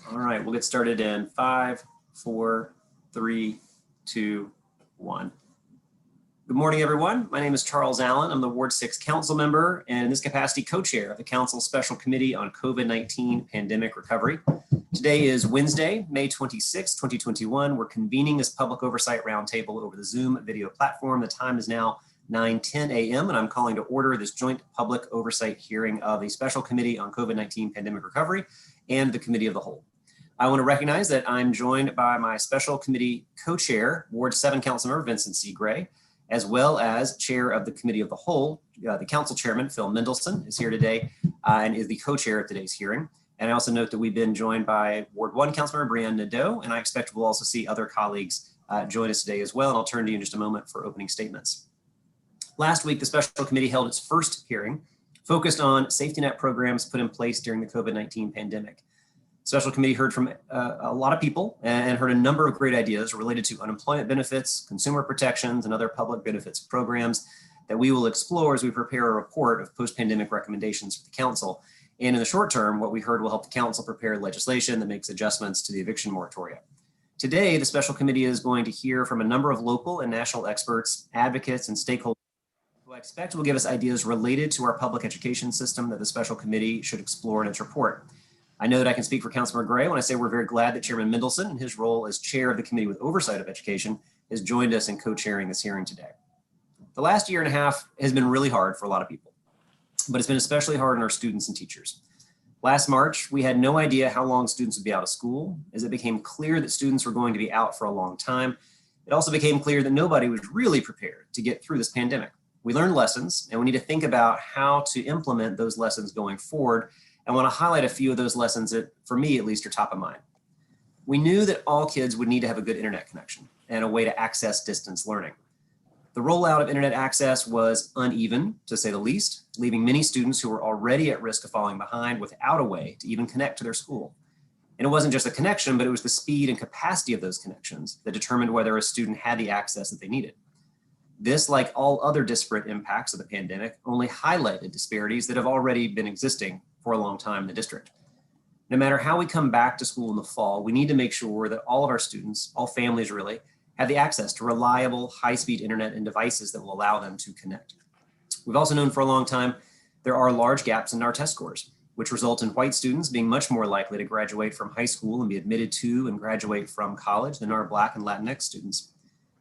All right, we'll get started in 5, 4, 3, 2, 1. Good morning, everyone. My name is Charles Allen. I'm the Ward 6 council member and in this capacity co-chair of the Council Special Committee on COVID-19 Pandemic Recovery. Today is Wednesday, May 26, 2021. We're convening this public oversight roundtable over the Zoom video platform. The time is now 9:10 a.m. and I'm calling to order this joint public oversight hearing of the Special Committee on COVID-19 Pandemic Recovery and the Committee of the Whole. I want to recognize that I'm joined by my special committee co-chair, Ward 7 Councilmember Vincent C. Gray, as well as chair of the Committee of the Whole. The council chairman, Phil Mendelson, is here today and is the co-chair of today's hearing. And I also note that we've been joined by Ward 1 Councilmember Brianne Nadeau, and I expect we'll also see other colleagues join us today as well. And I'll turn to you in just a moment for opening statements. Last week, the special committee held its first hearing focused on safety net programs put in place during the COVID-19 pandemic. Special committee heard from a lot of people and heard a number of great ideas related to unemployment benefits, consumer protections, and other public benefits programs that we will explore as we prepare a report of post-pandemic recommendations for the council. And in the short term, what we heard will help the council prepare legislation that makes adjustments to the eviction moratoria. Today, the special committee is going to hear from a number of local and national experts, advocates, and stakeholders who I expect will give us ideas related to our public education system that the special committee should explore in its report. I know that I can speak for Councilmember Gray when I say we're very glad that Chairman Mendelson, in his role as chair of the Committee with Oversight of Education, has joined us in co-chairing this hearing today. The last year and a half has been really hard for a lot of people, but it's been especially hard on our students and teachers. Last March, we had no idea how long students would be out of school. As it became clear that students were going to be out for a long time, it also became clear that nobody was really prepared to get through this pandemic. We learned lessons, and we need to think about how to implement those lessons going forward. I want to highlight a few of those lessons that, for me at least, are top of mind. We knew that all kids would need to have a good internet connection and a way to access distance learning. The rollout of internet access was uneven, to say the least, leaving many students who were already at risk of falling behind without a way to even connect to their school. And it wasn't just the connection, but it was the speed and capacity of those connections that determined whether a student had the access that they needed. This, like all other disparate impacts of the pandemic, only highlighted disparities that have already been existing for a long time in the district. No matter how we come back to school in the fall, we need to make sure that all of our students, all families really, have the access to reliable, high-speed internet and devices that will allow them to connect. We've also known for a long time there are large gaps in our test scores, which result in white students being much more likely to graduate from high school and be admitted to and graduate from college than our Black and Latinx students.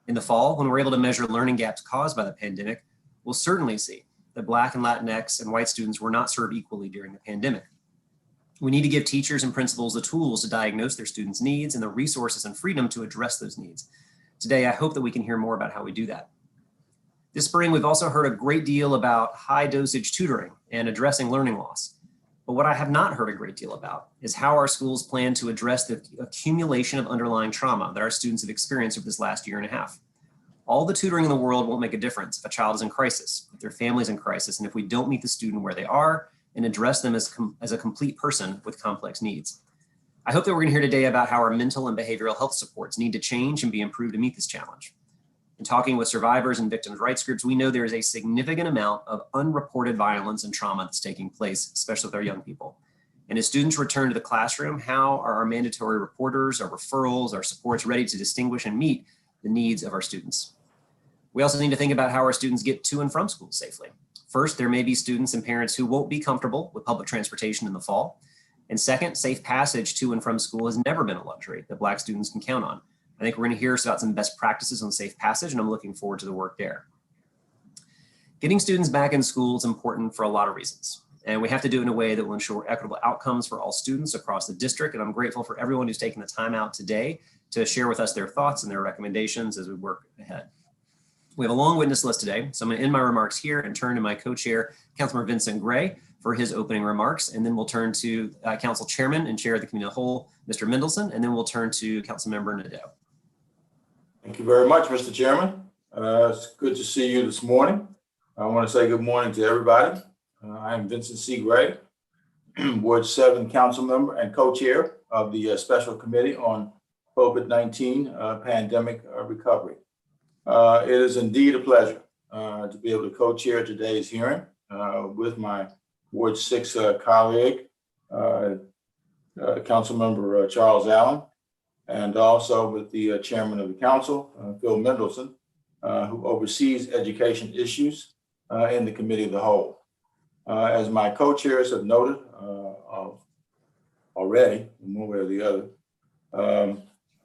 In the fall, when we're able to measure learning gaps caused by the pandemic, we'll certainly see that Black and Latinx and white students were not served equally during the pandemic. We need to give teachers and principals the tools to diagnose their students' needs and the resources and freedom to address those needs. Today, I hope that we can hear more about how we do that. This spring, we've also heard a great deal about high dosage tutoring and addressing learning loss. But what I have not heard a great deal about is how our schools plan to address the accumulation of underlying trauma that our students have experienced over this last year and a half. All the tutoring in the world won't make a difference if a child is in crisis, if their family's in crisis, and if we don't meet the student where they are and address them as a complete person with complex needs. I hope that we're going to hear today about how our mental and behavioral health supports need to change and be improved to meet this challenge. In talking with survivors and victims' rights groups, we know there is a significant amount of unreported violence and trauma that's taking place, especially with our young people. And as students return to the classroom, how are our mandatory reporters, our referrals, our supports ready to distinguish and meet the needs of our students? We also need to think about how our students get to and from school safely. First, there may be students and parents who won't be comfortable with public transportation in the fall. And second, safe passage to and from school has never been a luxury that Black students can count on. I think we're going to hear about some best practices on safe passage, and I'm looking forward to the work there. Getting students back in school is important for a lot of reasons. And we have to do it in a way that will ensure equitable outcomes for all students across the district. And I'm grateful for everyone who's taken the time out today to share with us their thoughts and their recommendations as we work ahead. We have a long witness list today, so I'm going to end my remarks here and turn to my co-chair, Councilmember Vincent Gray, for his opening remarks, and then we'll turn to Council Chairman and Chair of the Committee of the Whole, Mr. Mendelson, and then we'll turn to Councilmember Nadeau. Thank you very much, Mr. Chairman. It's good to see you this morning. I want to say good morning to everybody. I'm Vincent C. Gray, Ward 7 Council Member and co-chair of the Special Committee on COVID-19 Pandemic Recovery. It is indeed a pleasure to be able to co-chair today's hearing with my Ward 6 colleague, Councilmember Charles Allen, and also with the chairman of the council, Phil Mendelson, who oversees education issues in the committee of the whole. As my co-chairs have noted already, in one way or the other,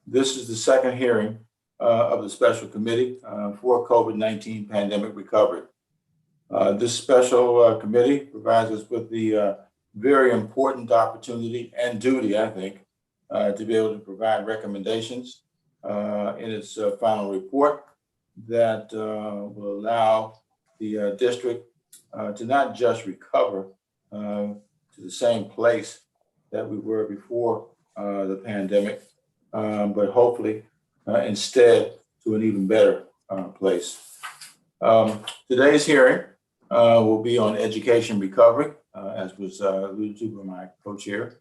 this is the second hearing of the special committee for COVID-19 pandemic recovery. This special committee provides us with the very important opportunity and duty, I think, to be able to provide recommendations in its final report that will allow the district to not just recover to the same place that we were before the pandemic, but hopefully instead to an even better place. Today's hearing will be on education recovery, as was alluded to by my co-chair.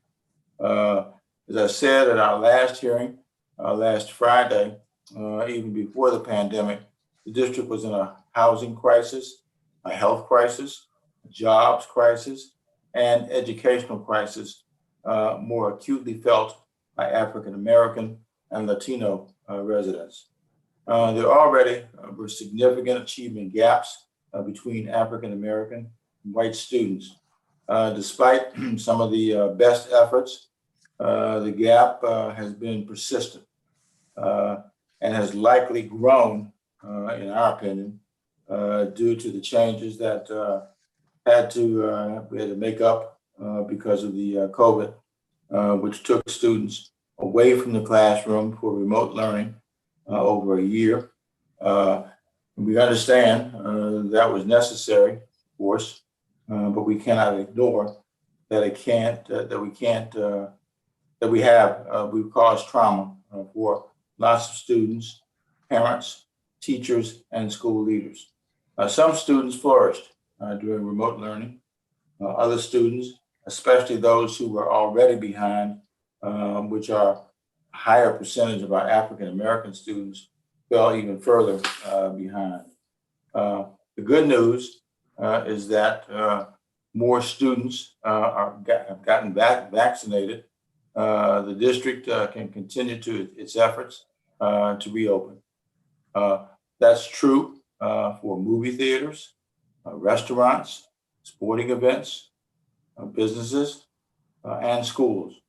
As I said at our last hearing, last Friday, even before the pandemic, the district was in a housing crisis, a health crisis, a jobs crisis, and educational crisis, more acutely felt by African American and Latino residents. There already were significant achievement gaps between African American and white students. Despite some of the best efforts, the gap has been persistent and has likely grown, in our opinion, due to the changes that we had to make up because of the COVID, which took students away from the classroom for remote learning over a year. We understand that was necessary, of course, but we cannot ignore that we've caused trauma for lots of students, parents, teachers, and school leaders. Some students flourished during remote learning. Other students, especially those who were already behind, which are a higher percentage of our African American students, fell even further behind. The good news is that more students have gotten vaccinated. The district can continue its efforts to reopen. That's true for movie theaters, restaurants, sporting events, businesses, and schools.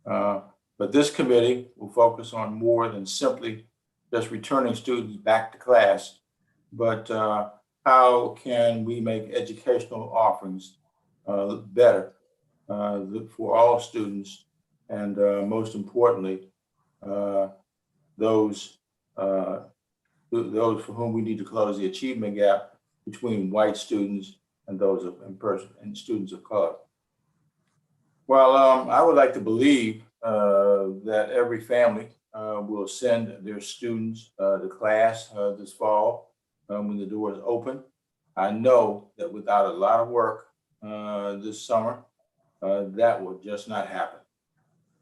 But this committee will focus on more than simply just returning students back to class, but how can we make educational offerings better for all students, and most importantly, those for whom we need to close the achievement gap between white students and those and students of color. Well, I would like to believe that every family will send their students to class this fall when the doors open. I know that without a lot of work this summer, that will just not happen.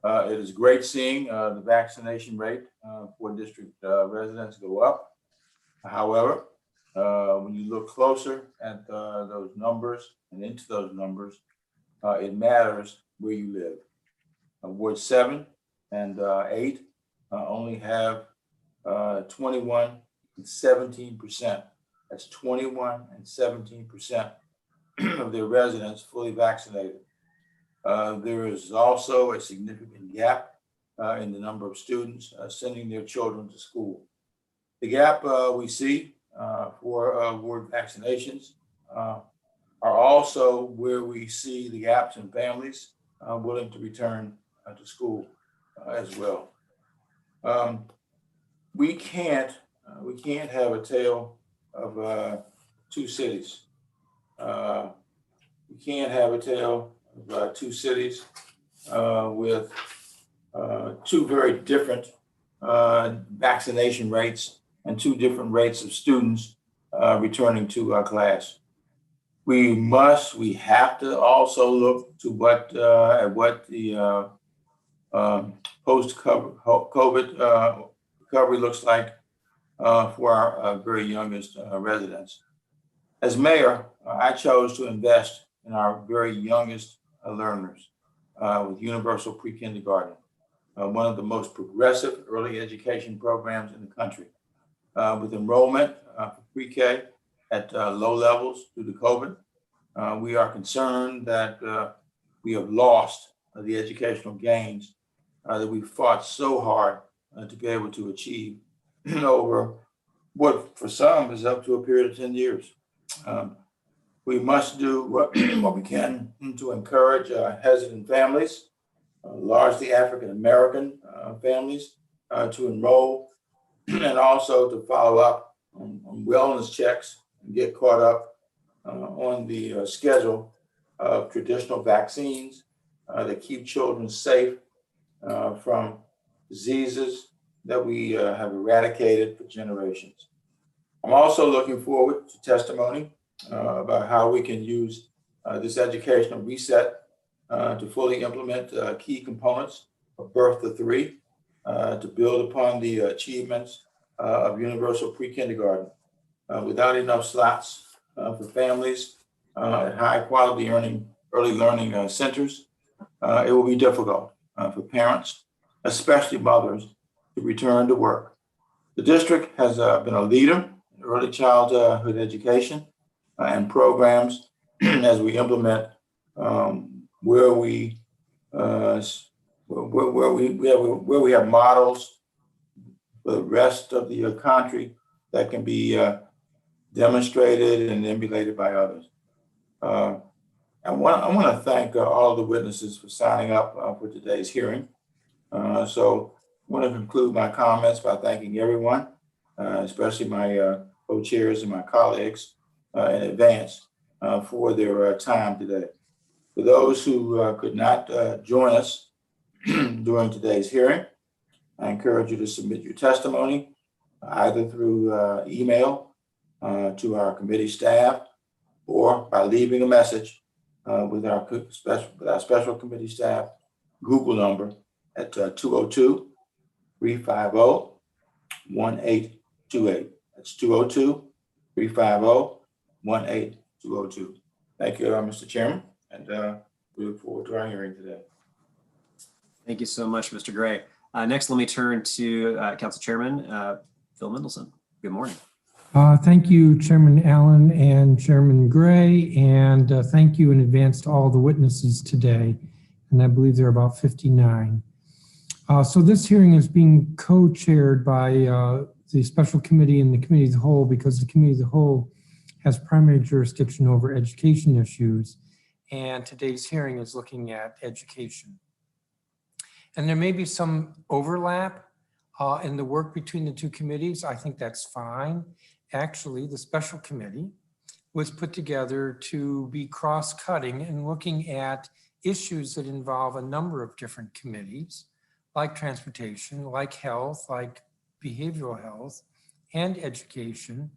It is great seeing the vaccination rate for district residents go up. However, when you look closer at those numbers and into those numbers, it matters where you live. Ward 7 and 8 only have 21 and 17%. That's 21 and 17% of their residents fully vaccinated. There is also a significant gap in the number of students sending their children to school. The gap we see for ward vaccinations are also where we see the gaps in families willing to return to school as well. We can't have a tale of two cities. We can't have a tale of two cities with two very different vaccination rates and two different rates of students returning to our class. We have to also look to what the post-COVID recovery looks like for our very youngest residents. As mayor, I chose to invest in our very youngest learners. with universal pre-kindergarten, one of the most progressive early education programs in the country. With enrollment for pre-K at low levels due to COVID, we are concerned that we have lost the educational gains that we fought so hard to be able to achieve over what for some is up to a period of 10 years. We must do what we can to encourage hesitant families, largely African-American families, to enroll and also to follow up on wellness checks and get caught up on the schedule of traditional vaccines that keep children safe from diseases that we have eradicated for generations. I'm also looking forward to testimony about how we can use this educational reset to fully implement key components of Birth to Three to build upon the achievements of universal pre-kindergarten. Without enough slots for families at high quality early learning centers, it will be difficult for parents, especially mothers, to return to work. The district has been a leader in early childhood education and programs as we implement where we have models for the rest of the country that can be demonstrated and emulated by others. I want to thank all of the witnesses for signing up for today's hearing. So I want to conclude my comments by thanking everyone, especially my co-chairs and my colleagues in advance for their time today. For those who could not join us during today's hearing, I encourage you to submit your testimony either through email to our committee staff or by leaving a message with our special committee staff Google number at 202-350-1828. That's 202-350-1828. Thank you, Mr. Chairman, and we look forward to our hearing today. Thank you so much, Mr. Gray. Next, let me turn to Council Chairman Phil Mendelson. Good morning. Thank you, Chairman Allen and Chairman Gray, and thank you in advance to all the witnesses today. And I believe there are about 59. So this hearing is being co-chaired by the special committee and the committee of the whole, because the committee of the whole has primary jurisdiction over education issues. And today's hearing is looking at education. And there may be some overlap in the work between the two committees. I think that's fine. Actually, the special committee was put together to be cross-cutting and looking at issues that involve a number of different committees, like transportation, like health, like behavioral health, and education,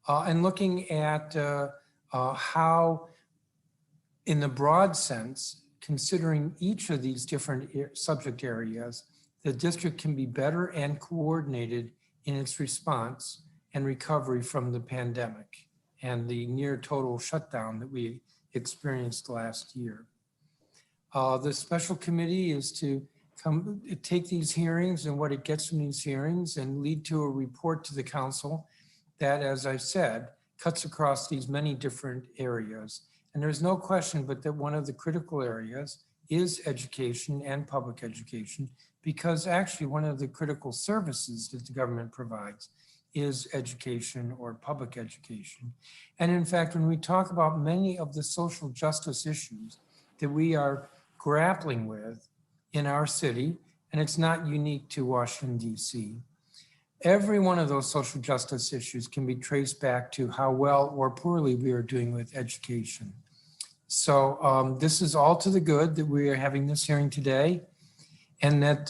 and looking at how, in the broad sense, considering each of these different subject areas, the district can be better and coordinated in its response and recovery from the pandemic and the near total shutdown that we experienced last year. The special committee is to take these hearings and what it gets from these hearings and lead to a report to the council that, as I said, cuts across these many different areas. And there's no question but that one of the critical areas is education and public education, because actually one of the critical services that the government provides is education or public education. And in fact, when we talk about many of the social justice issues that we are grappling with in our city, and it's not unique to Washington, D.C., every one of those social justice issues can be traced back to how well or poorly we are doing with education. So this is all to the good that we are having this hearing today, and that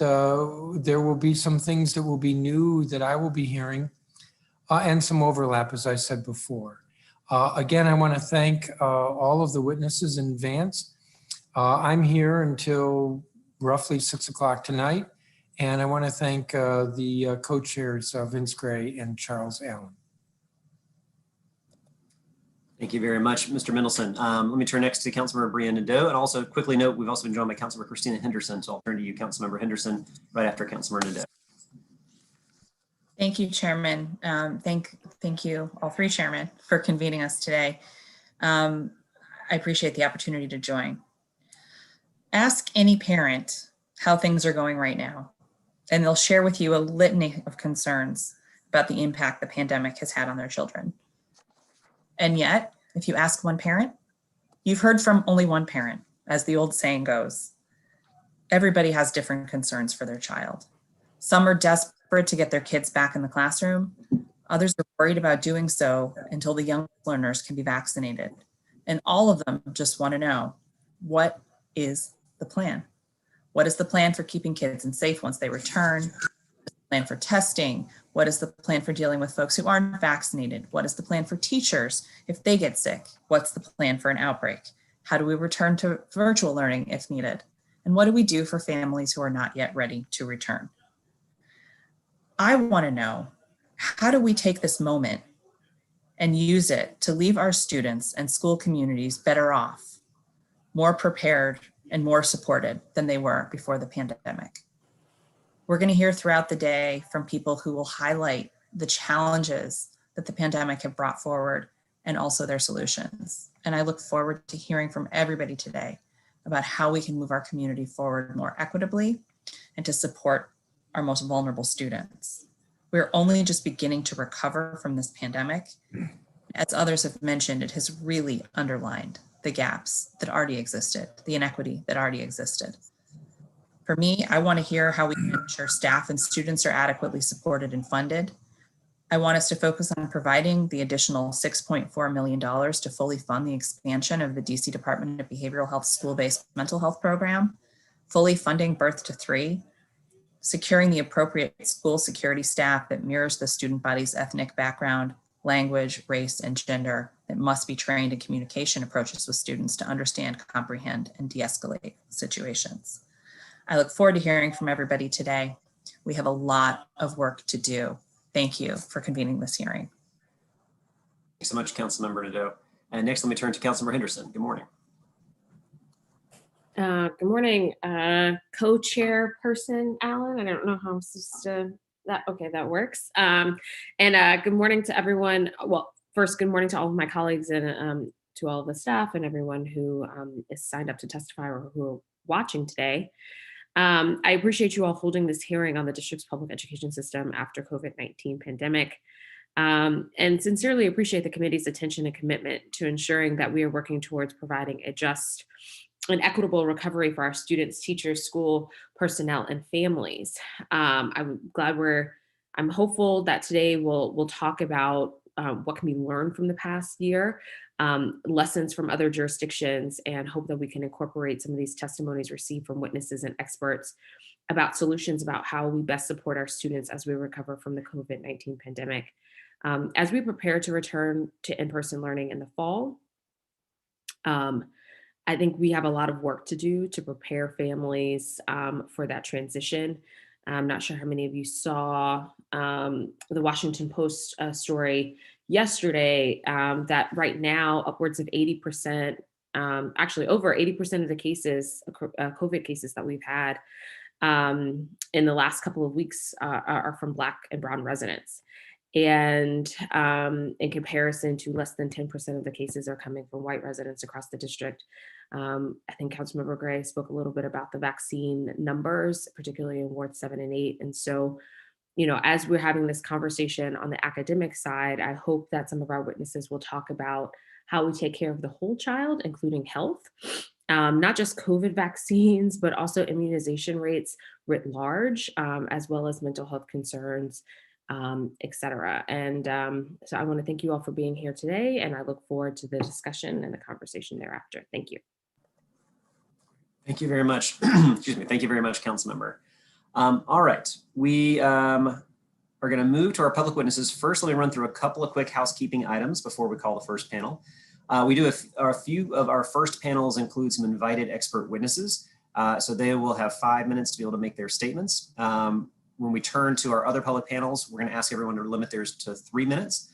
there will be some things that will be new that I will be hearing, and some overlap, as I said before. Again, I want to thank all of the witnesses in advance. I'm here until roughly 6 o'clock tonight, and I want to thank the co-chairs, Vince Gray and Charles Allen. Thank you very much, Mr. Mendelson. Let me turn next to Councilmember Brianna Nadeau, and also quickly note, we've also been joined by Councilmember Christina Henderson, so I'll turn to you, Councilmember Henderson, right after Councilmember Nadeau. Thank you, Chairman. Thank you, all three chairmen, for convening us today. I appreciate the opportunity to join. Ask any parent how things are going right now, and they'll share with you a litany of concerns about the impact the pandemic has had on their children. And yet, if you ask one parent, you've heard from only one parent, as the old saying goes. Everybody has different concerns for their child. Some are desperate to get their kids back in the classroom. Others are worried about doing so until the young learners can be vaccinated. And all of them just want to know, what is the plan? What is the plan for keeping kids safe once they return? What is the plan for testing? What is the plan for dealing with folks who aren't vaccinated? What is the plan for teachers if they get sick? What's the plan for an outbreak? How do we return to virtual learning if needed? And what do we do for families who are not yet ready to return? I want to know, how do we take this moment and use it to leave our students and school communities better off, more prepared, and more supported than they were before the pandemic? We're going to hear throughout the day from people who will highlight the challenges that the pandemic have brought forward and also their solutions. And I look forward to hearing from everybody today about how we can move our community forward more equitably and to support our most vulnerable students. We're only just beginning to recover from this pandemic. As others have mentioned, it has really underlined the gaps that already existed, the inequity that already existed. For me, I want to hear how we can ensure staff and students are adequately supported and funded. I want us to focus on providing the additional $6.4 million to fully fund the expansion of the DC Department of Behavioral Health school-based mental health program, fully funding birth to 3, securing the appropriate school security staff that mirrors the student body's ethnic background, language, race, and gender, that must be trained in communication approaches with students to understand, comprehend, and de-escalate situations. I look forward to hearing from everybody today. We have a lot of work to do. Thank you for convening this hearing. Thanks so much, Councilmember Nadeau. And next, let me turn to Councilmember Henderson. Good morning. Good morning, Co-Chairperson Alan. I don't know how I'm supposed to, that works. Good morning to everyone. Well, first, good morning to all of my colleagues and to all of the staff and everyone who is signed up to testify or who are watching today. I appreciate you all holding this hearing on the district's public education system after COVID-19 pandemic, and sincerely appreciate the committee's attention and commitment to ensuring that we are working towards providing a just and equitable recovery for our students, teachers, school personnel, and families. I'm hopeful that today we'll talk about what can be learned from the past year, lessons from other jurisdictions, and hope that we can incorporate some of these testimonies received from witnesses and experts about solutions about how we best support our students as we recover from the COVID-19 pandemic. As we prepare to return to in-person learning in the fall, I think we have a lot of work to do to prepare families for that transition. I'm not sure how many of you saw the Washington Post story yesterday that right now upwards of 80%, actually over 80% of the cases, COVID cases that we've had in the last couple of weeks are from Black and Brown residents. And in comparison to less than 10% of the cases are coming from white residents across the district. I think Councilmember Gray spoke a little bit about the vaccine numbers, particularly in Ward 7 and 8. And so, you know, as we're having this conversation on the academic side, I hope that some of our witnesses will talk about how we take care of the whole child, including health, not just COVID vaccines, but also immunization rates writ large, as well as mental health concerns, et cetera. And so I want to thank you all for being here today, and I look forward to the discussion and the conversation thereafter. Thank you. Thank you very much. Excuse me. Thank you very much, Councilmember. All right, we are going to move to our public witnesses. First, let me run through a couple of quick housekeeping items before we call the first panel. We do a few of our first panels include some invited expert witnesses. So they will have 5 minutes to be able to make their statements. When we turn to our other public panels, we're going to ask everyone to limit theirs to 3 minutes.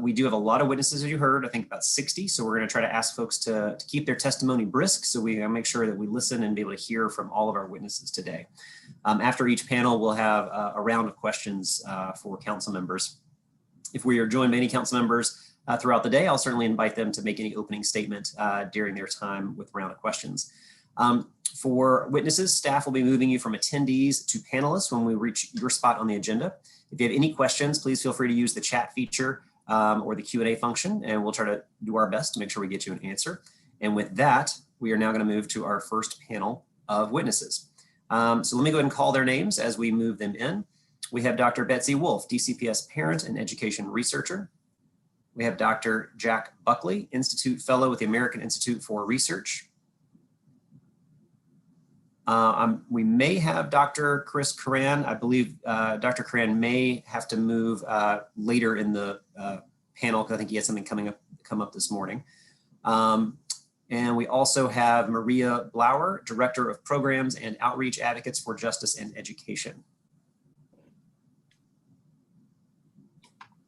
We do have a lot of witnesses, as you heard, I think about 60. So we're going to try to ask folks to keep their testimony brisk. So we make sure that we listen and be able to hear from all of our witnesses today. After each panel, we'll have a round of questions for council members. If we are joined by any council members throughout the day, I'll certainly invite them to make any opening statement during their time with round of questions. For witnesses, staff will be moving you from attendees to panelists when we reach your spot on the agenda. If you have any questions, please feel free to use the chat feature or the Q&A function, and we'll try to do our best to make sure we get you an answer. And with that, we are now going to move to our first panel of witnesses. So let me go ahead and call their names as we move them in. We have Dr. Betsy Wolf, DCPS parent and education researcher. We have Dr. Jack Buckley, Institute Fellow with the American Institute for Research. We may have Dr. Chris Curran. I believe Dr. Curran may have to move later in the panel because I think he has something come up this morning. And we also have Maria Blauer, Director of Programs and Outreach Advocates for Justice and Education.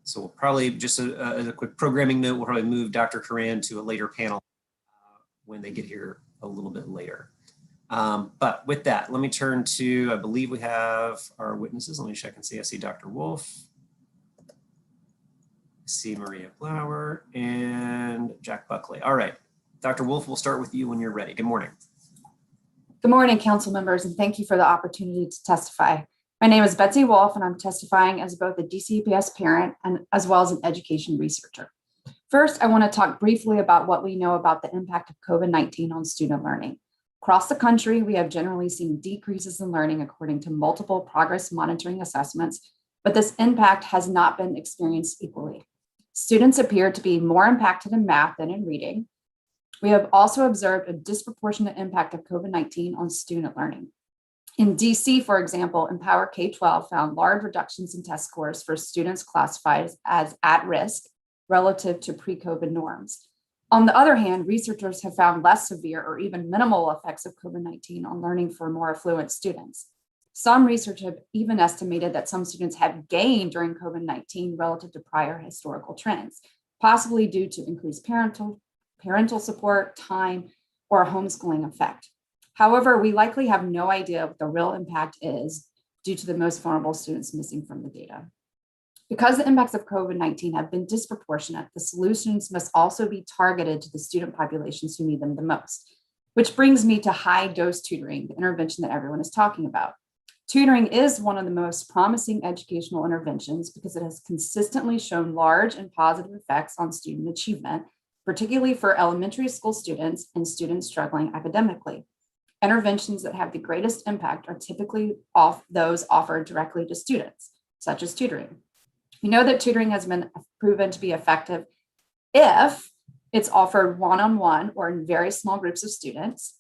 So we'll probably, just as a quick programming note, we'll probably move Dr. Curran to a later panel when they get here a little bit later. But with that, let me turn to, I believe we have our witnesses. Let me check and see. I see Dr. Wolf. I see Maria Blauer and Jack Buckley. All right, Dr. Wolf, we'll start with you when you're ready. Good morning. Good morning, council members, and thank you for the opportunity to testify. My name is Betsy Wolf, and I'm testifying as both a DCPS parent and as well as an education researcher. First, I want to talk briefly about what we know about the impact of COVID-19 on student learning. Across the country, we have generally seen decreases in learning according to multiple progress monitoring assessments, but this impact has not been experienced equally. Students appear to be more impacted in math than in reading. We have also observed a disproportionate impact of COVID-19 on student learning. In DC, for example, Empower K-12 found large reductions in test scores for students classified as at risk relative to pre-COVID norms. On the other hand, researchers have found less severe or even minimal effects of COVID-19 on learning for more affluent students. Some research have even estimated that some students have gained during COVID-19 relative to prior historical trends, possibly due to increased parental support, time, or a homeschooling effect. However, we likely have no idea what the real impact is due to the most vulnerable students missing from the data. Because the impacts of COVID-19 have been disproportionate, the solutions must also be targeted to the student populations who need them the most, which brings me to high-dose tutoring, the intervention that everyone is talking about. Tutoring is one of the most promising educational interventions because it has consistently shown large and positive effects on student achievement, particularly for elementary school students and students struggling academically. Interventions that have the greatest impact are typically those offered directly to students, such as tutoring. We know that tutoring has been proven to be effective if it's offered one-on-one or in very small groups of students,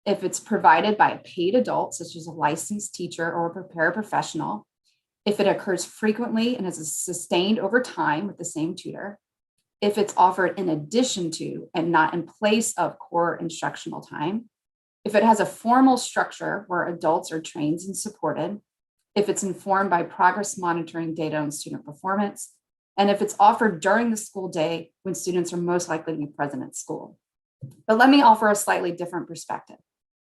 if it's provided by a paid adult, such as a licensed teacher or a paraprofessional, if it occurs frequently and is sustained over time with the same tutor, if it's offered in addition to and not in place of core instructional time, if it has a formal structure where adults are trained and supported, if it's informed by progress monitoring data on student performance, and if it's offered during the school day when students are most likely to be present at school. But let me offer a slightly different perspective.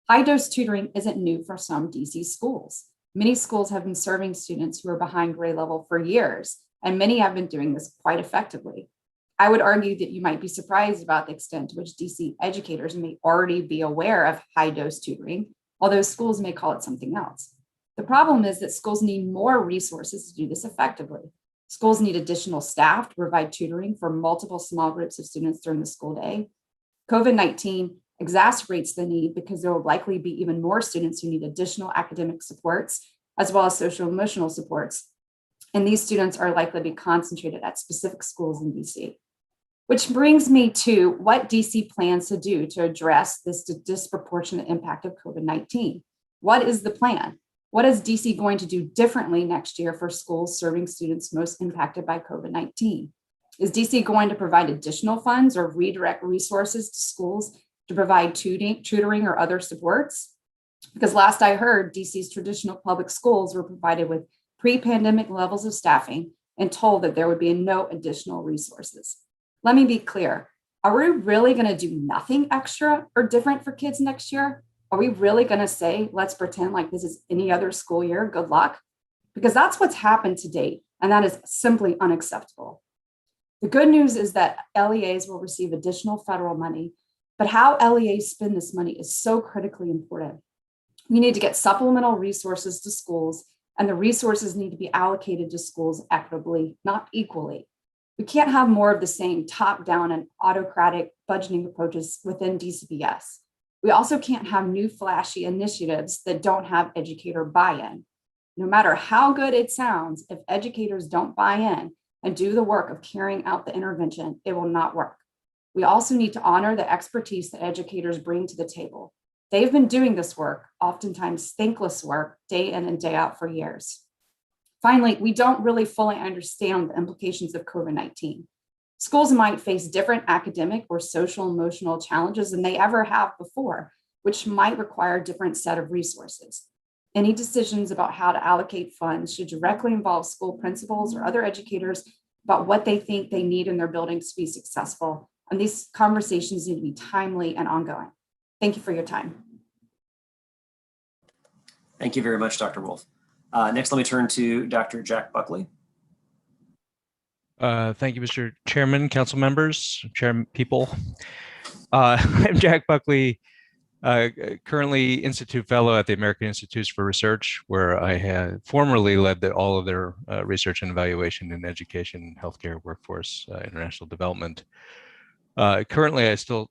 High-dose tutoring isn't new for some DC schools. Many schools have been serving students who are behind grade level for years, and many have been doing this quite effectively. I would argue that you might be surprised about the extent to which DC educators may already be aware of high-dose tutoring, although schools may call it something else. The problem is that schools need more resources to do this effectively. Schools need additional staff to provide tutoring for multiple small groups of students during the school day. COVID-19 exacerbates the need because there will likely be even more students who need additional academic supports, as well as social emotional supports. And these students are likely to be concentrated at specific schools in DC. Which brings me to what DC plans to do to address this disproportionate impact of COVID-19. What is the plan? What is DC going to do differently next year for schools serving students most impacted by COVID-19? Is DC going to provide additional funds or redirect resources to schools to provide tutoring or other supports? Because last I heard, DC's traditional public schools were provided with pre-pandemic levels of staffing, and told that there would be no additional resources. Let me be clear. Are we really going to do nothing extra or different for kids next year? Are we really going to say, let's pretend like this is any other school year? Good luck. Because that's what's happened to date, and that is simply unacceptable. The good news is that LEAs will receive additional federal money, but how LEAs spend this money is so critically important. We need to get supplemental resources to schools, and the resources need to be allocated to schools equitably, not equally. We can't have more of the same top-down and autocratic budgeting approaches within DCPS. We also can't have new flashy initiatives that don't have educator buy-in. No matter how good it sounds, if educators don't buy in and do the work of carrying out the intervention, it will not work. We also need to honor the expertise that educators bring to the table. They've been doing this work, oftentimes thankless work, day in and day out for years. Finally, we don't really fully understand the implications of COVID-19. Schools might face different academic or social emotional challenges than they ever have before, which might require a different set of resources. Any decisions about how to allocate funds should directly involve school principals or other educators about what they think they need in their buildings to be successful. And these conversations need to be timely and ongoing. Thank you for your time. Thank you very much, Dr. Wolf. Next, let me turn to Dr. Jack Buckley. Thank you, Mr. Chairman, council members, chair people. I'm Jack Buckley, currently Institute Fellow at the American Institutes for Research, where I had formerly led all of their research and evaluation in education, healthcare, workforce, international development. Currently, I still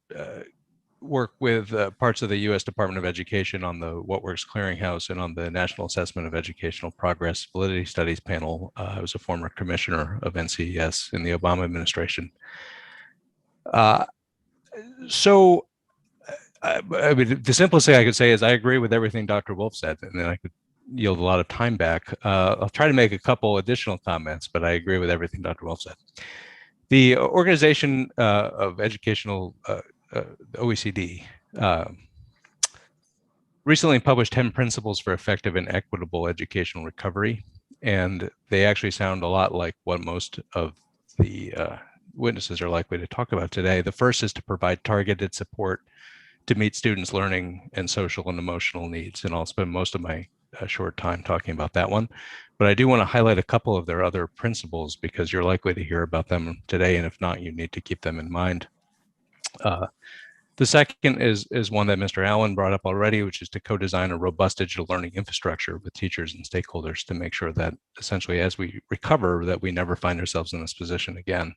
work with parts of the U.S. Department of Education on the What Works Clearinghouse and on the National Assessment of Educational Progress Validity Studies panel. I was a former commissioner of NCES in the Obama administration. I mean, the simplest thing I could say is I agree with everything Dr. Wolf said, and then I could yield a lot of time back. I'll try to make a couple additional comments, but I agree with everything Dr. Wolf said. The Organization of Educational OECD recently published 10 principles for effective and equitable educational recovery, and they actually sound a lot like what most of the witnesses are likely to talk about today. The first is to provide targeted support to meet students' learning and social and emotional needs, and I'll spend most of my short time talking about that one. But I do want to highlight a couple of their other principles because you're likely to hear about them today, and if not, you need to keep them in mind. The second is one that Mr. Allen brought up already, which is to co-design a robust digital learning infrastructure with teachers and stakeholders to make sure that essentially as we recover, that we never find ourselves in this position again.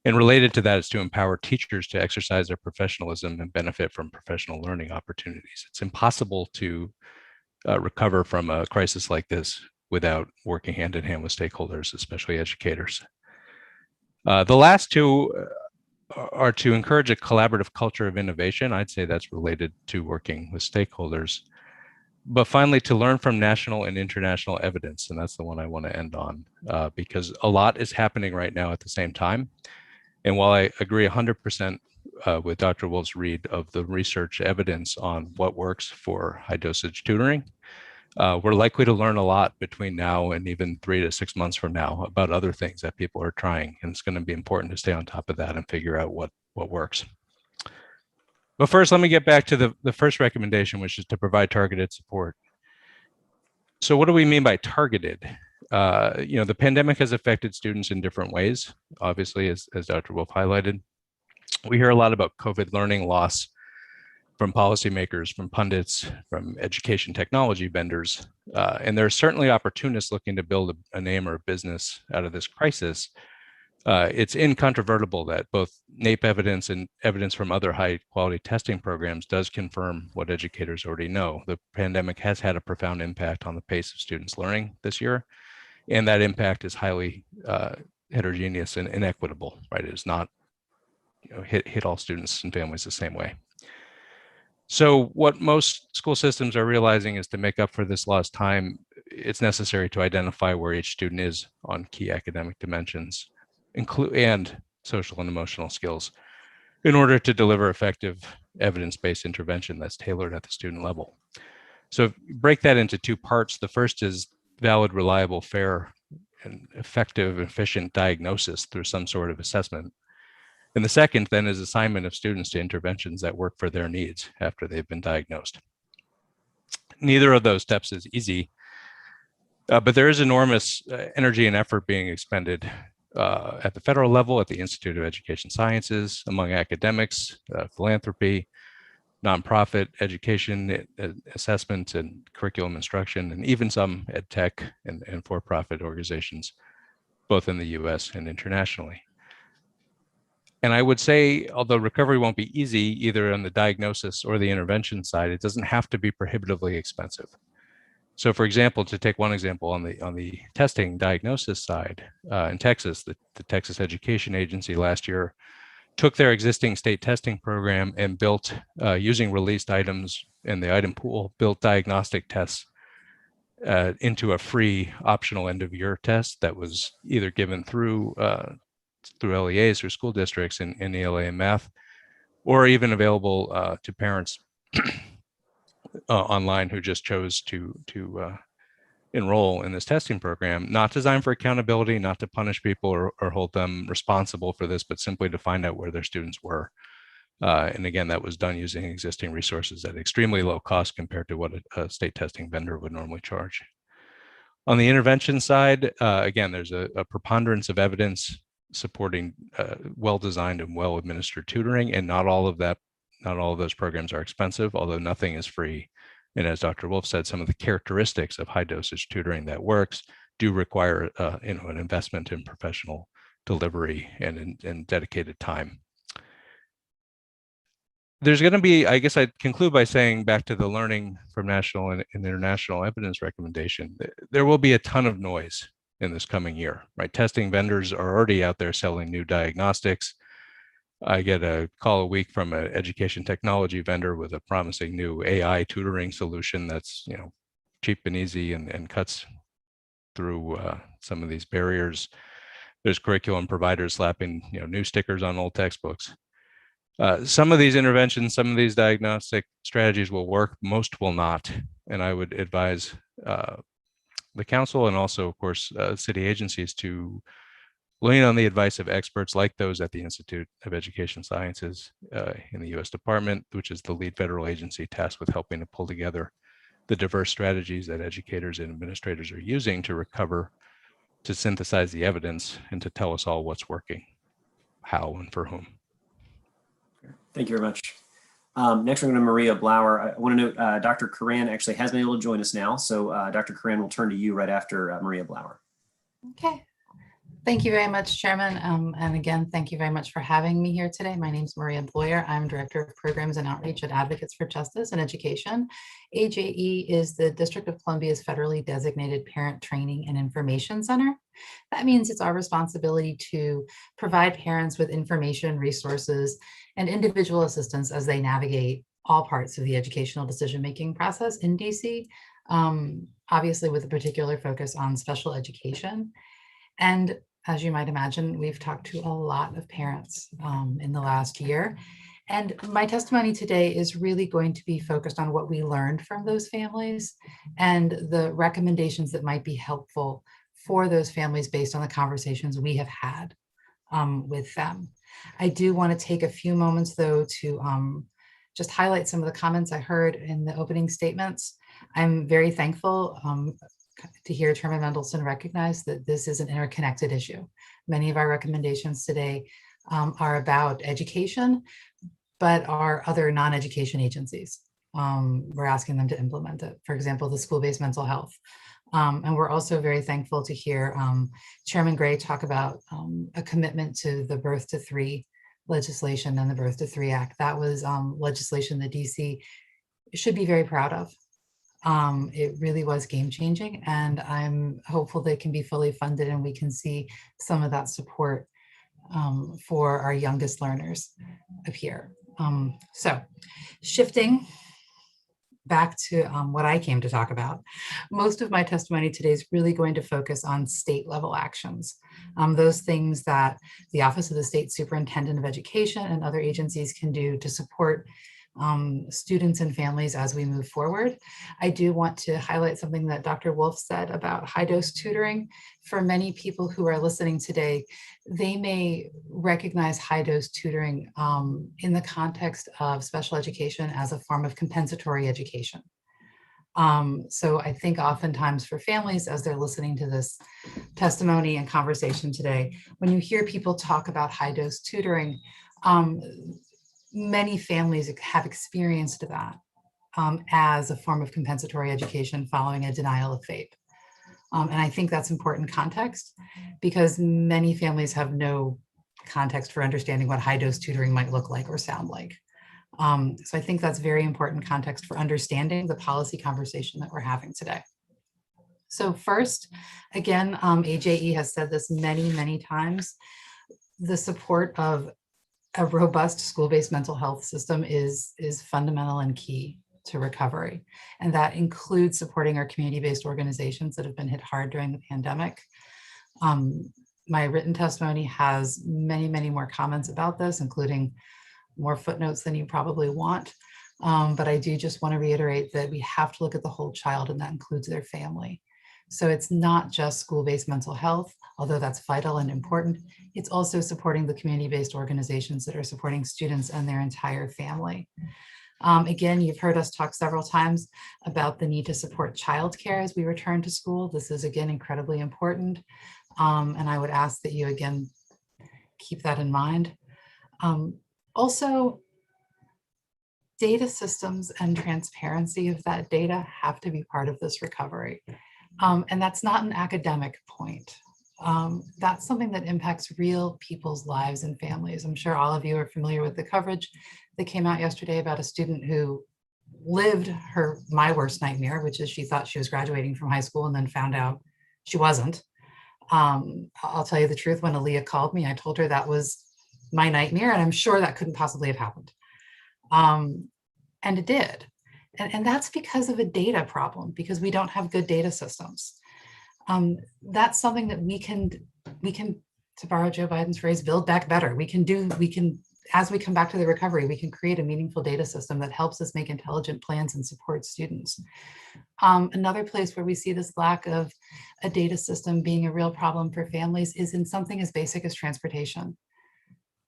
And related to that is to empower teachers to exercise their professionalism and benefit from professional learning opportunities. It's impossible to recover from a crisis like this without working hand in hand with stakeholders, especially educators. The last two are to encourage a collaborative culture of innovation. I'd say that's related to working with stakeholders. But finally, to learn from national and international evidence, and that's the one I want to end on, because a lot is happening right now at the same time. And while I agree 100% with Dr. Wolf's read of the research evidence on what works for high dosage tutoring, we're likely to learn a lot between now and even 3 to 6 months from now about other things that people are trying. And it's going to be important to stay on top of that and figure out what works. But first, let me get back to the first recommendation, which is to provide targeted support. So what do we mean by targeted? The pandemic has affected students in different ways. Obviously, as Dr. Wolf highlighted, we hear a lot about COVID learning loss from policymakers, from pundits, from education technology vendors. And there are certainly opportunists looking to build a name or a business out of this crisis. It's incontrovertible that both NAEP evidence and evidence from other high quality testing programs does confirm what educators already know. The pandemic has had a profound impact on the pace of students' learning this year. And that impact is highly heterogeneous and inequitable, right? It is not hit all students and families the same way. So what most school systems are realizing is to make up for this lost time, it's necessary to identify where each student is on key academic dimensions, and social and emotional skills, in order to deliver effective evidence-based intervention that's tailored at the student level. So break that into two parts. The first is valid, reliable, fair, an effective, efficient diagnosis through some sort of assessment. And the second then is assignment of students to interventions that work for their needs after they've been diagnosed. Neither of those steps is easy, but there is enormous energy and effort being expended at the federal level, at the Institute of Education Sciences, among academics, philanthropy, nonprofit education, assessment and curriculum instruction, and even some ed tech and for-profit organizations, both in the US and internationally. And I would say, although recovery won't be easy, either on the diagnosis or the intervention side, it doesn't have to be prohibitively expensive. So for example, to take one example on the testing diagnosis side, in Texas, the Texas Education Agency last year took their existing state testing program and built, using released items in the item pool, built diagnostic tests into a free optional end of year test that was either given through LEAs or school districts in ELA and math, or even available to parents online who just chose to enroll in this testing program, not designed for accountability, not to punish people or hold them responsible for this, but simply to find out where their students were. And again, that was done using existing resources at extremely low cost compared to what a state testing vendor would normally charge. On the intervention side, again, there's a preponderance of evidence supporting well-designed and well-administered tutoring, and not all of those programs are expensive, although nothing is free. And as Dr. Wolf said, some of the characteristics of high dosage tutoring that works do require an investment in professional delivery and in dedicated time. There's going to be, I guess I'd conclude by saying, back to the learning from national and international evidence recommendation, there will be a ton of noise in this coming year, right? Testing vendors are already out there selling new diagnostics. I get a call a week from an education technology vendor with a promising new AI tutoring solution that's, cheap and easy and cuts through some of these barriers. There's curriculum providers slapping, new stickers on old textbooks. Some of these interventions, some of these diagnostic strategies will work, most will not. And I would advise the council and also, of course, city agencies to lean on the advice of experts like those at the Institute of Education Sciences in the U.S. Department, which is the lead federal agency tasked with helping to pull together the diverse strategies that educators and administrators are using to recover, to synthesize the evidence, and to tell us all what's working, how, and for whom. Thank you very much. Next, we're going to Maria Blauer. I want to note Dr. Curran actually has been able to join us now. So Dr. Curran will turn to you right after Maria Blauer. Okay. Thank you very much, Chairman. And again, thank you very much for having me here today. My name is Maria Bloyer. I'm Director of Programs and Outreach at Advocates for Justice and Education. AJE is the District of Columbia's federally designated Parent Training and Information Center. That means it's our responsibility to provide parents with information, resources, and individual assistance as they navigate all parts of the educational decision-making process in DC, obviously with a particular focus on special education. And as you might imagine, we've talked to a lot of parents in the last year. And my testimony today is really going to be focused on what we learned from those families and the recommendations that might be helpful for those families based on the conversations we have had with them. I do want to take a few moments, though, to just highlight some of the comments I heard in the opening statements. I'm very thankful to hear Chairman Mendelson recognize that this is an interconnected issue. Many of our recommendations today are about education, but are other non-education agencies. We're asking them to implement it. For example, the school-based mental health. And we're also very thankful to hear Chairman Gray talk about a commitment to the Birth to 3 legislation and the Birth to 3 Act. That was legislation that DC should be very proud of. It really was game-changing, and I'm hopeful they can be fully funded and we can see some of that support for our youngest learners appear. So shifting back to what I came to talk about, most of my testimony today is really going to focus on state level actions, those things that the Office of the State Superintendent of Education and other agencies can do to support students and families as we move forward. I do want to highlight something that Dr. Wolf said about high dose tutoring. For many people who are listening today, they may recognize high dose tutoring in the context of special education as a form of compensatory education. So I think oftentimes for families, as they're listening to this testimony and conversation today, when you hear people talk about high dose tutoring, many families have experienced that as a form of compensatory education following a denial of FAPE. And I think that's important context because many families have no context for understanding what high dose tutoring might look like or sound like. So I think that's very important context for understanding the policy conversation that we're having today. So first, again, AJE has said this many, many times, the support of a robust school-based mental health system is fundamental and key to recovery. And that includes supporting our community-based organizations that have been hit hard during the pandemic. My written testimony has many, many more comments about this, including more footnotes than you probably want. But I do just want to reiterate that we have to look at the whole child, and that includes their family. So it's not just school-based mental health, although that's vital and important. It's also supporting the community-based organizations that are supporting students and their entire family. Again, you've heard us talk several times about the need to support childcare as we return to school. This is, again, incredibly important. And I would ask that you, again, keep that in mind. Also, data systems and transparency of that data have to be part of this recovery. And that's not an academic point. That's something that impacts real people's lives and families. I'm sure all of you are familiar with the coverage that came out yesterday about a student who lived my worst nightmare, which is she thought she was graduating from high school and then found out she wasn't. I'll tell you the truth, when Aaliyah called me, I told her that was my nightmare, and I'm sure that couldn't possibly have happened. And it did. And that's because of a data problem, because we don't have good data systems. That's something that we can, to borrow Joe Biden's phrase, build back better. As we come back to the recovery, we can create a meaningful data system that helps us make intelligent plans and support students. Another place where we see this lack of a data system being a real problem for families is in something as basic as transportation.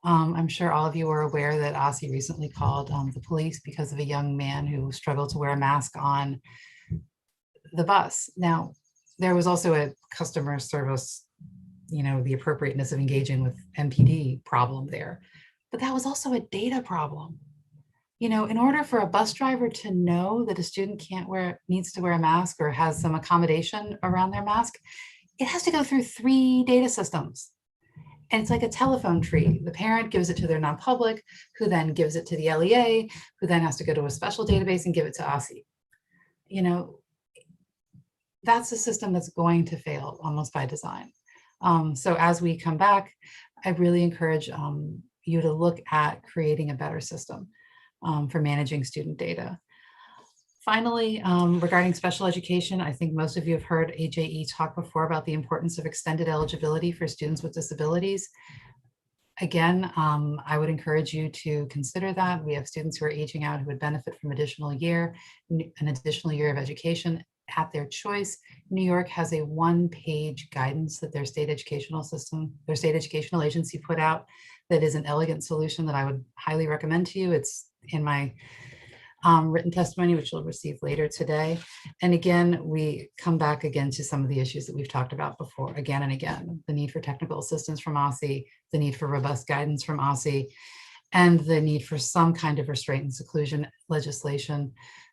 I'm sure all of you are aware that Aussie recently called the police because of a young man who struggled to wear a mask on the bus. Now, there was also a customer service, the appropriateness of engaging with MPD problem there, but that was also a data problem. In order for a bus driver to know that a student needs to wear a mask or has some accommodation around their mask, it has to go through 3 data systems. And it's like a telephone tree. The parent gives it to their non-public, who then gives it to the LEA, who then has to go to a special database and give it to Aussie. That's a system that's going to fail almost by design. So as we come back, I really encourage you to look at creating a better system for managing student data. Finally, regarding special education, I think most of you have heard AJE talk before about the importance of extended eligibility for students with disabilities. Again, I would encourage you to consider that. We have students who are aging out who would benefit from an additional year of education at their choice. New York has a 1-page guidance that their state educational agency put out that is an elegant solution that I would highly recommend to you. It's in my written testimony, which you'll receive later today. And again, we come back again to some of the issues that we've talked about before, again and again, the need for technical assistance from Aussie, the need for robust guidance from Aussie, and the need for some kind of restraint and seclusion legislation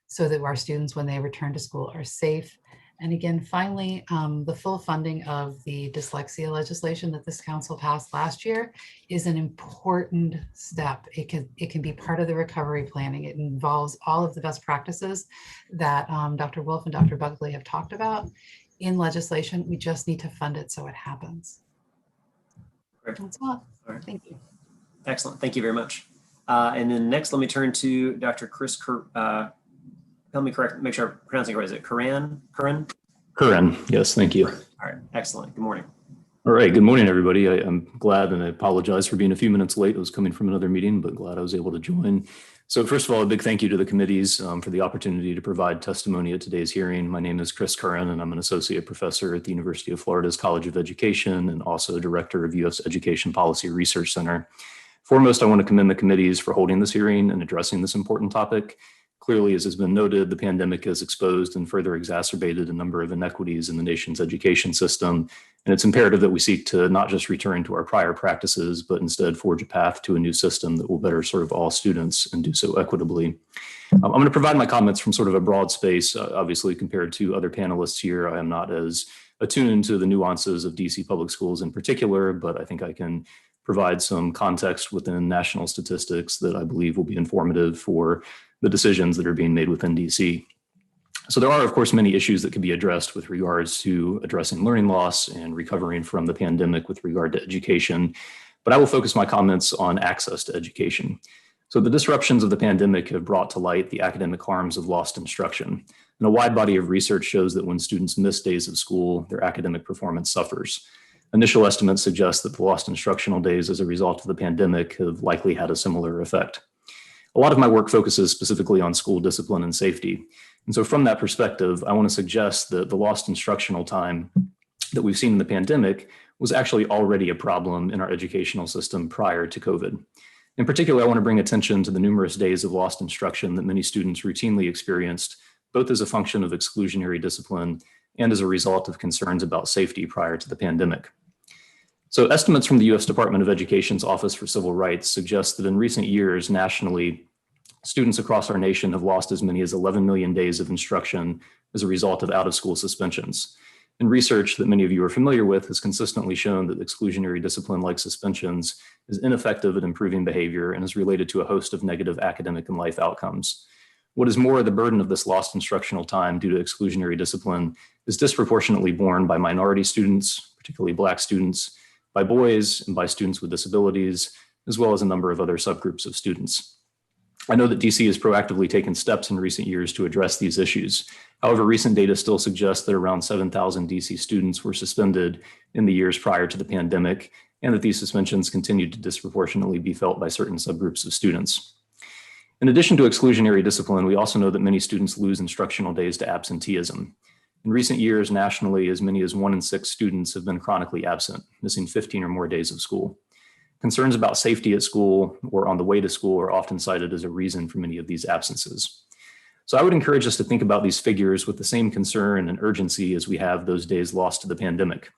so that our students, when they return to school, are safe. And again, finally, the full funding of the dyslexia legislation that this council passed last year is an important step. It can be part of the recovery planning. It involves all of the best practices that Dr. Wolf and Dr. Buckley have talked about in legislation. We just need to fund it so it happens. Great. That's all. Right. Thank you. Excellent. Thank you very much. And then next, let me turn to Dr. Chris help me make sure I'm pronouncing it right. Is it Curran? Curran, yes, thank you. All right, excellent. Good morning. All right, good morning, everybody. I'm glad, and I apologize for being a few minutes late. I was coming from another meeting, but glad I was able to join. So first of all, a big thank you to the committees for the opportunity to provide testimony at today's hearing. My name is Chris Curran, and I'm an associate professor at the University of Florida's College of Education and also director of U.S. Education Policy Research Center. Foremost, I want to commend the committees for holding this hearing and addressing this important topic. Clearly, as has been noted, the pandemic has exposed and further exacerbated a number of inequities in the nation's education system. And it's imperative that we seek to not just return to our prior practices, but instead forge a path to a new system that will better serve all students and do so equitably. I'm going to provide my comments from sort of a broad space. Obviously, compared to other panelists here, I am not as attuned to the nuances of DC public schools in particular, but I think I can provide some context within national statistics that I believe will be informative for the decisions that are being made within DC. So there are, of course, many issues that can be addressed with regards to addressing learning loss and recovering from the pandemic with regard to education, but I will focus my comments on access to education. So the disruptions of the pandemic have brought to light the academic harms of lost instruction. And a wide body of research shows that when students miss days of school, their academic performance suffers. Initial estimates suggest that the lost instructional days as a result of the pandemic have likely had a similar effect. A lot of my work focuses specifically on school discipline and safety. And so from that perspective, I want to suggest that the lost instructional time that we've seen in the pandemic was actually already a problem in our educational system prior to COVID. In particular, I want to bring attention to the numerous days of lost instruction that many students routinely experienced, both as a function of exclusionary discipline and as a result of concerns about safety prior to the pandemic. So estimates from the U.S. Department of Education's Office for Civil Rights suggest that in recent years, nationally, students across our nation have lost as many as 11 million days of instruction as a result of out-of-school suspensions. And research that many of you are familiar with has consistently shown that exclusionary discipline like suspensions is ineffective at improving behavior and is related to a host of negative academic and life outcomes. What is more, the burden of this lost instructional time due to exclusionary discipline is disproportionately borne by minority students, particularly Black students, by boys, and by students with disabilities, as well as a number of other subgroups of students. I know that DC has proactively taken steps in recent years to address these issues. However, recent data still suggests that around 7,000 DC students were suspended in the years prior to the pandemic, and that these suspensions continued to disproportionately be felt by certain subgroups of students. In addition to exclusionary discipline, we also know that many students lose instructional days to absenteeism. In recent years, nationally, as many as 1 in 6 students have been chronically absent, missing 15 or more days of school. Concerns about safety at school or on the way to school are often cited as a reason for many of these absences. So I would encourage us to think about these figures with the same concern and urgency as we have those days lost to the pandemic.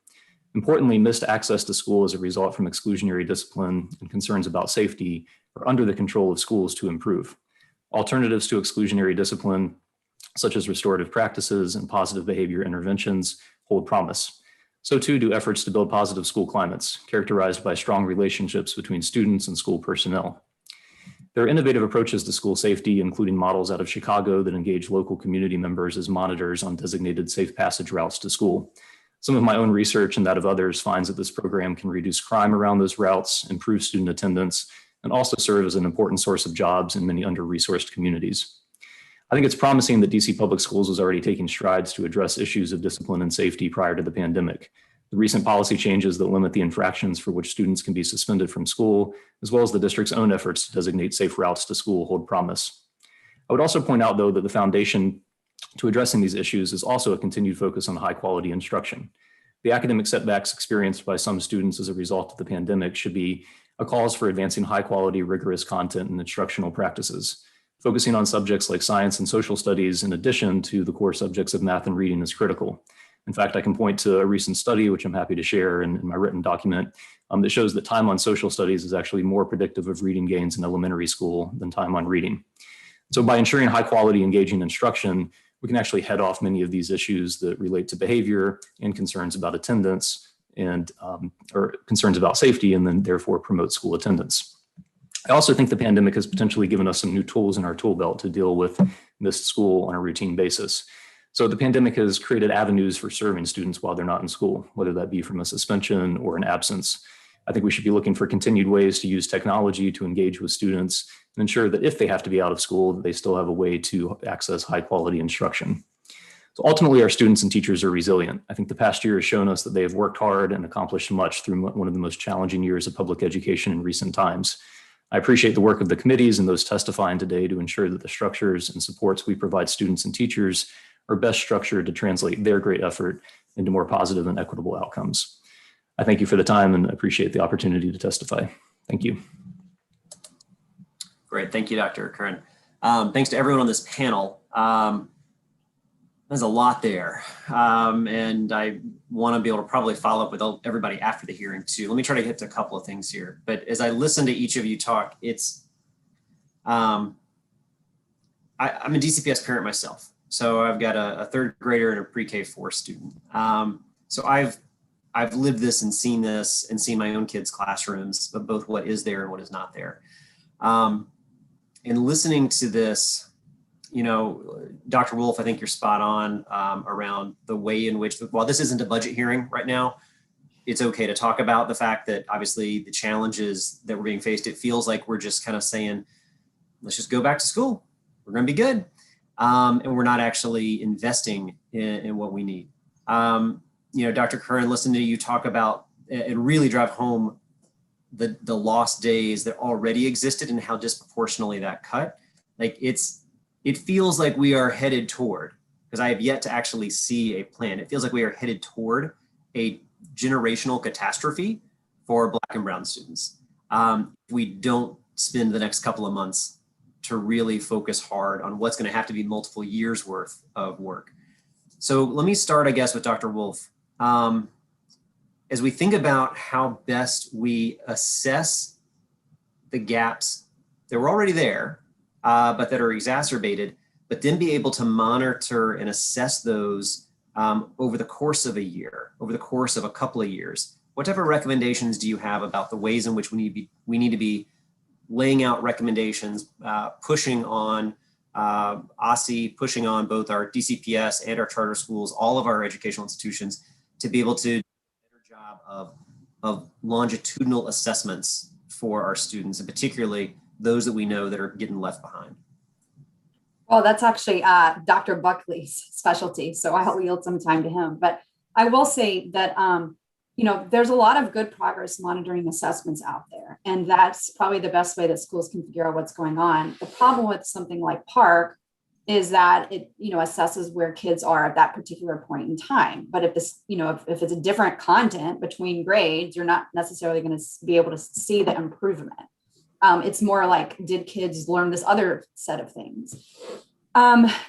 Importantly, missed access to school as a result from exclusionary discipline and concerns about safety are under the control of schools to improve. Alternatives to exclusionary discipline, such as restorative practices and positive behavior interventions, hold promise. So too do efforts to build positive school climates, characterized by strong relationships between students and school personnel. There are innovative approaches to school safety, including models out of Chicago that engage local community members as monitors on designated safe passage routes to school. Some of my own research and that of others finds that this program can reduce crime around those routes, improve student attendance, and also serve as an important source of jobs in many under-resourced communities. I think it's promising that DC Public Schools was already taking strides to address issues of discipline and safety prior to the pandemic. The recent policy changes that limit the infractions for which students can be suspended from school, as well as the district's own efforts to designate safe routes to school, hold promise. I would also point out, though, that the foundation to addressing these issues is also a continued focus on high-quality instruction. The academic setbacks experienced by some students as a result of the pandemic should be a cause for advancing high-quality, rigorous content and instructional practices. Focusing on subjects like science and social studies in addition to the core subjects of math and reading is critical. In fact, I can point to a recent study, which I'm happy to share in my written document, that shows that time on social studies is actually more predictive of reading gains in elementary school than time on reading. So by ensuring high quality, engaging instruction, we can actually head off many of these issues that relate to behavior and concerns about attendance and or concerns about safety, and then therefore promote school attendance. I also think the pandemic has potentially given us some new tools in our tool belt to deal with missed school on a routine basis. So the pandemic has created avenues for serving students while they're not in school, whether that be from a suspension or an absence. I think we should be looking for continued ways to use technology to engage with students and ensure that if they have to be out of school, that they still have a way to access high quality instruction. So ultimately, our students and teachers are resilient. I think the past year has shown us that they have worked hard and accomplished much through one of the most challenging years of public education in recent times. I appreciate the work of the committees and those testifying today to ensure that the structures and supports we provide students and teachers are best structured to translate their great effort into more positive and equitable outcomes. I thank you for the time and appreciate the opportunity to testify. Thank you. Great. Thank you, Dr. Curran. Thanks to everyone on this panel. There's a lot there. And I want to be able to probably follow up with everybody after the hearing too. Let me try to get to a couple of things here. But as I listen to each of you talk, I'm a DCPS parent myself. So I've got a third grader and a pre-K 4 student. So I've lived this and seen my own kids' classrooms, but both what is there and what is not there. And listening to this, Dr. Wolf, I think you're spot on around the way in which, while this isn't a budget hearing right now, it's okay to talk about the fact that obviously the challenges that we're being faced, it feels like we're just kind of saying, let's just go back to school. We're going to be good. And we're not actually investing in what we need. Dr. Curran, listening to you talk about and really drive home the lost days that already existed and how disproportionately that cut. Like it feels like we are headed toward, because I have yet to actually see a plan. It feels like we are headed toward a generational catastrophe for Black and Brown students. If we don't spend the next couple of months to really focus hard on what's going to have to be multiple years worth of work. So let me start, I guess, with Dr. Wolf. As we think about how best we assess the gaps that were already there, but that are exacerbated, but then be able to monitor and assess those over the course of a year, over the course of a couple of years. What type of recommendations do you have about the ways in which we need to be laying out recommendations, pushing on OSSI, pushing on both our DCPS and our charter schools, all of our educational institutions, to be able to do a better job of longitudinal assessments for our students, and particularly those that we know that are getting left behind? Well, that's actually Dr. Buckley's specialty, so I'll yield some time to him. But I will say that, there's a lot of good progress monitoring assessments out there, and that's probably the best way that schools can figure out what's going on. The problem with something like PARC is that it, assesses where kids are at that particular point in time. But if this, if it's a different content between grades, you're not necessarily going to be able to see the improvement. It's more like, did kids learn this other set of things?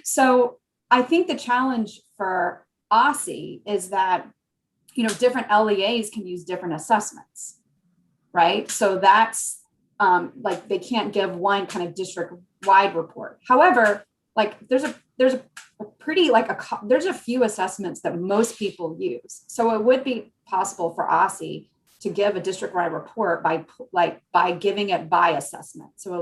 So I think the challenge for OSSI is that, different LEAs can use different assessments, right? So that's like they can't give one kind of district-wide report. However, like there's a pretty there's a few assessments that most people use. So it would be possible for OSSI to give a district-wide report by giving it by assessment. So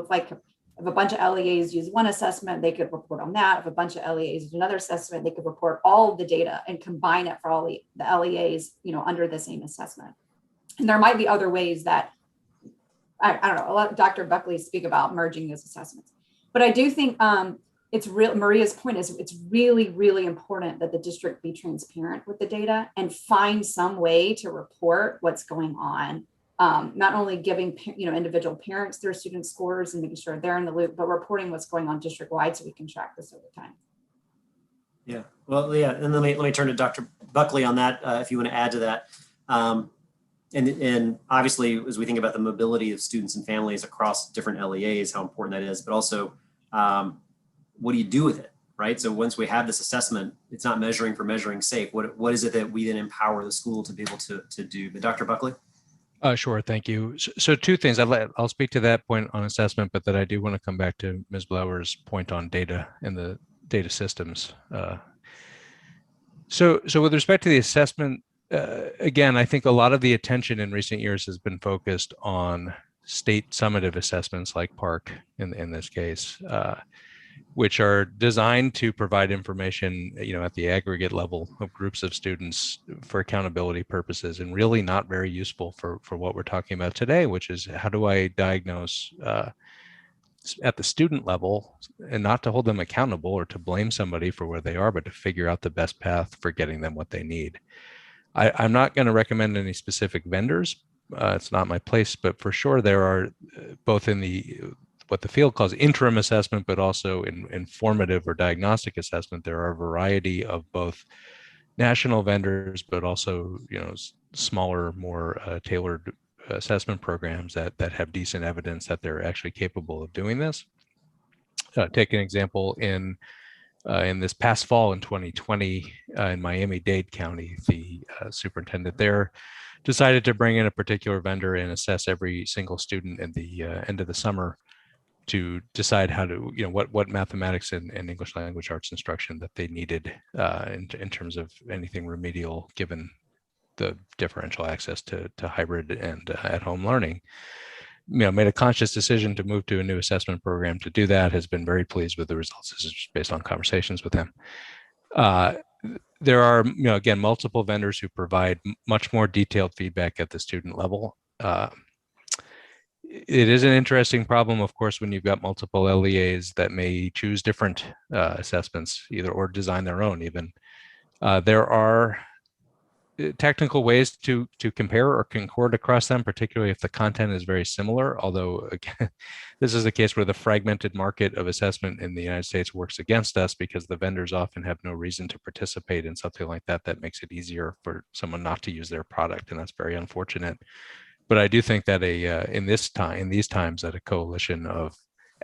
if a bunch of LEAs use one assessment, they could report on that. If a bunch of LEAs use another assessment, they could report all of the data and combine it for all the LEAs, under the same assessment. And there might be other ways that, I don't know, I'll let Dr. Buckley speak about merging those assessments. But I do think it's real. Maria's point is it's really, really important that the district be transparent with the data and find some way to report what's going on. Not only giving individual parents their student scores and making sure they're in the loop, but reporting what's going on district-wide so we can track this over time. Yeah, well, yeah, and let me turn to Dr. Buckley on that, if you want to add to that. And obviously, as we think about the mobility of students and families across different LEAs, how important that is, but also what do you do with it, right? So once we have this assessment, it's not measuring for measuring's sake. What is it that we then empower the school to be able to do? But Dr. Buckley? Sure, thank you. So two things. I'll speak to that point on assessment, but that I do want to come back to Ms. Blower's point on data and the data systems. So with respect to the assessment, again, I think a lot of the attention in recent years has been focused on state summative assessments like PARC in this case, which are designed to provide information, at the aggregate level of groups of students for accountability purposes, and really not very useful for what we're talking about today, which is how do I diagnose at the student level, and not to hold them accountable or to blame somebody for where they are, but to figure out the best path for getting them what they need. I'm not going to recommend any specific vendors. It's not my place, but for sure there are both in the what the field calls interim assessment, but also in informative or diagnostic assessment. There are a variety of both national vendors, but also smaller, more tailored assessment programs that have decent evidence that they're actually capable of doing this. Take an example in this past fall in 2020 in Miami-Dade County, the superintendent there decided to bring in a particular vendor and assess every single student at the end of the summer to decide how to, what mathematics and English language arts instruction that they needed in terms of anything remedial, given the differential access to hybrid and at-home learning. Made a conscious decision to move to a new assessment program to do that, has been very pleased with the results. This is just based on conversations with him. There are, again, multiple vendors who provide much more detailed feedback at the student level. It is an interesting problem, of course, when you've got multiple LEAs that may choose different assessments, or design their own even. There are technical ways to compare or concord across them, particularly if the content is very similar. Although, again, this is a case where the fragmented market of assessment in the United States works against us, because the vendors often have no reason to participate in something like that. That makes it easier for someone not to use their product, and that's very unfortunate. But I do think that in these times, that a coalition of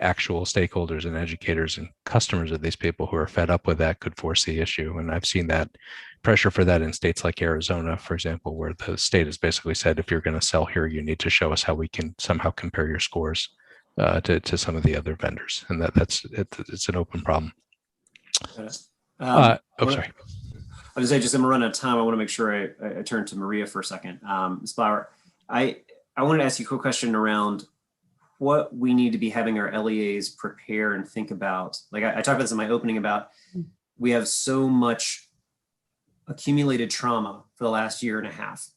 actual stakeholders and educators and customers of these people who are fed up with that could force the issue. And I've seen that pressure for that in states like Arizona, for example, where the state has basically said, if you're going to sell here, you need to show us how we can somehow compare your scores to some of the other vendors. And it's an open problem. Sorry. I I was going to say, just I'm running out of time. I want to make sure I turn to Maria for a second. Ms. Flower, I wanted to ask you a quick question around what we need to be having our LEAs prepare and think about. Like I talked about this in my opening about, we have so much accumulated trauma for the last year and a half.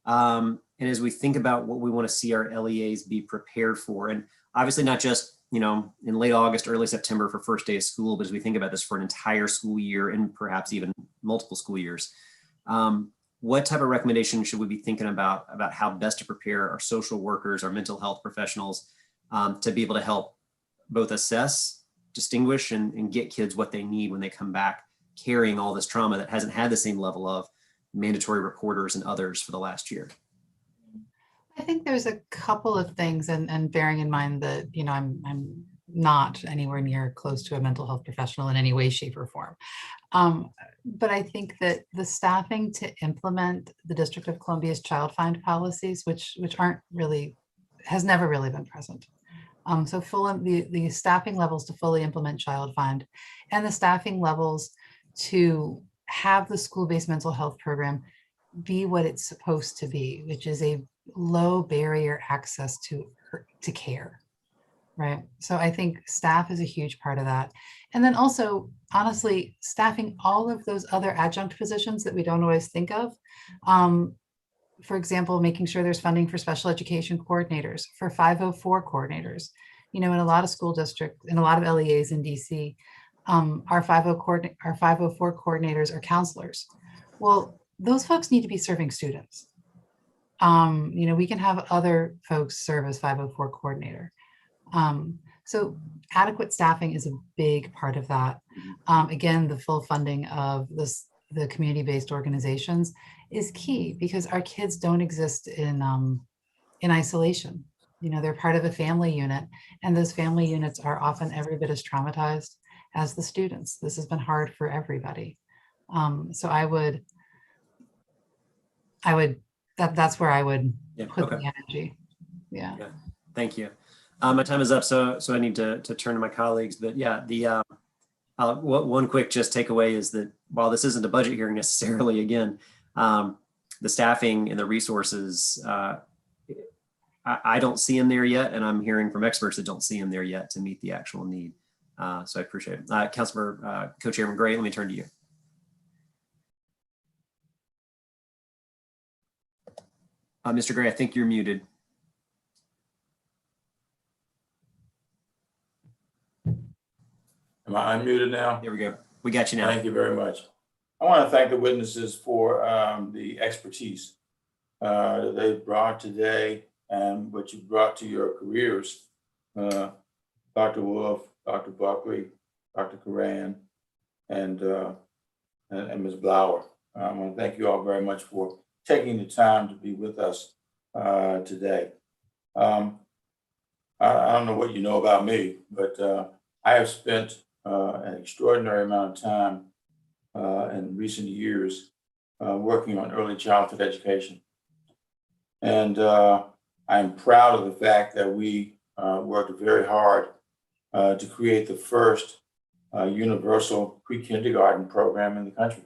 And as we think about what we want to see our LEAs be prepared for, and obviously not just, in late August, early September for first day of school, but as we think about this for an entire school year and perhaps even multiple school years, what type of recommendation should we be thinking about how best to prepare our social workers, our mental health professionals, to be able to help both assess, distinguish, and get kids what they need when they come back carrying all this trauma that hasn't had the same level of mandatory reporters and others for the last year? I think there's a couple of things, and bearing in mind that, I'm not anywhere near close to a mental health professional in any way, shape, or form. But I think that the staffing to implement the District of Columbia's child find policies, which has never really been present. So the staffing levels to fully implement child find, and the staffing levels to have the school-based mental health program be what it's supposed to be, which is a low barrier access to care, right? So I think staff is a huge part of that. And then also, honestly, staffing all of those other adjunct positions that we don't always think of. For example, making sure there's funding for special education coordinators, for 504 coordinators. In a lot of school districts, in a lot of LEAs in DC, our 504 coordinators are counselors. Well, those folks need to be serving students. We can have other folks serve as 504 coordinator. So adequate staffing is a big part of that. Again, the full funding of the community-based organizations is key, because our kids don't exist in isolation. They're part of a family unit, and those family units are often every bit as traumatized as the students. This has been hard for everybody. So that's where I would put the energy. Yeah. Thank you. My time is up, so I need to turn to my colleagues. But yeah, the one quick just takeaway is that while this isn't a budget hearing necessarily, again, the staffing and the resources, I don't see them there yet, and I'm hearing from experts that don't see them there yet to meet the actual need. So I appreciate it. Councilmember Co-Chairman Gray, let me turn to you. Mr. Gray, I think you're muted. I unmuted now? There we go. We got you now. Thank you very much. I want to thank the witnesses for the expertise that they brought today and what you brought to your careers. Dr. Wolf, Dr. Buckley, Dr. Coran, and Ms. Blauer. I want to thank you all very much for taking the time to be with us today. I don't know what you know about me, but I have spent an extraordinary amount of time in recent years working on early childhood education. And I'm proud of the fact that we worked very hard to create the first universal pre-kindergarten program in the country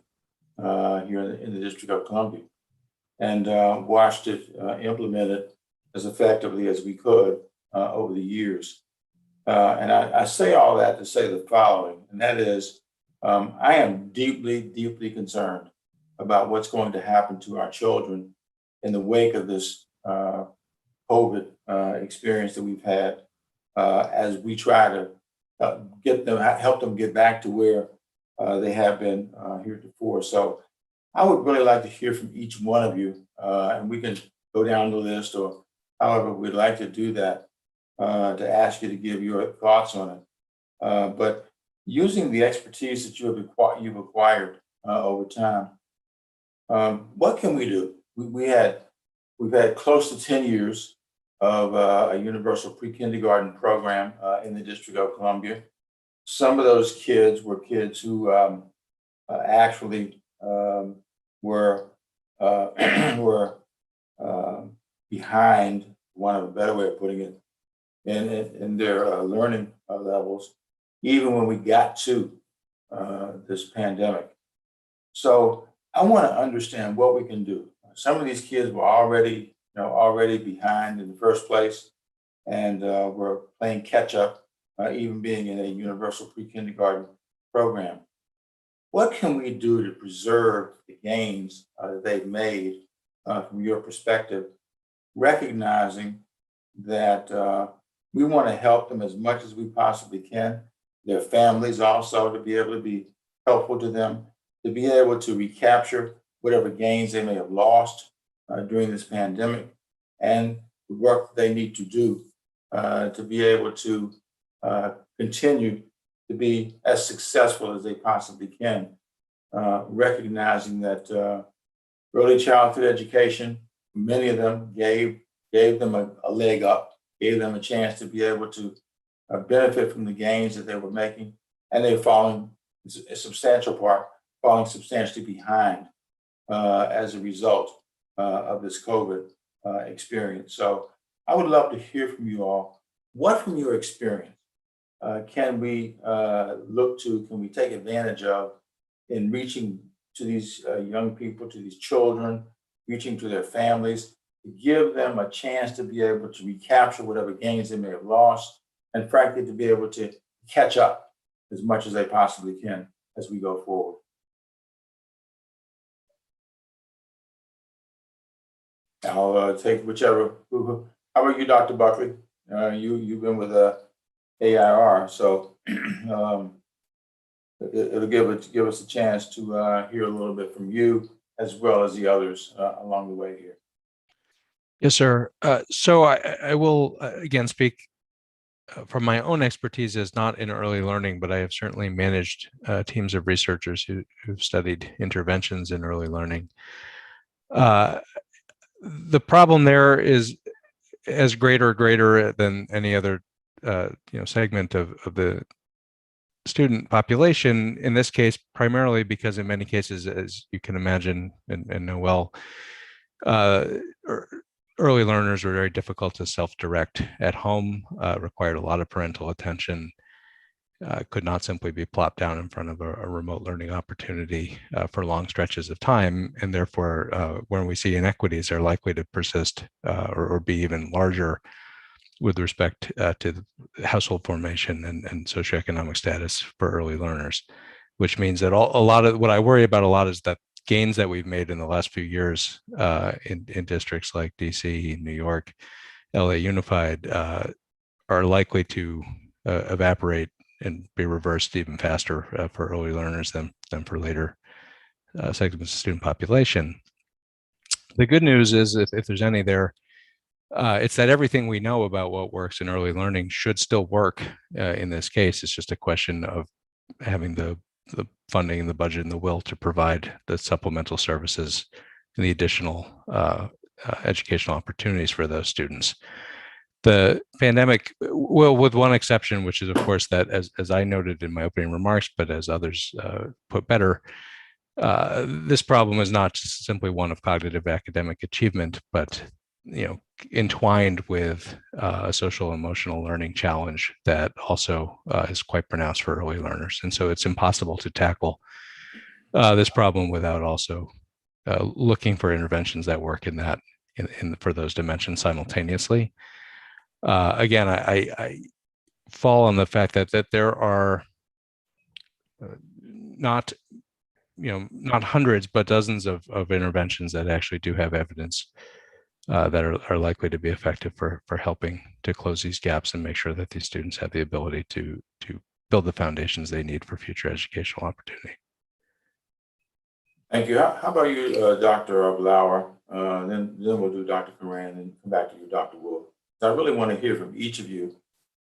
here in the District of Columbia, and watched it implemented as effectively as we could over the years. And I say all that to say the following, and that is, I am deeply, deeply concerned about what's going to happen to our children in the wake of this COVID experience that we've had as we try to help them get back to where they have been heretofore. So I would really like to hear from each one of you, and we can go down the list or however we'd like to do that, to ask you to give your thoughts on it. But using the expertise that you've acquired over time, what can we do? We've had close to 10 years of a universal pre-kindergarten program in the District of Columbia. Some of those kids were kids who actually were behind, one of a better way of putting it, in their learning levels, even when we got to this pandemic. So I want to understand what we can do. Some of these kids were already behind in the first place, and were playing catch up, even being in a universal pre-kindergarten program. What can we do to preserve the gains that they've made from your perspective, recognizing that we want to help them as much as we possibly can, their families also, to be able to be helpful to them, to be able to recapture whatever gains they may have lost during this pandemic, and the work they need to do to be able to continue to be as successful as they possibly can, recognizing that early childhood education, many of them gave them a leg up, gave them a chance to be able to benefit from the gains that they were making, and they've fallen, a substantial part, falling substantially behind as a result of this COVID experience. So I would love to hear from you all. What from your experience can we can we take advantage of in reaching to these young people, to these children, reaching to their families, to give them a chance to be able to recapture whatever gains they may have lost, and frankly, to be able to catch up as much as they possibly can as we go forward. I'll take whichever. How about you, Dr. Buckley? You've been with AIR, so it'll give us a chance to hear a little bit from you as well as the others along the way here. Yes, sir. So I will again speak from my own expertise as not in early learning, but I have certainly managed teams of researchers who've studied interventions in early learning. The problem there is as greater than any other segment of the student population, in this case, primarily because in many cases, as you can imagine and know well, early learners were very difficult to self-direct at home, required a lot of parental attention, could not simply be plopped down in front of a remote learning opportunity for long stretches of time. And therefore, when we see inequities, they're likely to persist or be even larger with respect to household formation and socioeconomic status for early learners, which means that a lot of what I worry about a lot is that gains that we've made in the last few years in districts like DC, New York, LA Unified are likely to evaporate and be reversed even faster for early learners than for later segments of the student population. The good news is, if there's any there, it's that everything we know about what works in early learning should still work in this case. It's just a question of having the funding and the budget and the will to provide the supplemental services and the additional educational opportunities for those students. The pandemic, well, with one exception, which is, of course, that as I noted in my opening remarks, but as others put better, this problem is not just simply one of cognitive academic achievement, but entwined with a social emotional learning challenge that also is quite pronounced for early learners. And so it's impossible to tackle this problem without also looking for interventions that work in that for those dimensions simultaneously. Again, I fall on the fact that there are not hundreds, but dozens of interventions that actually do have evidence that are likely to be effective for helping to close these gaps and make sure that these students have the ability to build the foundations they need for future educational opportunity. Thank you. How about you, Dr. Blauer? Then we'll do Dr. Coran and come back to you, Dr. Wolf. So I really want to hear from each of you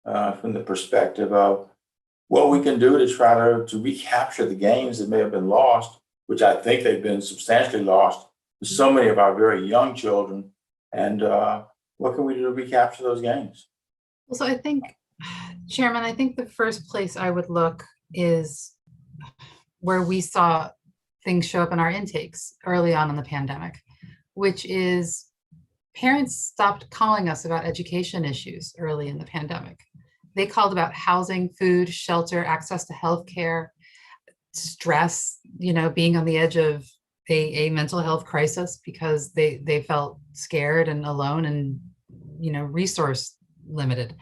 from the perspective of what we can do to try to recapture the gains that may have been lost, which I think they've been substantially lost to so many of our very young children. And what can we do to recapture those gains? Well, so I think, Chairman, I think the first place I would look is where we saw things show up in our intakes early on in the pandemic, which is parents stopped calling us about education issues early in the pandemic. They called about housing, food, shelter, access to healthcare, stress, being on the edge of a mental health crisis because they felt scared and alone and, resource limited.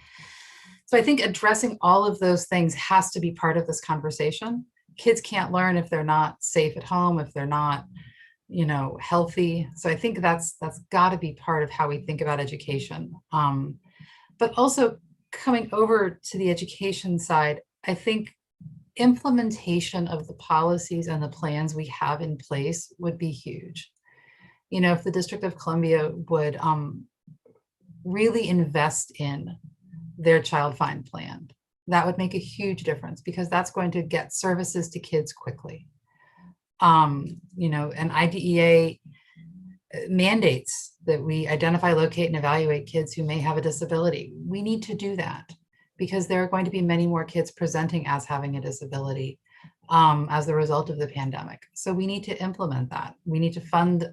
So I think addressing all of those things has to be part of this conversation. Kids can't learn if they're not safe at home, if they're not, healthy. So I think that's got to be part of how we think about education. But also coming over to the education side, I think implementation of the policies and the plans we have in place would be huge. If the District of Columbia would really invest in their Child Find Plan, that would make a huge difference because that's going to get services to kids quickly. And IDEA mandates that we identify, locate, and evaluate kids who may have a disability. We need to do that because there are going to be many more kids presenting as having a disability as the result of the pandemic. So we need to implement that. We need to fund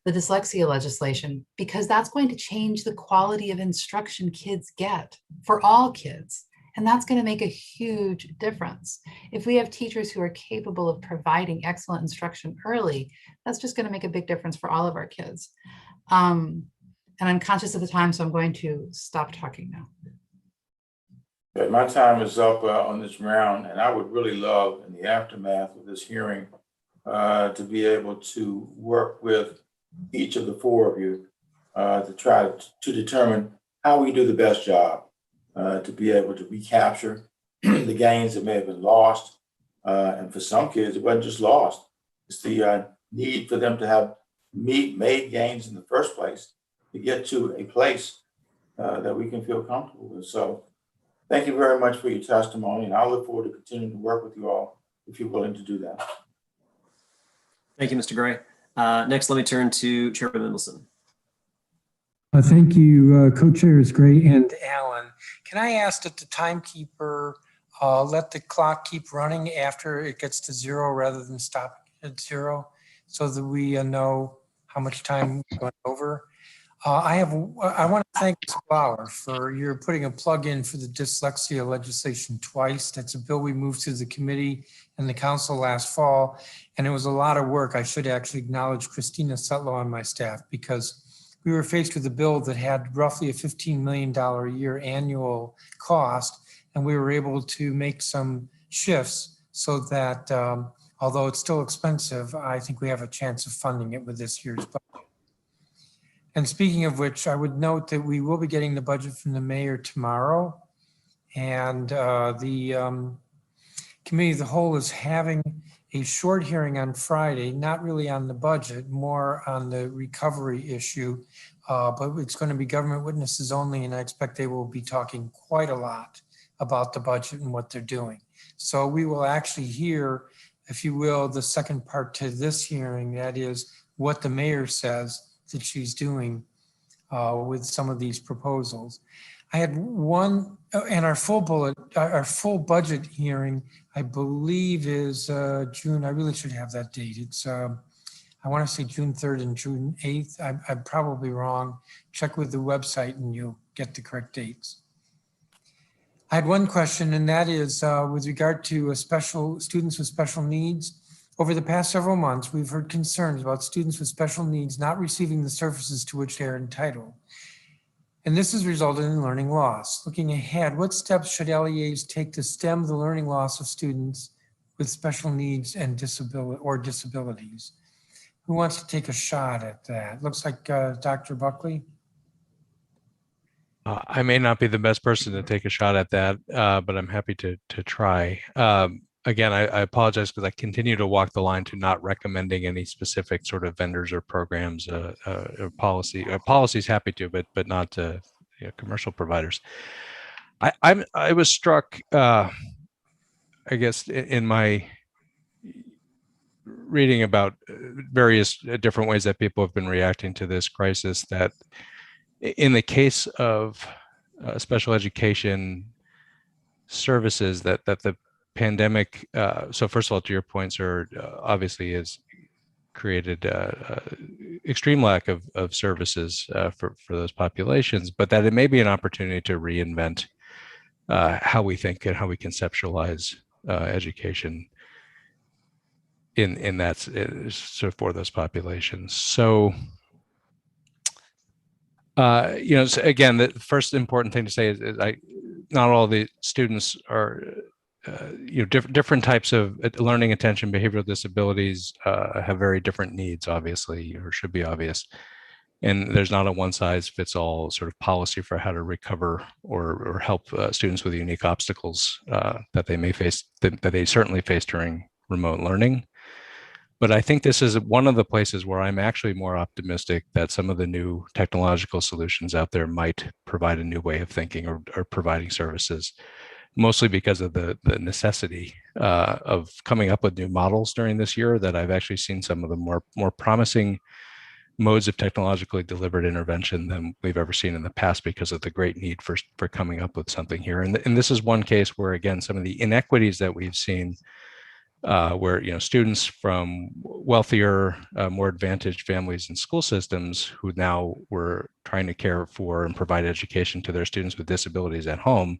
the dyslexia legislation because that's going to change the quality of instruction kids get for all kids. And that's going to make a huge difference. If we have teachers who are capable of providing excellent instruction early, that's just going to make a big difference for all of our kids. And I'm conscious of the time, so I'm going to stop talking now. Okay, my time is up on this round, and I would really love, in the aftermath of this hearing, to be able to work with each of the four of you to try to determine how we do the best job to be able to recapture the gains that may have been lost. And for some kids, it wasn't just lost. It's the need for them to have made gains in the first place to get to a place that we can feel comfortable with. So thank you very much for your testimony, and I look forward to continuing to work with you all if you're willing to do that. Thank you, Mr. Gray. Next, let me turn to Chairman Mendelson. Thank you, co-chairs Gray and Allen. Can I ask that the timekeeper let the clock keep running after it gets to zero rather than stop at zero so that we know how much time we're going over? I want to thank Ms. Bauer for your putting a plug in for the dyslexia legislation twice. That's a bill we moved through the committee and the council last fall, and it was a lot of work. I should actually acknowledge Christina Sutlow on my staff because we were faced with a bill that had roughly a $15 million a year annual cost, and we were able to make some shifts so that although it's still expensive, I think we have a chance of funding it with this year's budget. And speaking of which, I would note that we will be getting the budget from the mayor tomorrow. And the committee of the whole is having a short hearing on Friday, not really on the budget, more on the recovery issue. But it's going to be government witnesses only, and I expect they will be talking quite a lot about the budget and what they're doing. So we will actually hear, if you will, the second part to this hearing, that is what the mayor says that she's doing with some of these proposals. I had one, and our full budget hearing, I believe is June. I really should have that date. It's, I want to say June 3rd and June 8th. I'm probably wrong. Check with the website and you'll get the correct dates. I had one question, and that is with regard to students with special needs. Over the past several months, we've heard concerns about students with special needs not receiving the services to which they are entitled. And this has resulted in learning loss. Looking ahead, what steps should LEAs take to stem the learning loss of students with special needs and disabilities? Who wants to take a shot at that? Looks like Dr. Buckley. I may not be the best person to take a shot at that, but I'm happy to try. Again, I apologize because I continue to walk the line to not recommending any specific sort of vendors or programs or policy. Policy's happy to, but not to commercial providers. I was struck, I guess, in my reading about various different ways that people have been reacting to this crisis, that in the case of special education services, that the pandemic, so first of all, to your point, sir, obviously has created extreme lack of services for those populations, but that it may be an opportunity to reinvent how we think and how we conceptualize education in that sort of for those populations. So, so again, the first important thing to say is not all the students are, different types of learning, attention, behavioral disabilities have very different needs, obviously, or should be obvious. And there's not a one size fits all sort of policy for how to recover or help students with unique obstacles that they may face, that they certainly face during remote learning. But I think this is one of the places where I'm actually more optimistic that some of the new technological solutions out there might provide a new way of thinking or providing services, mostly because of the necessity of coming up with new models during this year, that I've actually seen some of the more promising modes of technologically delivered intervention than we've ever seen in the past, because of the great need for coming up with something here. And this is one case where, again, some of the inequities that we've seen, where students from wealthier, more advantaged families and school systems who now were trying to care for and provide education to their students with disabilities at home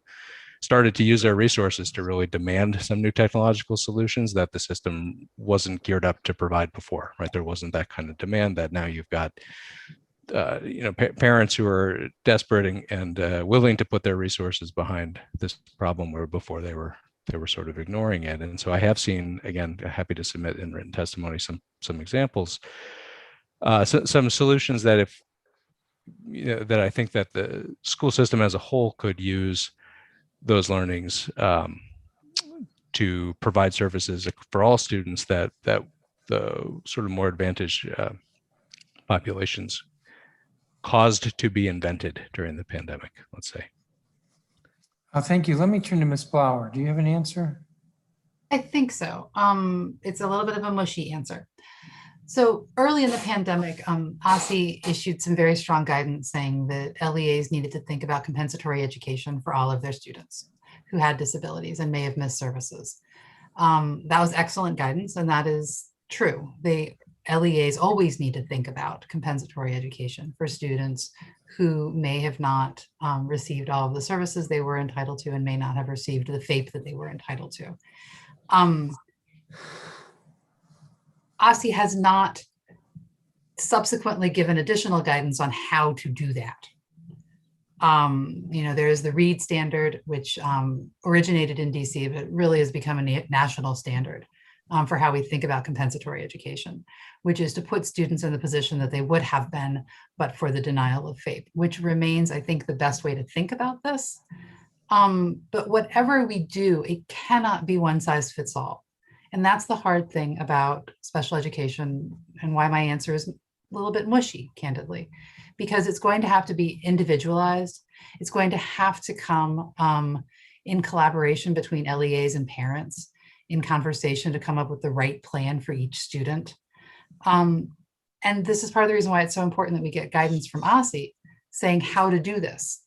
started to use their resources to really demand some new technological solutions that the system wasn't geared up to provide before, right? There wasn't that kind of demand that now you've got, parents who are desperate and willing to put their resources behind this problem, where before they were sort of ignoring it. And so I have seen, again, happy to submit in written testimony some examples, some solutions that that I think that the school system as a whole could use those learnings to provide services for all students that the sort of more advantaged populations caused to be invented during the pandemic, let's say. Thank you. Let me turn to Ms. Blower. Do you have an answer? I think so. It's a little bit of a mushy answer. So early in the pandemic, OSSI issued some very strong guidance saying that LEAs needed to think about compensatory education for all of their students who had disabilities and may have missed services. That was excellent guidance, and that is true. LEAs always need to think about compensatory education for students who may have not received all of the services they were entitled to and may not have received the FAPE that they were entitled to. OSSI has not subsequently given additional guidance on how to do that. There's the READ standard, which originated in DC, but really has become a national standard for how we think about compensatory education, which is to put students in the position that they would have been, but for the denial of FAPE, which remains, I think, the best way to think about this. But whatever we do, it cannot be one size fits all. And that's the hard thing about special education, and why my answer is a little bit mushy, candidly, because it's going to have to be individualized. It's going to have to come in collaboration between LEAs and parents, in conversation to come up with the right plan for each student. And this is part of the reason why it's so important that we get guidance from OSSI saying how to do this.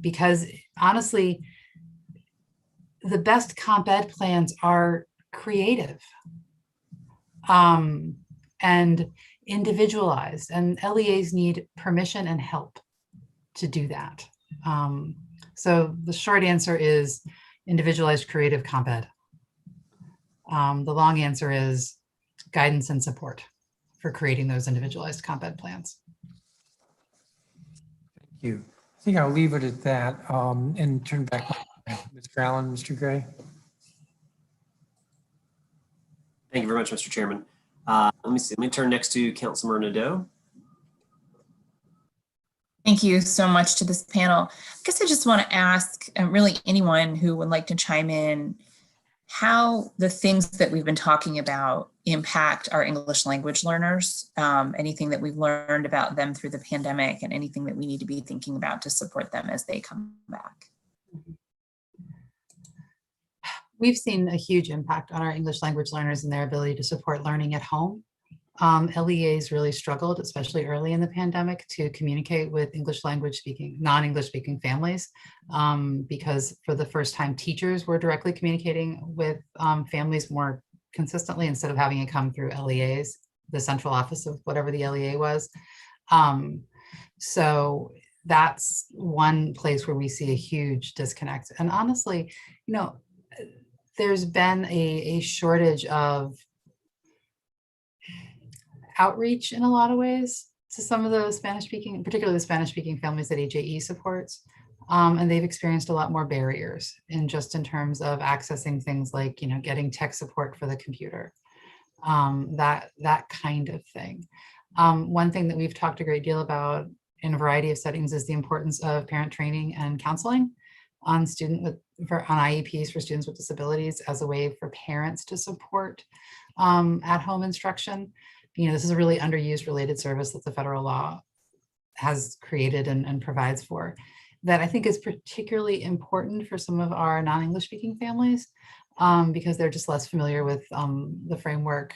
Because honestly, the best comp ed plans are creative and individualized, and LEAs need permission and help to do that. So the short answer is individualized creative comp ed. The long answer is guidance and support for creating those individualized comp ed plans. Thank you. I think I'll leave it at that and turn back to Mr. Allen, Mr. Gray. Thank you very much, Mr. Chairman. Let me turn next to Councilmember Nadeau. Thank you so much to this panel. I guess I just want to ask really anyone who would like to chime in how the things that we've been talking about impact our English language learners, anything that we've learned about them through the pandemic, and anything that we need to be thinking about to support them as they come back. We've seen a huge impact on our English language learners and their ability to support learning at home. LEAs really struggled, especially early in the pandemic, to communicate with non-English speaking families, because for the first time, teachers were directly communicating with families more consistently instead of having it come through LEAs, the central office of whatever the LEA was. So that's one place where we see a huge disconnect. And honestly, there's been a shortage of outreach in a lot of ways to some of the Spanish-speaking, particularly the Spanish-speaking families that AJE supports. And they've experienced a lot more barriers in terms of accessing things like, getting tech support for the computer, that kind of thing. One thing that we've talked a great deal about in a variety of settings is the importance of parent training and counseling on IEPs for students with disabilities as a way for parents to support at-home instruction. This is a really underused related service that the federal law has created and provides for, that I think is particularly important for some of our non-English speaking families, because they're just less familiar with the framework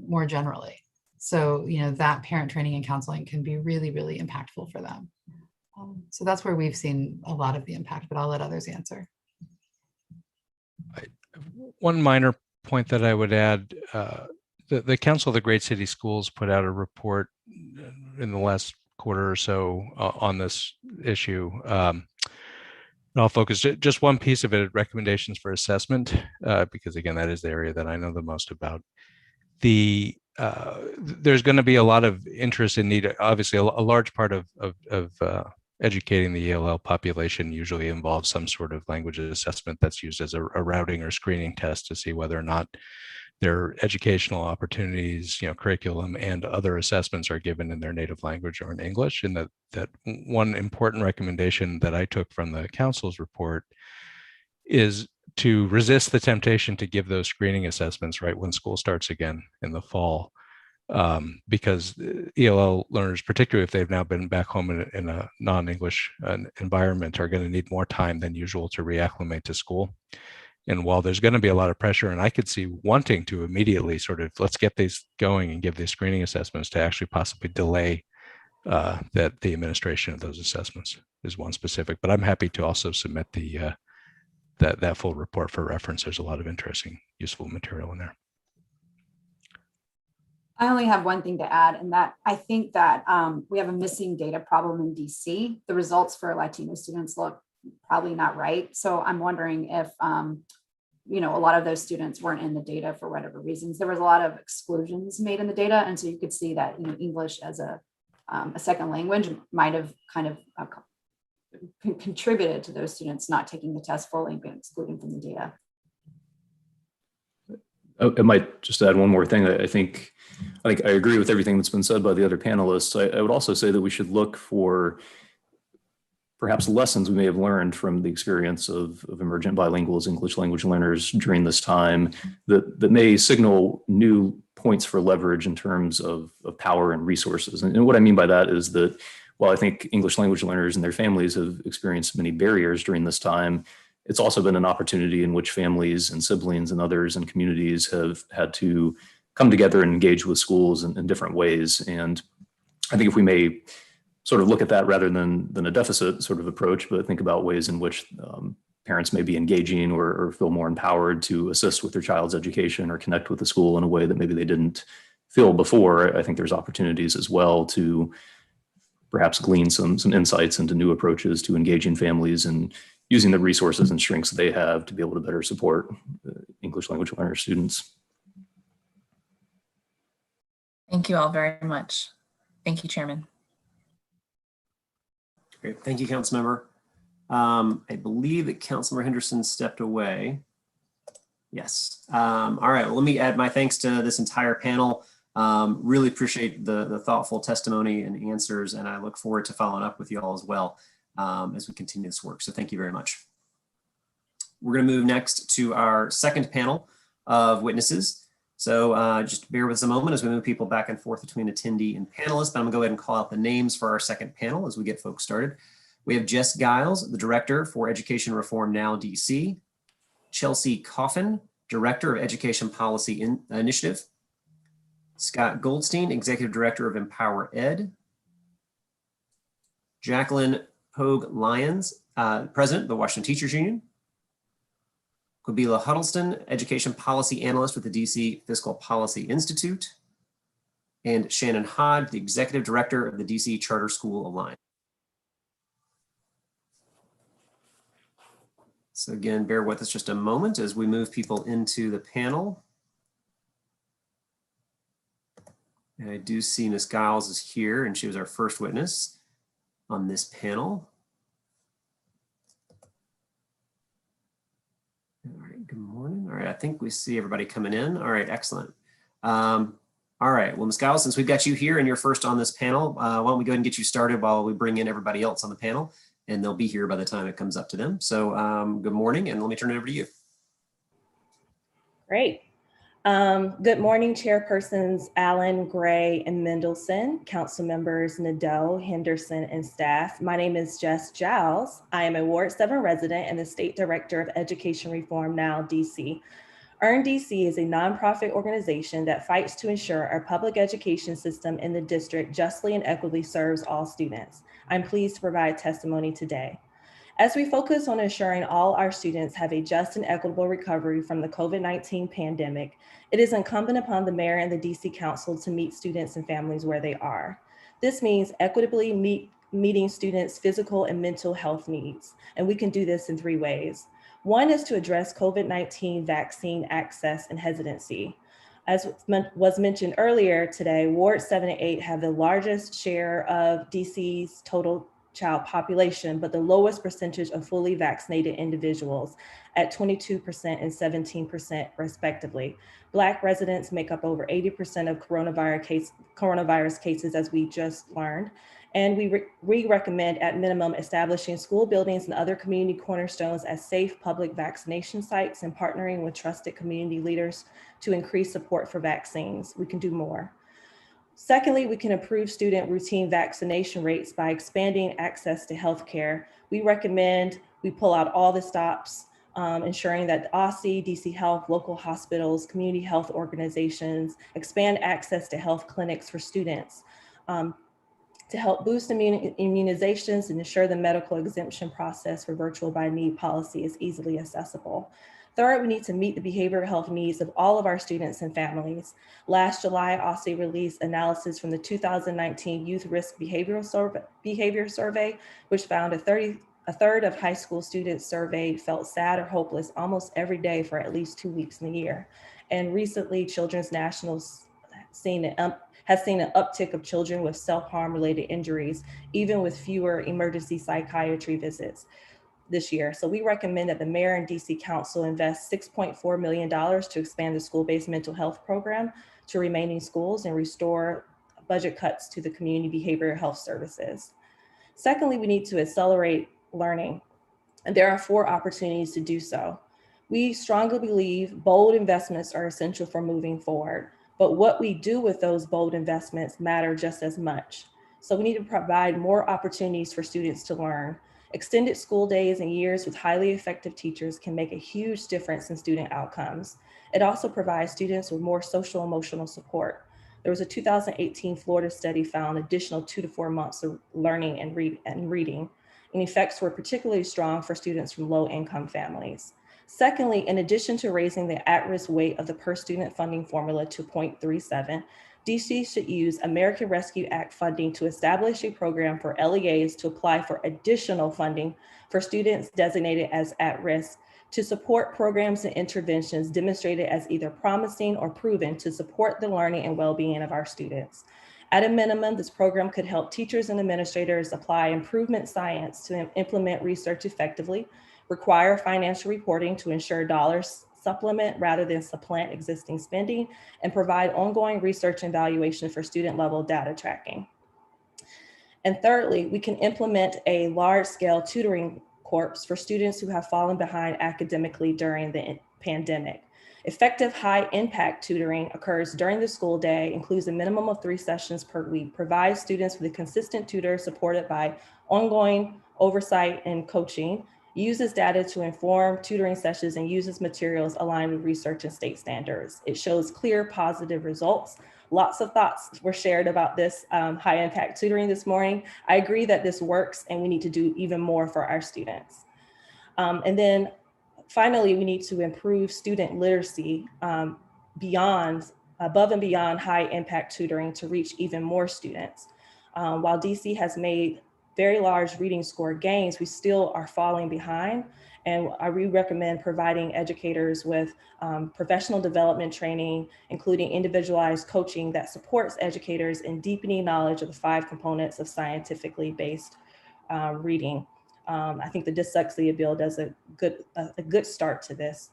more generally. So, that parent training and counseling can be really, really impactful for them. So that's where we've seen a lot of the impact, but I'll let others answer. One minor point that I would add, the Council of the Great City Schools put out a report in the last quarter or so on this issue. And I'll focus just one piece of it, recommendations for assessment, because again, that is the area that I know the most about. There's going to be a lot of interest and need. Obviously, a large part of educating the ELL population usually involves some sort of language assessment that's used as a routing or screening test to see whether or not their educational opportunities, curriculum and other assessments are given in their native language or in English. And that one important recommendation that I took from the council's report is to resist the temptation to give those screening assessments right when school starts again in the fall. Because ELL learners, particularly if they've now been back home in a non-English environment, are going to need more time than usual to reacclimate to school. And while there's going to be a lot of pressure, and I could see wanting to immediately sort of, let's get these going and give these screening assessments, to actually possibly delay the administration of those assessments is one specific. But I'm happy to also submit that full report for reference. There's a lot of interesting, useful material in there. I only have one thing to add, and that I think that we have a missing data problem in DC. The results for Latino students look probably not right. So I'm wondering if, a lot of those students weren't in the data for whatever reasons. There was a lot of exclusions made in the data. And so you could see that, English as a second language might have kind of contributed to those students not taking the test fully and being excluded from the data. I might just add one more thing. I think I agree with everything that's been said by the other panelists. I would also say that we should look for perhaps lessons we may have learned from the experience of emergent bilinguals, English language learners during this time that may signal new points for leverage in terms of power and resources. And what I mean by that is that while I think English language learners and their families have experienced many barriers during this time, it's also been an opportunity in which families and siblings and others and communities have had to come together and engage with schools in different ways. And I think if we may sort of look at that rather than a deficit sort of approach, but think about ways in which parents may be engaging or feel more empowered to assist with their child's education or connect with the school in a way that maybe they didn't feel before, I think there's opportunities as well to perhaps glean some insights into new approaches to engaging families and using the resources and strengths they have to be able to better support English language learner students. Thank you all very much. Thank you, Chairman. Great. Thank you, Councilmember. I believe that Councilmember Henderson stepped away. Yes. All right. Well, let me add my thanks to this entire panel. Really appreciate the thoughtful testimony and answers, and I look forward to following up with you all as well as we continue this work. So thank you very much. We're going to move next to our second panel of witnesses. So just bear with us a moment as we move people back and forth between attendee and panelists, but I'm gonna go ahead and call out the names for our second panel as we get folks started. We have Jess Giles, the Director for Education Reform Now DC, Chelsea Coffin, Director of Education Policy Initiative, Scott Goldstein, Executive Director of Empower Ed, Jacqueline Pogue Lyons, President of the Washington Teachers Union, Quabila Huddleston, Education Policy Analyst with the DC Fiscal Policy Institute, and Shannon Hodge, the Executive Director of the DC Charter School Alliance. So again, bear with us just a moment as we move people into the panel. And I do see Ms. Giles is here, and she was our first witness on this panel. All right, good morning. All right, I think we see everybody coming in. All right, excellent. All right, well, Ms. Giles, since we've got you here and you're first on this panel, why don't we go ahead and get you started while we bring in everybody else on the panel, and they'll be here by the time it comes up to them. So good morning, and let me turn it over to you. Great. Good morning, Chairpersons Allen, Gray, and Mendelson, Council Members Nadeau, Henderson, and staff. My name is Jess Giles. I am a Ward 7 resident and the State Director of Education Reform Now, DC. EARN DC is a nonprofit organization that fights to ensure our public education system in the district justly and equitably serves all students. I'm pleased to provide testimony today. As we focus on ensuring all our students have a just and equitable recovery from the COVID-19 pandemic, it is incumbent upon the Mayor and the DC Council to meet students and families where they are. This means equitably meeting students' physical and mental health needs, and we can do this in 3 ways. One is to address COVID-19 vaccine access and hesitancy. As was mentioned earlier today, Ward 7 and 8 have the largest share of DC's total child population, but the lowest percentage of fully vaccinated individuals at 22% and 17% respectively. Black residents make up over 80% of coronavirus cases, as we just learned. And we recommend at minimum establishing school buildings and other community cornerstones as safe public vaccination sites and partnering with trusted community leaders to increase support for vaccines. We can do more. Secondly, we can improve student routine vaccination rates by expanding access to healthcare. We recommend we pull out all the stops, ensuring that OSSI, DC Health, local hospitals, community health organizations expand access to health clinics for students to help boost immunizations and ensure the medical exemption process for virtual by need policy is easily accessible. Third, we need to meet the behavioral health needs of all of our students and families. Last July, OSSI released analysis from the 2019 Youth Risk Behavior Survey, which found a third of high school students surveyed felt sad or hopeless almost every day for at least 2 weeks in a year. And recently, Children's National has seen an uptick of children with self-harm related injuries, even with fewer emergency psychiatry visits this year. So we recommend that the Mayor and DC Council invest $6.4 million to expand the school-based mental health program to remaining schools and restore budget cuts to the community behavioral health services. Secondly, we need to accelerate learning, and there are 4 opportunities to do so. We strongly believe bold investments are essential for moving forward, but what we do with those bold investments matter just as much. So we need to provide more opportunities for students to learn. Extended school days and years with highly effective teachers can make a huge difference in student outcomes. It also provides students with more social emotional support. There was a 2018 Florida study found additional 2 to 4 months of learning and reading, and effects were particularly strong for students from low-income families. Secondly, in addition to raising the at-risk weight of the per student funding formula to 0.37, DC should use American Rescue Act funding to establish a program for LEAs to apply for additional funding for students designated as at risk to support programs and interventions demonstrated as either promising or proven to support the learning and well-being of our students. At a minimum, this program could help teachers and administrators apply improvement science to implement research effectively, require financial reporting to ensure dollars supplement rather than supplant existing spending, and provide ongoing research and evaluation for student level data tracking. And thirdly, we can implement a large-scale tutoring corps for students who have fallen behind academically during the pandemic. Effective high-impact tutoring occurs during the school day, includes a minimum of 3 sessions per week, provides students with a consistent tutor supported by ongoing oversight and coaching, uses data to inform tutoring sessions, and uses materials aligned with research and state standards. It shows clear positive results. Lots of thoughts were shared about this high impact tutoring this morning. I agree that this works and we need to do even more for our students. And then finally, we need to improve student literacy above and beyond high impact tutoring to reach even more students. While DC has made very large reading score gains, we still are falling behind. And I really recommend providing educators with professional development training, including individualized coaching that supports educators in deepening knowledge of the 5 components of scientifically based reading. I think the dyslexia bill does a good start to this.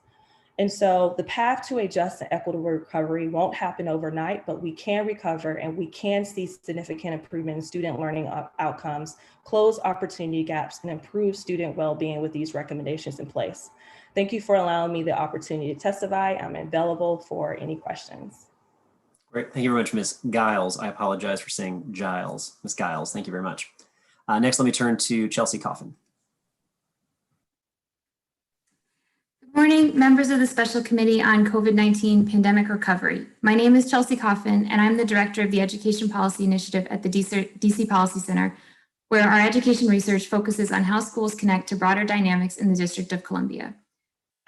And so the path to a just and equitable recovery won't happen overnight, but we can recover and we can see significant improvement in student learning outcomes, close opportunity gaps, and improve student well-being with these recommendations in place. Thank you for allowing me the opportunity to testify. I'm available for any questions. Great. Thank you very much, Ms. Giles. I apologize for saying Giles. Ms. Giles, thank you very much. Next, let me turn to Chelsea Coffin. Good morning, members of the Special Committee on COVID-19 Pandemic Recovery. My name is Chelsea Coffin, and I'm the Director of the Education Policy Initiative at the DC Policy Center, where our education research focuses on how schools connect to broader dynamics in the District of Columbia.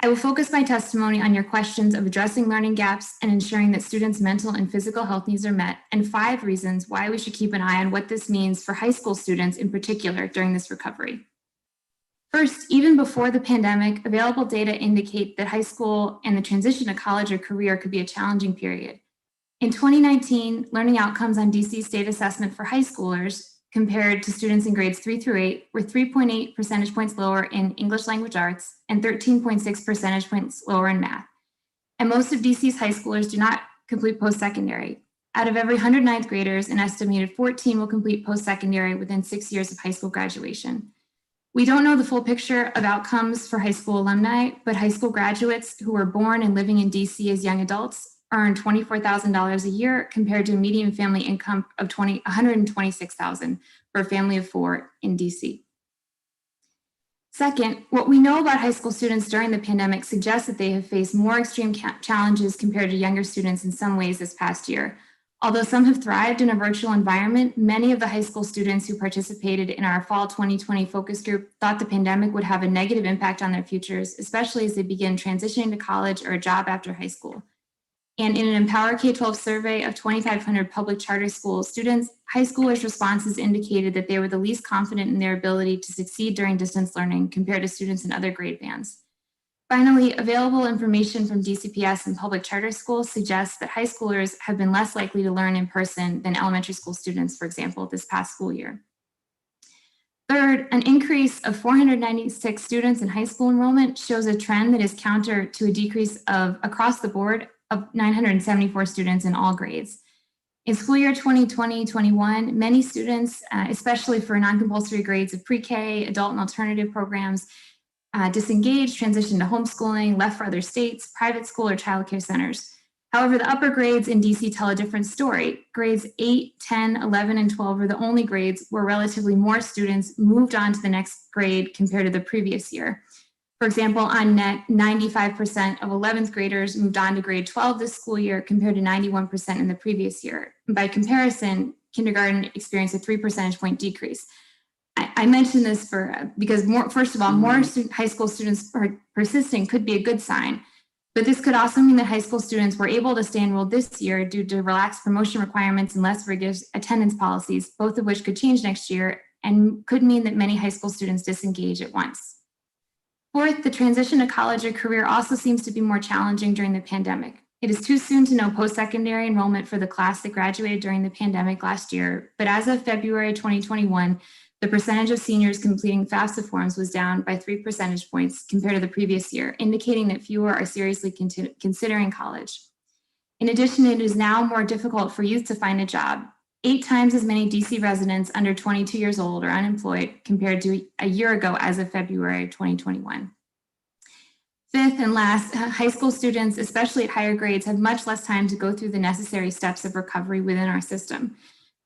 I will focus my testimony on your questions of addressing learning gaps and ensuring that students' mental and physical health needs are met, and 5 reasons why we should keep an eye on what this means for high school students in particular during this recovery. First, even before the pandemic, available data indicate that high school and the transition to college or career could be a challenging period. In 2019, learning outcomes on DC state assessment for high schoolers compared to students in grades 3 through 8 were 3.8 percentage points lower in English language arts and 13.6 percentage points lower in math. And most of DC's high schoolers do not complete post-secondary. Out of every 100 ninth graders, an estimated 14 will complete post-secondary within 6 years of high school graduation. We don't know the full picture of outcomes for high school alumni, but high school graduates who were born and living in DC as young adults earn $24,000 a year compared to a median family income of $126,000 for a family of 4 in DC. Second, what we know about high school students during the pandemic suggests that they have faced more extreme challenges compared to younger students in some ways this past year. Although some have thrived in a virtual environment, many of the high school students who participated in our fall 2020 focus group thought the pandemic would have a negative impact on their futures, especially as they begin transitioning to college or a job after high school. And in an Empower K-12 survey of 2,500 public charter school students, high schoolers' responses indicated that they were the least confident in their ability to succeed during distance learning compared to students in other grade bands. Finally, available information from DCPS and public charter schools suggests that high schoolers have been less likely to learn in person than elementary school students, for example, this past school year. Third, an increase of 496 students in high school enrollment shows a trend that is counter to a decrease of across the board of 974 students in all grades. In school year 2020-21, many students, especially for non-compulsory grades of pre-K, adult and alternative programs, disengaged, transitioned to homeschooling, left for other states, private school, or childcare centers. However, the upper grades in DC tell a different story. Grades 8, 10, 11, and 12 were the only grades where relatively more students moved on to the next grade compared to the previous year. For example, on net, 95% of 11th graders moved on to grade 12 this school year compared to 91% in the previous year. By comparison, kindergarten experienced a 3 percentage point decrease. I mention this because first of all, more high school students persisting could be a good sign, but this could also mean that high school students were able to stay enrolled this year due to relaxed promotion requirements and less rigorous attendance policies, both of which could change next year and could mean that many high school students disengage at once. Fourth, the transition to college or career also seems to be more challenging during the pandemic. It is too soon to know post-secondary enrollment for the class that graduated during the pandemic last year, but as of February 2021, the percentage of seniors completing FAFSA forms was down by 3 percentage points compared to the previous year, indicating that fewer are seriously considering college. In addition, it is now more difficult for youth to find a job. 8 times as many DC residents under 22 years old are unemployed compared to a year ago as of February 2021. Fifth and last, high school students, especially at higher grades, have much less time to go through the necessary steps of recovery within our system.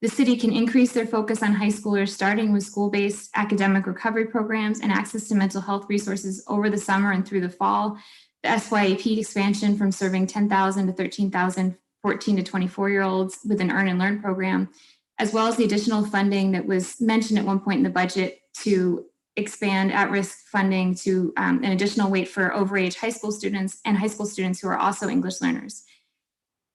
The city can increase their focus on high schoolers, starting with school-based academic recovery programs and access to mental health resources over the summer and through the fall. The SYAP expansion from serving 10,000 to 13,000 14 to 24-year-olds with an earn and learn program, as well as the additional funding that was mentioned at one point in the budget to expand at-risk funding to an additional weight for overage high school students and high school students who are also English learners.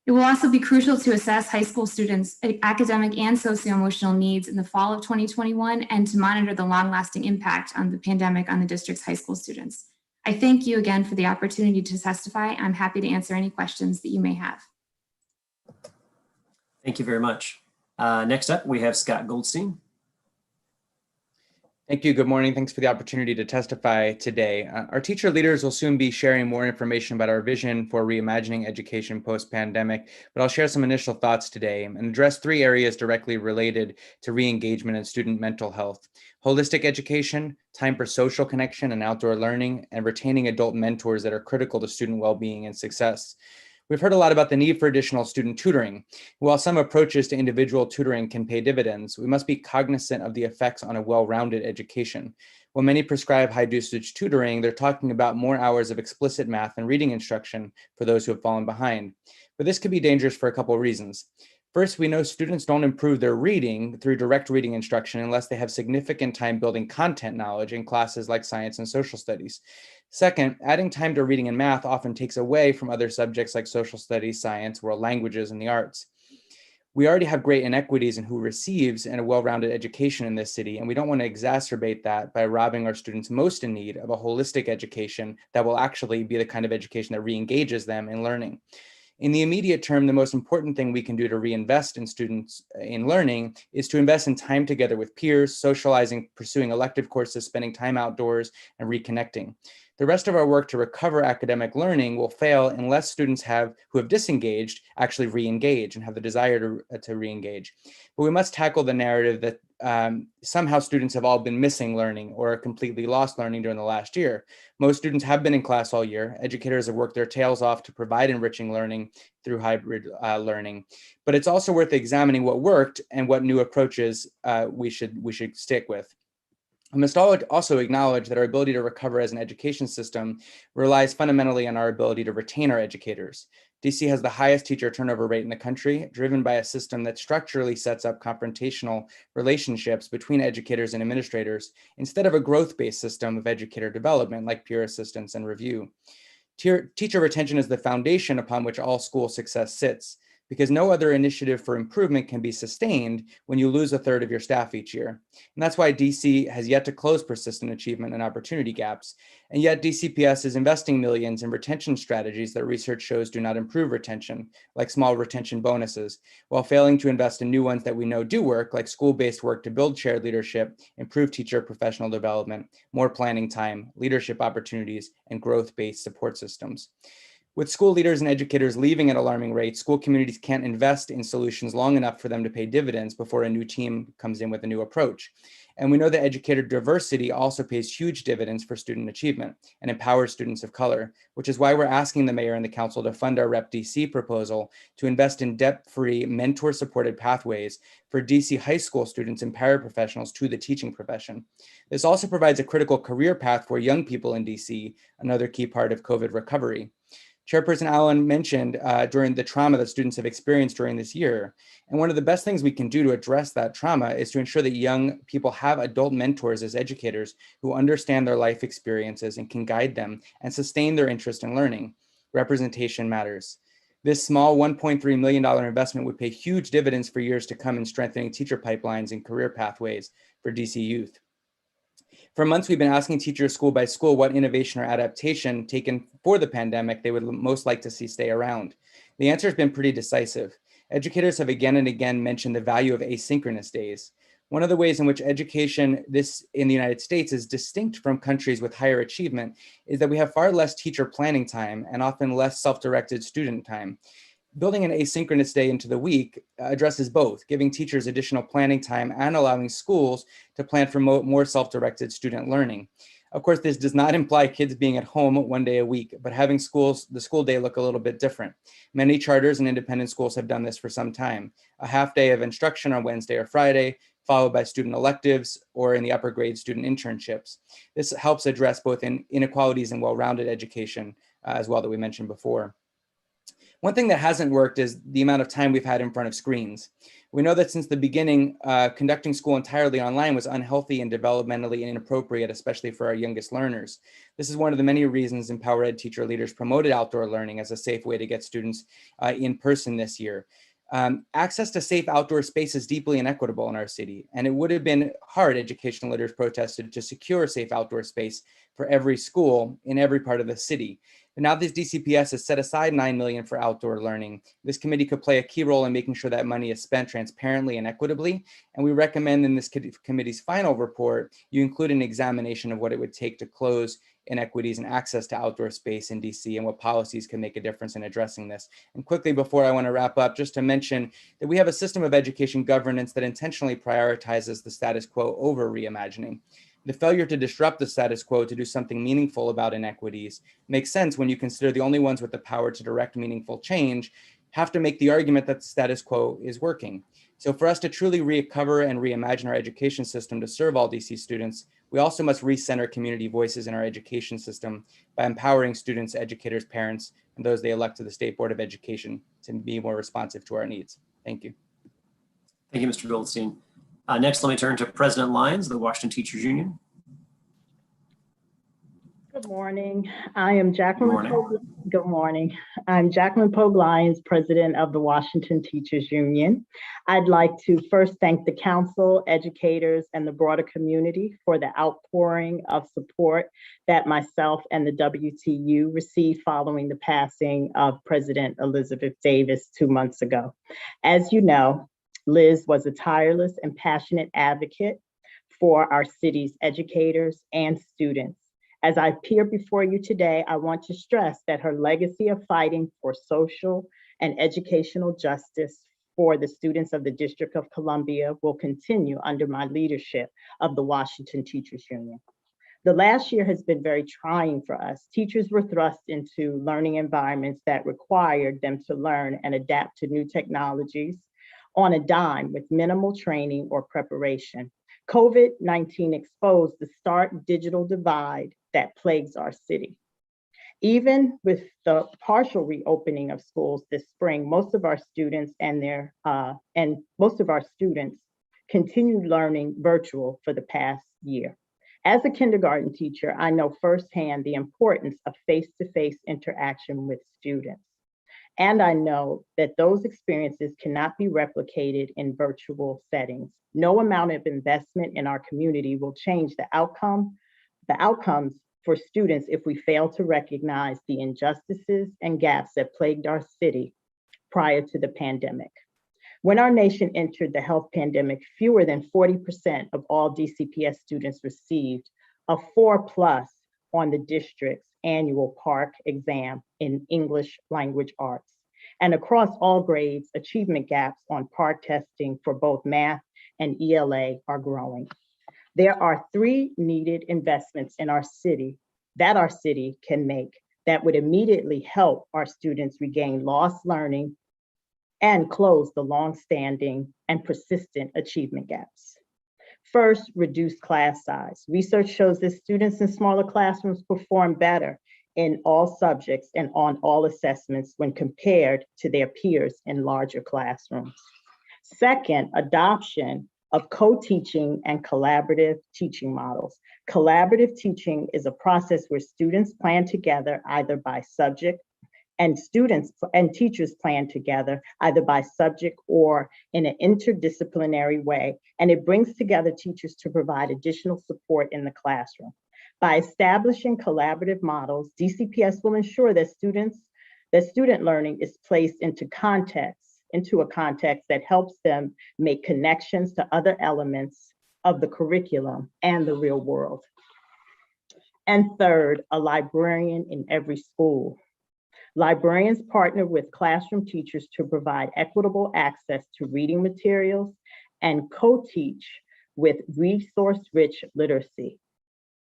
It will also be crucial to assess high school students' academic and socio-emotional needs in the fall of 2021 and to monitor the long-lasting impact on the pandemic on the district's high school students. I thank you again for the opportunity to testify. I'm happy to answer any questions that you may have. Thank you very much. Next up, we have Scott Goldstein. Thank you. Good morning. Thanks for the opportunity to testify today. Our teacher leaders will soon be sharing more information about our vision for reimagining education post-pandemic, but I'll share some initial thoughts today and address 3 areas directly related to re-engagement and student mental health: holistic education, time for social connection and outdoor learning, and retaining adult mentors that are critical to student well-being and success. We've heard a lot about the need for additional student tutoring. While some approaches to individual tutoring can pay dividends, we must be cognizant of the effects on a well-rounded education. When many prescribe high-dosage tutoring, they're talking about more hours of explicit math and reading instruction for those who have fallen behind. But this could be dangerous for a couple of reasons. First, we know students don't improve their reading through direct reading instruction unless they have significant time building content knowledge in classes like science and social studies. Second, adding time to reading and math often takes away from other subjects like social studies, science, world languages, and the arts. We already have great inequities in who receives a well-rounded education in this city, and we don't want to exacerbate that by robbing our students most in need of a holistic education that will actually be the kind of education that re-engages them in learning. In the immediate term, the most important thing we can do to reinvest in students in learning is to invest in time together with peers, socializing, pursuing elective courses, spending time outdoors, and reconnecting. The rest of our work to recover academic learning will fail unless students who have disengaged actually re-engage and have the desire to re-engage. But we must tackle the narrative that somehow students have all been missing learning or completely lost learning during the last year. Most students have been in class all year. Educators have worked their tails off to provide enriching learning through hybrid learning. But it's also worth examining what worked and what new approaches we should stick with. We must also acknowledge that our ability to recover as an education system relies fundamentally on our ability to retain our educators. DC has the highest teacher turnover rate in the country, driven by a system that structurally sets up confrontational relationships between educators and administrators, instead of a growth-based system of educator development like peer assistance and review. Teacher retention is the foundation upon which all school success sits, because no other initiative for improvement can be sustained when you lose a third of your staff each year. And that's why DC has yet to close persistent achievement and opportunity gaps. And yet DCPS is investing millions in retention strategies that research shows do not improve retention, like small retention bonuses, while failing to invest in new ones that we know do work, like school-based work to build shared leadership, improve teacher professional development, more planning time, leadership opportunities, and growth-based support systems. With school leaders and educators leaving at alarming rates, school communities can't invest in solutions long enough for them to pay dividends before a new team comes in with a new approach. And we know that educator diversity also pays huge dividends for student achievement and empowers students of color, which is why we're asking the mayor and the council to fund our Rep DC proposal to invest in debt-free, mentor-supported pathways for DC high school students and paraprofessionals to the teaching profession. This also provides a critical career path for young people in DC, another key part of COVID recovery. Chairperson Allen mentioned during the trauma that students have experienced during this year. And one of the best things we can do to address that trauma is to ensure that young people have adult mentors as educators who understand their life experiences and can guide them and sustain their interest in learning. Representation matters. This small $1.3 million investment would pay huge dividends for years to come in strengthening teacher pipelines and career pathways for DC youth. For months, we've been asking teachers school by school what innovation or adaptation taken for the pandemic they would most like to see stay around. The answer has been pretty decisive. Educators have again and again mentioned the value of asynchronous days. One of the ways in which education in the United States is distinct from countries with higher achievement is that we have far less teacher planning time and often less self-directed student time. Building an asynchronous day into the week addresses both, giving teachers additional planning time and allowing schools to plan for more self-directed student learning. Of course, this does not imply kids being at home one day a week, but having the school day look a little bit different. Many charters and independent schools have done this for some time. A half day of instruction on Wednesday or Friday, followed by student electives, or in the upper grade, student internships. This helps address both inequalities and well-rounded education as well that we mentioned before. One thing that hasn't worked is the amount of time we've had in front of screens. We know that since the beginning, conducting school entirely online was unhealthy and developmentally inappropriate, especially for our youngest learners. This is one of the many reasons Empower Ed teacher leaders promoted outdoor learning as a safe way to get students in person this year. Access to safe outdoor space is deeply inequitable in our city, and it would have been hard, educational leaders protested, to secure safe outdoor space for every school in every part of the city. But now this DCPS has set aside $9 million for outdoor learning. This committee could play a key role in making sure that money is spent transparently and equitably. And we recommend in this committee's final report, you include an examination of what it would take to close inequities and access to outdoor space in DC and what policies can make a difference in addressing this. And quickly, before I want to wrap up, just to mention that we have a system of education governance that intentionally prioritizes the status quo over reimagining. The failure to disrupt the status quo to do something meaningful about inequities makes sense when you consider the only ones with the power to direct meaningful change have to make the argument that the status quo is working. So for us to truly recover and reimagine our education system to serve all DC students, we also must recenter community voices in our education system by empowering students, educators, parents, and those they elect to the State Board of Education to be more responsive to our needs. Thank you. Thank you, Mr. Goldstein. Next, let me turn to President Lyons of the Washington Teachers Union. Good morning. I am Jacqueline. Good morning. Good morning. I'm Jacqueline Pogue Lyons, President of the Washington Teachers Union. I'd like to first thank the council, educators, and the broader community for the outpouring of support that myself and the WTU received following the passing of President Elizabeth Davis 2 months ago. As you know, Liz was a tireless and passionate advocate for our city's educators and students. As I appear before you today, I want to stress that her legacy of fighting for social and educational justice for the students of the District of Columbia will continue under my leadership of the Washington Teachers Union. The last year has been very trying for us. Teachers were thrust into learning environments that required them to learn and adapt to new technologies on a dime with minimal training or preparation. COVID-19 exposed the stark digital divide that plagues our city. Even with the partial reopening of schools this spring, most of our students continued learning virtual for the past year. As a kindergarten teacher, I know firsthand the importance of face-to-face interaction with students. And I know that those experiences cannot be replicated in virtual settings. No amount of investment in our community will change the outcomes for students if we fail to recognize the injustices and gaps that plagued our city prior to the pandemic. When our nation entered the health pandemic, fewer than 40% of all DCPS students received a 4+ on the district's annual PARCC exam in English language arts. And across all grades, achievement gaps on PARCC testing for both math and ELA are growing. There are 3 needed investments in our city that our city can make that would immediately help our students regain lost learning and close the long-standing and persistent achievement gaps. First, reduce class size. Research shows that students in smaller classrooms perform better in all subjects and on all assessments when compared to their peers in larger classrooms. Second, adoption of co-teaching and collaborative teaching models. Collaborative teaching is a process where students plan together either by subject, and students and teachers plan together either by subject or in an interdisciplinary way, and it brings together teachers to provide additional support in the classroom. By establishing collaborative models, DCPS will ensure that student learning is placed into a context that helps them make connections to other elements of the curriculum and the real world. And third, a librarian in every school. Librarians partner with classroom teachers to provide equitable access to reading materials and co-teach with resource-rich literacy.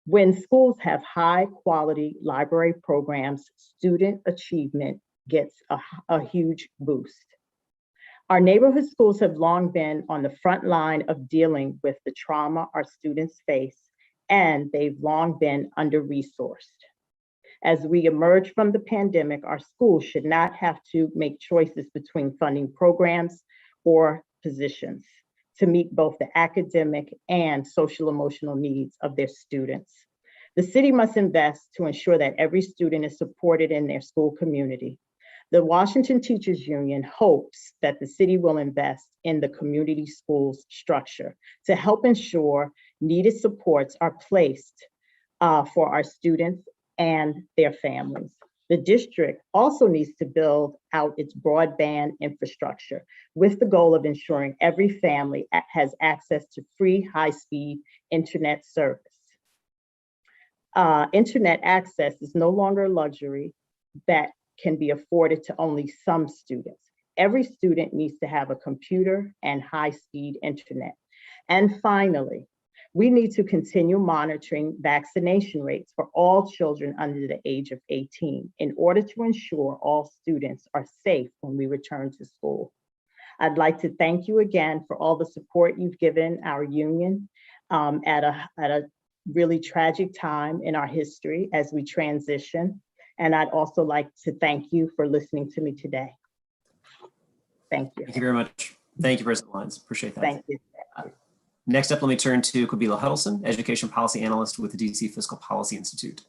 When schools have high-quality library programs, student achievement gets a huge boost. Our neighborhood schools have long been on the front line of dealing with the trauma our students face, and they've long been under-resourced. As we emerge from the pandemic, our schools should not have to make choices between funding programs or positions to meet both the academic and social emotional needs of their students. The city must invest to ensure that every student is supported in their school community. The Washington Teachers Union hopes that the city will invest in the community schools structure to help ensure needed supports are placed for our students and their families. The district also needs to build out its broadband infrastructure with the goal of ensuring every family has access to free high-speed internet service. Internet access is no longer a luxury that can be afforded to only some students. Every student needs to have a computer and high-speed internet. And finally, we need to continue monitoring vaccination rates for all children under the age of 18 in order to ensure all students are safe when we return to school. I'd like to thank you again for all the support you've given our union at a really tragic time in our history as we transition. And I'd also like to thank you for listening to me today. Thank you. Thank you very much. Thank you, President Lyons. Appreciate that. Thank you. Next up, let me turn to Kabila Huddleston, Education Policy Analyst with the DC Fiscal Policy Institute.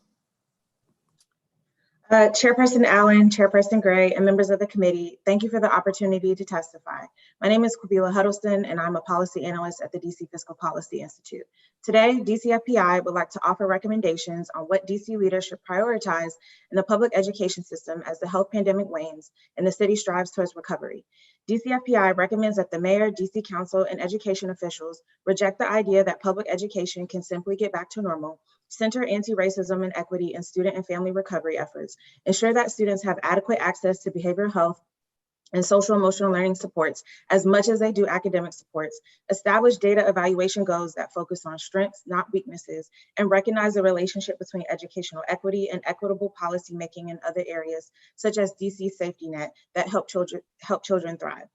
Chairperson Allen, Chairperson Gray, and members of the committee, thank you for the opportunity to testify. My name is Kabila Huddleston, and I'm a policy analyst at the DC Fiscal Policy Institute. Today, DCFPI would like to offer recommendations on what DC leaders should prioritize in the public education system as the health pandemic wanes and the city strives towards recovery. DCFPI recommends that the mayor, DC council, and education officials reject the idea that public education can simply get back to normal, center anti-racism and equity in student and family recovery efforts, ensure that students have adequate access to behavioral health and social emotional learning supports as much as they do academic supports, establish data evaluation goals that focus on strengths, not weaknesses, and recognize the relationship between educational equity and equitable policymaking in other areas, such as DC's safety net that help children thrive.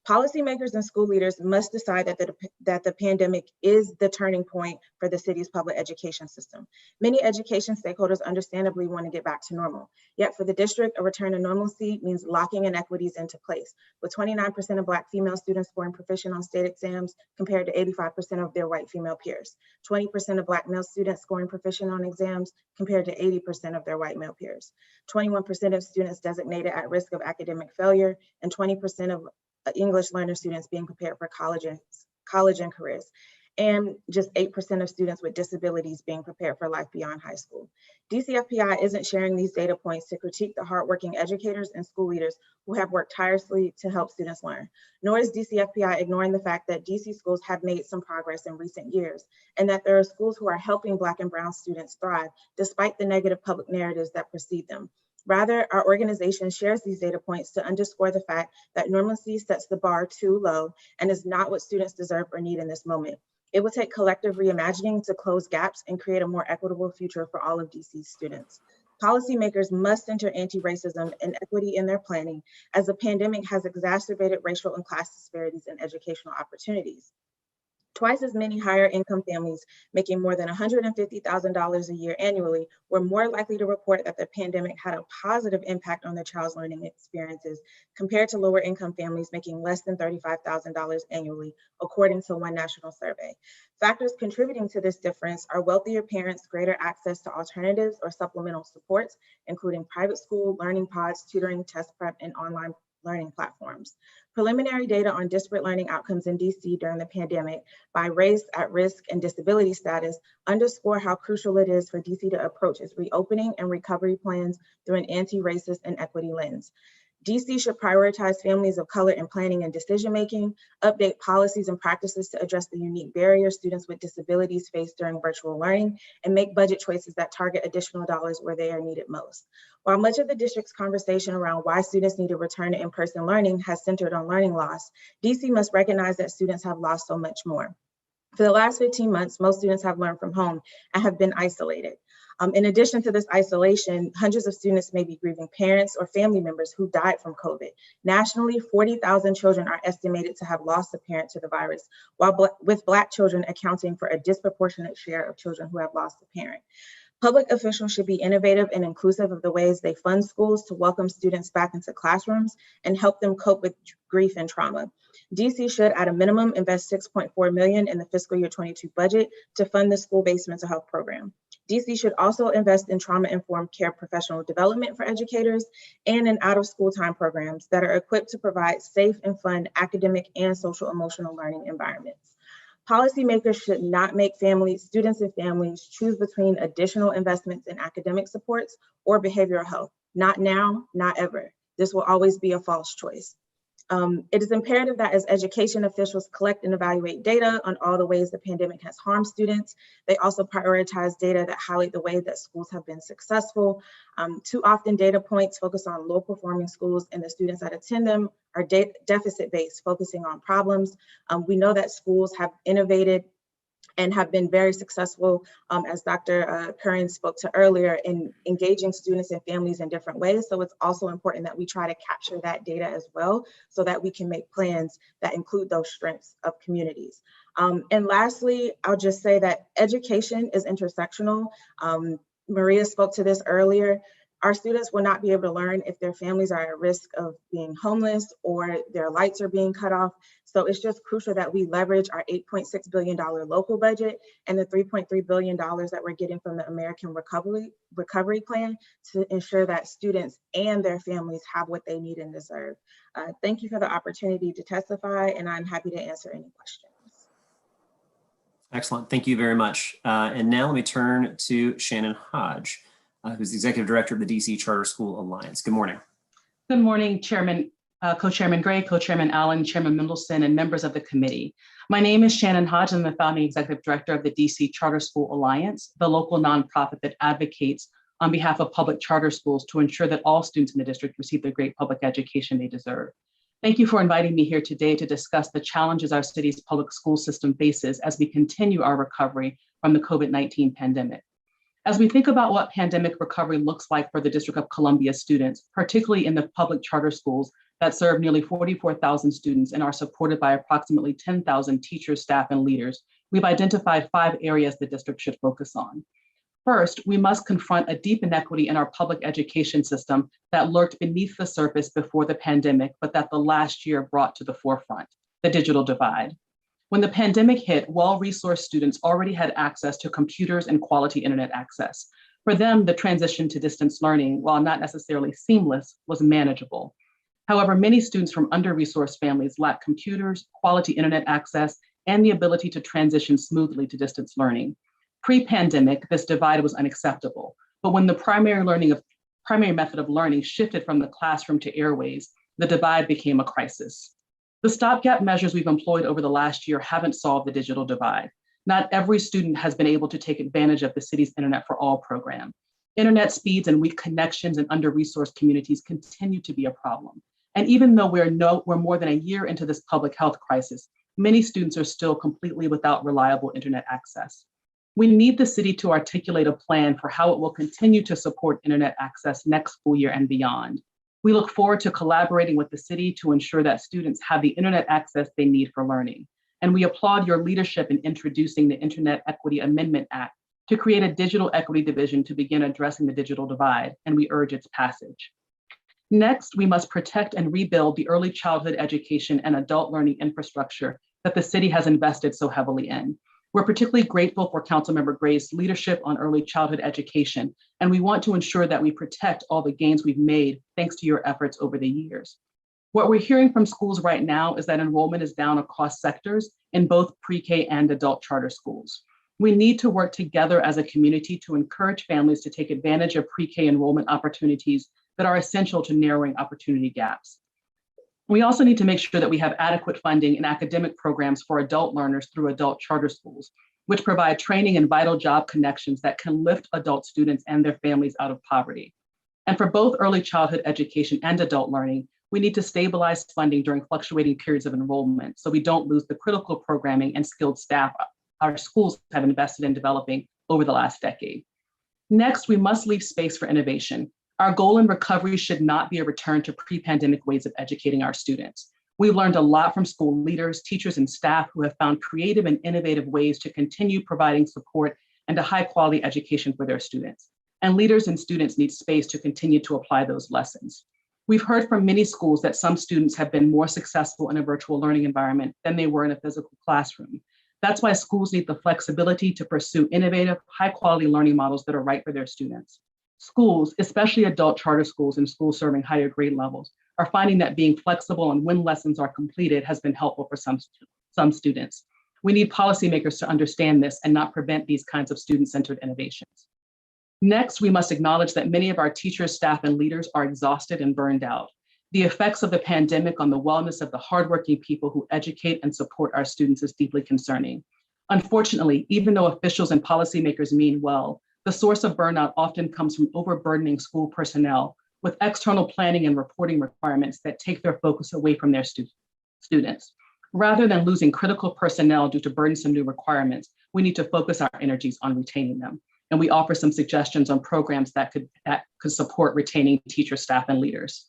Policymakers and school leaders must decide that the pandemic is the turning point for the city's public education system. Many education stakeholders understandably want to get back to normal. Yet for the district, a return to normalcy means locking inequities into place, with 29% of Black female students scoring proficient on state exams compared to 85% of their white female peers, 20% of Black male students scoring proficient on exams compared to 80% of their white male peers, 21% of students designated at risk of academic failure, and 20% of English learner students being prepared for college and careers. and just 8% of students with disabilities being prepared for life beyond high school. DCFPI isn't sharing these data points to critique the hardworking educators and school leaders who have worked tirelessly to help students learn, nor is DCFPI ignoring the fact that DC schools have made some progress in recent years, and that there are schools who are helping Black and Brown students thrive despite the negative public narratives that precede them. Rather, our organization shares these data points to underscore the fact that normalcy sets the bar too low and is not what students deserve or need in this moment. It will take collective reimagining to close gaps and create a more equitable future for all of DC's students. Policymakers must enter anti-racism and equity in their planning, as the pandemic has exacerbated racial and class disparities in educational opportunities. Twice as many higher income families making more than $150,000 a year annually were more likely to report that the pandemic had a positive impact on their child's learning experiences compared to lower income families making less than $35,000 annually, according to one national survey. Factors contributing to this difference are wealthier parents' greater access to alternatives or supplemental supports, including private school, learning pods, tutoring, test prep, and online learning platforms. Preliminary data on disparate learning outcomes in DC during the pandemic by race, at-risk, and disability status underscore how crucial it is for DC to approach its reopening and recovery plans through an anti-racist and equity lens. DC should prioritize families of color in planning and decision-making, update policies and practices to address the unique barriers students with disabilities face during virtual learning, and make budget choices that target additional dollars where they are needed most. While much of the district's conversation around why students need to return to in-person learning has centered on learning loss, DC must recognize that students have lost so much more. For the last 15 months, most students have learned from home and have been isolated. In addition to this isolation, hundreds of students may be grieving parents or family members who died from COVID. Nationally, 40,000 children are estimated to have lost a parent to the virus, while with Black children accounting for a disproportionate share of children who have lost a parent. Public officials should be innovative and inclusive of the ways they fund schools to welcome students back into classrooms and help them cope with grief and trauma. DC should, at a minimum, invest $6.4 million in the fiscal year 22 budget to fund the school-based mental health program. DC should also invest in trauma-informed care professional development for educators and in out-of-school time programs that are equipped to provide safe and fun academic and social emotional learning environments. Policymakers should not make students and families choose between additional investments in academic supports or behavioral health. Not now, not ever. This will always be a false choice. It is imperative that as education officials collect and evaluate data on all the ways the pandemic has harmed students, they also prioritize data that highlight the way that schools have been successful. Too often data points focus on low performing schools and the students that attend them are deficit-based, focusing on problems. We know that schools have innovated and have been very successful, as Dr. Curran spoke to earlier, in engaging students and families in different ways. So it's also important that we try to capture that data as well, so that we can make plans that include those strengths of communities. And lastly, I'll just say that education is intersectional. Maria spoke to this earlier. Our students will not be able to learn if their families are at risk of being homeless or their lights are being cut off. So it's just crucial that we leverage our $8.6 billion local budget and the $3.3 billion that we're getting from the American Recovery Plan to ensure that students and their families have what they need and deserve. Thank you for the opportunity to testify, and I'm happy to answer any questions. Excellent. Thank you very much. And now let me turn to Shannon Hodge, who's the Executive Director of the DC Charter School Alliance. Good morning. Good morning, Chairman, Co-Chairman Gray, Co-Chairman Allen, Chairman Mendelson, and members of the committee. My name is Shannon Hodge. I'm the founding Executive Director of the DC Charter School Alliance, the local nonprofit that advocates on behalf of public charter schools to ensure that all students in the district receive the great public education they deserve. Thank you for inviting me here today to discuss the challenges our city's public school system faces as we continue our recovery from the COVID-19 pandemic. As we think about what pandemic recovery looks like for the District of Columbia students, particularly in the public charter schools that serve nearly 44,000 students and are supported by approximately 10,000 teachers, staff, and leaders, we've identified 5 areas the district should focus on. First, we must confront a deep inequity in our public education system that lurked beneath the surface before the pandemic, but that the last year brought to the forefront, the digital divide. When the pandemic hit, well-resourced students already had access to computers and quality internet access. For them, the transition to distance learning, while not necessarily seamless, was manageable. However, many students from under-resourced families lack computers, quality internet access, and the ability to transition smoothly to distance learning. Pre-pandemic, this divide was unacceptable, but when the primary method of learning shifted from the classroom to airways, the divide became a crisis. The stopgap measures we've employed over the last year haven't solved the digital divide. Not every student has been able to take advantage of the city's Internet for All program. Internet speeds and weak connections in under-resourced communities continue to be a problem. And even though we're more than a year into this public health crisis, many students are still completely without reliable Internet access. We need the city to articulate a plan for how it will continue to support Internet access next school year and beyond. We look forward to collaborating with the city to ensure that students have the Internet access they need for learning. And we applaud your leadership in introducing the Internet Equity Amendment Act to create a digital equity division to begin addressing the digital divide, and we urge its passage. Next, we must protect and rebuild the early childhood education and adult learning infrastructure that the city has invested so heavily in. We're particularly grateful for Councilmember Gray's leadership on early childhood education, and we want to ensure that we protect all the gains we've made thanks to your efforts over the years. What we're hearing from schools right now is that enrollment is down across sectors in both pre-K and adult charter schools. We need to work together as a community to encourage families to take advantage of pre-K enrollment opportunities that are essential to narrowing opportunity gaps. We also need to make sure that we have adequate funding in academic programs for adult learners through adult charter schools, which provide training and vital job connections that can lift adult students and their families out of poverty. And for both early childhood education and adult learning, we need to stabilize funding during fluctuating periods of enrollment so we don't lose the critical programming and skilled staff our schools have invested in developing over the last decade. Next, we must leave space for innovation. Our goal in recovery should not be a return to pre-pandemic ways of educating our students. We've learned a lot from school leaders, teachers, and staff who have found creative and innovative ways to continue providing support and a high-quality education for their students. And leaders and students need space to continue to apply those lessons. We've heard from many schools that some students have been more successful in a virtual learning environment than they were in a physical classroom. That's why schools need the flexibility to pursue innovative, high-quality learning models that are right for their students. Schools, especially adult charter schools and schools serving higher grade levels, are finding that being flexible and when lessons are completed has been helpful for some students. We need policymakers to understand this and not prevent these kinds of student-centered innovations. Next, we must acknowledge that many of our teachers, staff, and leaders are exhausted and burned out. The effects of the pandemic on the wellness of the hardworking people who educate and support our students is deeply concerning. Unfortunately, even though officials and policymakers mean well, the source of burnout often comes from overburdening school personnel with external planning and reporting requirements that take their focus away from their students. Rather than losing critical personnel due to burdensome new requirements, we need to focus our energies on retaining them. And we offer some suggestions on programs that could support retaining teachers, staff, and leaders.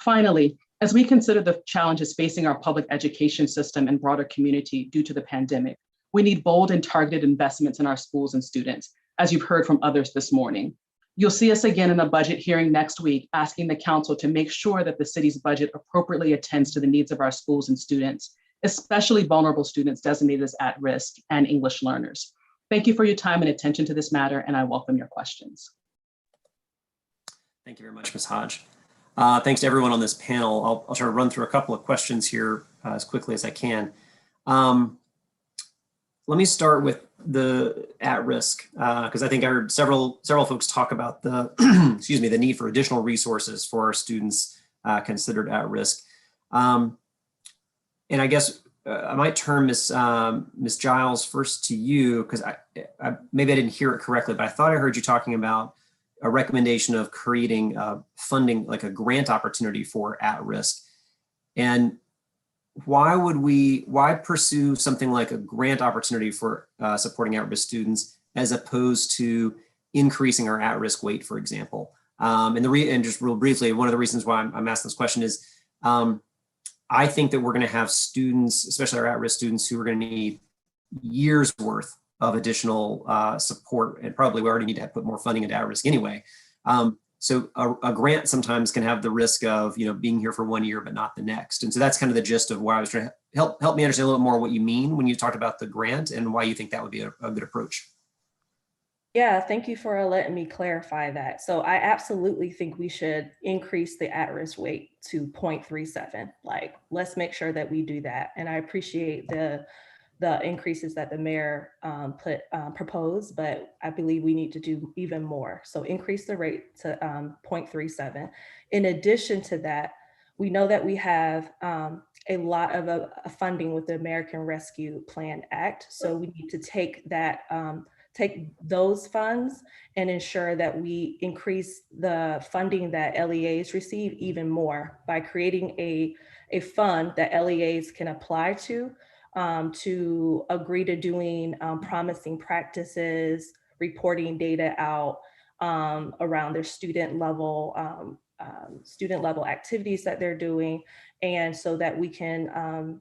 Finally, as we consider the challenges facing our public education system and broader community due to the pandemic, we need bold and targeted investments in our schools and students, as you've heard from others this morning. You'll see us again in a budget hearing next week, asking the council to make sure that the city's budget appropriately attends to the needs of our schools and students, especially vulnerable students designated as at risk and English learners. Thank you for your time and attention to this matter, and I welcome your questions. Thank you very much, Ms. Hodge. Thanks to everyone on this panel. I'll try to run through a couple of questions here as quickly as I can. Let me start with the at-risk, because I think I heard several folks talk about the, excuse me, the need for additional resources for our students considered at risk. And I guess I might turn Ms. Giles first to you, because maybe I didn't hear it correctly, but I thought I heard you talking about a recommendation of creating funding, like a grant opportunity for at-risk. And why pursue something like a grant opportunity for supporting at-risk students as opposed to increasing our at-risk weight, for example? And just real briefly, one of the reasons why I'm asking this question is I think that we're going to have students, especially our at-risk students, who are going to need years worth of additional support, and probably we already need to put more funding into at-risk anyway. So a grant sometimes can have the risk of, being here for 1 year, but not the next. And so that's kind of the gist of why I was trying to help me understand a little more what you mean when you talked about the grant and why you think that would be a good approach. Yeah, thank you for letting me clarify that. So I absolutely think we should increase the at-risk weight to 0.37. Like, let's make sure that we do that. And I appreciate the the increases that the mayor proposed, but I believe we need to do even more. So increase the rate to 0.37. In addition to that, we know that we have a lot of funding with the American Rescue Plan Act. So we need to take that, take those funds and ensure that we increase the funding that LEAs receive even more by creating a fund that LEAs can apply to agree to doing promising practices, reporting data out around their student level activities that they're doing, and so that we can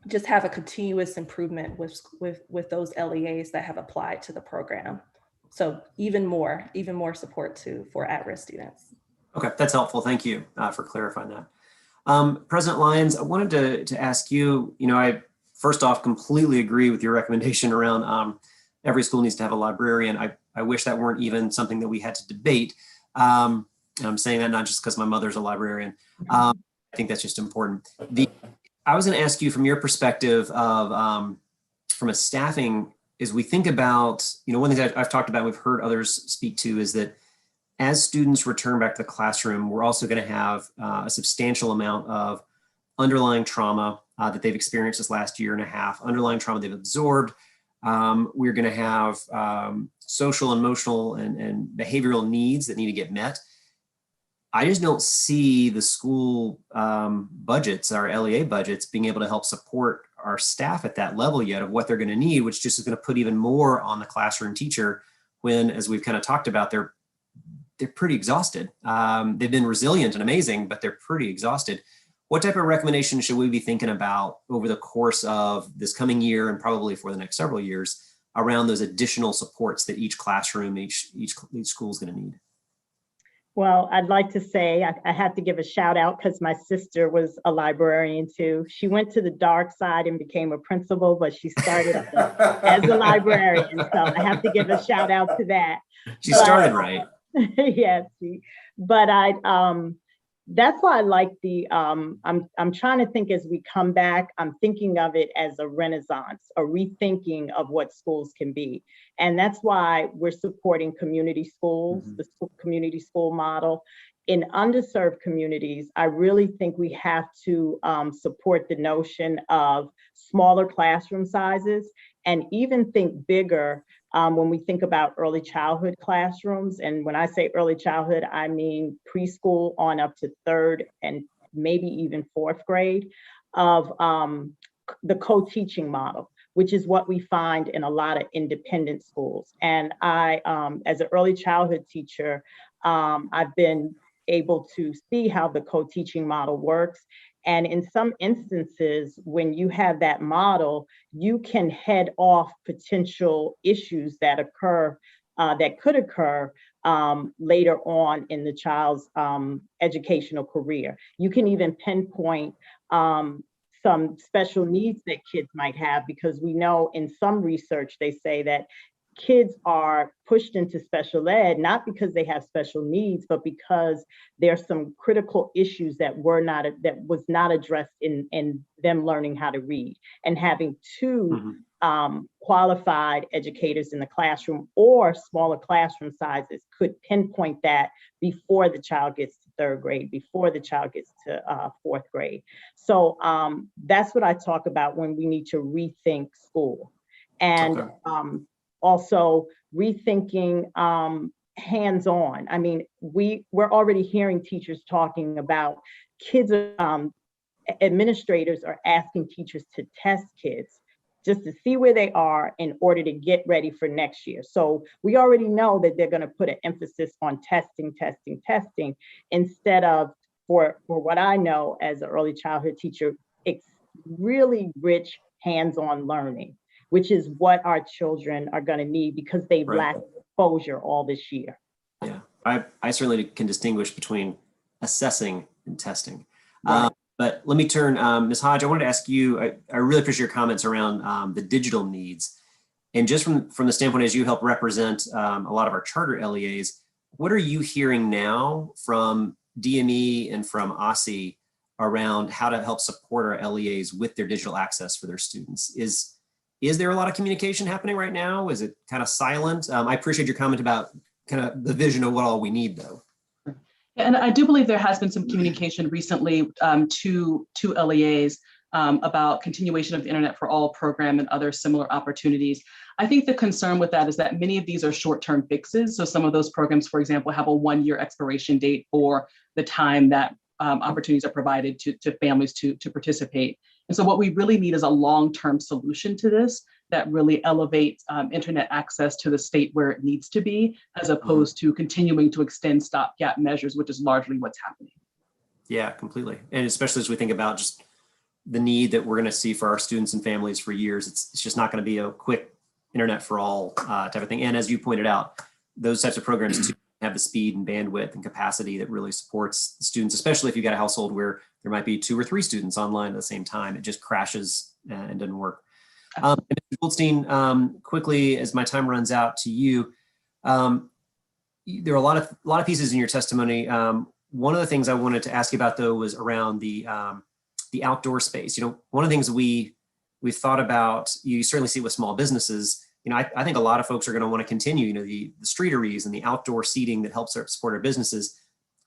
just have a continuous improvement with those LEAs that have applied to the program. So even more support for at-risk students. Okay, that's helpful. Thank you for clarifying that. President Lyons, I wanted to ask you, I first off completely agree with your recommendation around every school needs to have a librarian. I wish that weren't even something that we had to debate. And I'm saying that not just because my mother's a librarian. I think that's just important. I was going to ask you from your perspective of from a staffing, as we think about, one thing I've talked about, we've heard others speak to, is that as students return back to the classroom, we're also going to have a substantial amount of underlying trauma that they've experienced this last year and a half, underlying trauma they've absorbed. We're going to have social, emotional, and behavioral needs that need to get met. I just don't see the school budgets, our LEA budgets, being able to help support our staff at that level yet of what they're going to need, which just is going to put even more on the classroom teacher when, as we've kind of talked about, they're pretty exhausted. They've been resilient and amazing, but they're pretty exhausted. What type of recommendation should we be thinking about over the course of this coming year and probably for the next several years around those additional supports that each classroom, each school is going to need? Well, I'd like to say I have to give a shout out because my sister was a librarian too. She went to the dark side and became a principal, but she started as a librarian. So I have to give a shout out to that. She started right. Yes, but that's why I like I'm trying to think as we come back, I'm thinking of it as a renaissance, a rethinking of what schools can be. And that's why we're supporting community schools, the community school model. In underserved communities, I really think we have to support the notion of smaller classroom sizes and even think bigger when we think about early childhood classrooms. And when I say early childhood, I mean preschool on up to 3rd and maybe even 4th grade of the co-teaching model, which is what we find in a lot of independent schools. And I, as an early childhood teacher, I've been able to see how the co-teaching model works. And in some instances, when you have that model, you can head off potential issues that occur, that could occur later on in the child's educational career. You can even pinpoint some special needs that kids might have, because we know in some research, they say that kids are pushed into special ed, not because they have special needs, but because there's some critical issues that was not addressed in them learning how to read. And having two qualified educators in the classroom or smaller classroom sizes could pinpoint that before the child gets to 3rd grade, before the child gets to 4th grade. So that's what I talk about when we need to rethink school. And also rethinking hands-on. I mean, we're already hearing teachers talking about kids, administrators are asking teachers to test kids just to see where they are in order to get ready for next year. So we already know that they're going to put an emphasis on testing, instead of, for what I know as an early childhood teacher, it's really rich hands-on learning, which is what our children are going to need because they've lacked exposure all this year. Yeah, I certainly can distinguish between assessing and testing. But let me turn, Ms. Hodge, I wanted to ask you, I really appreciate your comments around the digital needs. And just from the standpoint, as you help represent a lot of our charter LEAs, what are you hearing now from DME and from OSSI around how to help support our LEAs with their digital access for their students? is there a lot of communication happening right now? Is it kind of silent? I appreciate your comment about kind of the vision of what all we need, though. And I do believe there has been some communication recently to LEAs about continuation of the Internet for All program and other similar opportunities. I think the concern with that is that many of these are short-term fixes. So some of those programs, for example, have a 1-year expiration date for the time that opportunities are provided to families to participate. And so what we really need is a long-term solution to this that really elevates internet access to the state where it needs to be, as opposed to continuing to extend stopgap measures, which is largely what's happening. Yeah, completely. And especially as we think about just the need that we're going to see for our students and families for years, it's just not going to be a quick internet for all type of thing. And as you pointed out, those types of programs too have the speed and bandwidth and capacity that really supports the students, especially if you've got a household where there might be 2 or 3 students online at the same time. It just crashes and doesn't work. Mr. Goldstein, quickly, as my time runs out to you, there are a lot of pieces in your testimony. One of the things I wanted to ask you about, though, was around the outdoor space. You know, one of the things we've thought about, you certainly see with small businesses. You know, I think a lot of folks are going to want to continue, you know, the streeteries and the outdoor seating that helps support our businesses.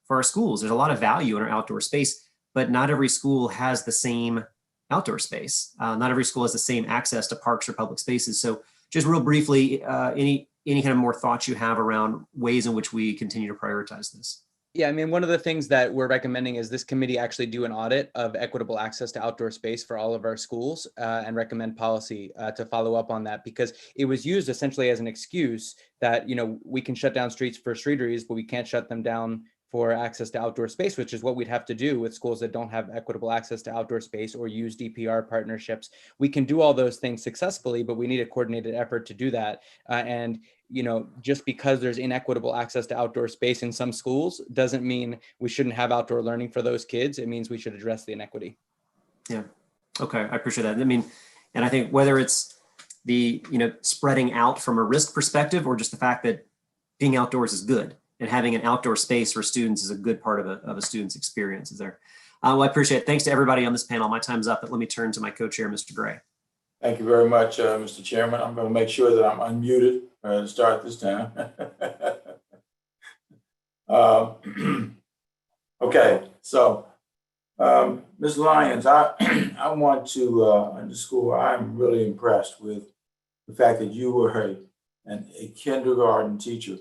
For our schools, there's a lot of value in our outdoor space, but not every school has the same outdoor space. Not every school has the same access to parks or public spaces. So just real briefly, any kind of more thoughts you have around ways in which we continue to prioritize this? Yeah, I mean, one of the things that we're recommending is this committee actually do an audit of equitable access to outdoor space for all of our schools and recommend policy to follow up on that, because it was used essentially as an excuse that, you know, we can shut down streets for streeteries, but we can't shut them down for access to outdoor space, which is what we'd have to do with schools that don't have equitable access to outdoor space or use DPR partnerships. We can do all those things successfully, but we need a coordinated effort to do that. And you know, just because there's inequitable access to outdoor space in some schools doesn't mean we shouldn't have outdoor learning for those kids. It means we should address the inequity. Yeah. Okay. I appreciate that. I mean, and I think whether it's the, you know, spreading out from a risk perspective or just the fact that being outdoors is good and having an outdoor space for students is a good part of a student's experience. Is there? Well, I appreciate it. Thanks to everybody on this panel. My time's up, but let me turn to my co-chair, Mr. Gray. Thank you very much, Mr. Chairman. I'm going to make sure that I'm unmuted to start this time. Okay, so Ms. Lyons, I want to underscore, I'm really impressed with the fact that you were a kindergarten teacher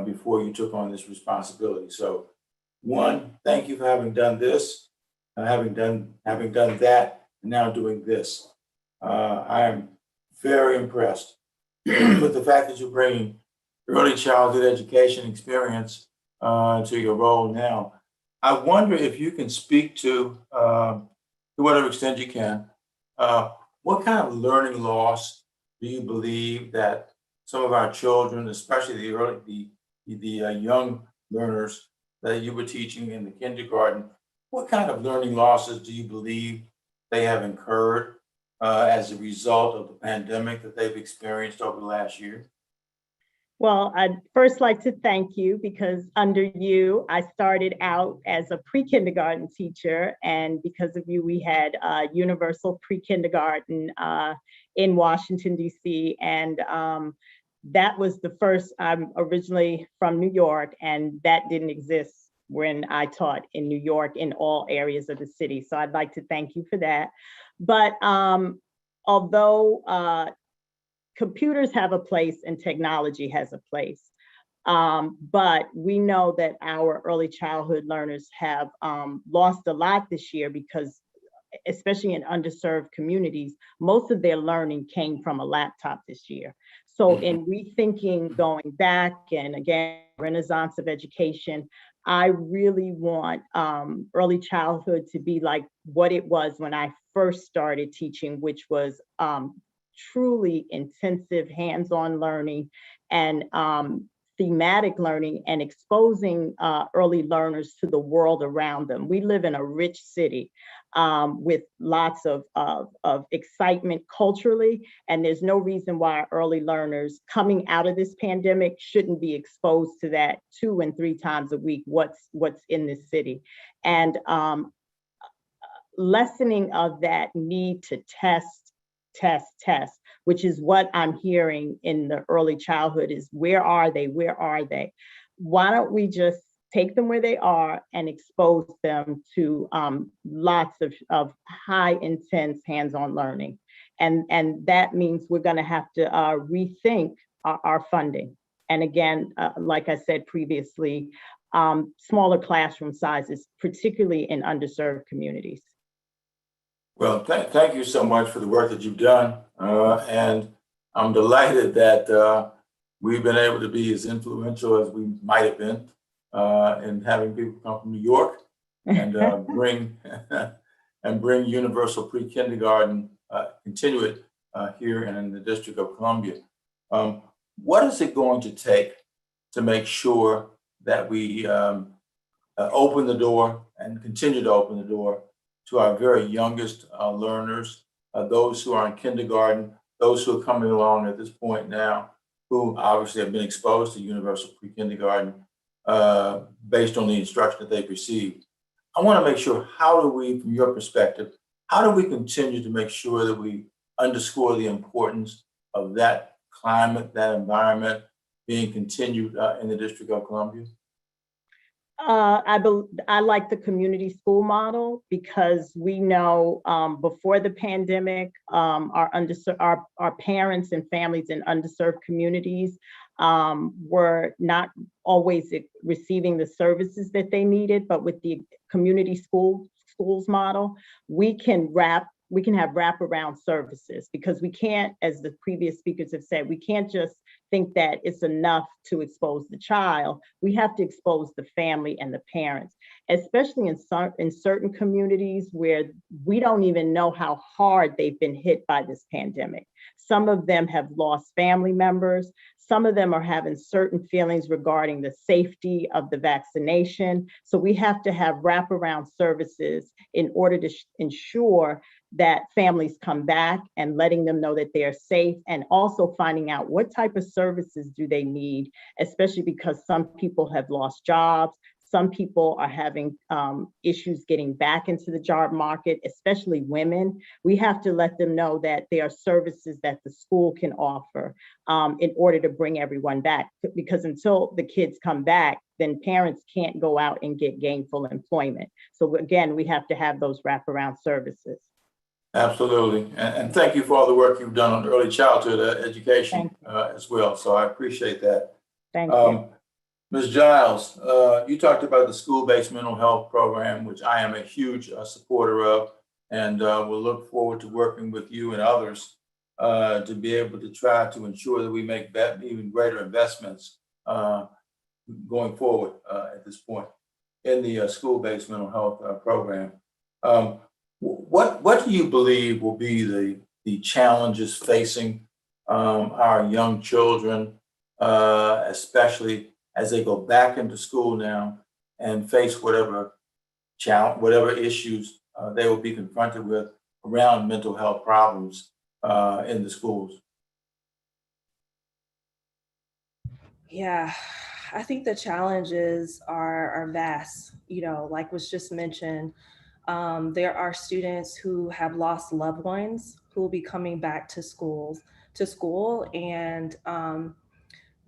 before you took on this responsibility. So one, thank you for having done this, having done that, and now doing this. I am very impressed with the fact that you're bringing early childhood education experience to your role now. I wonder if you can speak to whatever extent you can, what kind of learning loss do you believe that some of our children, especially the young learners that you were teaching in the kindergarten, what kind of learning losses do you believe they have incurred as a result of the pandemic that they've experienced over the last year? Well, I'd first like to thank you because under you, I started out as a pre-kindergarten teacher, and because of you, we had universal pre-kindergarten in Washington, D.C., and that was the first. I'm originally from New York, and that didn't exist when I taught in New York in all areas of the city. So I'd like to thank you for that. But although computers have a place and technology has a place, but we know that our early childhood learners have lost a lot this year because, especially in underserved communities, most of their learning came from a laptop this year. So in rethinking going back and again, renaissance of education, I really want early childhood to be like what it was when I first started teaching, which was truly intensive hands-on learning and thematic learning and exposing early learners to the world around them. We live in a rich city with lots of excitement culturally, and there's no reason why early learners coming out of this pandemic shouldn't be exposed to that 2 and 3 times a week, what's in this city. And lessening of that need to test, which is what I'm hearing in the early childhood is, where are they? Where are they? Why don't we just take them where they are and expose them to lots of high intense hands-on learning. And that means we're gonna have to rethink our funding. And again, like I said previously, smaller classroom sizes, particularly in underserved communities. Well, thank you so much for the work that you've done. And I'm delighted that we've been able to be as influential as we might have been in having people come from New York and bring universal pre-kindergarten, continue it here and in the District of Columbia. What is it going to take to make sure that we open the door and continue to open the door to our very youngest learners, those who are in kindergarten, those who are coming along at this point now, who obviously have been exposed to universal pre-kindergarten based on the instruction that they've received? I want to make sure, how do we, from your perspective, how do we continue to make sure that we underscore the importance of that climate, that environment being continued in the District of Columbia? I like the community school model because we know before the pandemic, our parents and families in underserved communities were not always receiving the services that they needed. But with the community schools model, we can have wraparound services, because we can't, as the previous speakers have said, we can't just think that it's enough to expose the child. We have to expose the family and the parents, especially in certain communities where we don't even know how hard they've been hit by this pandemic. Some of them have lost family members. Some of them are having certain feelings regarding the safety of the vaccination. So we have to have wraparound services in order to ensure that families come back, and letting them know that they are safe, and also finding out what type of services do they need, especially because some people have lost jobs. Some people are having issues getting back into the job market, especially women. We have to let them know that there are services that the school can offer in order to bring everyone back, because until the kids come back, then parents can't go out and get gainful employment. So again, we have to have those wraparound services. Absolutely. And thank you for all the work you've done on early childhood education as well. So I appreciate that. Thank you. Ms. Giles, you talked about the school-based mental health program, which I am a huge supporter of, and we'll look forward to working with you and others to be able to try to ensure that we make even greater investments going forward at this point in the school-based mental health program. What do you believe will be the challenges facing our young children, especially as they go back into school now and face whatever issues they will be confronted with around mental health problems in the schools? Yeah, I think the challenges are vast. You know, like was just mentioned, there are students who have lost loved ones who will be coming back to school, and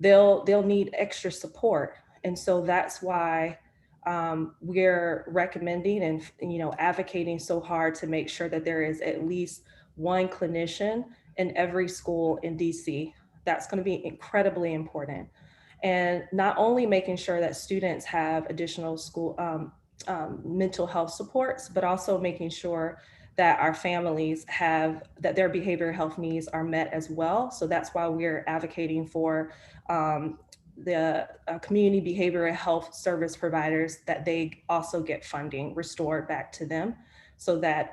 they'll need extra support. And so that's why we're recommending and advocating so hard to make sure that there is at least one clinician in every school in DC. That's going to be incredibly important. And not only making sure that students have additional school mental health supports, but also making sure that our families that their behavioral health needs are met as well. So that's why we're advocating for the community behavioral health service providers, that they also get funding restored back to them, so that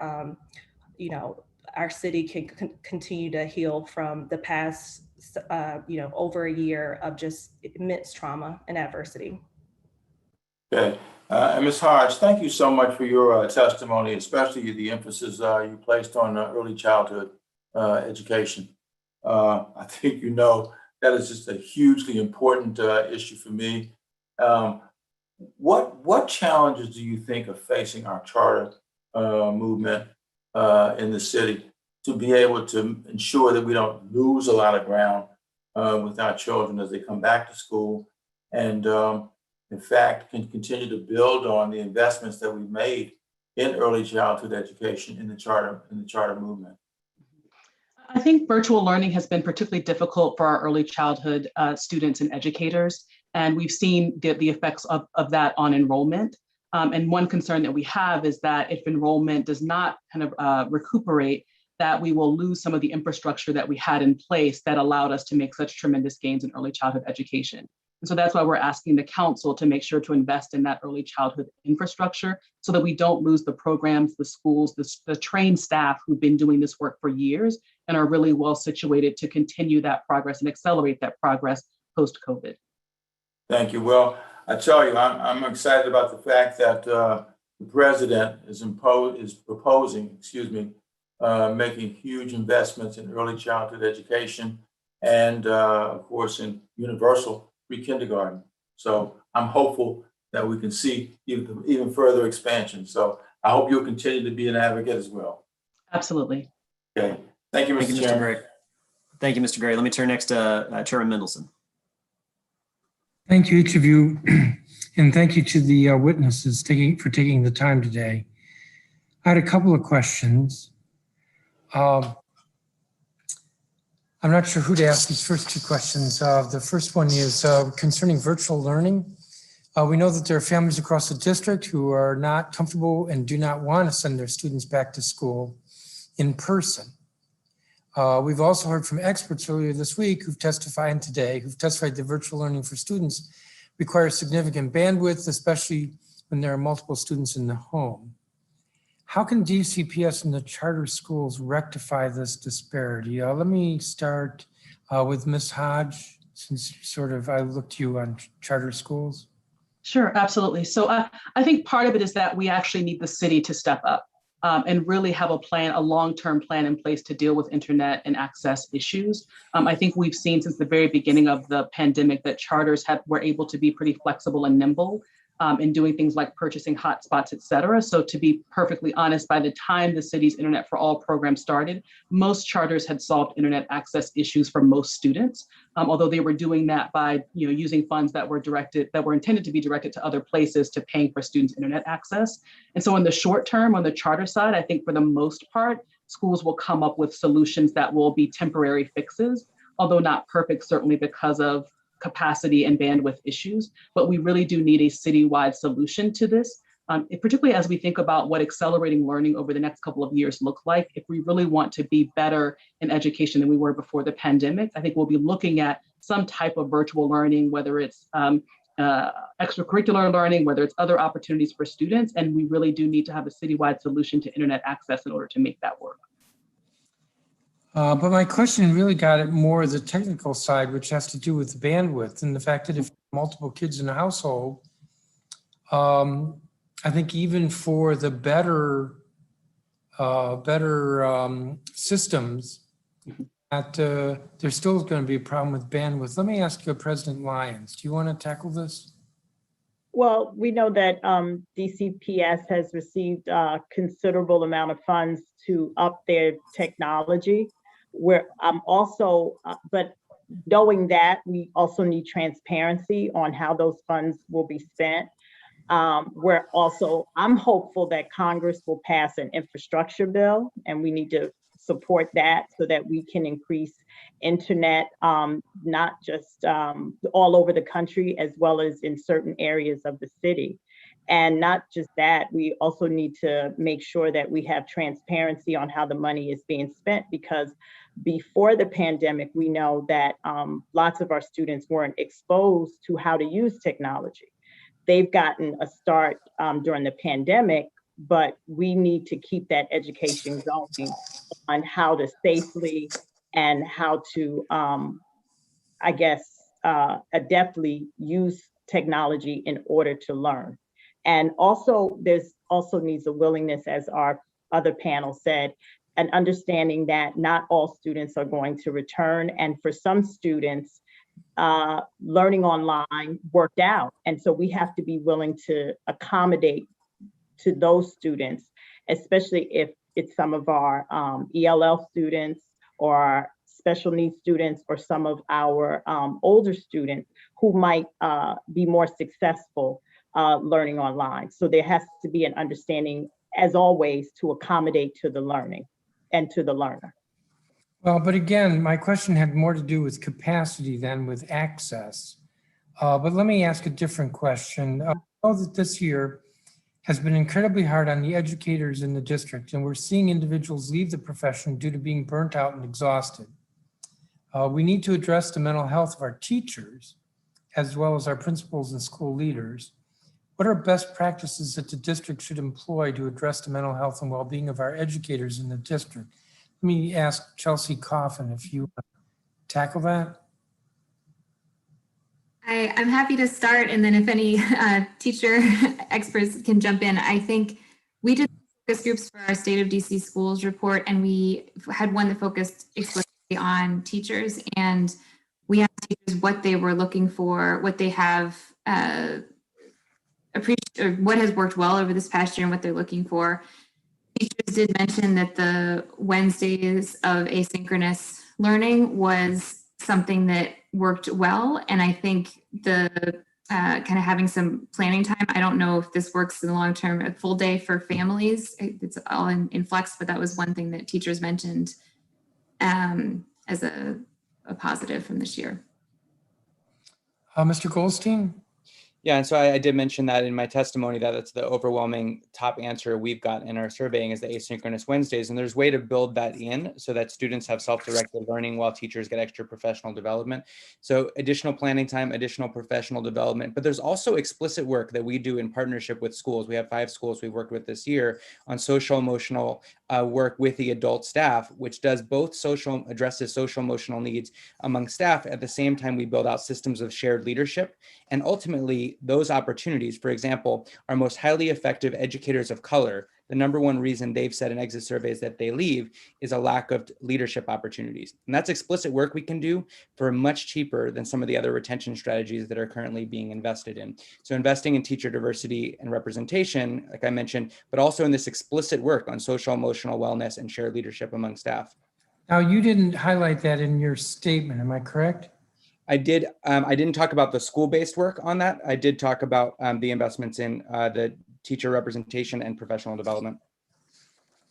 our city can continue to heal from the past over a year of just immense trauma and adversity. Okay. And Ms. Hodge, thank you so much for your testimony, especially the emphasis you placed on early childhood education. I think that is just a hugely important issue for me. What challenges do you think are facing our charter movement in the city to be able to ensure that we don't lose a lot of ground with our children as they come back to school, and in fact, can continue to build on the investments that we've made in early childhood education in the charter movement. I think virtual learning has been particularly difficult for our early childhood students and educators, and we've seen the effects of that on enrollment. And one concern that we have is that if enrollment does not kind of recuperate, that we will lose some of the infrastructure that we had in place that allowed us to make such tremendous gains in early childhood education. And so that's why we're asking the council to make sure to invest in that early childhood infrastructure so that we don't lose the programs, the schools, the trained staff who've been doing this work for years and are really well situated to continue that progress and accelerate that progress post-COVID. Thank you. Well, I tell you, I'm excited about the fact that the president is proposing, making huge investments in early childhood education and of course in universal pre-kindergarten. So I'm hopeful that we can see even further expansion. So I hope you'll continue to be an advocate as well. Absolutely. Okay. Thank you, Mr. Chairman. Gray. Thank you, Mr. Gray. Let me turn next to Chairman Mendelson. Thank you, each of you, and thank you to the witnesses for taking the time today. I had a couple of questions. I'm not sure who to ask these first two questions. The first one is concerning virtual learning. We know that there are families across the district who are not comfortable and do not want to send their students back to school in person. We've also heard from experts earlier this week who've testified that virtual learning for students requires significant bandwidth, especially when there are multiple students in the home. How can DCPS and the charter schools rectify this disparity? Let me start with Ms. Hodge, since I looked to you on charter schools. Sure, absolutely. So I think part of it is that we actually need the city to step up and really have a long-term plan in place to deal with internet and access issues. I think we've seen since the very beginning of the pandemic that charters were able to be pretty flexible and nimble in doing things like purchasing hotspots, et cetera. So to be perfectly honest, by the time the city's Internet for All program started, most charters had solved internet access issues for most students, although they were doing that by using funds that were intended to be directed to other places to paying for students' internet access. And so in the short term, on the charter side, I think for the most part, schools will come up with solutions that will be temporary fixes, although not perfect, certainly because of capacity and bandwidth issues, but we really do need a citywide solution to this, particularly as we think about what accelerating learning over the next couple of years look like. If we really want to be better in education than we were before the pandemic, I think we'll be looking at some type of virtual learning, whether it's extracurricular learning, whether it's other opportunities for students, and we really do need to have a citywide solution to internet access in order to make that work. But my question really got at more the technical side, which has to do with the bandwidth and the fact that if multiple kids in a household, I think even for the better systems, that there's still going to be a problem with bandwidth. Let me ask you, President Lyons, do you want to tackle this? Well, we know that DCPS has received a considerable amount of funds to up their technology. Where but knowing that, we also need transparency on how those funds will be spent. I'm hopeful that Congress will pass an infrastructure bill, and we need to support that so that we can increase internet, not just all over the country, as well as in certain areas of the city. And not just that, we also need to make sure that we have transparency on how the money is being spent, because before the pandemic, we know that lots of our students weren't exposed to how to use technology. They've gotten a start during the pandemic, but we need to keep that education going on how to safely and how to, adeptly use technology in order to learn. And also, there's also needs a willingness, as our other panel said, an understanding that not all students are going to return. And for some students, learning online worked out. And so we have to be willing to accommodate to those students, especially if it's some of our ELL students or our special needs students or some of our older students who might be more successful learning online. So there has to be an understanding, as always, to accommodate to the learning and to the learner. Well, but again, my question had more to do with capacity than with access. But let me ask a different question. I know that this year has been incredibly hard on the educators in the district, and we're seeing individuals leave the profession due to being burnt out and exhausted. We need to address the mental health of our teachers, as well as our principals and school leaders. What are best practices that the district should employ to address the mental health and well-being of our educators in the district? Let me ask Chelsea Coffin if you want to tackle that. I'm happy to start, and then if any teacher experts can jump in. I think we did focus groups for our State of DC Schools report, and we had one that focused explicitly on teachers, and we asked teachers what they were looking for, what they have appreciated, or what has worked well over this past year and what they're looking for. Teachers did mention that the Wednesdays of asynchronous learning was something that worked well. And I think the kind of having some planning time, I don't know if this works in the long term, a full day for families, it's all in flex, but that was one thing that teachers mentioned as a positive from this year. Mr. Goldstein? Yeah, and so I did mention that in my testimony that it's the overwhelming top answer we've got in our surveying is the asynchronous Wednesdays. And there's a way to build that in so that students have self-directed learning while teachers get extra professional development. So additional planning time, additional professional development, but there's also explicit work that we do in partnership with schools. We have 5 schools we've worked with this year on social emotional work with the adult staff, which does both addresses social emotional needs among staff. At the same time, we build out systems of shared leadership. And ultimately, those opportunities, for example, our most highly effective educators of color, the #1 reason they've said in exit surveys that they leave is a lack of leadership opportunities. And that's explicit work we can do for much cheaper than some of the other retention strategies that are currently being invested in. So investing in teacher diversity and representation, like I mentioned, but also in this explicit work on social emotional wellness and shared leadership among staff. Now, you didn't highlight that in your statement, am I correct? I did. I didn't talk about the school-based work on that. I did talk about the investments in the teacher representation and professional development.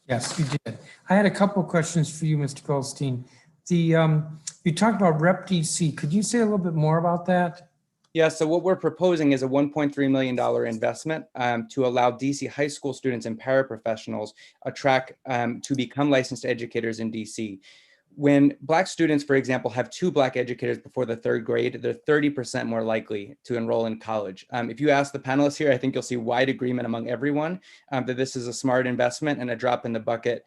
Yes, you did. I had a couple of questions for you, Mr. Goldstein. You talked about Rep DC. Could you say a little bit more about that? Yeah, so what we're proposing is a $1.3 million investment to allow DC high school students and paraprofessionals a track to become licensed educators in DC. When Black students, for example, have 2 Black educators before the 3rd grade, they're 30% more likely to enroll in college. If you ask the panelists here, I think you'll see wide agreement among everyone that this is a smart investment and a drop in the bucket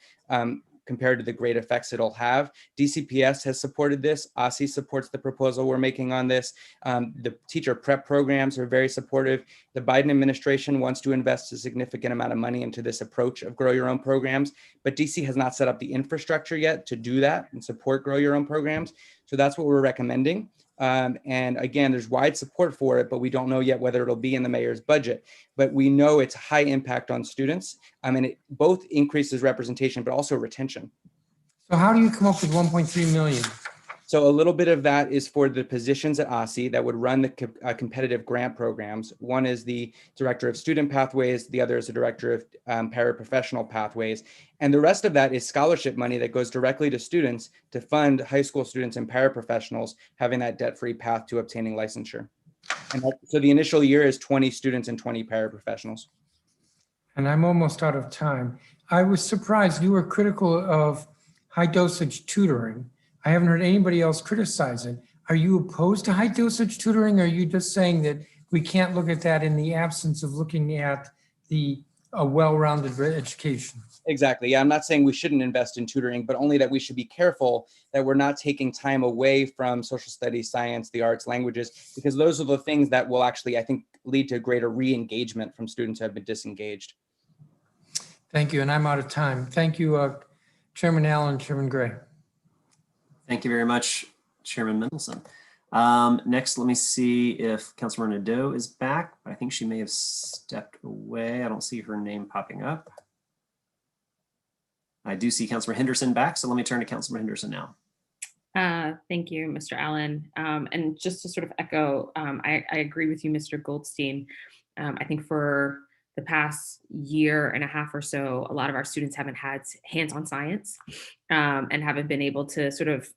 compared to the great effects it'll have. DCPS has supported this. OSSI supports the proposal we're making on this. The teacher prep programs are very supportive. The Biden administration wants to invest a significant amount of money into this approach of grow your own programs, but DC has not set up the infrastructure yet to do that and support grow your own programs. So that's what we're recommending. And again, there's wide support for it, but we don't know yet whether it'll be in the mayor's budget. But we know it's high impact on students. And it both increases representation, but also retention. So how do you come up with 1.3 million? So a little bit of that is for the positions at OSSI that would run the competitive grant programs. One is the director of student pathways. The other is the director of paraprofessional pathways. And the rest of that is scholarship money that goes directly to students to fund high school students and paraprofessionals having that debt-free path to obtaining licensure. And so the initial year is 20 students and 20 paraprofessionals. And I'm almost out of time. I was surprised you were critical of high dosage tutoring. I haven't heard anybody else criticize it. Are you opposed to high dosage tutoring? Or are you just saying that we can't look at that in the absence of looking at a well-rounded education? Exactly. Yeah, I'm not saying we shouldn't invest in tutoring, but only that we should be careful that we're not taking time away from social studies, science, the arts, languages, because those are the things that will actually, I think, lead to greater re-engagement from students who have been disengaged. Thank you. And I'm out of time. Thank you, Chairman Allen, Chairman Gray. Thank you very much, Chairman Mendelson. Next, let me see if Councilmember Nadeau is back. I think she may have stepped away. I don't see her name popping up. I do see Councilmember Henderson back, so let me turn to Councilmember Henderson now. Thank you, Mr. Allen. And just to sort of echo, I agree with you, Mr. Goldstein. I think for the past year and a half or so, a lot of our students haven't had hands-on science and haven't been able to sort of,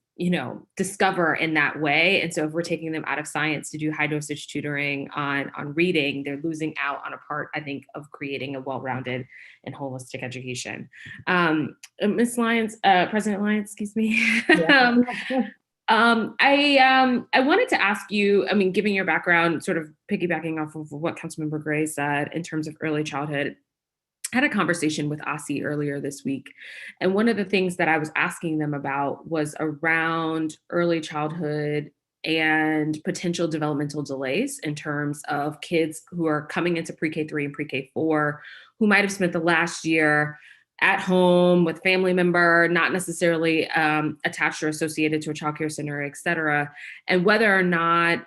discover in that way. And so if we're taking them out of science to do high dosage tutoring on reading, they're losing out on a part, I think, of creating a well-rounded and holistic education. Ms. Lyons, President Lyons, excuse me. Yeah. I wanted to ask you, given your background, sort of piggybacking off of what Councilmember Gray said in terms of early childhood, I had a conversation with OSSI earlier this week. And one of the things that I was asking them about was around early childhood and potential developmental delays in terms of kids who are coming into pre-K3 and pre-K4, who might have spent the last year at home with family member, not necessarily attached or associated to a childcare center, et cetera, and whether or not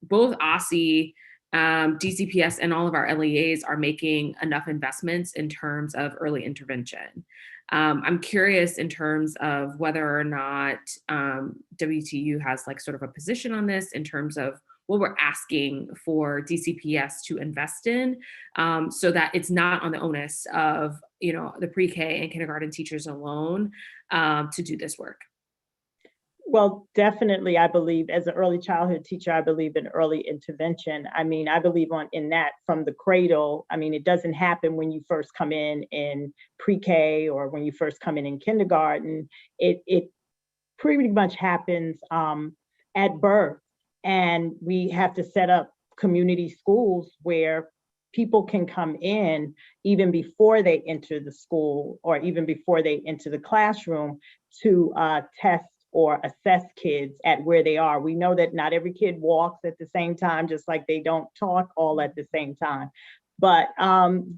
both OSSI, DCPS, and all of our LEAs are making enough investments in terms of early intervention. I'm curious in terms of whether or not WTU has like sort of a position on this in terms of what we're asking for DCPS to invest in, so that it's not on the onus of the pre-K and kindergarten teachers alone to do this work. Well, definitely, I believe as an early childhood teacher, I believe in early intervention. I believe in that from the cradle. It doesn't happen when you first come in pre-K or when you first come in kindergarten. It pretty much happens at birth. And we have to set up community schools where people can come in even before they enter the school or even before they enter the classroom to test or assess kids at where they are. We know that not every kid walks at the same time, just like they don't talk all at the same time. But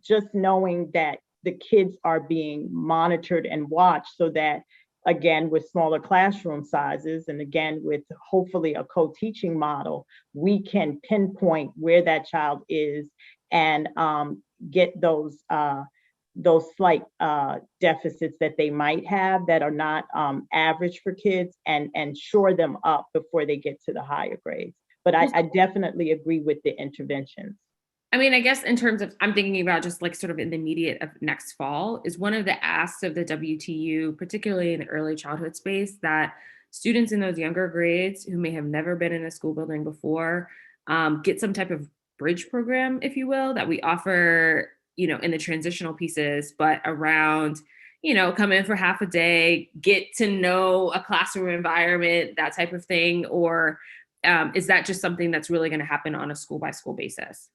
just knowing that the kids are being monitored and watched so that, again, with smaller classroom sizes and again, with hopefully a co-teaching model, we can pinpoint where that child is and get those slight deficits that they might have that are not average for kids and shore them up before they get to the higher grades. But I definitely agree with the interventions. I guess in terms of, I'm thinking about just like sort of in the immediate of next fall, is one of the asks of the WTU, particularly in the early childhood space, that students in those younger grades who may have never been in a school building before get some type of bridge program, if you will, that we offer, in the transitional pieces, but around, come in for half a day, get to know a classroom environment, that type of thing, or is that just something that's really going to happen on a school by school basis?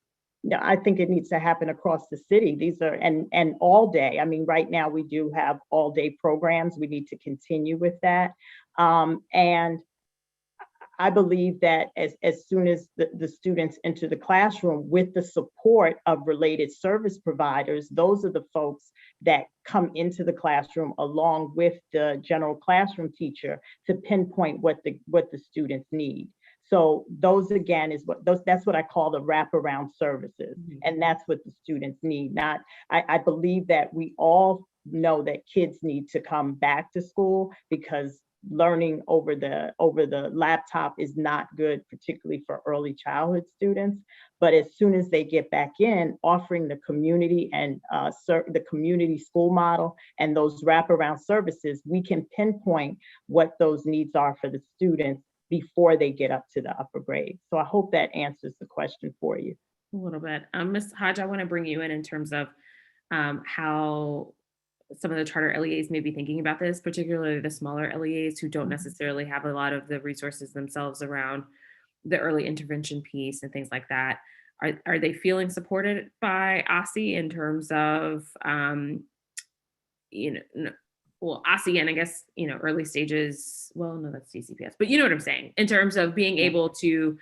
No, I think it needs to happen across the city. These are, and all day. Right now we do have all day programs. We need to continue with that. And I believe that as soon as the students enter the classroom with the support of related service providers, those are the folks that come into the classroom along with the general classroom teacher to pinpoint what the students need. So those again that's what I call the wraparound services. Mm-hmm. And that's what the students need. I believe that we all know that kids need to come back to school because learning over the laptop is not good, particularly for early childhood students. But as soon as they get back in, offering the community and the community school model and those wraparound services, we can pinpoint what those needs are for the students before they get up to the upper grade. So I hope that answers the question for you. A little bit. Ms. Hodge, I want to bring you in terms of how some of the charter LEAs may be thinking about this, particularly the smaller LEAs who don't necessarily have a lot of the resources themselves around the early intervention piece and things like that. Are they feeling supported by OSSI in terms of, OSSI and I guess, early stages, well, no, that's DCPS, but you know what I'm saying, in terms of being able to,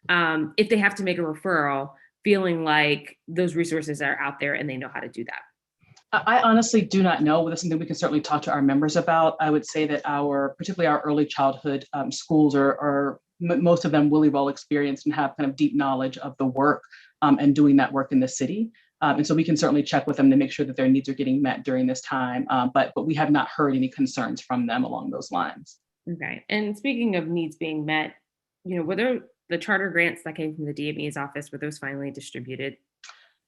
if they have to make a referral, feeling like those resources are out there and they know how to do that. I honestly do not know. That's something we can certainly talk to our members about. I would say that particularly our early childhood schools are most of them really well experienced and have kind of deep knowledge of the work and doing that work in the city. And so we can certainly check with them to make sure that their needs are getting met during this time. But we have not heard any concerns from them along those lines. Okay. And speaking of needs being met, were there the charter grants that came from the DME's office, were those finally distributed?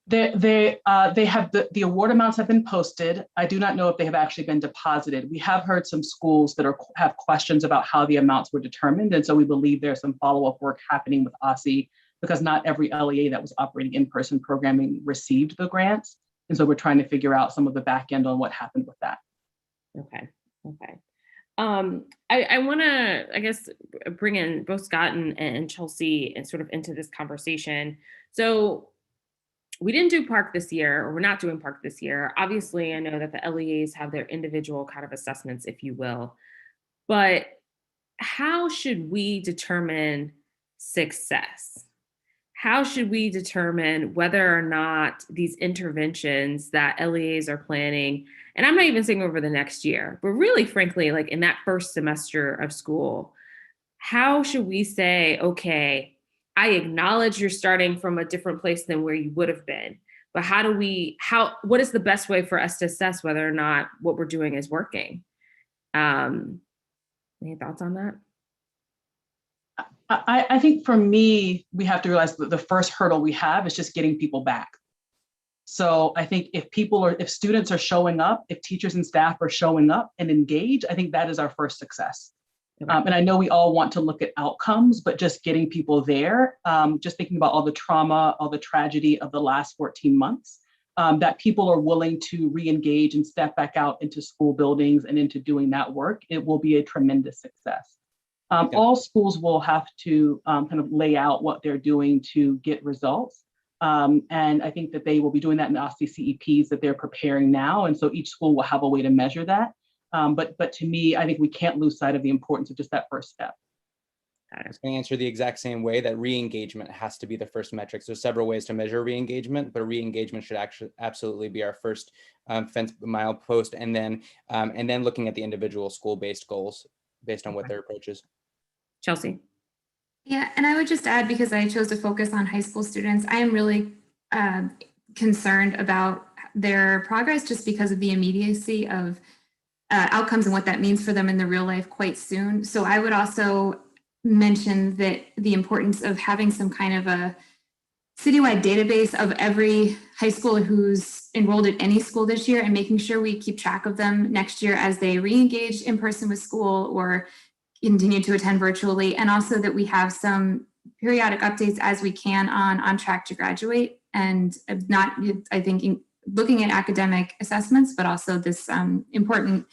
They have the award amounts have been posted. I do not know if they have actually been deposited. We have heard some schools that have questions about how the amounts were determined. And so we believe there's some follow-up work happening with OSSI because not every LEA that was operating in-person programming received the grants. And so we're trying to figure out some of the back end on what happened with that. Okay. I want to, I guess, bring in both Scott and Chelsea and sort of into this conversation. So we didn't do park this year, or we're not doing park this year. Obviously, I know that the LEAs have their individual kind of assessments, if you will, but how should we determine success? How should we determine whether or not these interventions that LEAs are planning, and I'm not even saying over the next year, but really frankly, like in that first semester of school, how should we say, okay, I acknowledge you're starting from a different place than where you would have been, but what is the best way for us to assess whether or not what we're doing is working? Any thoughts on that? I think for me, we have to realize that the first hurdle we have is just getting people back. So I think if students are showing up, if teachers and staff are showing up and engaged, I think that is our first success. Okay. And I know we all want to look at outcomes, but just getting people there, just thinking about all the trauma, all the tragedy of the last 14 months, that people are willing to re-engage and step back out into school buildings and into doing that work, it will be a tremendous success. All schools will have to kind of lay out what they're doing to get results. And I think that they will be doing that in the OSSI CEPs that they're preparing now. And so each school will have a way to measure that. But to me, I think we can't lose sight of the importance of just that first step. I was going to answer the exact same way, that re-engagement has to be the first metric. So there's several ways to measure re-engagement, but re-engagement should actually absolutely be our first fence milepost, and then looking at the individual school-based goals based on what their approach is. Chelsea? Yeah, and I would just add, because I chose to focus on high school students, I am really concerned about their progress just because of the immediacy of outcomes and what that means for them in the real life quite soon. So I would also mention that the importance of having some kind of a citywide database of every high schooler who's enrolled at any school this year, and making sure we keep track of them next year as they re-engage in person with school or continue to attend virtually. And also that we have some periodic updates as we can on track to graduate, and not, I think, looking at academic assessments, but also this important,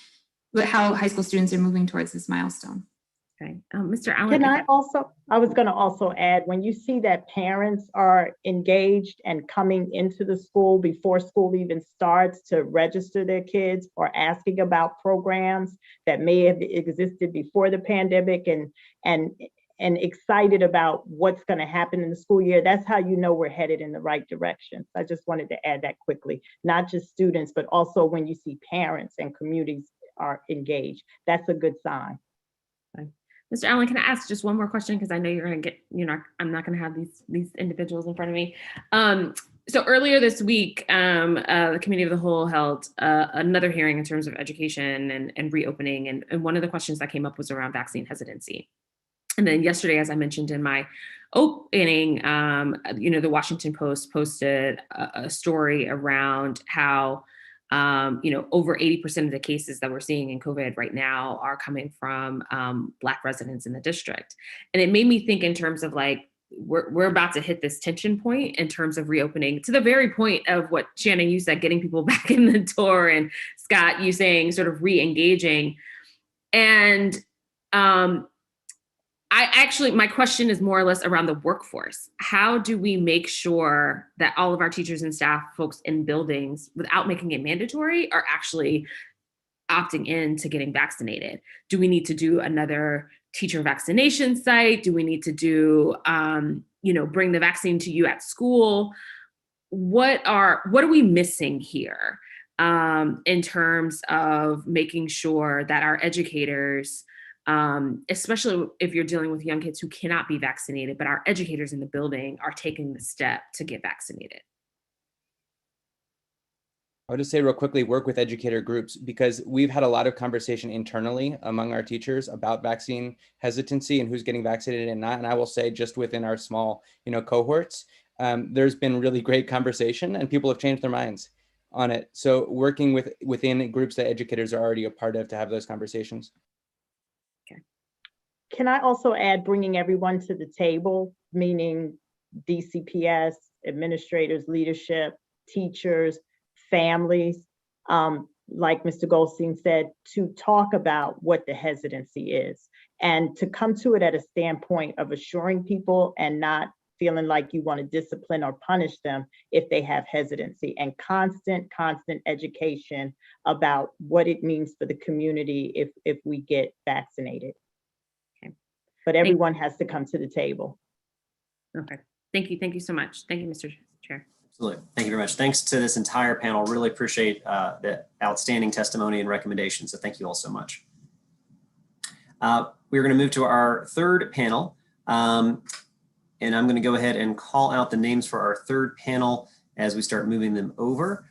how high school students are moving towards this milestone. Okay, Mr. Allen. I was going to also add, when you see that parents are engaged and coming into the school before school even starts to register their kids, or asking about programs that may have existed before the pandemic, and excited about what's going to happen in the school year, that's how you know we're headed in the right direction. I just wanted to add that quickly. Not just students, but also when you see parents and communities are engaged, that's a good sign. Okay. Mr. Allen, can I ask just one more question? Because I know you're going to get, I'm not going to have these individuals in front of me. So earlier this week, the Committee of the Whole held another hearing in terms of education and reopening. And one of the questions that came up was around vaccine hesitancy. And then yesterday, as I mentioned in my opening, the Washington Post posted a story around how over 80% of the cases that we're seeing in COVID right now are coming from Black residents in the district. And it made me think in terms of like, we're about to hit this tension point in terms of reopening, to the very point of what Shannon, you said, getting people back in the door, and Scott, you saying sort of re-engaging. And my question is more or less around the workforce. How do we make sure that all of our teachers and staff folks in buildings, without making it mandatory, are actually opting in to getting vaccinated? Do we need to do another teacher vaccination site? Do we need to do, bring the vaccine to you at school? What are we missing here in terms of making sure that our educators, especially if you're dealing with young kids who cannot be vaccinated, but our educators in the building are taking the step to get vaccinated? I'll just say real quickly, work with educator groups, because we've had a lot of conversation internally among our teachers about vaccine hesitancy and who's getting vaccinated and not. And I will say, just within our small, cohorts, there's been really great conversation and people have changed their minds on it. So working within groups that educators are already a part of to have those conversations. Can I also add bringing everyone to the table, meaning DCPS, administrators, leadership, teachers, families, like Mr. Goldstein said, to talk about what the hesitancy is and to come to it at a standpoint of assuring people and not feeling like you want to discipline or punish them if they have hesitancy, and constant education about what it means for the community if we get vaccinated. Okay. But everyone has to come to the table. Okay. Thank you so much. Thank you, Mr. Chair. Absolutely. Thank you very much. Thanks to this entire panel. Really appreciate the outstanding testimony and recommendations. So thank you all so much. We're going to move to our third panel. And I'm going to go ahead and call out the names for our third panel as we start moving them over.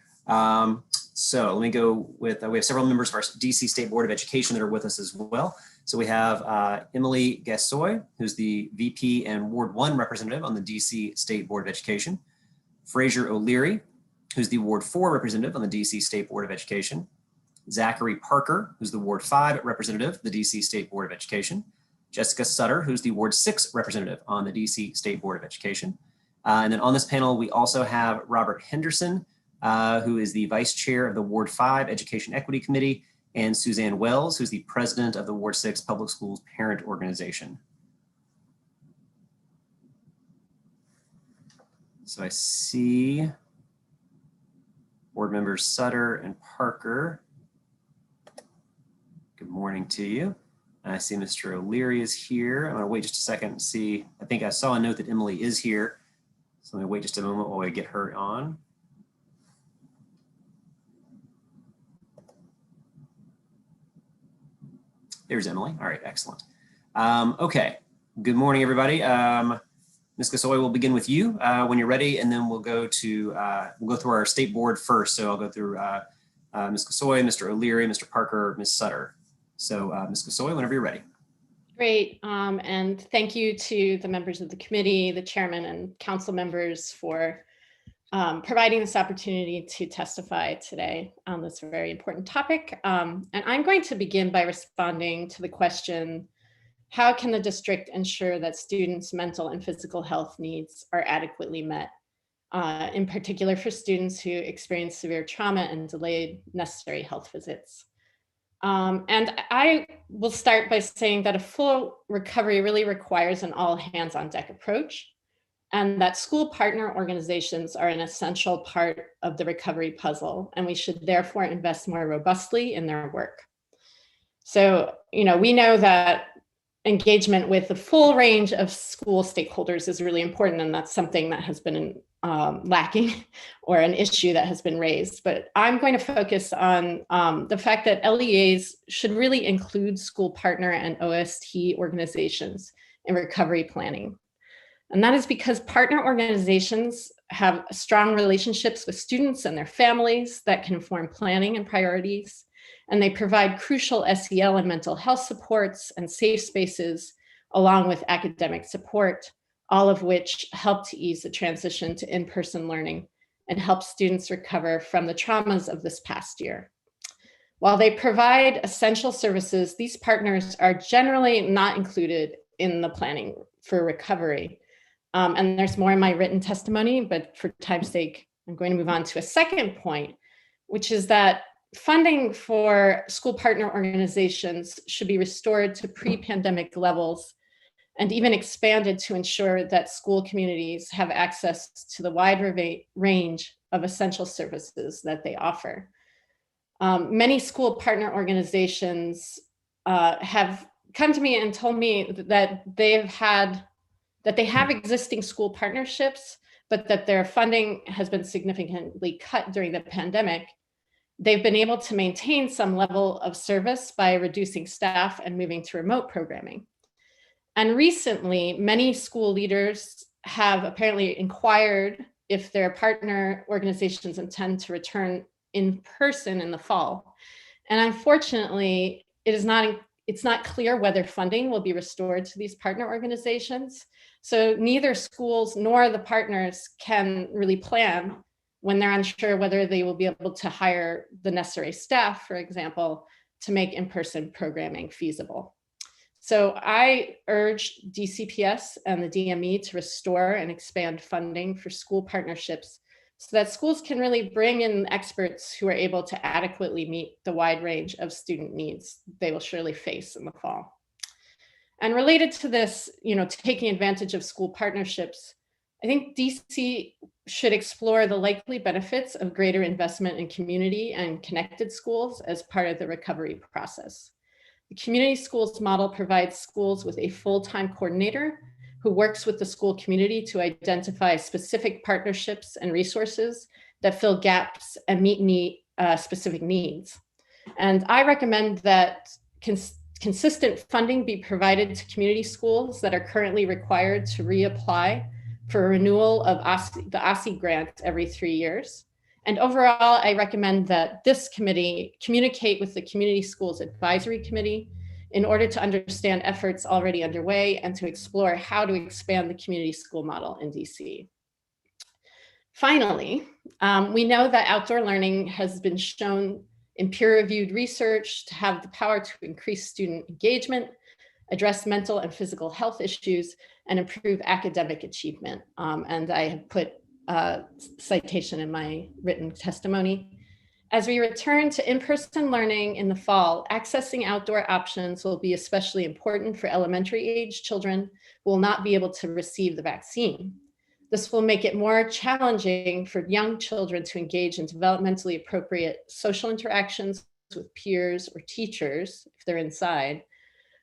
So let me go with, we have several members of our DC State Board of Education that are with us as well. So we have Emily Gassoy, who's the VP and Ward 1 representative on the DC State Board of Education. Fraser O'Leary, who's the Ward 4 representative on the DC State Board of Education. Zachary Parker, who's the Ward 5 representative, the DC State Board of Education. Jessica Sutter, who's the Ward 6 representative on the DC State Board of Education. And then on this panel, we also have Robert Henderson, who is the Vice Chair of the Ward 5 Education Equity Committee, and Suzanne Wells, who's the President of the Ward 6 Public Schools Parent Organization. So I see Board Members Sutter and Parker. Good morning to you. I see Mr. O'Leary is here. I'm going to wait just a second and see. I think I saw a note that Emily is here. So let me wait just a moment while we get her on. There's Emily. All right, excellent. Okay, good morning, everybody. Ms. Gassoy, we'll begin with you when you're ready, and then we'll go through our state board first. So I'll go through Ms. Gassoy, Mr. O'Leary, Mr. Parker, Ms. Sutter. So Ms. Gassoy, whenever you're ready. Great, and thank you to the members of the committee, the chairman and council members for providing this opportunity to testify today on this very important topic. And I'm going to begin by responding to the question, how can the district ensure that students' mental and physical health needs are adequately met, in particular for students who experience severe trauma and delayed necessary health visits? And I will start by saying that a full recovery really requires an all hands on deck approach, and that school partner organizations are an essential part of the recovery puzzle, and we should therefore invest more robustly in their work. So, we know that engagement with the full range of school stakeholders is really important, and that's something that has been lacking or an issue that has been raised. But I'm going to focus on the fact that LEAs should really include school partner and OST organizations in recovery planning. And that is because partner organizations have strong relationships with students and their families that can inform planning and priorities. And they provide crucial SEL and mental health supports and safe spaces, along with academic support, all of which help to ease the transition to in-person learning and help students recover from the traumas of this past year. While they provide essential services, these partners are generally not included in the planning for recovery. And there's more in my written testimony, but for time's sake, I'm going to move on to a second point, which is that funding for school partner organizations should be restored to pre-pandemic levels and even expanded to ensure that school communities have access to the wide range of essential services that they offer. Many school partner organizations have come to me and told me that they have existing school partnerships, but that their funding has been significantly cut during the pandemic. They've been able to maintain some level of service by reducing staff and moving to remote programming. And recently, many school leaders have apparently inquired if their partner organizations intend to return in person in the fall. And unfortunately, it's not clear whether funding will be restored to these partner organizations. So neither schools nor the partners can really plan when they're unsure whether they will be able to hire the necessary staff, for example, to make in-person programming feasible. So I urge DCPS and the DME to restore and expand funding for school partnerships so that schools can really bring in experts who are able to adequately meet the wide range of student needs they will surely face in the fall. And related to this, taking advantage of school partnerships, I think DC should explore the likely benefits of greater investment in community and connected schools as part of the recovery process. The community schools model provides schools with a full-time coordinator who works with the school community to identify specific partnerships and resources that fill gaps and meet specific needs. And I recommend that consistent funding be provided to community schools that are currently required to reapply for a renewal of the OSSI grant every 3 years. And overall, I recommend that this committee communicate with the Community Schools Advisory Committee in order to understand efforts already underway and to explore how to expand the community school model in DC. Finally, we know that outdoor learning has been shown in peer-reviewed research to have the power to increase student engagement, address mental and physical health issues, and improve academic achievement. And I have put a citation in my written testimony. As we return to in-person learning in the fall, accessing outdoor options will be especially important for elementary age children who will not be able to receive the vaccine. This will make it more challenging for young children to engage in developmentally appropriate social interactions with peers or teachers if they're inside,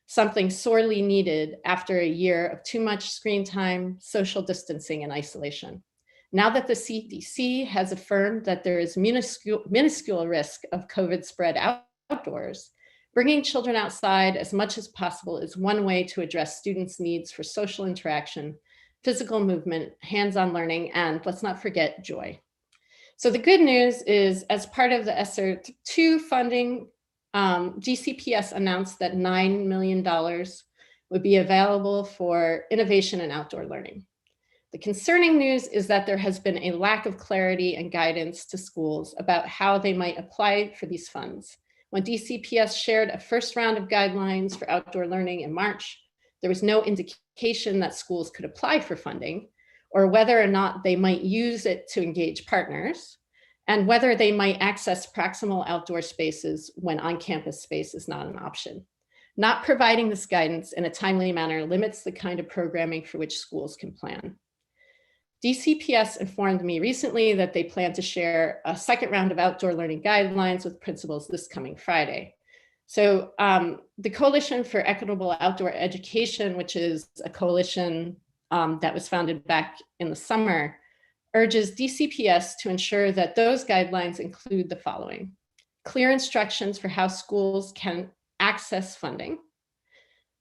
something sorely needed after a year of too much screen time, social distancing, and isolation. Now that the CDC has affirmed that there is minuscule risk of COVID spread outdoors, bringing children outside as much as possible is one way to address students' needs for social interaction, physical movement, hands-on learning, and let's not forget joy. So the good news is, as part of the ESSER 2 funding, DCPS announced that $9 million would be available for innovation and outdoor learning. The concerning news is that there has been a lack of clarity and guidance to schools about how they might apply for these funds. When DCPS shared a first round of guidelines for outdoor learning in March, there was no indication that schools could apply for funding or whether or not they might use it to engage partners and whether they might access proximal outdoor spaces when on-campus space is not an option. Not providing this guidance in a timely manner limits the kind of programming for which schools can plan. DCPS informed me recently that they plan to share a second round of outdoor learning guidelines with principals this coming Friday. So the Coalition for Equitable Outdoor Education, which is a coalition that was founded back in the summer, urges DCPS to ensure that those guidelines include the following: clear instructions for how schools can access funding,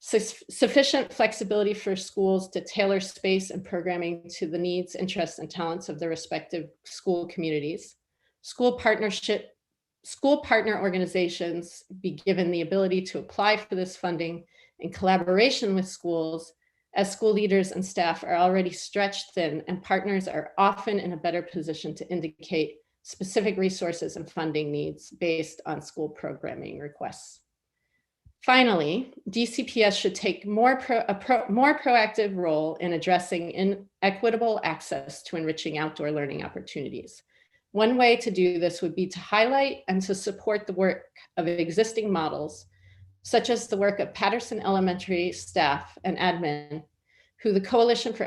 sufficient flexibility for schools to tailor space and programming to the needs, interests, and talents of their respective school communities. School partner organizations be given the ability to apply for this funding in collaboration with schools, as school leaders and staff are already stretched thin and partners are often in a better position to indicate specific resources and funding needs based on school programming requests. Finally, DCPS should take a more proactive role in addressing inequitable access to enriching outdoor learning opportunities. One way to do this would be to highlight and to support the work of existing models, such as the work of Patterson Elementary staff and admin, who the Coalition for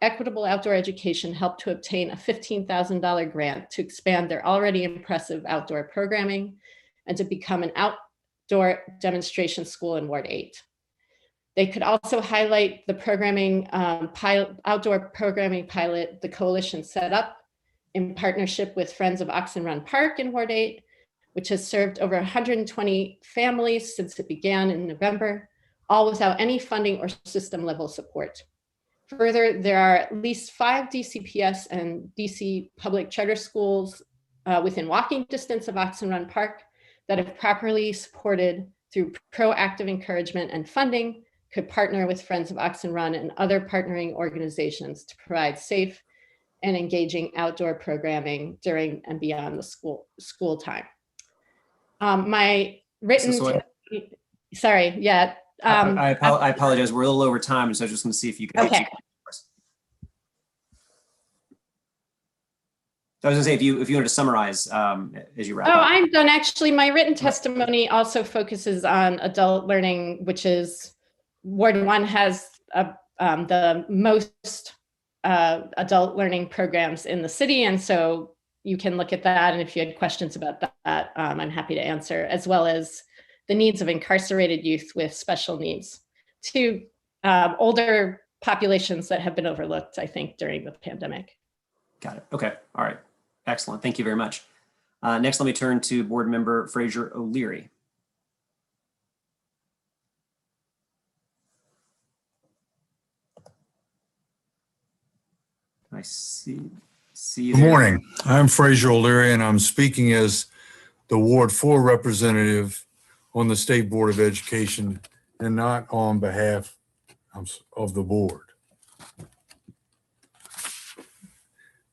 Equitable Outdoor Education helped to obtain a $15,000 grant to expand their already impressive outdoor programming and to become an outdoor demonstration school in Ward 8. They could also highlight the programming outdoor programming pilot the coalition set up in partnership with Friends of Oxen Run Park in Ward 8, which has served over 120 families since it began in November, all without any funding or system level support. Further, there are at least 5 DCPS and DC public charter schools within walking distance of Oxen Run Park that, if properly supported through proactive encouragement and funding, could partner with Friends of Oxen Run and other partnering organizations to provide safe and engaging outdoor programming during and beyond the school time. My written, sorry, yeah. I apologize. We're a little over time, so I was just going to see if you could. Okay. I was going to say, if you wanted to summarize as you wrap up. Oh, I'm done. Actually, my written testimony also focuses on adult learning, which is Ward 1 has the most adult learning programs in the city. And so you can look at that. And if you had questions about that, I'm happy to answer, as well as the needs of incarcerated youth with special needs to older populations that have been overlooked, I think, during the pandemic. Got it. Okay. All right. Excellent. Thank you very much. Next, let me turn to Board Member Fraser O'Leary. I see you. Good morning. I'm Fraser O'Leary, and I'm speaking as the Ward 4 representative on the State Board of Education and not on behalf of the board.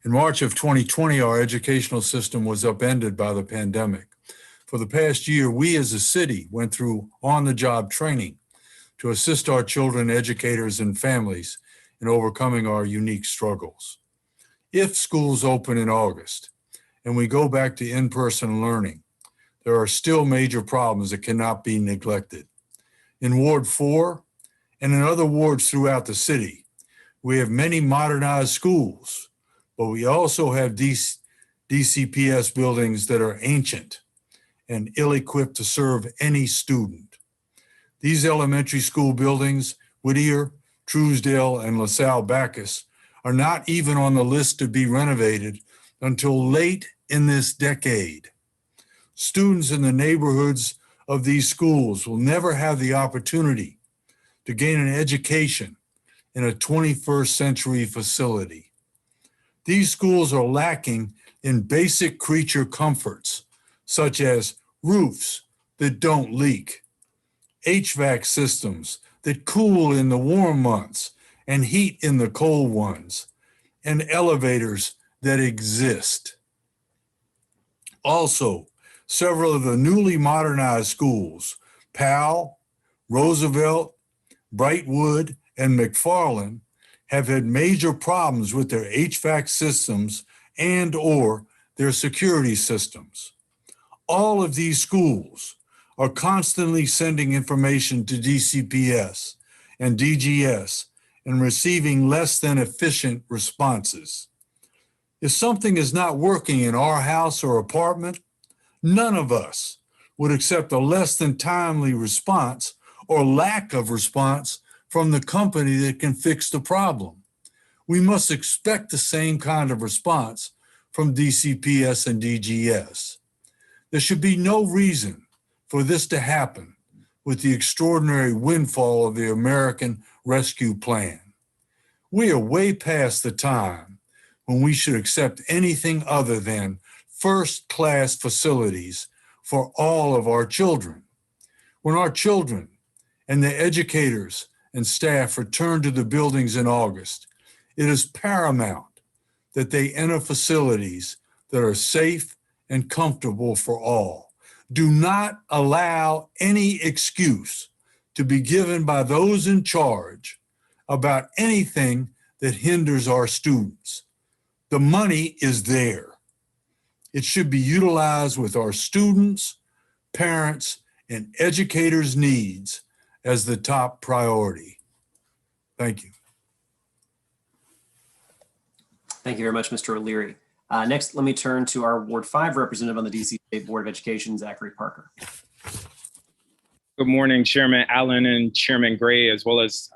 In March of 2020, our educational system was upended by the pandemic. For the past year, we as a city went through on-the-job training to assist our children, educators, and families in overcoming our unique struggles. If schools open in August and we go back to in-person learning, there are still major problems that cannot be neglected. In Ward 4 and in other wards throughout the city, we have many modernized schools, but we also have DCPS buildings that are ancient and ill-equipped to serve any student. These elementary school buildings, Whittier, Truesdale, and LaSalle Bacchus, are not even on the list to be renovated until late in this decade. Students in the neighborhoods of these schools will never have the opportunity to gain an education in a 21st century facility. These schools are lacking in basic creature comforts, such as roofs that don't leak, HVAC systems that cool in the warm months and heat in the cold ones, and elevators that exist. Also, several of the newly modernized schools, Powell, Roosevelt, Brightwood, and McFarland, have had major problems with their HVAC systems and/or their security systems. All of these schools are constantly sending information to DCPS and DGS and receiving less than efficient responses. If something is not working in our house or apartment, none of us would accept a less than timely response or lack of response from the company that can fix the problem. We must expect the same kind of response from DCPS and DGS. There should be no reason for this to happen with the extraordinary windfall of the American Rescue Plan. We are way past the time when we should accept anything other than first-class facilities for all of our children. When our children and their educators and staff return to the buildings in August, it is paramount that they enter facilities that are safe and comfortable for all. Do not allow any excuse to be given by those in charge about anything that hinders our students. The money is there. It should be utilized with our students, parents, and educators' needs as the top priority. Thank you. Thank you very much, Mr. O'Leary. Next, let me turn to our Ward 5 representative on the DC State Board of Education, Zachary Parker. Good morning, Chairman Allen and Chairman Gray, as well as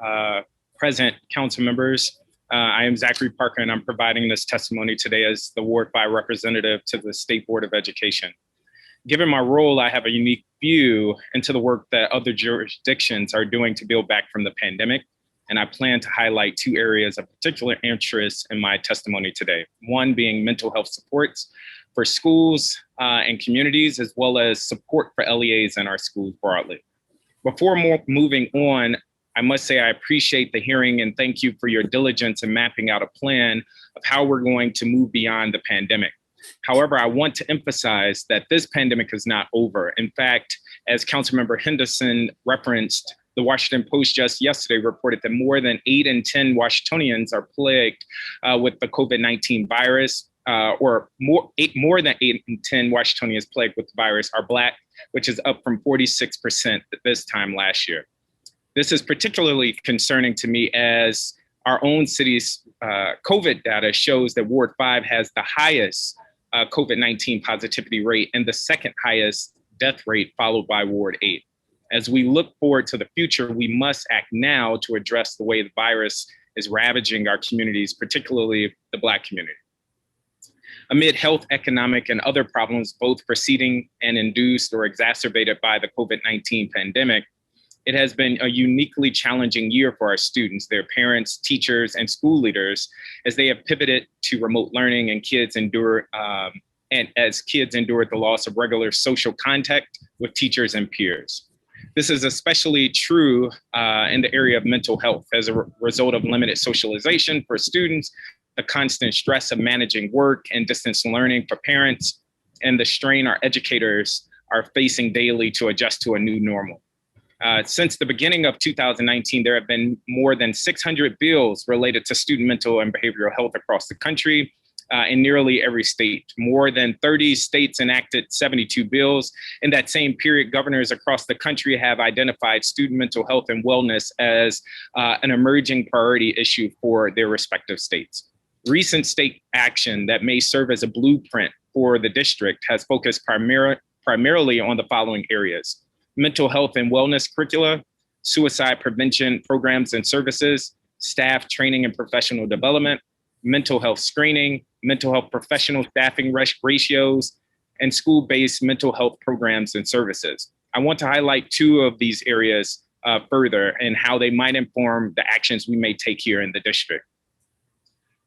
present council members. I am Zachary Parker, and I'm providing this testimony today as the Ward 5 representative to the State Board of Education. Given my role, I have a unique view into the work that other jurisdictions are doing to build back from the pandemic, and I plan to highlight two areas of particular interest in my testimony today. One being mental health supports for schools and communities, as well as support for LEAs in our schools broadly. Before moving on, I must say I appreciate the hearing and thank you for your diligence in mapping out a plan of how we're going to move beyond the pandemic. However, I want to emphasize that this pandemic is not over. In fact, as Councilmember Henderson referenced, the Washington Post just yesterday reported that more than 8 in 10 Washingtonians are plagued with the COVID-19 virus, or more than 8 in 10 Washingtonians plagued with the virus are Black, which is up from 46% this time last year. This is particularly concerning to me as our own city's COVID data shows that Ward 5 has the highest COVID-19 positivity rate and the second highest death rate, followed by Ward 8. As we look forward to the future, we must act now to address the way the virus is ravaging our communities, particularly the Black community. Amid health, economic, and other problems, both preceding and induced or exacerbated by the COVID-19 pandemic, it has been a uniquely challenging year for our students, their parents, teachers, and school leaders as they have pivoted to remote learning and as kids endured the loss of regular social contact with teachers and peers. This is especially true in the area of mental health as a result of limited socialization for students, the constant stress of managing work and distance learning for parents, and the strain our educators are facing daily to adjust to a new normal. Since the beginning of 2019, there have been more than 600 bills related to student mental and behavioral health across the country in nearly every state. More than 30 states enacted 72 bills. In that same period, governors across the country have identified student mental health and wellness as an emerging priority issue for their respective states. Recent state action that may serve as a blueprint for the district has focused primarily on the following areas: mental health and wellness curricula, suicide prevention programs and services, staff training and professional development, mental health screening, mental health professional staffing ratios, and school-based mental health programs and services. I want to highlight 2 of these areas further and how they might inform the actions we may take here in the district.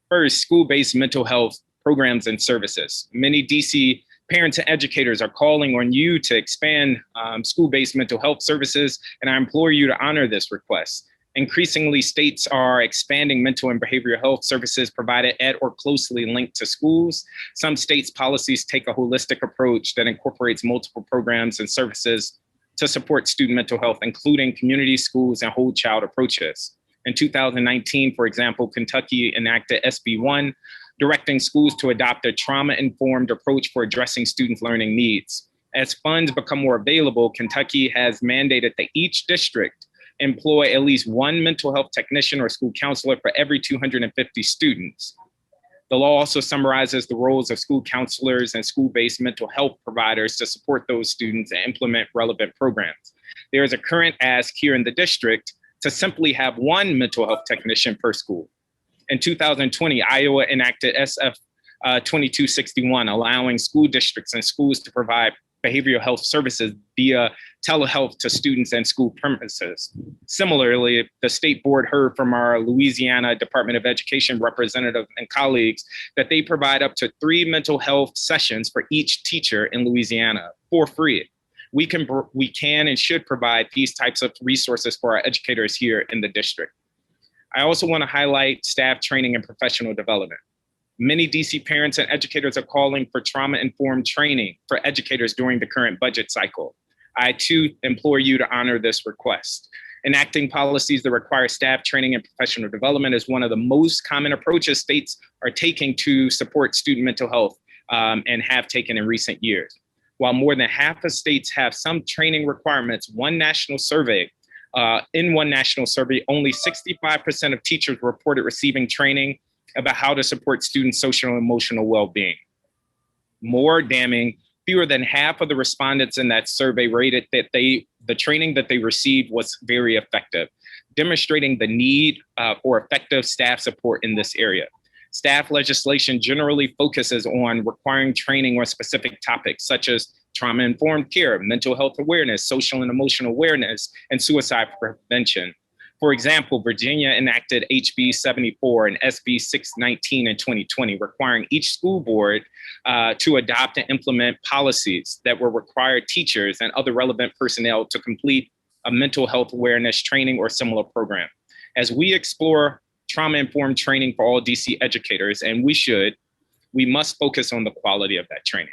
First, school-based mental health programs and services. Many DC parents and educators are calling on you to expand school-based mental health services, and I implore you to honor this request. Increasingly, states are expanding mental and behavioral health services provided at or closely linked to schools. Some states' policies take a holistic approach that incorporates multiple programs and services to support student mental health, including community schools and whole child approaches. In 2019, for example, Kentucky enacted SB 1, directing schools to adopt a trauma-informed approach for addressing students' learning needs. As funds become more available, Kentucky has mandated that each district employ at least 1 mental health technician or school counselor for every 250 students. The law also summarizes the roles of school counselors and school-based mental health providers to support those students and implement relevant programs. There is a current ask here in the district to simply have 1 mental health technician per school. In 2020, Iowa enacted SF 2261, allowing school districts and schools to provide behavioral health services via telehealth to students and school premises. Similarly, the state board heard from our Louisiana Department of Education representative and colleagues that they provide up to 3 mental health sessions for each teacher in Louisiana for free. We can and should provide these types of resources for our educators here in the district. I also want to highlight staff training and professional development. Many DC parents and educators are calling for trauma-informed training for educators during the current budget cycle. I too implore you to honor this request. Enacting policies that require staff training and professional development is one of the most common approaches states are taking to support student mental health and have taken in recent years. While more than half of states have some training requirements, in one national survey, only 65% of teachers reported receiving training about how to support students' social and emotional well-being. More damning, fewer than half of the respondents in that survey rated that the training that they received was very effective, demonstrating the need for effective staff support in this area. Staff legislation generally focuses on requiring training on specific topics such as trauma-informed care, mental health awareness, social and emotional awareness, and suicide prevention. For example, Virginia enacted HB 74 and SB 619 in 2020, requiring each school board to adopt and implement policies that will require teachers and other relevant personnel to complete a mental health awareness training or similar program. As we explore trauma-informed training for all DC educators, and we must focus on the quality of that training.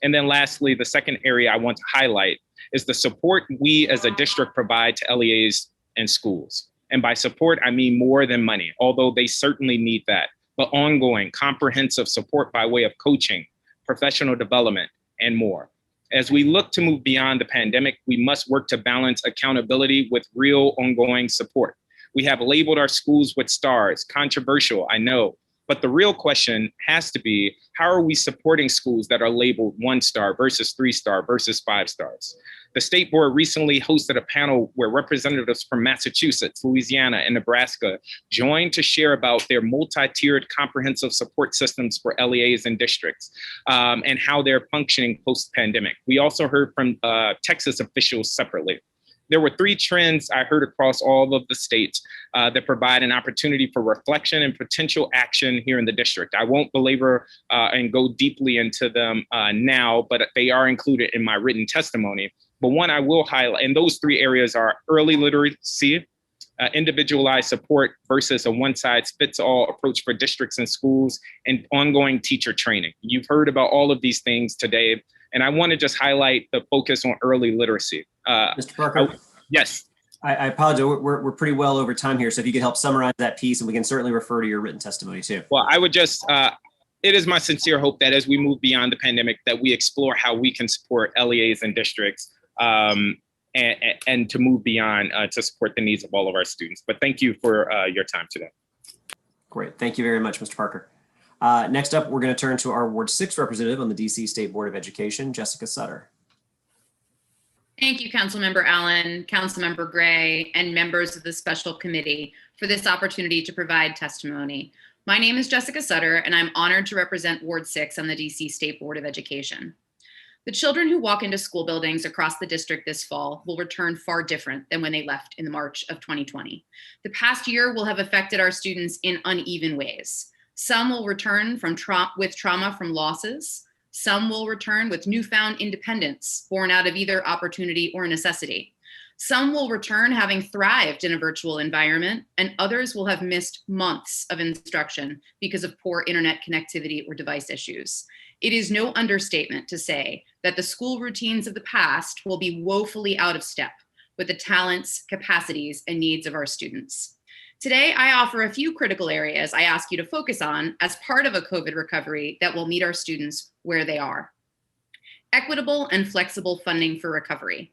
And then lastly, the second area I want to highlight is the support we as a district provide to LEAs and schools. And by support, I mean more than money, although they certainly need that, but ongoing comprehensive support by way of coaching, professional development, and more. As we look to move beyond the pandemic, we must work to balance accountability with real ongoing support. We have labeled our schools with stars, controversial, I know, but the real question has to be, how are we supporting schools that are labeled 1-star versus 3-star versus 5 stars? The state board recently hosted a panel where representatives from Massachusetts, Louisiana, and Nebraska joined to share about their multi-tiered comprehensive support systems for LEAs and districts and how they're functioning post-pandemic. We also heard from Texas officials separately. There were 3 trends I heard across all of the states that provide an opportunity for reflection and potential action here in the district. I won't belabor and go deeply into them now, but they are included in my written testimony. But one I will highlight, and those 3 areas are early literacy, individualized support versus a one-size-fits-all approach for districts and schools, and ongoing teacher training. You've heard about all of these things today, and I want to just highlight the focus on early literacy. Mr. Parker? Yes. I apologize. We're pretty well over time here. So if you could help summarize that piece, and we can certainly refer to your written testimony too. Well, I would just, it is my sincere hope that as we move beyond the pandemic, that we explore how we can support LEAs and districts and to move beyond to support the needs of all of our students. But thank you for your time today. Great. Thank you very much, Mr. Parker. Next up, we're going to turn to our Ward 6 representative on the DC State Board of Education, Jessica Sutter. Thank you, Councilmember Allen, Councilmember Gray, and members of the special committee for this opportunity to provide testimony. My name is Jessica Sutter, and I'm honored to represent Ward 6 on the DC State Board of Education. The children who walk into school buildings across the district this fall will return far different than when they left in March of 2020. The past year will have affected our students in uneven ways. Some will return with trauma from losses. Some will return with newfound independence born out of either opportunity or necessity. Some will return having thrived in a virtual environment, and others will have missed months of instruction because of poor internet connectivity or device issues. It is no understatement to say that the school routines of the past will be woefully out of step with the talents, capacities, and needs of our students. Today, I offer a few critical areas I ask you to focus on as part of a COVID recovery that will meet our students where they are. Equitable and flexible funding for recovery.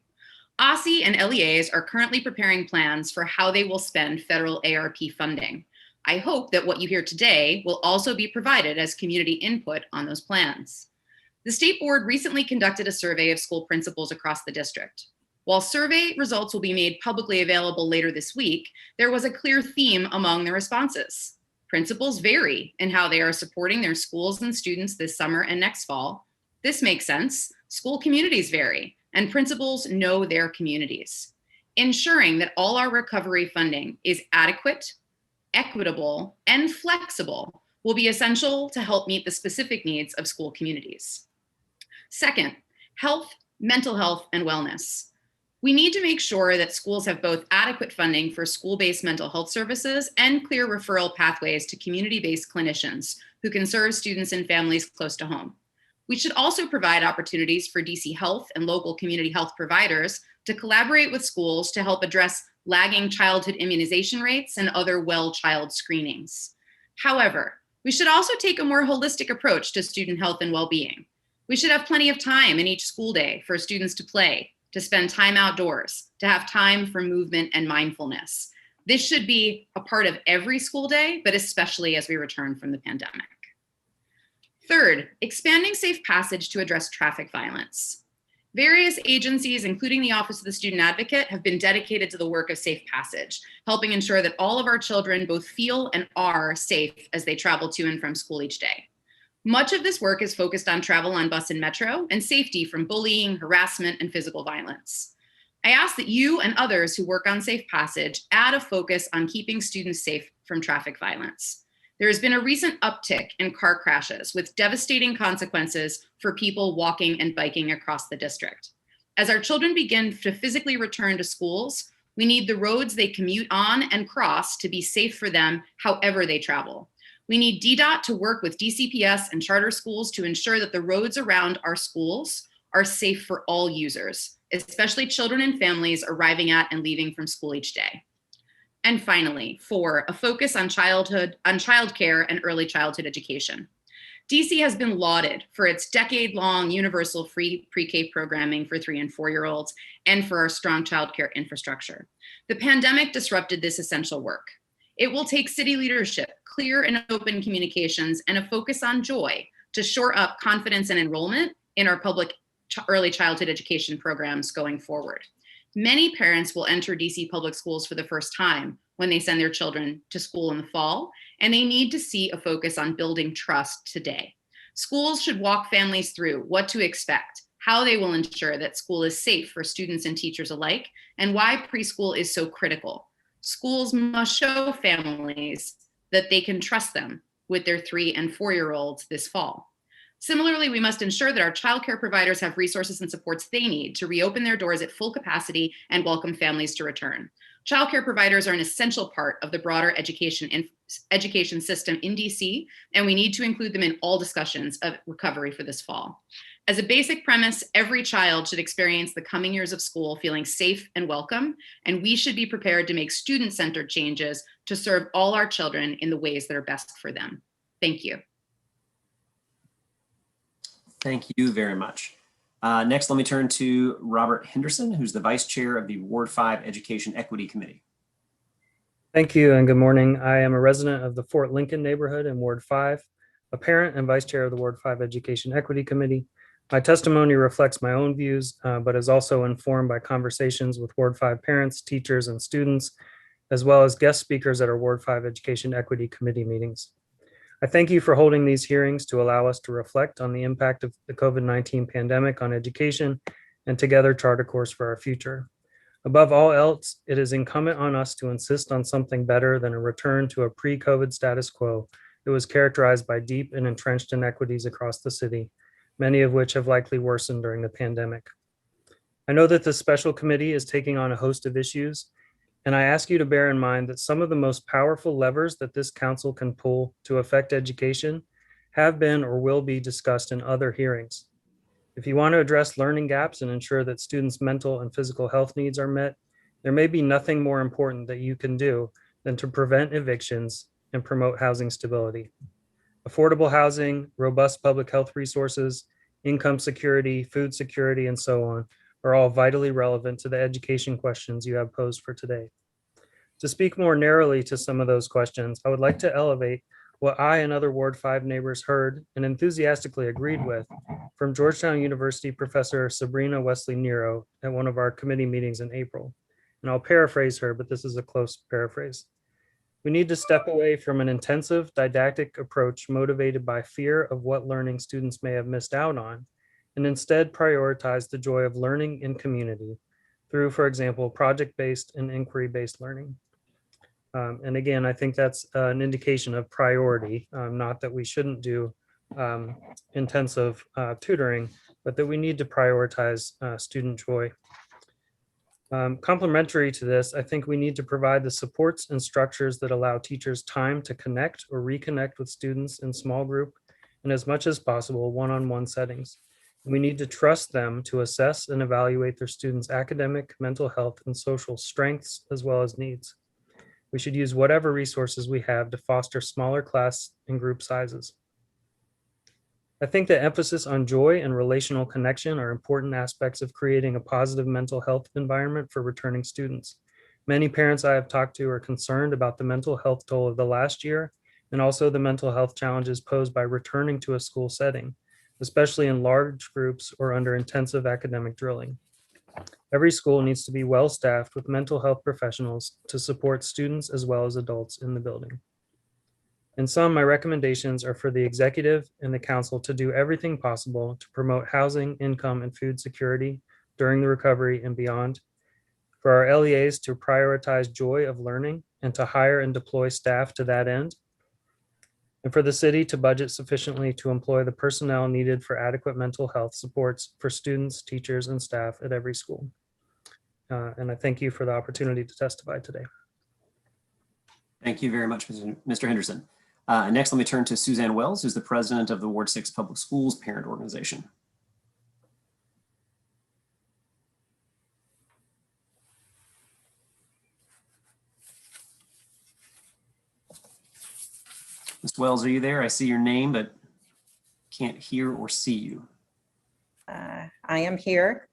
OSSI and LEAs are currently preparing plans for how they will spend federal ARP funding. I hope that what you hear today will also be provided as community input on those plans. The state board recently conducted a survey of school principals across the district. While survey results will be made publicly available later this week, there was a clear theme among the responses. Principals vary in how they are supporting their schools and students this summer and next fall. This makes sense. School communities vary, and principals know their communities. Ensuring that all our recovery funding is adequate, equitable, and flexible will be essential to help meet the specific needs of school communities. Second, health, mental health, and wellness. We need to make sure that schools have both adequate funding for school-based mental health services and clear referral pathways to community-based clinicians who can serve students and families close to home. We should also provide opportunities for DC Health and local community health providers to collaborate with schools to help address lagging childhood immunization rates and other well child screenings. However, we should also take a more holistic approach to student health and well-being. We should have plenty of time in each school day for students to play, to spend time outdoors, to have time for movement and mindfulness. This should be a part of every school day, but especially as we return from the pandemic. Third, expanding safe passage to address traffic violence. Various agencies, including the Office of the Student Advocate, have been dedicated to the work of safe passage, helping ensure that all of our children both feel and are safe as they travel to and from school each day. Much of this work is focused on travel on bus and metro and safety from bullying, harassment, and physical violence. I ask that you and others who work on Safe Passage add a focus on keeping students safe from traffic violence. There has been a recent uptick in car crashes with devastating consequences for people walking and biking across the district. As our children begin to physically return to schools, we need the roads they commute on and cross to be safe for them however they travel. We need DDOT to work with DCPS and charter schools to ensure that the roads around our schools are safe for all users, especially children and families arriving at and leaving from school each day. And finally, 4, a focus on childcare and early childhood education. DC has been lauded for its decade-long universal free pre-K programming for 3 and 4-year-olds and for our strong childcare infrastructure. The pandemic disrupted this essential work. It will take city leadership, clear and open communications, and a focus on joy to shore up confidence and enrollment in our public early childhood education programs going forward. Many parents will enter DC public schools for the first time when they send their children to school in the fall, and they need to see a focus on building trust today. Schools should walk families through what to expect, how they will ensure that school is safe for students and teachers alike, and why preschool is so critical. Schools must show families that they can trust them with their 3 and 4-year-olds this fall. Similarly, we must ensure that our childcare providers have resources and supports they need to reopen their doors at full capacity and welcome families to return. Childcare providers are an essential part of the broader education system in DC, and we need to include them in all discussions of recovery for this fall. As a basic premise, every child should experience the coming years of school feeling safe and welcome, and we should be prepared to make student-centered changes to serve all our children in the ways that are best for them. Thank you. Thank you very much. Next, let me turn to Robert Henderson, who's the Vice Chair of the Ward 5 Education Equity Committee. Thank you and good morning. I am a resident of the Fort Lincoln neighborhood in Ward 5, a parent and Vice Chair of the Ward 5 Education Equity Committee. My testimony reflects my own views, but is also informed by conversations with Ward 5 parents, teachers, and students, as well as guest speakers at our Ward 5 Education Equity Committee meetings. I thank you for holding these hearings to allow us to reflect on the impact of the COVID-19 pandemic on education and together chart a course for our future. Above all else, it is incumbent on us to insist on something better than a return to a pre-COVID status quo that was characterized by deep and entrenched inequities across the city, many of which have likely worsened during the pandemic. I know that this special committee is taking on a host of issues, and I ask you to bear in mind that some of the most powerful levers that this council can pull to affect education have been or will be discussed in other hearings. If you want to address learning gaps and ensure that students' mental and physical health needs are met, there may be nothing more important that you can do than to prevent evictions and promote housing stability. Affordable housing, robust public health resources, income security, food security, and so on are all vitally relevant to the education questions you have posed for today. To speak more narrowly to some of those questions, I would like to elevate what I and other Ward 5 neighbors heard and enthusiastically agreed with from Georgetown University Professor Sabrina Wesley Nero at one of our committee meetings in April. And I'll paraphrase her, but this is a close paraphrase. We need to step away from an intensive didactic approach motivated by fear of what learning students may have missed out on, and instead prioritize the joy of learning in community through, for example, project-based and inquiry-based learning. And again, I think that's an indication of priority, not that we shouldn't do intensive tutoring, but that we need to prioritize student joy. Complementary to this, I think we need to provide the supports and structures that allow teachers time to connect or reconnect with students in small group and as much as possible one-on-one settings. We need to trust them to assess and evaluate their students' academic, mental health, and social strengths as well as needs. We should use whatever resources we have to foster smaller class and group sizes. I think the emphasis on joy and relational connection are important aspects of creating a positive mental health environment for returning students. Many parents I have talked to are concerned about the mental health toll of the last year and also the mental health challenges posed by returning to a school setting, especially in large groups or under intensive academic drilling. Every school needs to be well-staffed with mental health professionals to support students as well as adults in the building. In sum, my recommendations are for the executive and the council to do everything possible to promote housing, income, and food security during the recovery and beyond, for our LEAs to prioritize joy of learning and to hire and deploy staff to that end, and for the city to budget sufficiently to employ the personnel needed for adequate mental health supports for students, teachers, and staff at every school. And I thank you for the opportunity to testify today. Thank you very much, Mr. Henderson. Next, let me turn to Suzanne Wells, who's the president of the Ward 6 Public Schools Parent Organization. Ms. Wells, are you there? I see your name, but can't hear or see you. I am here.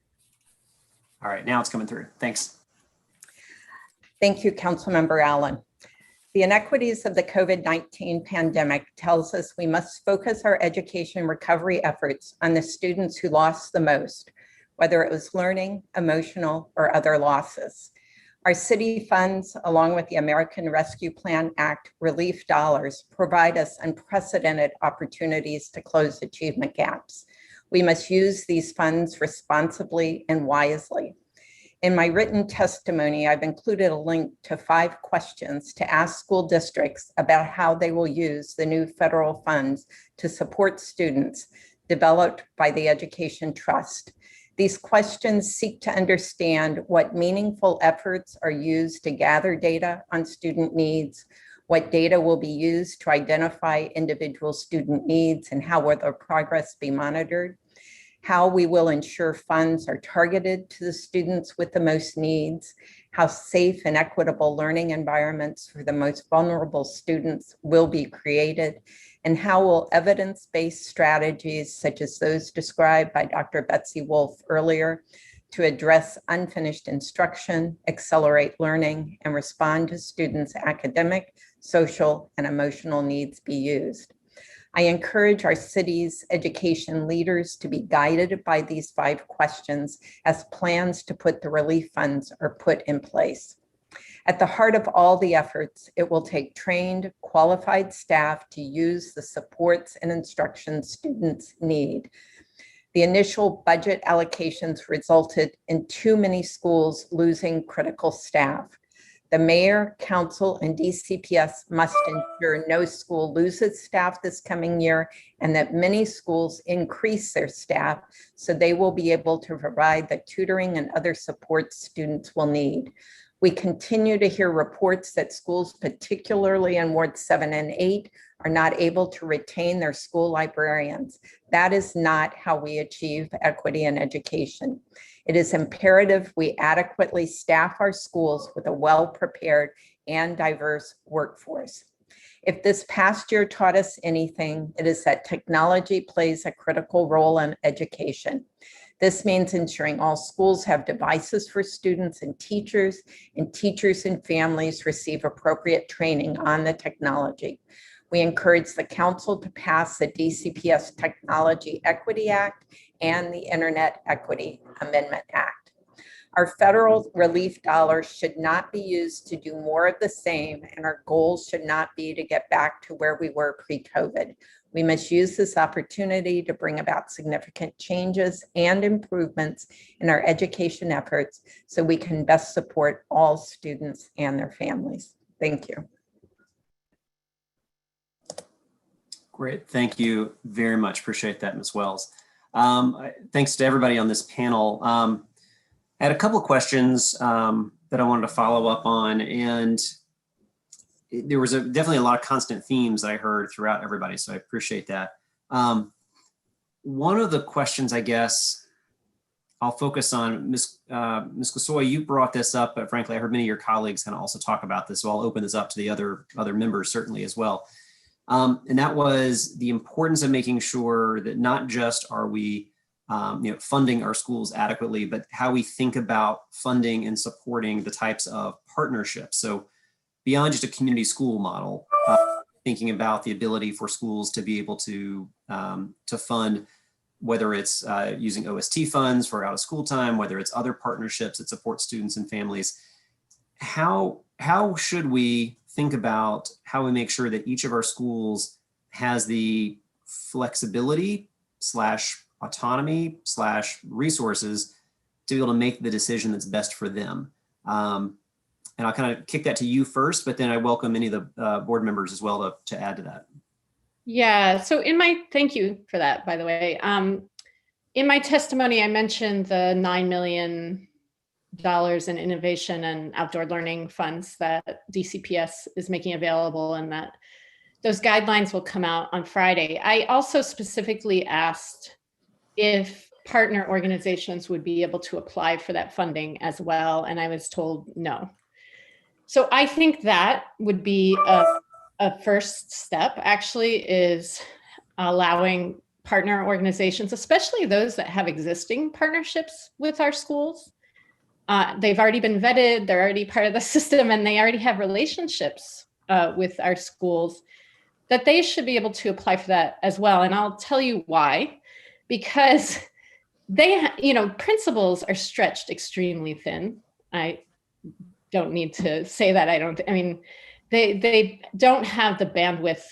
All right, now it's coming through. Thanks. Thank you, Councilmember Allen. The inequities of the COVID-19 pandemic tells us we must focus our education recovery efforts on the students who lost the most, whether it was learning, emotional, or other losses. Our city funds, along with the American Rescue Plan Act relief dollars, provide us unprecedented opportunities to close achievement gaps. We must use these funds responsibly and wisely. In my written testimony, I've included a link to 5 questions to ask school districts about how they will use the new federal funds to support students developed by the Education Trust. These questions seek to understand what meaningful efforts are used to gather data on student needs, what data will be used to identify individual student needs, and how will their progress be monitored, how we will ensure funds are targeted to the students with the most needs, how safe and equitable learning environments for the most vulnerable students will be created, and how will evidence-based strategies such as those described by Dr. Betsy Wolfe earlier to address unfinished instruction, accelerate learning, and respond to students' academic, social, and emotional needs be used. I encourage our city's education leaders to be guided by these 5 questions as plans to put the relief funds are put in place. At the heart of all the efforts, it will take trained, qualified staff to use the supports and instruction students need. The initial budget allocations resulted in too many schools losing critical staff. The mayor, council, and DCPS must ensure no school loses staff this coming year and that many schools increase their staff so they will be able to provide the tutoring and other support students will need. We continue to hear reports that schools, particularly in Ward 7 and 8, are not able to retain their school librarians. That is not how we achieve equity in education. It is imperative we adequately staff our schools with a well-prepared and diverse workforce. If this past year taught us anything, it is that technology plays a critical role in education. This means ensuring all schools have devices for students and teachers and families receive appropriate training on the technology. We encourage the council to pass the DCPS Technology Equity Act and the Internet Equity Amendment Act. Our federal relief dollars should not be used to do more of the same, and our goals should not be to get back to where we were pre-COVID. We must use this opportunity to bring about significant changes and improvements in our education efforts so we can best support all students and their families. Thank you. Great. Thank you very much. Appreciate that, Ms. Wells. Thanks to everybody on this panel. I had a couple of questions that I wanted to follow up on, and there was definitely a lot of constant themes that I heard throughout everybody, so I appreciate that. One of the questions, I guess, I'll focus on, Ms. Kasoy, you brought this up, but frankly, I heard many of your colleagues kind of also talk about this, so I'll open this up to the other members certainly as well. And that was the importance of making sure that not just are we funding our schools adequately, but how we think about funding and supporting the types of partnerships. So beyond just a community school model, thinking about the ability for schools to be able to fund, whether it's using OST funds for out of school time, whether it's other partnerships that support students and families. How should we think about how we make sure that each of our schools has the flexibility / autonomy / resources to be able to make the decision that's best for them? And I'll kind of kick that to you first, but then I welcome any of the board members as well to add to that. Yeah, so thank you for that, by the way. In my testimony, I mentioned the $9 million in innovation and outdoor learning funds that DCPS is making available, and that those guidelines will come out on Friday. I also specifically asked if partner organizations would be able to apply for that funding as well, and I was told no. So I think that would be a first step, actually, is allowing partner organizations, especially those that have existing partnerships with our schools. They've already been vetted, they're already part of the system, and they already have relationships with our schools, that they should be able to apply for that as well. And I'll tell you why. Because principals are stretched extremely thin. I don't need to say that. They don't have the bandwidth,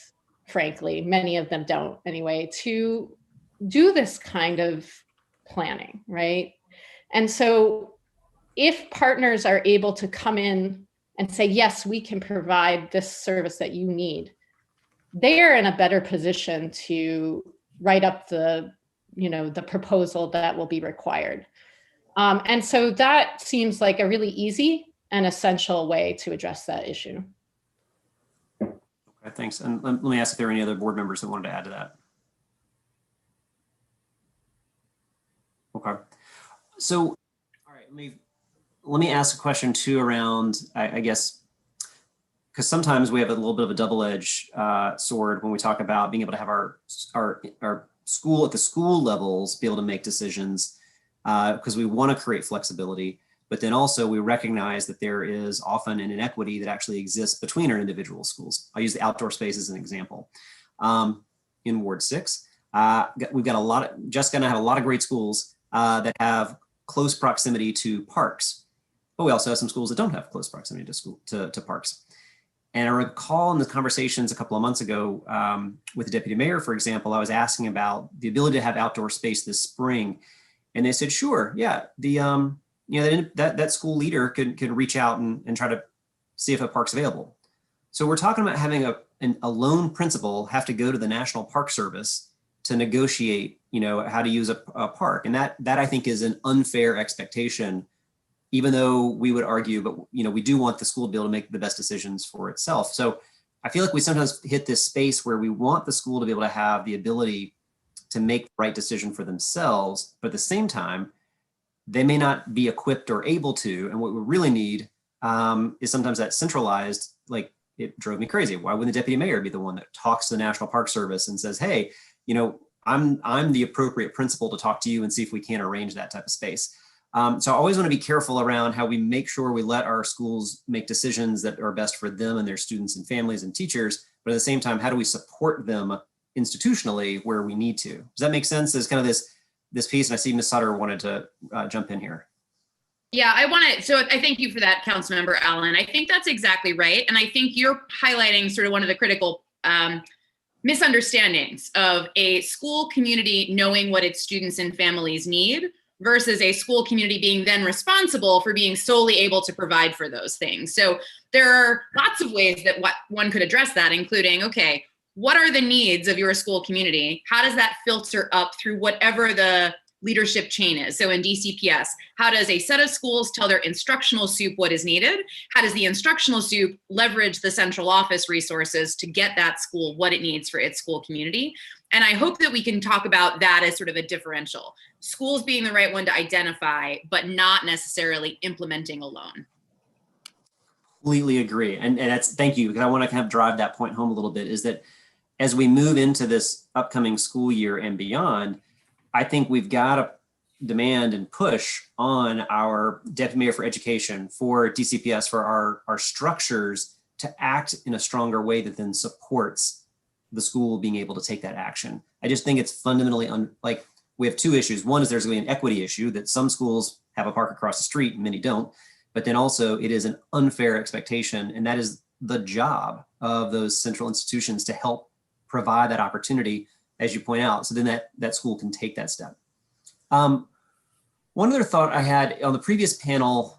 frankly, many of them don't anyway, to do this kind of planning, right? And so if partners are able to come in and say, yes, we can provide this service that you need, they are in a better position to write up the proposal that will be required. And so that seems like a really easy and essential way to address that issue. Okay, thanks. And let me ask if there are any other board members that wanted to add to that. Okay. So, all right, let me ask a question too around, I guess, because sometimes we have a little bit of a double-edged sword when we talk about being able to have our school at the school levels be able to make decisions, because we want to create flexibility, but then also we recognize that there is often an inequity that actually exists between our individual schools. I'll use the outdoor space as an example. In Ward 6, we've got Jessica and I have a lot of great schools that have close proximity to parks, but we also have some schools that don't have close proximity to parks. And I recall in the conversations a couple of months ago with the deputy mayor, for example, I was asking about the ability to have outdoor space this spring. And they said, sure, yeah, that school leader could reach out and try to see if a park's available. So we're talking about having a lone principal have to go to the National Park Service to negotiate, how to use a park. And that I think is an unfair expectation, even though we would argue, but we do want the school to be able to make the best decisions for itself. So I feel like we sometimes hit this space where we want the school to be able to have the ability to make the right decision for themselves, but at the same time, they may not be equipped or able to. And what we really need is sometimes that centralized, like it drove me crazy. Why wouldn't the deputy mayor be the one that talks to the National Park Service and says, hey, I'm the appropriate principal to talk to you and see if we can arrange that type of space. So I always want to be careful around how we make sure we let our schools make decisions that are best for them and their students and families and teachers, but at the same time, how do we support them institutionally where we need to? Does that make sense? There's kind of this piece, and I see Ms. Sutter wanted to jump in here. Yeah, so I thank you for that, Councilmember Allen. I think that's exactly right. And I think you're highlighting sort of one of the critical misunderstandings of a school community knowing what its students and families need versus a school community being then responsible for being solely able to provide for those things. So there are lots of ways that one could address that, including, okay, what are the needs of your school community? How does that filter up through whatever the leadership chain is? So in DCPS, how does a set of schools tell their instructional soup what is needed? How does the instructional soup leverage the central office resources to get that school what it needs for its school community? And I hope that we can talk about that as sort of a differential. Schools being the right one to identify, but not necessarily implementing alone. Completely agree. And that's, thank you, because I want to kind of drive that point home a little bit, is that as we move into this upcoming school year and beyond, I think we've got to demand and push on our Deputy Mayor for Education, for DCPS, for our structures to act in a stronger way that then supports the school being able to take that action. I just think it's fundamentally, we have two issues. One is there's going to be an equity issue that some schools have a park across the street and many don't, but then also it is an unfair expectation, and that is the job of those central institutions to help provide that opportunity, as you point out, so then that school can take that step. One other thought I had on the previous panel,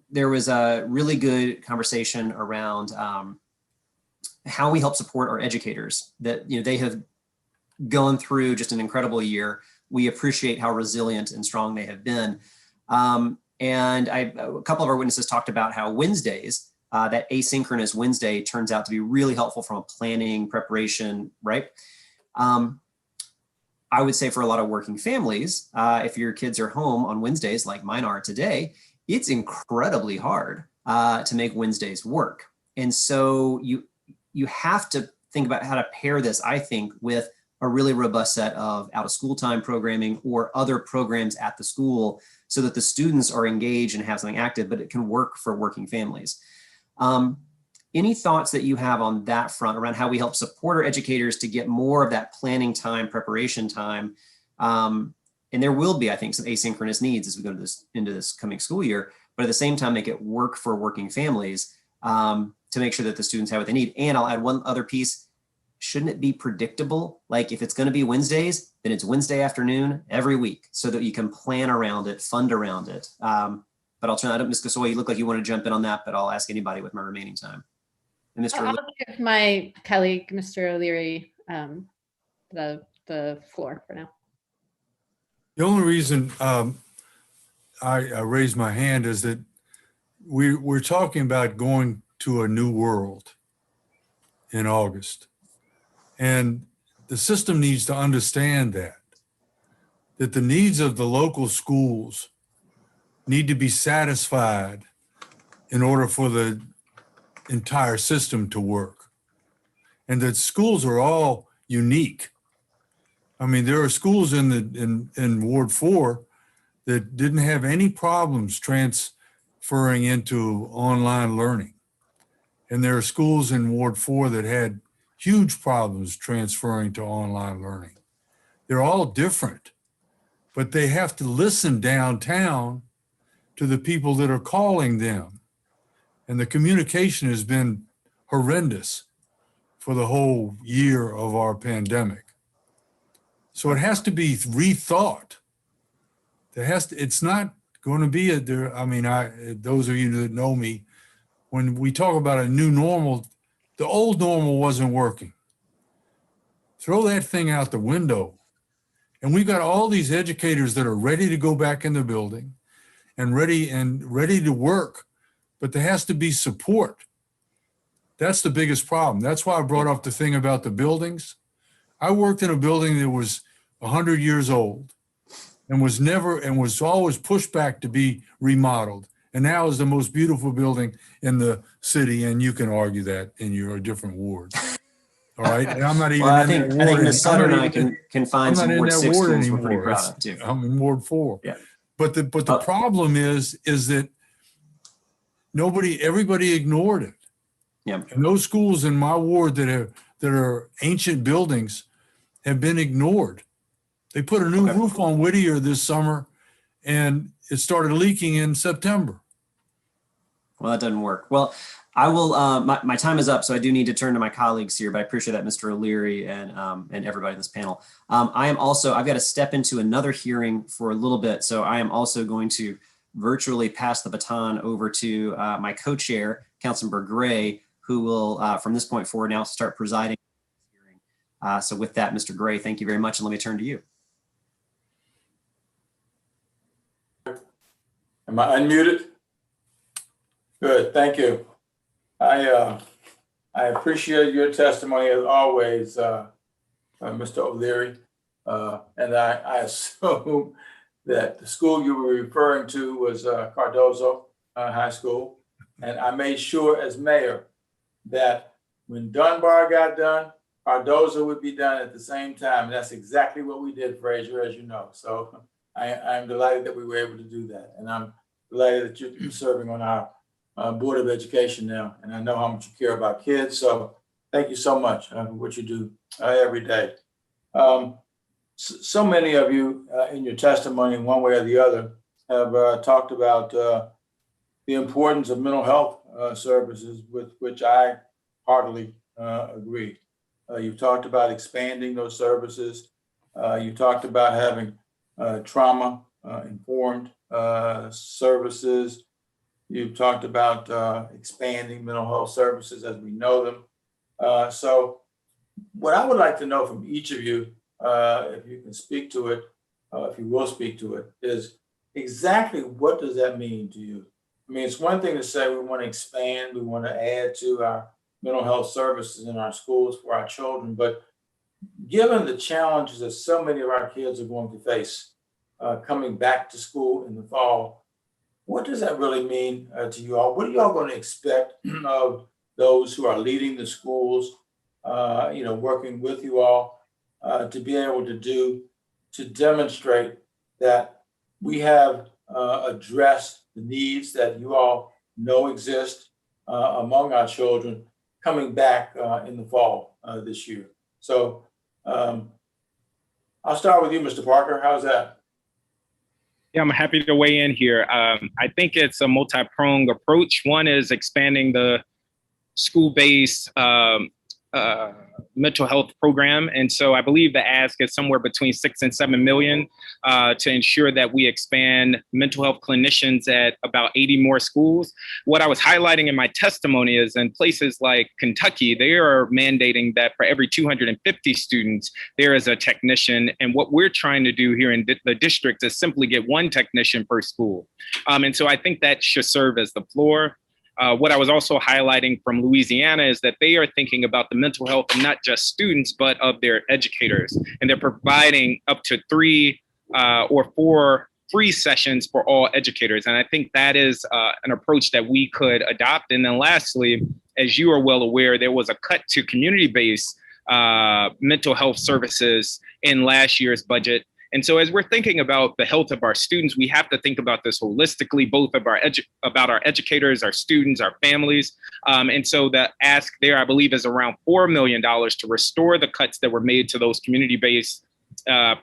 there was a really good conversation around how we help support our educators. That they have gone through just an incredible year. We appreciate how resilient and strong they have been. And a couple of our witnesses talked about how Wednesdays, that asynchronous Wednesday, turns out to be really helpful from a planning preparation, right? I would say for a lot of working families, if your kids are home on Wednesdays like mine are today, it's incredibly hard to make Wednesdays work. And so you have to think about how to pair this, I think, with a really robust set of out of school time programming or other programs at the school so that the students are engaged and have something active, but it can work for working families. Any thoughts that you have on that front around how we help support our educators to get more of that planning time, preparation time? And there will be, I think, some asynchronous needs as we go into this coming school year, but at the same time, make it work for working families to make sure that the students have what they need. And I'll add one other piece. Shouldn't it be predictable? Like if it's going to be Wednesdays, then it's Wednesday afternoon every week so that you can plan around it, fund around it. But I'll turn that up. Ms. Gasoy, you look like you want to jump in on that, but I'll ask anybody with my remaining time. And Mr. I'll give my colleague, Mr. O'Leary, the floor for now. The only reason I raised my hand is that we're talking about going to a new world in August. And the system needs to understand that the needs of the local schools need to be satisfied in order for the entire system to work. And that schools are all unique. I mean, there are schools in Ward 4 that didn't have any problems transferring into online learning. And there are schools in Ward 4 that had huge problems transferring to online learning. They're all different, but they have to listen downtown to the people that are calling them. And the communication has been horrendous for the whole year of our pandemic. So it has to be rethought. It's not going to be those of you that know me, when we talk about a new normal, the old normal wasn't working. Throw that thing out the window. And we've got all these educators that are ready to go back in the building and ready to work, but there has to be support. That's the biggest problem. That's why I brought up the thing about the buildings. I worked in a building that was 100 years old and was always pushed back to be remodeled. And now is the most beautiful building in the city, and you can argue that in your different wards. All right, and I'm not even Well, I in think that ward. Ms. Sutter and I can find some Ward 6 schools we're pretty proud of too. I'm in Ward 4. Yeah. But the problem is that everybody ignored it. Yeah. And those schools in my ward that are ancient buildings have been ignored. They put a new roof on Whittier this summer, and it started leaking in September. Well, that doesn't work. Well, I will, my time is up, so I do need to turn to my colleagues here, but I appreciate that, Mr. O'Leary and everybody in this panel. I've got to step into another hearing for a little bit, so I am also going to virtually pass the baton over to my co-chair, Councilmember Gray, who will, from this point forward, now start presiding. So with that, Mr. Gray, thank you very much, and let me turn to you. Am I unmuted? Good, thank you. I appreciate your testimony as always, Mr. O'Leary. And I assume that the school you were referring to was Cardozo High School. And I made sure as mayor that when Dunbar got done, Cardozo would be done at the same time. And that's exactly what we did, Fraser, as you know. So I'm delighted that we were able to do that. And I'm delighted that you're serving on our Board of Education now. And I know how much you care about kids. So thank you so much for what you do every day. So many of you in your testimony, in one way or the other, have talked about the importance of mental health services, with which I heartily agree. You've talked about expanding those services. You talked about having trauma-informed services. You've talked about expanding mental health services as we know them. So what I would like to know from each of you, if you can speak to it, if you will speak to it, is exactly what does that mean to you? I mean, it's one thing to say we want to expand, we want to add to our mental health services in our schools for our children, but given the challenges that so many of our kids are going to face coming back to school in the fall, what does that really mean to you all? What are you all going to expect of those who are leading the schools, working with you all to be able to do, to demonstrate that we have addressed the needs that you all know exist among our children coming back in the fall this year? So I'll start with you, Mr. Parker. How's that? Yeah, I'm happy to weigh in here. I think it's a multi-pronged approach. One is expanding the school-based mental health program. And so I believe the ask is somewhere between 6 and 7 million to ensure that we expand mental health clinicians at about 80 more schools. What I was highlighting in my testimony is in places like Kentucky, they are mandating that for every 250 students, there is a technician. And what we're trying to do here in the district is simply get one technician per school. And so I think that should serve as the floor. What I was also highlighting from Louisiana is that they are thinking about the mental health of not just students, but of their educators. And they're providing up to 3 or 4 free sessions for all educators. And I think that is an approach that we could adopt. And then lastly, as you are well aware, there was a cut to community-based mental health services in last year's budget. And so as we're thinking about the health of our students, we have to think about this holistically, both of about our educators, our students, our families. And so the ask there, I believe, is around $4 million to restore the cuts that were made to those community-based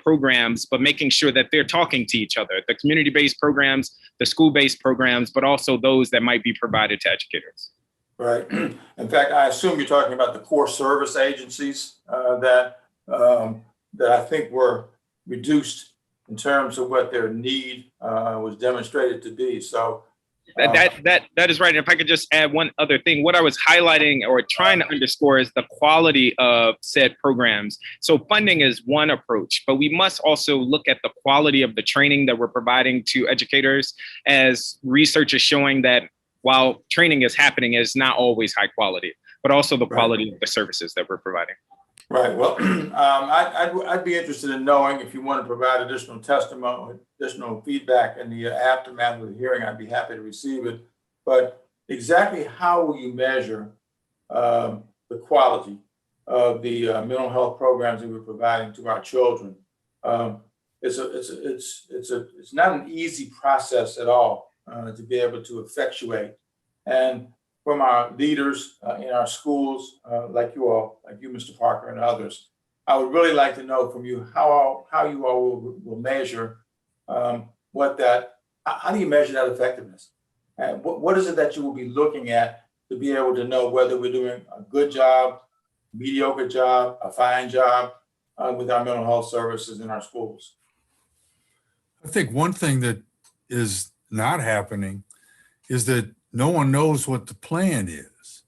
programs, but making sure that they're talking to each other, the community-based programs, the school-based programs, but also those that might be provided to educators. Right. In fact, I assume you're talking about the core service agencies that I think were reduced in terms of what their need was demonstrated to be. So that is right. And if I could just add one other thing, what I was highlighting or trying to underscore is the quality of said programs. So funding is one approach, but we must also look at the quality of the training that we're providing to educators, as research is showing that while training is happening, it's not always high quality, but also the quality of the services that we're providing. Right. Well, I'd be interested in knowing if you want to provide additional testimony, additional feedback in the aftermath of the hearing. I'd be happy to receive it. But exactly how will you measure the quality of the mental health programs that we're providing to our children? It's not an easy process at all to be able to effectuate. And from our leaders in our schools, like you all, like you, Mr. Parker, and others, I would really like to know from you how you all will measure how do you measure that effectiveness? And what is it that you will be looking at to be able to know whether we're doing a good job, mediocre job, a fine job with our mental health services in our schools? I think one thing that is not happening is that no one knows what the plan is.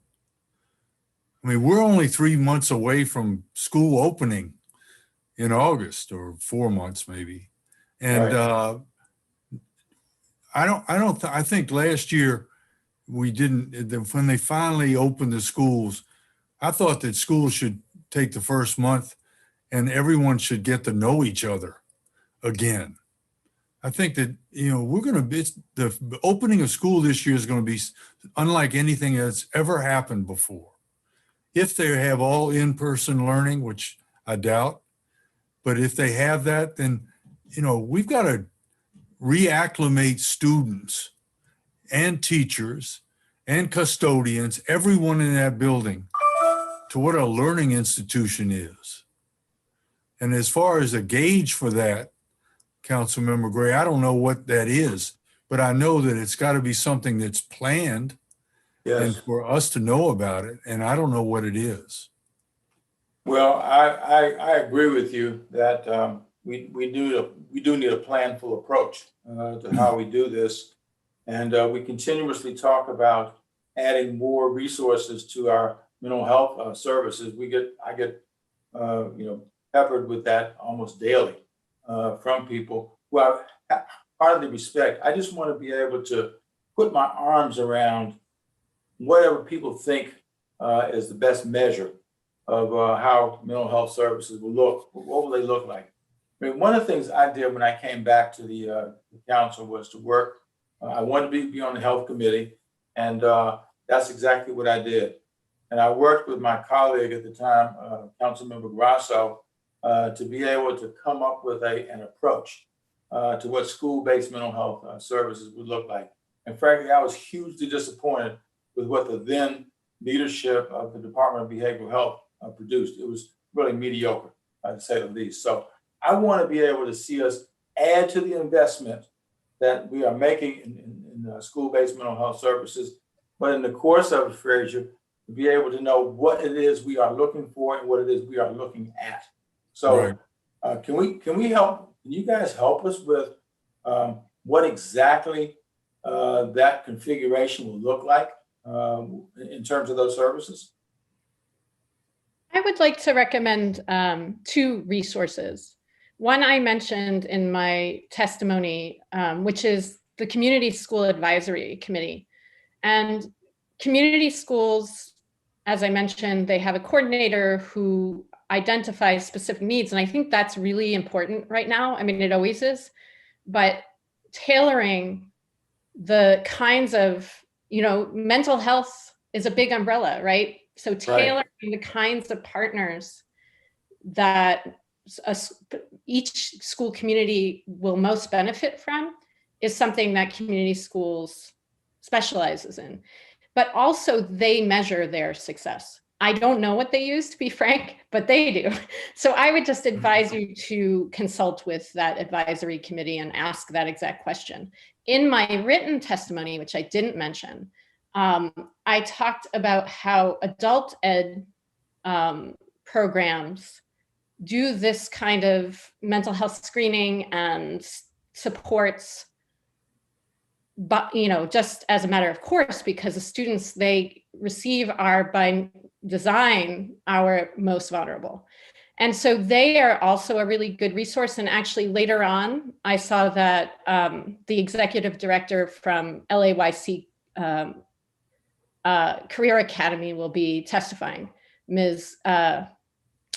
I mean, we're only 3 months away from school opening in August, or 4 months maybe. And right. I think last year we didn't, when they finally opened the schools, I thought that schools should take the first month and everyone should get to know each other again. I think that, we're going to be, the opening of school this year is going to be unlike anything that's ever happened before. If they have all in-person learning, which I doubt, but if they have that, then, we've got to reacclimate students and teachers and custodians, everyone in that building, to what a learning institution is. And as far as a gauge for that, Councilmember Gray, I don't know what that is, but I know that it's got to be something that's planned, yes, and for us to know about it. And I don't know what it is. Well, I agree with you that we do need a planful approach to how we do this. And we continuously talk about adding more resources to our mental health services. I get peppered with that almost daily from people who I hardly respect. I just want to be able to put my arms around whatever people think is the best measure of how mental health services will look. What will they look like? I mean, one of the things I did when I came back to the council was to work. I wanted to be on the health committee, and that's exactly what I did. And I worked with my colleague at the time, Councilmember Grasso, to be able to come up with an approach to what school-based mental health services would look like. And frankly, I was hugely disappointed with what the then leadership of the Department of Behavioral Health produced. It was really mediocre, to say the least. So I want to be able to see us add to the investment that we are making in school-based mental health services, but in the course of it, Frazier, to be able to know what it is we are looking for and what it is we are looking at. So can we help? Can you guys help us with what exactly that configuration will look like in terms of those services? I would like to recommend 2 resources. One I mentioned in my testimony, which is the Community School Advisory Committee. And community schools, as I mentioned, they have a coordinator who identifies specific needs. And I think that's really important right now. I mean, it always is, but tailoring the kinds of, mental health is a big umbrella, right? So tailoring the kinds of partners that each school community will most benefit from is something that community schools specializes in. But also they measure their success. I don't know what they use, to be frank, but they do. So I would just advise you to consult with that advisory committee and ask that exact question. In my written testimony, which I didn't mention, I talked about how adult ed programs do this kind of mental health screening and supports, but just as a matter of course, because the students they receive are by design our most vulnerable. And so they are also a really good resource. And actually later on, I saw that the executive director from LAYC Career Academy will be testifying. Ms. I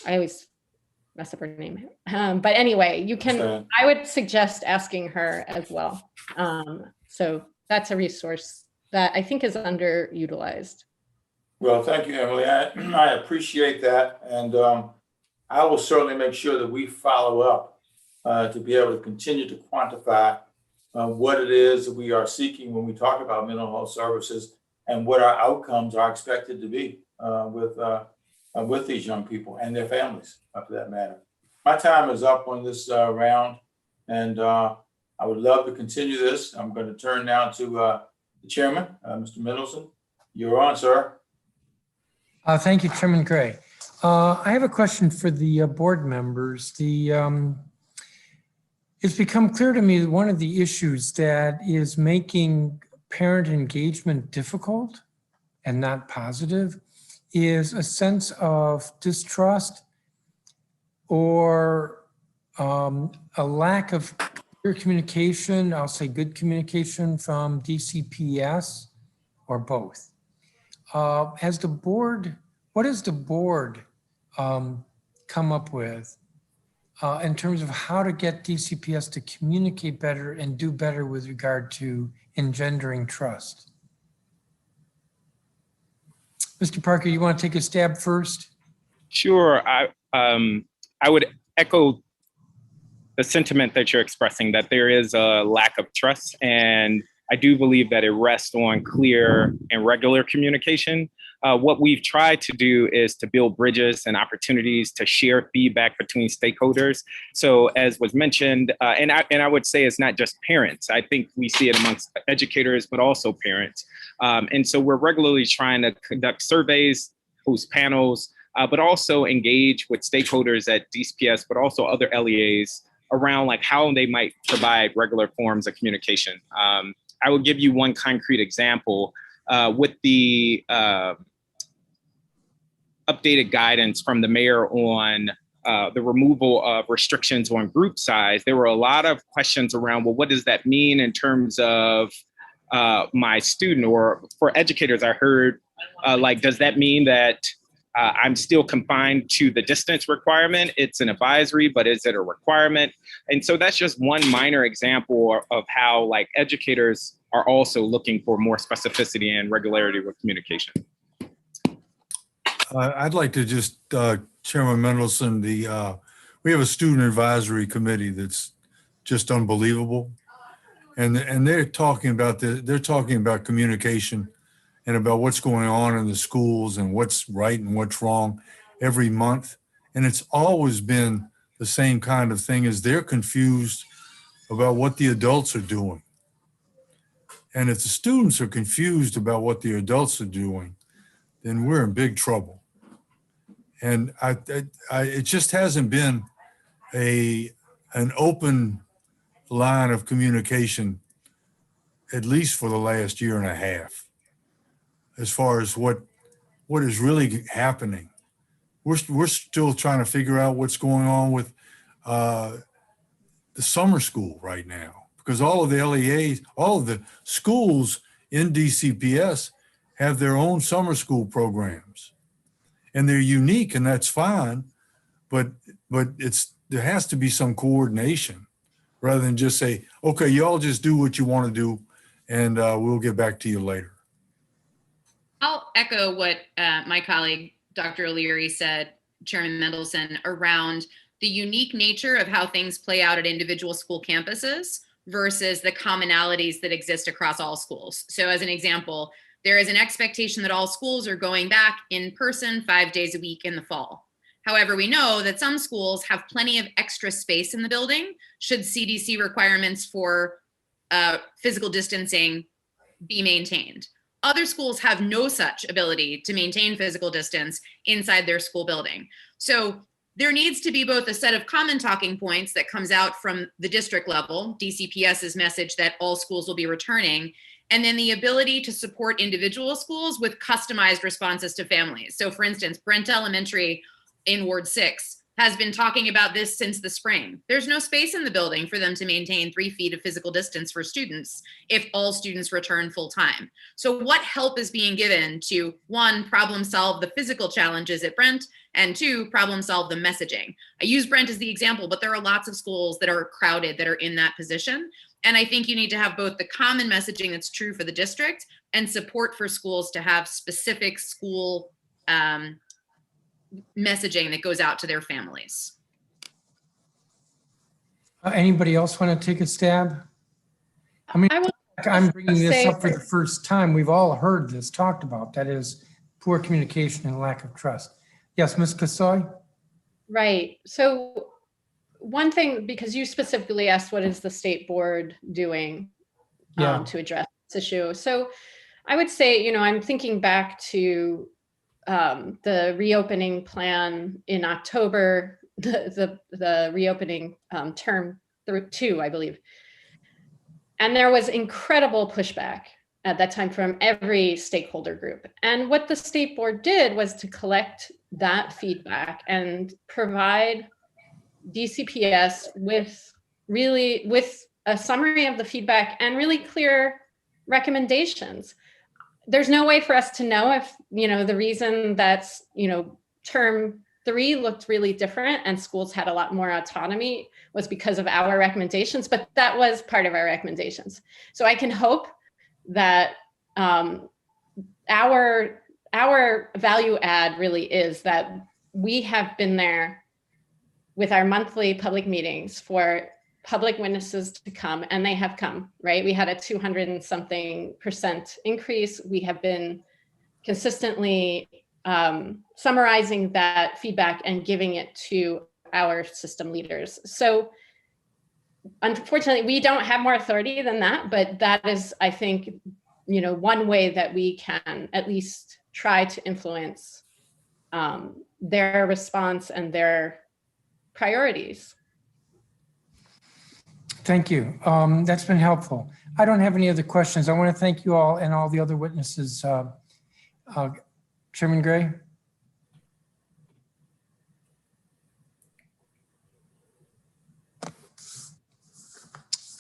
always mess up her name. But anyway, you can, I would suggest asking her as well. So that's a resource that I think is underutilized. Well, thank you, Emily. I appreciate that. And I will certainly make sure that we follow up to be able to continue to quantify what it is that we are seeking when we talk about mental health services and what our outcomes are expected to be with these young people and their families, for that matter. My time is up on this round, and I would love to continue this. I'm going to turn now to the chairman, Mr. Mendelson. You're on, sir. Thank you, Chairman Gray. I have a question for the board members. It's become clear to me that one of the issues that is making parent engagement difficult and not positive is a sense of distrust or a lack of clear communication, I'll say good communication from DCPS or both. What has the board come up with in terms of how to get DCPS to communicate better and do better with regard to engendering trust? Mr. Parker, you want to take a stab first? Sure. I would echo the sentiment that you're expressing, that there is a lack of trust. And I do believe that it rests on clear and regular communication. What we've tried to do is to build bridges and opportunities to share feedback between stakeholders. So as was mentioned, and I would say it's not just parents. I think we see it amongst educators, but also parents. And so we're regularly trying to conduct surveys, host panels, but also engage with stakeholders at DCPS, but also other LEAs around like how they might provide regular forms of communication. I will give you one concrete example with the updated guidance from the mayor on the removal of restrictions on group size. There were a lot of questions around, well, what does that mean in terms of my student, or for educators, I heard, like, does that mean that I'm still confined to the distance requirement? It's an advisory, but is it a requirement? And so that's just one minor example of how, like, educators are also looking for more specificity and regularity with communication. I'd like to just, Chairman Mendelson, we have a student advisory committee that's just unbelievable. And they're talking about they're talking about communication and about what's going on in the schools and what's right and what's wrong every month. And it's always been the same kind of thing, as they're confused about what the adults are doing. And if the students are confused about what the adults are doing, then we're in big trouble. And it just hasn't been an open line of communication, at least for the last year and a half, as far as what is really happening. We're still trying to figure out what's going on with the summer school right now, because all of the LEAs, all of the schools in DCPS have their own summer school programs, and they're unique, and that's fine, but there has to be some coordination, rather than just say, okay, y'all just do what you want to do, and we'll get back to you later. I'll echo what my colleague, Dr. O'Leary, said, Chairman Mendelson, around the unique nature of how things play out at individual school campuses versus the commonalities that exist across all schools. So as an example, there is an expectation that all schools are going back in person 5 days a week in the fall. However, we know that some schools have plenty of extra space in the building should CDC requirements for physical distancing be maintained. Other schools have no such ability to maintain physical distance inside their school building. So there needs to be both a set of common talking points that comes out from the district level, DCPS's message that all schools will be returning, and then the ability to support individual schools with customized responses to families. So for instance, Brent Elementary in Ward 6 has been talking about this since the spring. There's no space in the building for them to maintain 3 feet of physical distance for students if all students return full time. So what help is being given to, 1, problem solve the physical challenges at Brent, and 2, problem solve the messaging? I use Brent as the example, but there are lots of schools that are crowded that are in that position. And I think you need to have both the common messaging that's true for the district and support for schools to have specific school messaging that goes out to their families. Anybody else want to take a stab? I mean, I'm bringing this up for the first time. We've all heard this talked about. That is poor communication and lack of trust. Yes, Ms. Kasoy? Right. So one thing, because you specifically asked what is the state board doing to address this issue. So I would say, I'm thinking back to the reopening plan in October, the reopening term 2, I believe. And there was incredible pushback at that time from every stakeholder group. And what the state board did was to collect that feedback and provide DCPS with a summary of the feedback and really clear recommendations. There's no way for us to know if, the reason that's, term 3 looked really different and schools had a lot more autonomy was because of our recommendations, but that was part of our recommendations. So I can hope that our value add really is that we have been there with our monthly public meetings for public witnesses to come, and they have come, right? We had a 200 and something % increase. We have been consistently summarizing that feedback and giving it to our system leaders. So unfortunately, we don't have more authority than that, but that is, I think, one way that we can at least try to influence their response and their priorities. Thank you. That's been helpful. I don't have any other questions. I want to thank you all and all the other witnesses. Chairman Gray?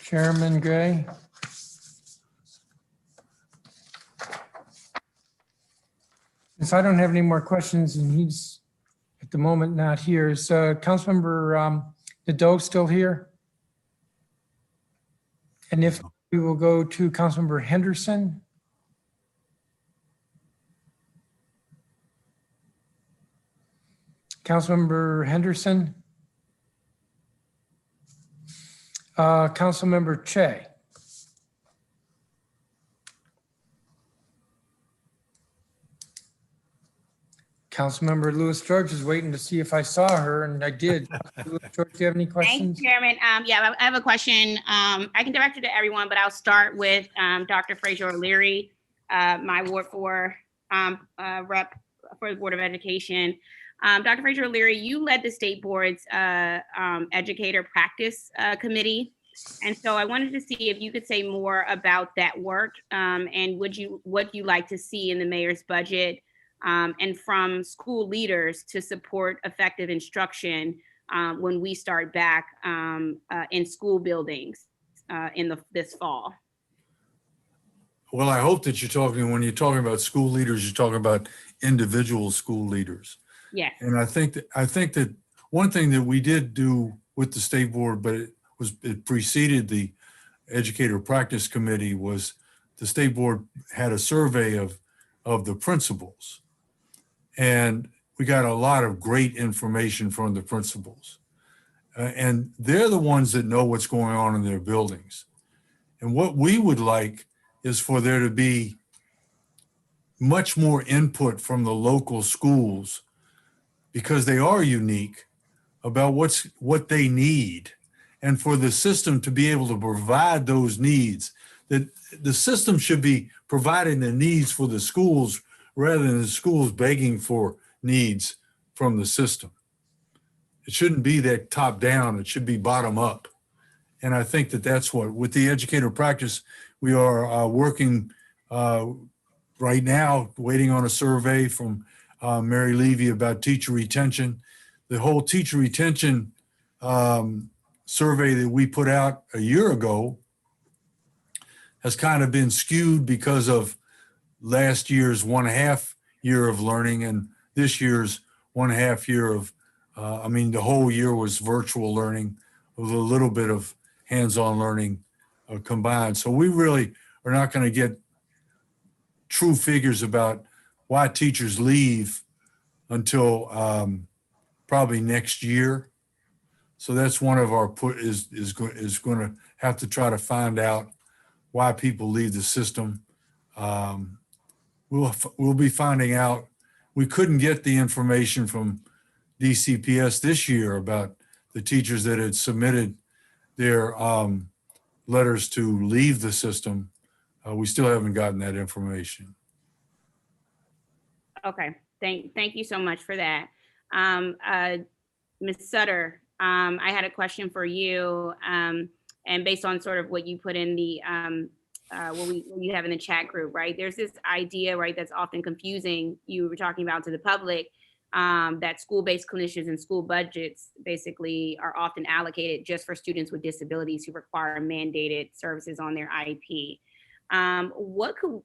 Chairman Gray? Since I don't have any more questions and he's at the moment not here, is Councilmember Nadeau still here? And if we will go to Councilmember Henderson. Councilmember Henderson. Councilmember Che. Councilmember Lewis George is waiting to see if I saw her, and I did. Lewis George, do you have any questions? Thank you, Chairman. Yeah, I have a question. I can direct it to everyone, but I'll start with Dr. Fraser O'Leary, my Ward 4 rep for the Board of Education. Dr. Fraser O'Leary, you led the state board's educator practice committee. And so I wanted to see if you could say more about that work and what you like to see in the mayor's budget and from school leaders to support effective instruction when we start back in school buildings this fall. Well, I hope that when you're talking about school leaders, you're talking about individual school leaders. Yes. And I think that one thing that we did do with the state board, but it preceded the educator practice committee, was the state board had a survey of the principals. And we got a lot of great information from the principals. And they're the ones that know what's going on in their buildings. And what we would like is for there to be much more input from the local schools, because they are unique, about what they need, and for the system to be able to provide those needs. That the system should be providing the needs for the schools rather than the schools begging for needs from the system. It shouldn't be that top down, it should be bottom up. And I think that that's what, with the educator practice, we are working right now, waiting on a survey from Mary Levy about teacher retention. The whole teacher retention survey that we put out a year ago has kind of been skewed because of last year's 1.5 year of learning and this year's 1.5 year of, the whole year was virtual learning with a little bit of hands-on learning combined. So we really are not going to get true figures about why teachers leave until probably next year. So that's one of our is going to have to try to find out why people leave the system. We'll be finding out. We couldn't get the information from DCPS this year about the teachers that had submitted their letters to leave the system. We still haven't gotten that information. Okay, thank you so much for that. Ms. Sutter, I had a question for you, and based on sort of what you put in the what you have in the chat group, right? There's this idea, right, that's often confusing. You were talking about to the public that school-based clinicians and school budgets basically are often allocated just for students with disabilities who require mandated services on their IEP. What could,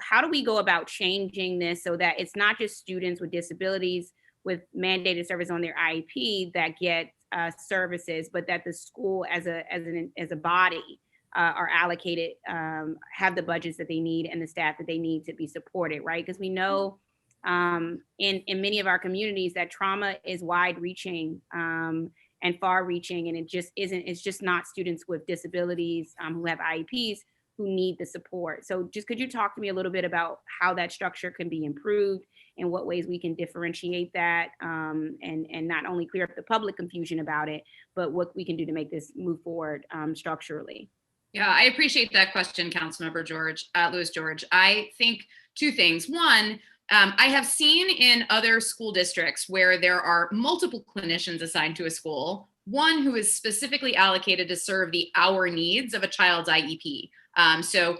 how do we go about changing this so that it's not just students with disabilities with mandated service on their IEP that get services, but that the school as a body are allocated, have the budgets that they need and the staff that they need to be supported, right? Because we know in many of our communities that trauma is wide reaching and far reaching, and it's just not students with disabilities who have IEPs who need the support. So just could you talk to me a little bit about how that structure can be improved and what ways we can differentiate that and not only clear up the public confusion about it, but what we can do to make this move forward structurally? Yeah, I appreciate that question, Councilmember Lewis George. I think two things. One, I have seen in other school districts where there are multiple clinicians assigned to a school, one who is specifically allocated to serve the hour needs of a child's IEP. So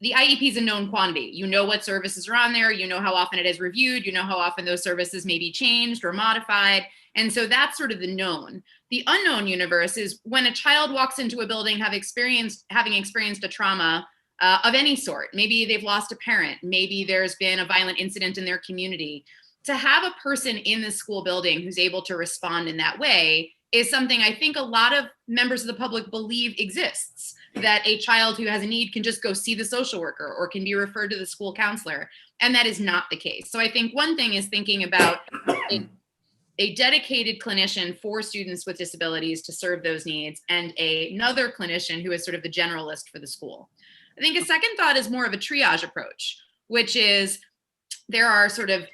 the IEP is a known quantity. You know what services are on there. You know how often it is reviewed. You know how often those services may be changed or modified. And so that's sort of the known. The unknown universe is when a child walks into a building having experienced a trauma of any sort. Maybe they've lost a parent. Maybe there's been a violent incident in their community. To have a person in the school building who's able to respond in that way is something I think a lot of members of the public believe exists, that a child who has a need can just go see the social worker or can be referred to the school counselor. And that is not the case. So I think one thing is thinking about a dedicated clinician for students with disabilities to serve those needs, and another clinician who is sort of the generalist for the school. I think a second thought is more of a triage approach, which is there are sort of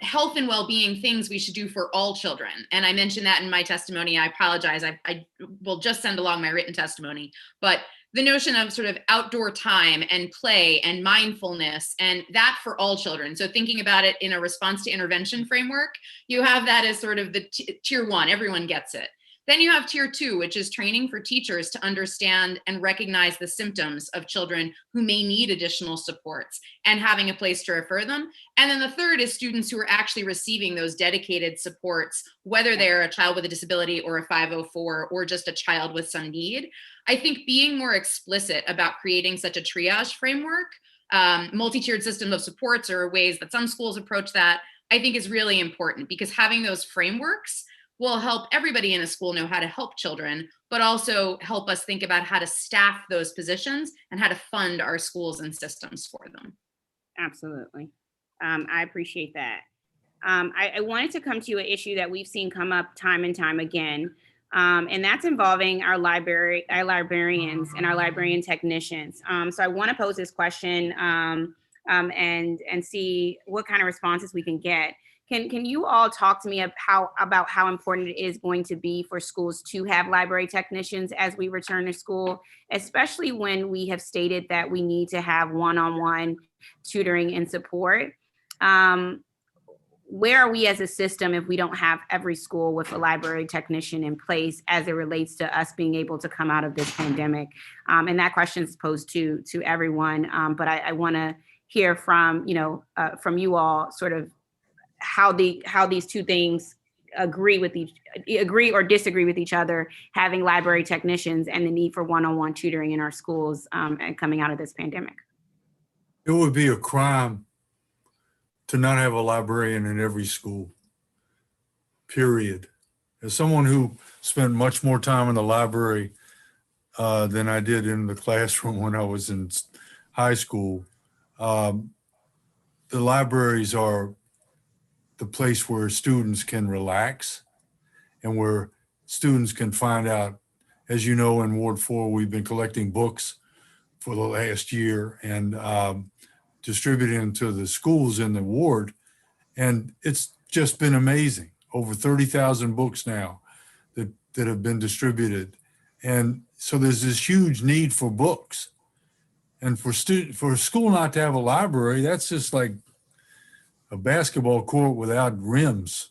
health and well-being things we should do for all children. And I mentioned that in my testimony. I apologize. I will just send along my written testimony. But the notion of sort of outdoor time and play and mindfulness, and that for all children. So thinking about it in a response to intervention framework, you have that as sort of the tier one, everyone gets it. Then you have tier two, which is training for teachers to understand and recognize the symptoms of children who may need additional supports and having a place to refer them. And then the third is students who are actually receiving those dedicated supports, whether they're a child with a disability or a 504 or just a child with some need. I think being more explicit about creating such a triage framework, multi-tiered system of supports or ways that some schools approach that, I think is really important, because having those frameworks will help everybody in a school know how to help children, but also help us think about how to staff those positions and how to fund our schools and systems for them. Absolutely. I appreciate that. I wanted to come to an issue that we've seen come up time and time again, and that's involving our librarians and our librarian technicians. So I want to pose this question and see what kind of responses we can get. Can you all talk to me about how important it is going to be for schools to have library technicians as we return to school, especially when we have stated that we need to have one-on-one tutoring and support? Where are we as a system if we don't have every school with a library technician in place as it relates to us being able to come out of this pandemic? And that question is posed to everyone, but I want to hear from you all sort of how these two things agree or disagree with each other, having library technicians and the need for one-on-one tutoring in our schools and coming out of this pandemic. It would be a crime to not have a librarian in every school, period. As someone who spent much more time in the library than I did in the classroom when I was in high school, the libraries are the place where students can relax and where students can find out. As you know, in Ward 4, we've been collecting books for the last year and distributing them to the schools in the ward. And it's just been amazing. Over 30,000 books now that have been distributed. And so there's this huge need for books. And for a school not to have a library, that's just like a basketball court without rims.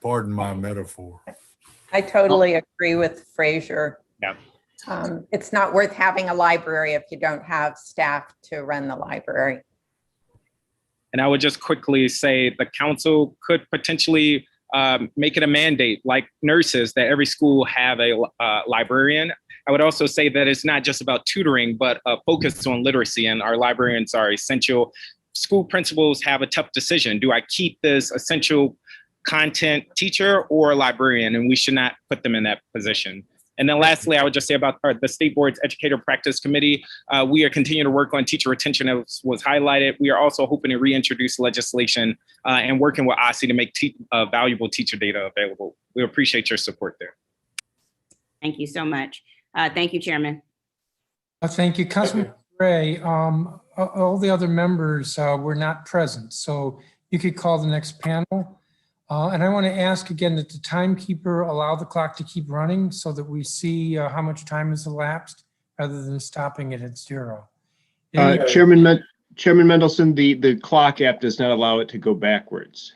Pardon my metaphor. I totally agree with Fraser. Yeah. It's not worth having a library if you don't have staff to run the library. And I would just quickly say the council could potentially make it a mandate, like nurses, that every school have a librarian. I would also say that it's not just about tutoring, but a focus on literacy, and our librarians are essential. School principals have a tough decision. Do I keep this essential content teacher or librarian? And we should not put them in that position. And then lastly, I would just say about the State Board's Educator Practice Committee, we are continuing to work on teacher retention, as was highlighted. We are also hoping to reintroduce legislation and working with OSCE to make valuable teacher data available. We appreciate your support there. Thank you so much. Thank you, Chairman. Thank you, Councilman Gray. All the other members were not present, so you could call the next panel. And I want to ask again that the timekeeper allow the clock to keep running so that we see how much time has elapsed rather than stopping it at 0. Chairman Mendelson, the clock app does not allow it to go backwards.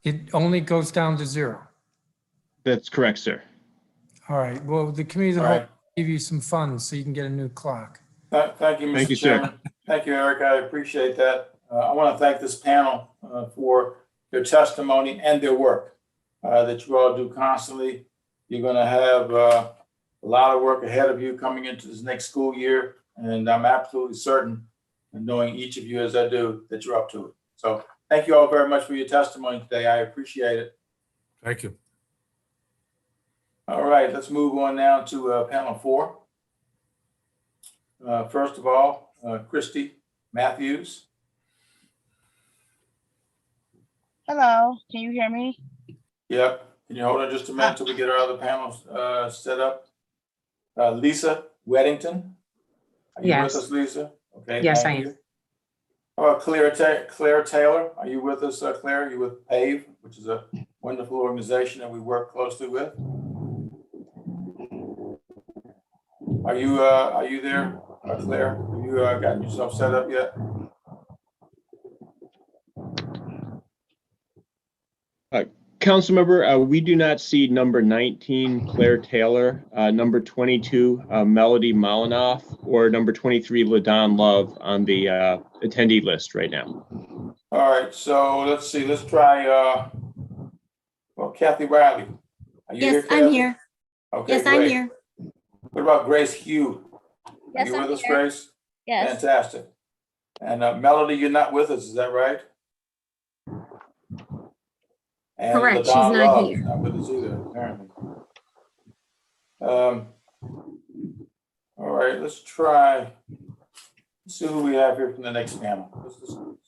It only goes down to 0. That's correct, sir. All right, well, the committee of the All whole right. give you some funds so you can get a new clock. Thank you, Thank Mr. you, sir. Chairman. Thank you, Eric. I appreciate that. I want to thank this panel for their testimony and their work that you all do constantly. You're going to have a lot of work ahead of you coming into this next school year, and I'm absolutely certain, and knowing each of you as I do, that you're up to it. So thank you all very much for your testimony today. I appreciate it. Thank you. All right, let's move on now to panel 4. First of all, Christy Matthews. Hello, can you hear me? Yep. Can you hold on just a minute till we get our other panels set up? Lisa Weddington. Are you Yes. with us, Lisa? Okay. Yes, thank I you. How about Claire Taylor? Are you with us, Claire? Are you with PAVE, which is a wonderful organization that we work closely with? Are you there, Claire? Have you gotten yourself set up yet? Councilmember, we do not see number 19, Claire Taylor, number 22, Melody Malinoff, or number 23, LaDon Love on the attendee list right now. All right, so let's see. Let's try, well, Kathy Riley. Are you here, Yes, Kathy? I'm here. Okay, Yes, I'm great. here. What about Grace Hugh? Are Yes, you I'm with us, here. Grace? Yes. Fantastic. And Melody, you're not with us, is that right? And Correct, she's LaDon not Love, here. not with us either, apparently. All right, let's try. Let's see who we have here from the next panel.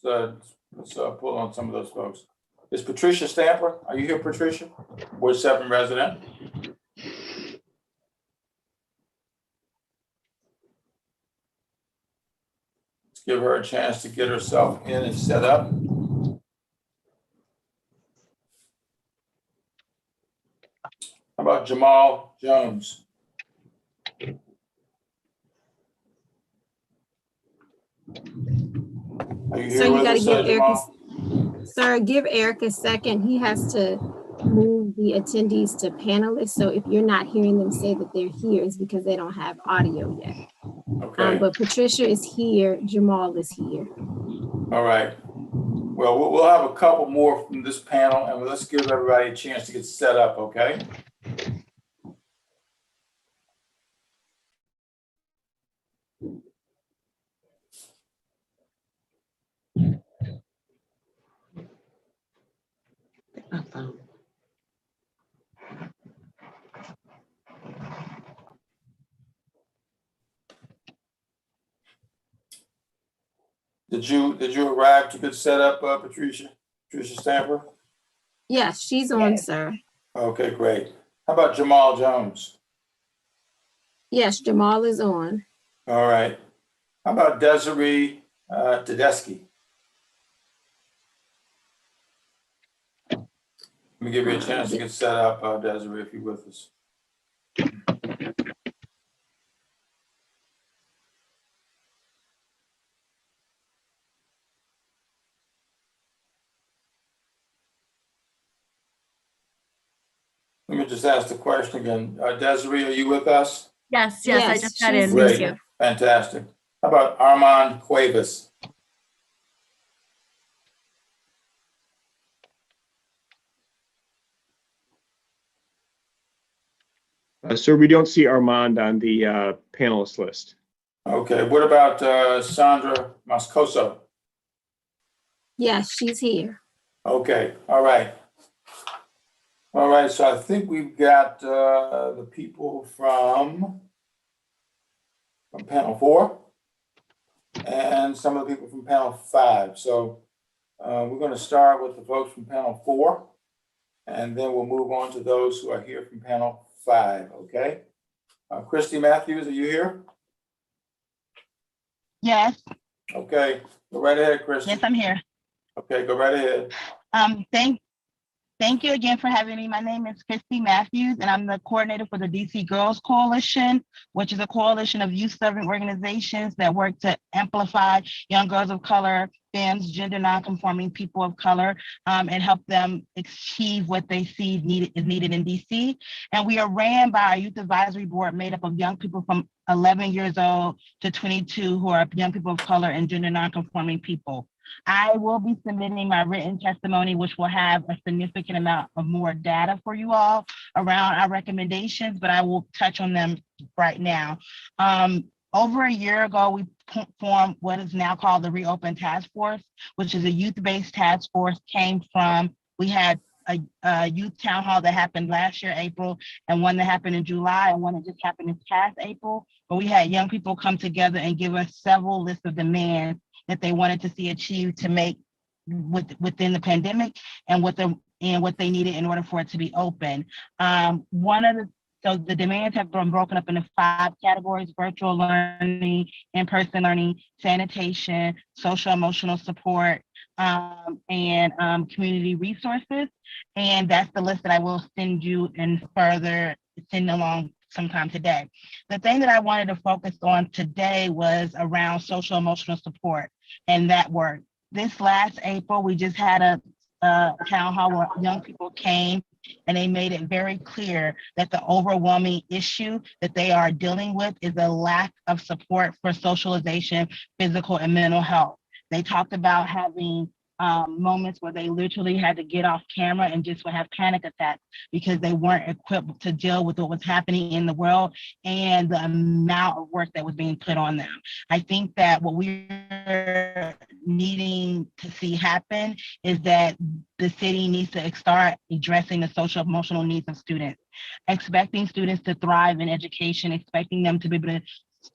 Let's pull on some of those folks. Is Patricia Stamper? Are you here, Patricia? Ward 7 resident. Let's give her a chance to get herself in and set up. How about Jamal Jones? Are you So here you with gotta us, give Eric, Jamal? sir, give Eric a second. He has to move the attendees to panelists. So if you're not hearing them say that they're here, it's because they don't have audio yet. Okay. But Patricia is here, Jamal is here. All right. Well, we'll have a couple more from this panel, and let's give everybody a chance to get set up, okay? My phone. Did you arrive to get set up, Patricia Stamper? Yes, she's on, sir. Okay, great. How about Jamal Jones? Yes, Jamal is on. All right. How about Desiree Tedeschi? Let me give you a chance to get set up, Desiree, if you're with us. Let me just ask the question again. Desiree, are you with us? Yes, I just got in. Great. Thank you. Fantastic. How about Armand Cuevas? Sir, we don't see Armand on the panelist list. Okay, what about Sandra Moscoso? Yes, she's here. Okay, all right. All right, so I think we've got the people from panel 4 and some of the people from panel 5. So we're going to start with the folks from panel 4, and then we'll move on to those who are here from panel 5, okay? Christy Matthews, are you here? Yes. Okay, go right ahead, Christy. Yes, I'm here. Okay, go right ahead. Thank you again for having me. My name is Christy Matthews, and I'm the coordinator for the DC Girls Coalition, which is a coalition of youth-serving organizations that work to amplify young girls of color, femmes, gender non-conforming people of color, and help them achieve what they see is needed in DC. And we are ran by a youth advisory board made up of young people from 11 years old to 22 who are young people of color and gender non-conforming people. I will be submitting my written testimony, which will have a significant amount of more data for you all around our recommendations, but I will touch on them right now. Over a year ago, we formed what is now called the Reopen Task Force, which is a youth-based task force. We had a youth town hall that happened last year, April, and one that happened in July, and one that just happened this past April. But we had young people come together and give us several lists of demands that they wanted to see achieved to make within the pandemic and what they needed in order for it to be open. So the demands have been broken up into 5 categories: virtual learning, in-person learning, sanitation, social emotional support, and community resources. And that's the list that I will send you and further send along sometime today. The thing that I wanted to focus on today was around social emotional support and that work. This last April, we just had a town hall where young people came and they made it very clear that the overwhelming issue that they are dealing with is a lack of support for socialization, physical and mental health. They talked about having moments where they literally had to get off camera and just would have panic attacks because they weren't equipped to deal with what was happening in the world and the amount of work that was being put on them. I think that what we're needing to see happen is that the city needs to start addressing the social emotional needs of students. Expecting students to thrive in education, expecting them to be able to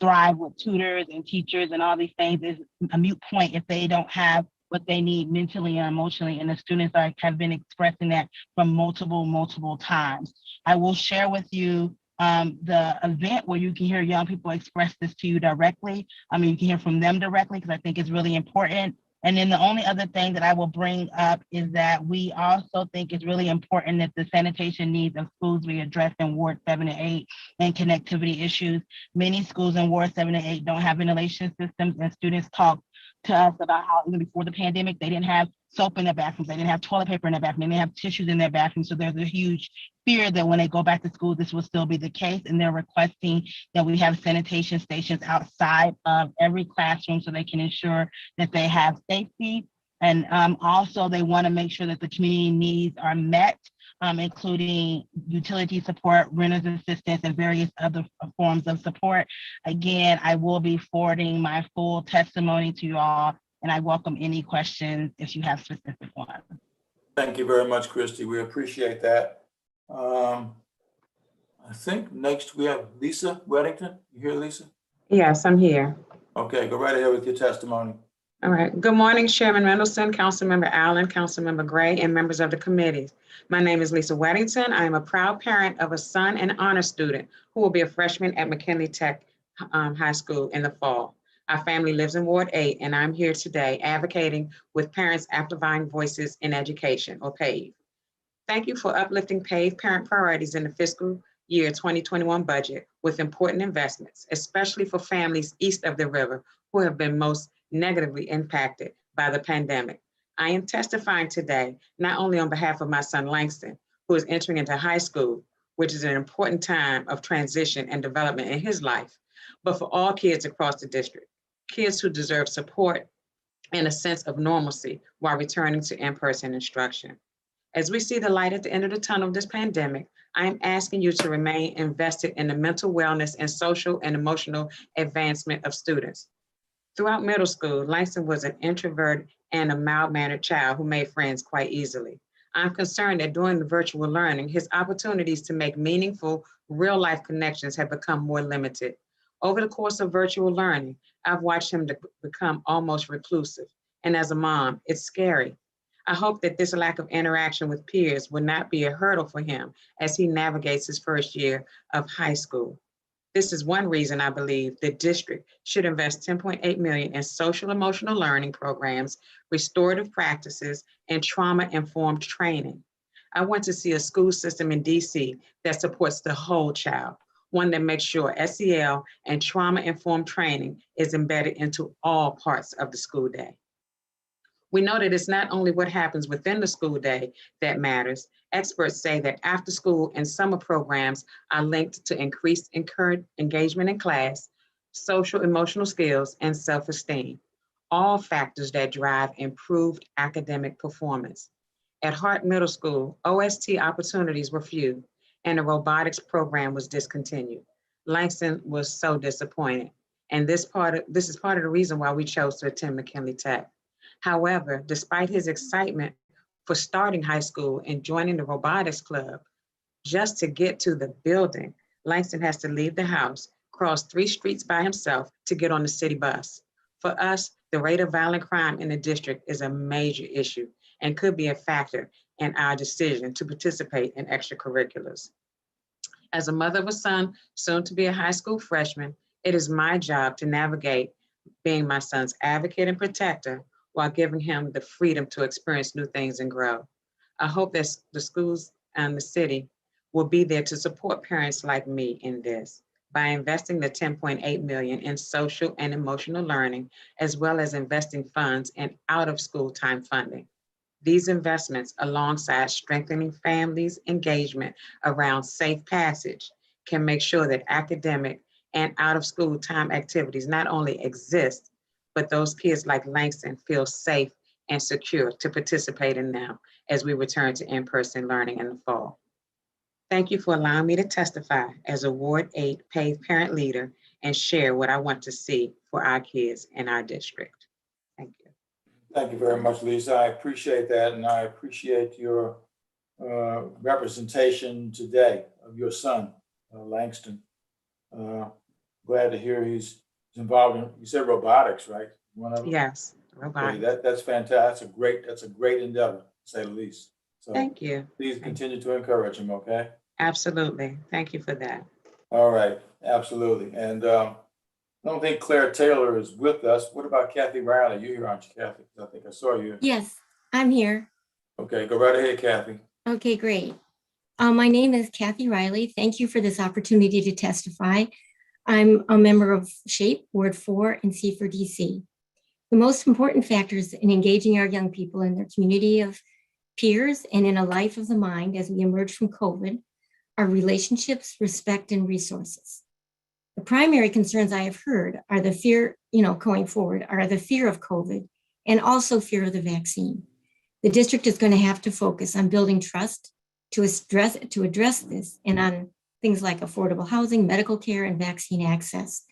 thrive with tutors and teachers and all these things is a moot point if they don't have what they need mentally and emotionally, and the students have been expressing that from multiple times. I will share with you the event where you can hear young people express this to you directly. You can hear from them directly because I think it's really important. And then the only other thing that I will bring up is that we also think it's really important that the sanitation needs of schools be addressed in Ward 7 and 8 and connectivity issues. Many schools in Ward 7 and 8 don't have ventilation systems, and students talk to us about how even before the pandemic, they didn't have soap in their bathrooms, they didn't have toilet paper in their bathroom, they didn't have tissues in their bathrooms. So there's a huge fear that when they go back to school, this will still be the case. And they're requesting that we have sanitation stations outside of every classroom so they can ensure that they have safety. And also they want to make sure that the community needs are met, including utility support, renter's assistance, and various other forms of support. Again, I will be forwarding my full testimony to you all, and I welcome any questions if you have specific ones. Thank you very much, Christy. We appreciate that. I think next we have Lisa Weddington. You here, Lisa? Yes, I'm here. Okay, go right ahead with your testimony. All right. Good morning, Chairman Mendelson, Councilmember Allen, Councilmember Gray, and members of the committee. My name is Lisa Weddington. I am a proud parent of a son and honor student who will be a freshman at McKinley Tech High School in the fall. Our family lives in Ward 8, and I'm here today advocating with Parents Amplifying Voices in Education, or PAVE. Thank you for uplifting PAVE parent priorities in the fiscal year 2021 budget with important investments, especially for families east of the river who have been most negatively impacted by the pandemic. I am testifying today, not only on behalf of my son Langston, who is entering into high school, which is an important time of transition and development in his life, but for all kids across the district, kids who deserve support and a sense of normalcy while returning to in-person instruction. As we see the light at the end of the tunnel of this pandemic, I am asking you to remain invested in the mental wellness and social and emotional advancement of students. Throughout middle school, Langston was an introvert and a mild-mannered child who made friends quite easily. I'm concerned that during the virtual learning, his opportunities to make meaningful, real-life connections have become more limited. Over the course of virtual learning, I've watched him become almost reclusive. And as a mom, it's scary. I hope that this lack of interaction with peers will not be a hurdle for him as he navigates his first year of high school. This is one reason I believe the district should invest $10.8 million in social emotional learning programs, restorative practices, and trauma-informed training. I want to see a school system in DC that supports the whole child, one that makes sure SEL and trauma-informed training is embedded into all parts of the school day. We know that it's not only what happens within the school day that matters. Experts say that after school and summer programs are linked to increased engagement in class, social emotional skills, and self-esteem, all factors that drive improved academic performance. At Hart Middle School, OST opportunities were few, and the robotics program was discontinued. Langston was so disappointed, and this is part of the reason why we chose to attend McKinley Tech. However, despite his excitement for starting high school and joining the robotics club, just to get to the building, Langston has to leave the house, cross 3 streets by himself to get on the city bus. For us, the rate of violent crime in the district is a major issue and could be a factor in our decision to participate in extracurriculars. As a mother of a son, soon to be a high school freshman, it is my job to navigate being my son's advocate and protector while giving him the freedom to experience new things and grow. I hope that the schools and the city will be there to support parents like me in this by investing the $10.8 million in social and emotional learning, as well as investing funds in out-of-school time funding. These investments, alongside strengthening families' engagement around safe passage, can make sure that academic and out-of-school time activities not only exist, but those kids like Langston feel safe and secure to participate in them as we return to in-person learning in the fall. Thank you for allowing me to testify as a Ward 8 paid parent leader and share what I want to see for our kids in our district. Thank you. Thank you very much, Lisa. I appreciate that, and I appreciate your representation today of your son, Langston. Glad to hear he's involved in, you said robotics, right? One of them? Yes, robotics. Okay, that's fantastic. That's a great endeavor, to say the least. So thank you. Please continue to encourage him, okay? Absolutely. Thank you for that. All right, absolutely. And I don't think Claire Taylor is with us. What about Kathy Riley? You're here, aren't you, Kathy? I think I saw you. Yes, I'm here. Okay, go right ahead, Kathy. Okay, great. My name is Kathy Riley. Thank you for this opportunity to testify. I'm a member of SHAPE, Ward 4, and C4DC. The most important factors in engaging our young people in their community of peers and in a life of the mind as we emerge from COVID are relationships, respect, and resources. The primary concerns I have heard are the fear, going forward, are the fear of COVID and also fear of the vaccine. The district is going to have to focus on building trust to address this and on things like affordable housing, medical care, and vaccine access.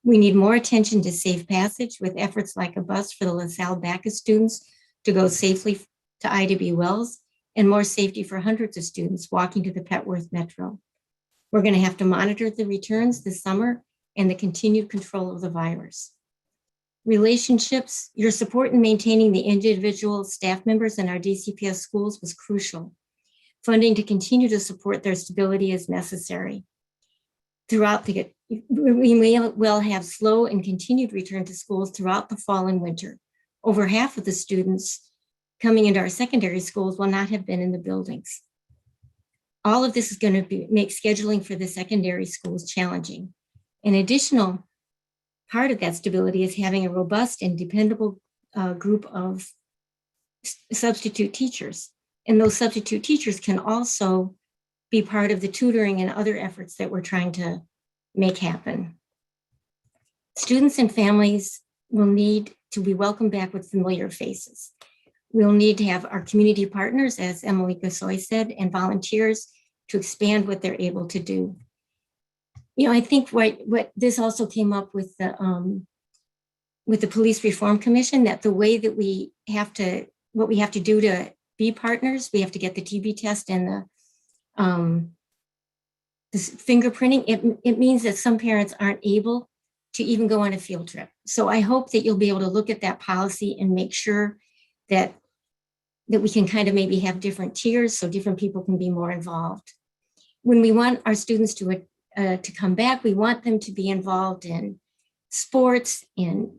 We need more attention to safe passage with efforts like a bus for the LaSalle Backus students to go safely to Ida B. Wells, and more safety for hundreds of students walking to the Petworth Metro. We're going to have to monitor the returns this summer and the continued control of the virus. Relationships, your support in maintaining the individual staff members in our DCPS schools was crucial. Funding to continue to support their stability is necessary. Throughout we will have slow and continued return to schools throughout the fall and winter. Over half of the students coming into our secondary schools will not have been in the buildings. All of this is going to make scheduling for the secondary schools challenging. An additional part of that stability is having a robust and dependable group of substitute teachers. And those substitute teachers can also be part of the tutoring and other efforts that we're trying to make happen. Students and families will need to be welcomed back with familiar faces. We'll need to have our community partners, as Emily Gasoy said, and volunteers to expand what they're able to do. I think what this also came up with the Police Reform Commission, that the way that what we have to do to be partners, we have to get the TB test and the fingerprinting. It means that some parents aren't able to even go on a field trip. So I hope that you'll be able to look at that policy and make sure that we can kind of maybe have different tiers so different people can be more involved. When we want our students to come back, we want them to be involved in sports and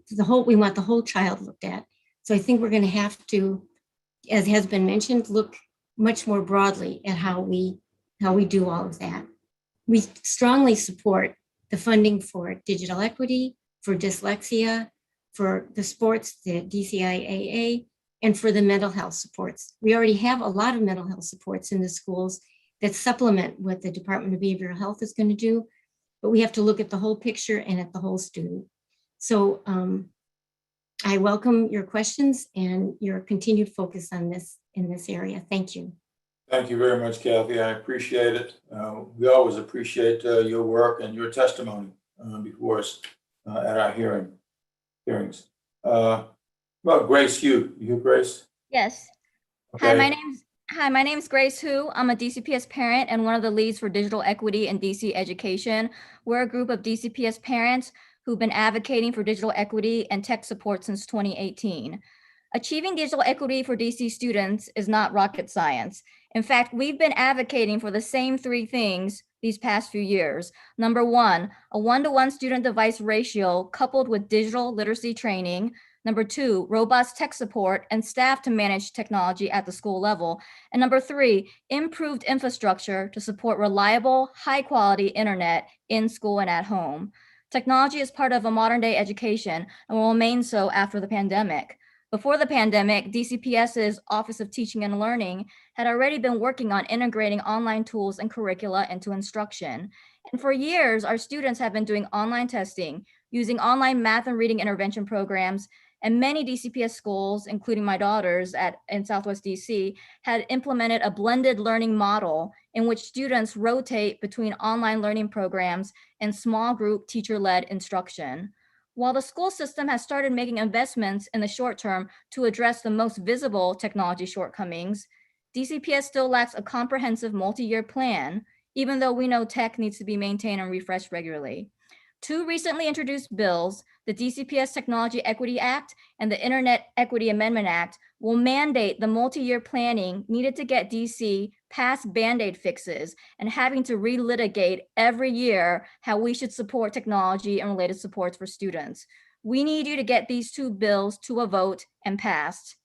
we want the whole child looked at. So I think we're going to have to, as has been mentioned, look much more broadly at how we do all of that. We strongly support the funding for digital equity, for dyslexia, for the sports, the DCIAA, and for the mental health supports. We already have a lot of mental health supports in the schools that supplement what the Department of Behavioral Health is going to do, but we have to look at the whole picture and at the whole student. So I welcome your questions and your continued focus on this in this area. Thank you. Thank you very much, Kathy. I appreciate it. We always appreciate your work and your testimony before us at our hearings. Well, Grace Hugh. You here, Grace? Yes. Okay. Hi, my name's Grace Hu. I'm a DCPS parent and one of the leads for digital equity in DC education. We're a group of DCPS parents who've been advocating for digital equity and tech support since 2018. Achieving digital equity for DC students is not rocket science. In fact, we've been advocating for the same three things these past few years. Number one, a 1-to-1 student device ratio coupled with digital literacy training. Number two, robust tech support and staff to manage technology at the school level. And number three, improved infrastructure to support reliable, high-quality internet in school and at home. Technology is part of a modern-day education and will remain so after the pandemic. Before the pandemic, DCPS's Office of Teaching and Learning had already been working on integrating online tools and curricula into instruction. And for years, our students have been doing online testing, using online math and reading intervention programs, and many DCPS schools, including my daughter's in Southwest DC, had implemented a blended learning model in which students rotate between online learning programs and small group teacher-led instruction. While the school system has started making investments in the short term to address the most visible technology shortcomings, DCPS still lacks a comprehensive multi-year plan, even though we know tech needs to be maintained and refreshed regularly. Two recently introduced bills, the DCPS Technology Equity Act and the Internet Equity Amendment Act, will mandate the multi-year planning needed to get DC past Band-Aid fixes and having to relitigate every year how we should support technology and related supports for students. We need you to get these two bills to a vote and passed.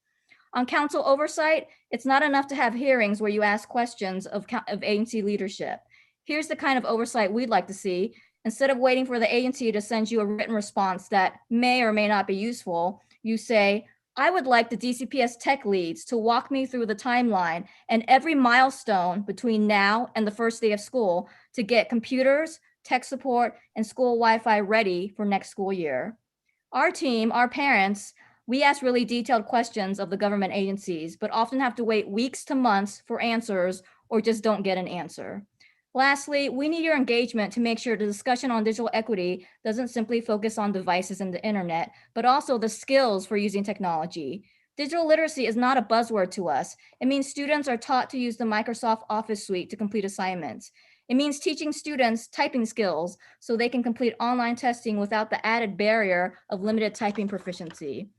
On council oversight, it's not enough to have hearings where you ask questions of agency leadership. Here's the kind of oversight we'd like to see. Instead of waiting for the agency to send you a written response that may or may not be useful, you say, I would like the DCPS tech leads to walk me through the timeline and every milestone between now and the first day of school to get computers, tech support, and school Wi-Fi ready for next school year. Our team, our parents, we ask really detailed questions of the government agencies, but often have to wait weeks to months for answers or just don't get an answer. Lastly, we need your engagement to make sure the discussion on digital equity doesn't simply focus on devices and the internet, but also the skills for using technology. Digital literacy is not a buzzword to us. It means students are taught to use the Microsoft Office suite to complete assignments. It means teaching students typing skills so they can complete online testing without the added barrier of limited typing proficiency.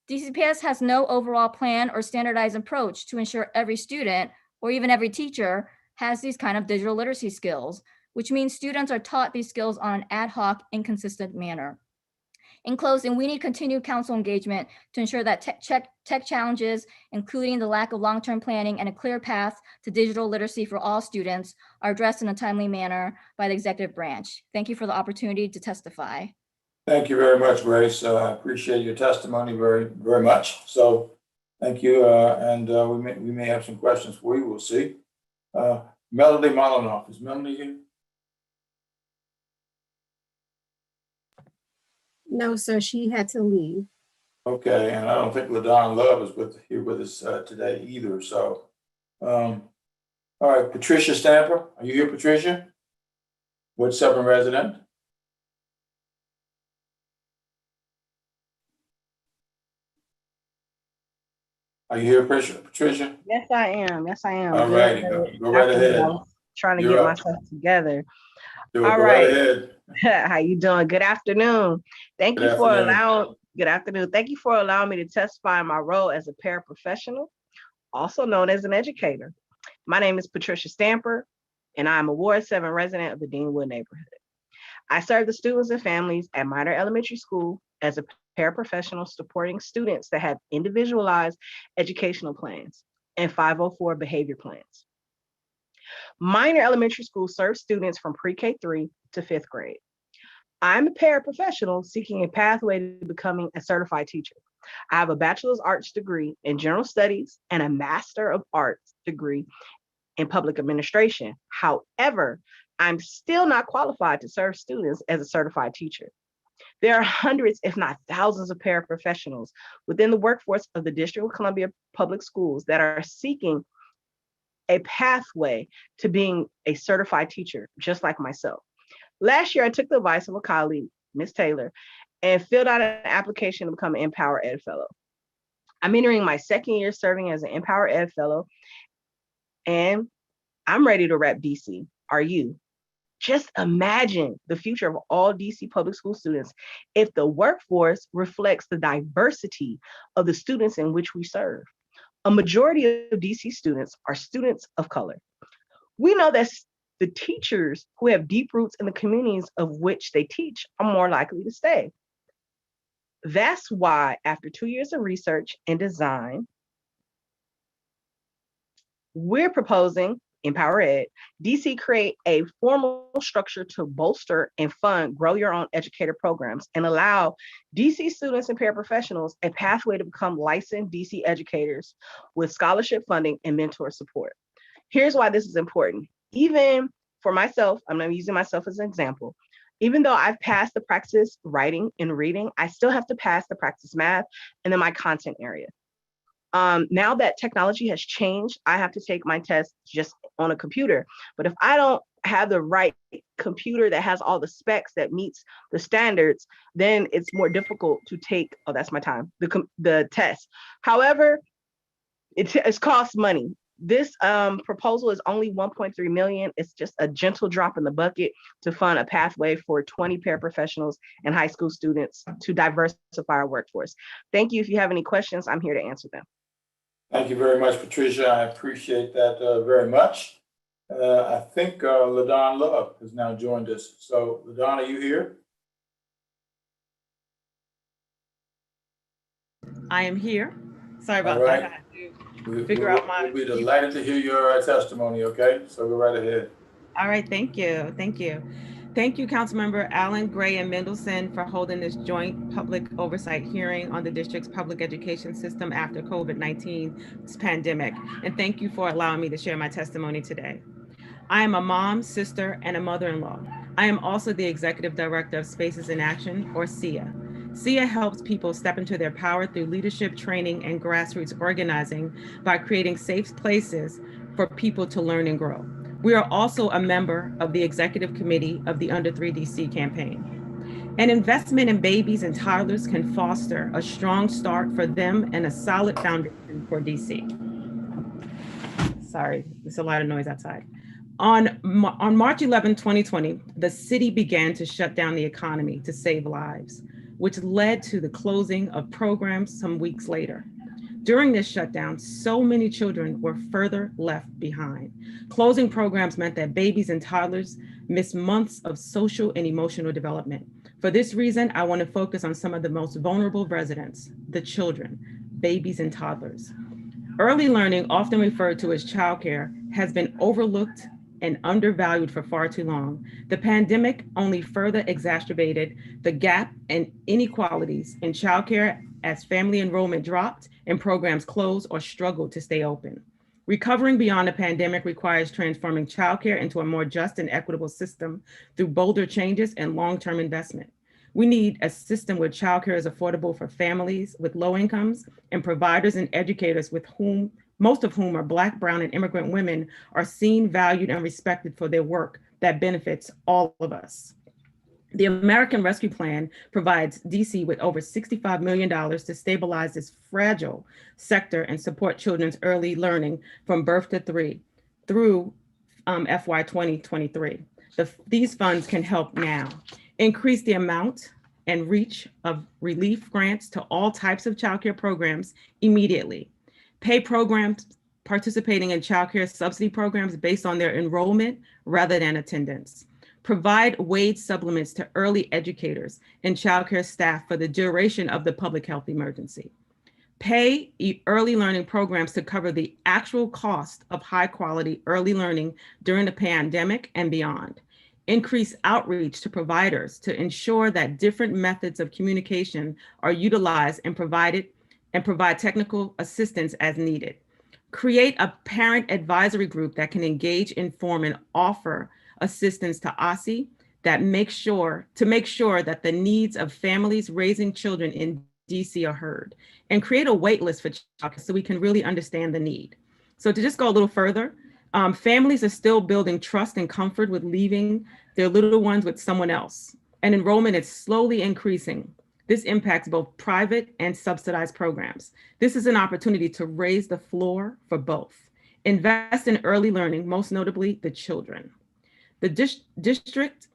DCPS has no overall plan or standardized approach to ensure every student or even every teacher has these kind of digital literacy skills, which means students are taught these skills on an ad hoc, inconsistent manner. In closing, we need continued council engagement to ensure that tech challenges, including the lack of long-term planning and a clear path to digital literacy for all students, are addressed in a timely manner by the executive branch. Thank you for the opportunity to testify. Thank you very much, Grace. I appreciate your testimony very, very much. So thank you. And we may have some questions for you. We'll see. Melody Molinoff, is Melody here? No, sir, she had to leave. Okay, and I don't think LaDon Love is here with us today either. So, all right, Patricia Stamper, are you here, Patricia? Ward 7 resident. Are you here, Patricia? Yes, I am. Yes, I am. All righty, go right ahead. Trying to You're get up. myself together. Go All right right. ahead. How you doing? Good afternoon. Thank Good you for afternoon. allowing. Good afternoon. Thank you for allowing me to testify in my role as a paraprofessional, also known as an educator. My name is Patricia Stamper, and I'm a Ward 7 resident of the Deanwood neighborhood. I serve the students and families at Minor Elementary School as a paraprofessional supporting students that have individualized educational plans. and 504 behavior plans. Minor elementary school serves students from pre-K 3 to 5th grade. I'm a paraprofessional seeking a pathway to becoming a certified teacher. I have a bachelor's arts degree in general studies and a master of arts degree in public administration. However, I'm still not qualified to serve students as a certified teacher. There are hundreds, if not thousands, of paraprofessionals within the workforce of the District of Columbia Public Schools that are seeking a pathway to being a certified teacher, just like myself. Last year, I took the advice of a colleague, Ms. Taylor, and filled out an application to become an Empower Ed Fellow. I'm entering my second year serving as an Empower Ed Fellow, and I'm ready to rep DC. Are you? Just imagine the future of all DC public school students if the workforce reflects the diversity of the students in which we serve. A majority of DC students are students of color. We know that the teachers who have deep roots in the communities of which they teach are more likely to stay. That's why, after 2 years of research and design, we're proposing Empower Ed, DC create a formal structure to bolster and fund Grow Your Own Educator programs and allow DC students and paraprofessionals a pathway to become licensed DC educators with scholarship funding and mentor support. Here's why this is important. Even for myself, I'm not using myself as an example. Even though I've passed the practice writing and reading, I still have to pass the practice math and then my content area. Now that technology has changed, I have to take my test just on a computer. But if I don't have the right computer that has all the specs that meets the standards, then it's more difficult to take, oh, that's my time, the test. However, it costs money. This proposal is only 1.3 million. It's just a gentle drop in the bucket to fund a pathway for 20 paraprofessionals and high school students to diversify our workforce. Thank you. If you have any questions, I'm here to answer them. Thank you very much, Patricia. I appreciate that very much. I think LaDon Love has now joined us. So LaDon, are you here? I am here. Sorry about that. I had to figure out my. We'll be delighted to hear your testimony, okay? So go right ahead. All right, thank you. Thank you. Thank you, Councilmember Allen, Gray, and Mendelson for holding this joint public oversight hearing on the district's public education system after COVID-19 pandemic. And thank you for allowing me to share my testimony today. I am a mom, sister, and a mother-in-law. I am also the Executive Director of Spaces in Action, or SIA. SIA helps people step into their power through leadership training and grassroots organizing by creating safe places for people to learn and grow. We are also a member of the executive committee of the Under 3 DC campaign. An investment in babies and toddlers can foster a strong start for them and a solid foundation for DC. Sorry, there's a lot of noise outside. On March 11, 2020, the city began to shut down the economy to save lives, which led to the closing of programs some weeks later. During this shutdown, so many children were further left behind. Closing programs meant that babies and toddlers missed months of social and emotional development. For this reason, I want to focus on some of the most vulnerable residents, the children, babies and toddlers. Early learning, often referred to as childcare, has been overlooked and undervalued for far too long. The pandemic only further exacerbated the gap and inequalities in childcare as family enrollment dropped and programs closed or struggled to stay open. Recovering beyond the pandemic requires transforming childcare into a more just and equitable system through bolder changes and long-term investment. We need a system where childcare is affordable for families with low incomes and providers and educators with whom, most of whom are Black, brown, and immigrant women, are seen, valued, and respected for their work that benefits all of us. The American Rescue Plan provides DC with over $65 million to stabilize this fragile sector and support children's early learning from birth to 3 through FY 2023. These funds can help now. Increase the amount and reach of relief grants to all types of childcare programs immediately. Pay programs participating in childcare subsidy programs based on their enrollment rather than attendance. Provide wage supplements to early educators and childcare staff for the duration of the public health emergency. Pay early learning programs to cover the actual cost of high quality early learning during the pandemic and beyond. Increase outreach to providers to ensure that different methods of communication are utilized and provide technical assistance as needed. Create a parent advisory group that can engage, inform, and offer assistance to OSSI that make sure that the needs of families raising children in DC are heard, and create a wait list for childcare so we can really understand the need. So to just go a little further, families are still building trust and comfort with leaving their little ones with someone else, and enrollment is slowly increasing. This impacts both private and subsidized programs. This is an opportunity to raise the floor for both. Invest in early learning, most notably the children. The district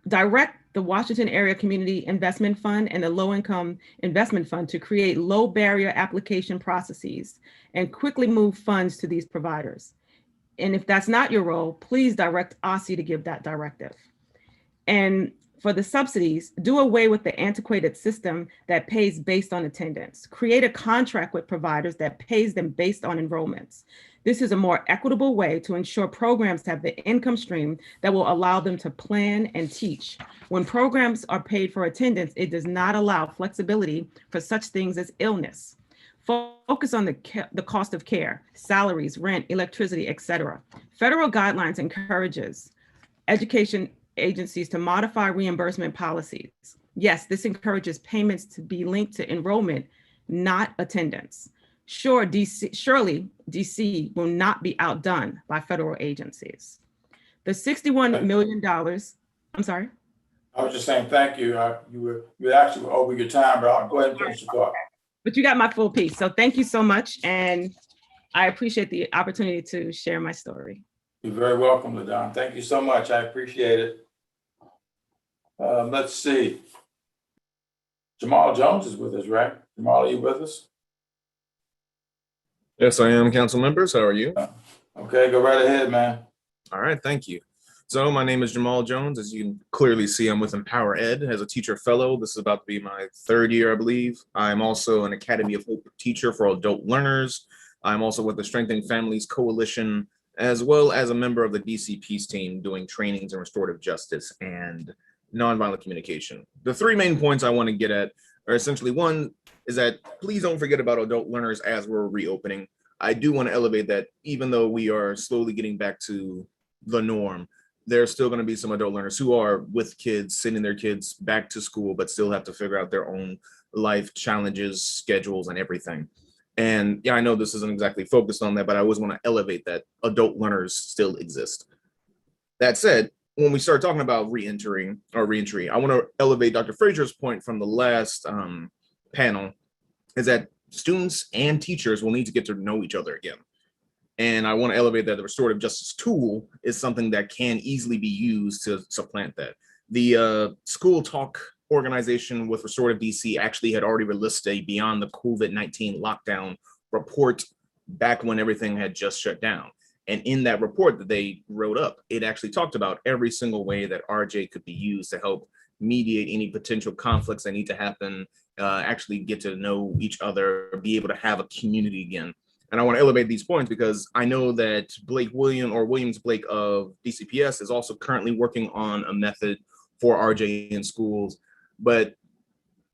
direct the Washington Area Community Investment Fund and the Low Income Investment Fund to create low barrier application processes and quickly move funds to these providers. And if that's not your role, please direct OSSI to give that directive. And for the subsidies, do away with the antiquated system that pays based on attendance. Create a contract with providers that pays them based on enrollments. This is a more equitable way to ensure programs have the income stream that will allow them to plan and teach. When programs are paid for attendance, it does not allow flexibility for such things as illness. Focus on the cost of care, salaries, rent, electricity, etc. Federal guidelines encourages education agencies to modify reimbursement policies. Yes, this encourages payments to be linked to enrollment, not attendance. Surely DC will not be outdone by federal agencies. The $61 million, I'm sorry? I was just saying, thank you. You actually were over your time, but I'll go ahead and finish your thought. But you got my full piece. So thank you so much. And I appreciate the opportunity to share my story. You're very welcome, LaDon. Thank you so much. I appreciate it. Let's see. Jamal Jones is with us, right? Jamal, are you with us? Yes, I am, council members. How are you? Okay, go right ahead, man. All right, thank you. So my name is Jamal Jones. As you can clearly see, I'm with Empower Ed as a teacher fellow. This is about to be my third year, I believe. I'm also an Academy of Hope teacher for adult learners. I'm also with the Strengthening Families Coalition, as well as a member of the DC Peace Team doing trainings in restorative justice and nonviolent communication. The three main points I want to get at are essentially, one is that please don't forget about adult learners as we're reopening. I do want to elevate that even though we are slowly getting back to the norm, there's still going to be some adult learners who are with kids, sending their kids back to school, but still have to figure out their own life challenges, schedules, and everything. And yeah, I know this isn't exactly focused on that, but I always want to elevate that adult learners still exist. That said, when we start talking about reentry, I want to elevate Dr. Frazier's point from the last panel, is that students and teachers will need to get to know each other again. And I want to elevate that the restorative justice tool is something that can easily be used to supplant that. The School Talk organization with Restorative DC actually had already released a Beyond the COVID-19 Lockdown report back when everything had just shut down. And in that report that they wrote up, it actually talked about every single way that RJ could be used to help mediate any potential conflicts that need to happen, actually get to know each other, be able to have a community again. And I want to elevate these points because I know that Williams Blake of DCPS is also currently working on a method for RJ in schools, but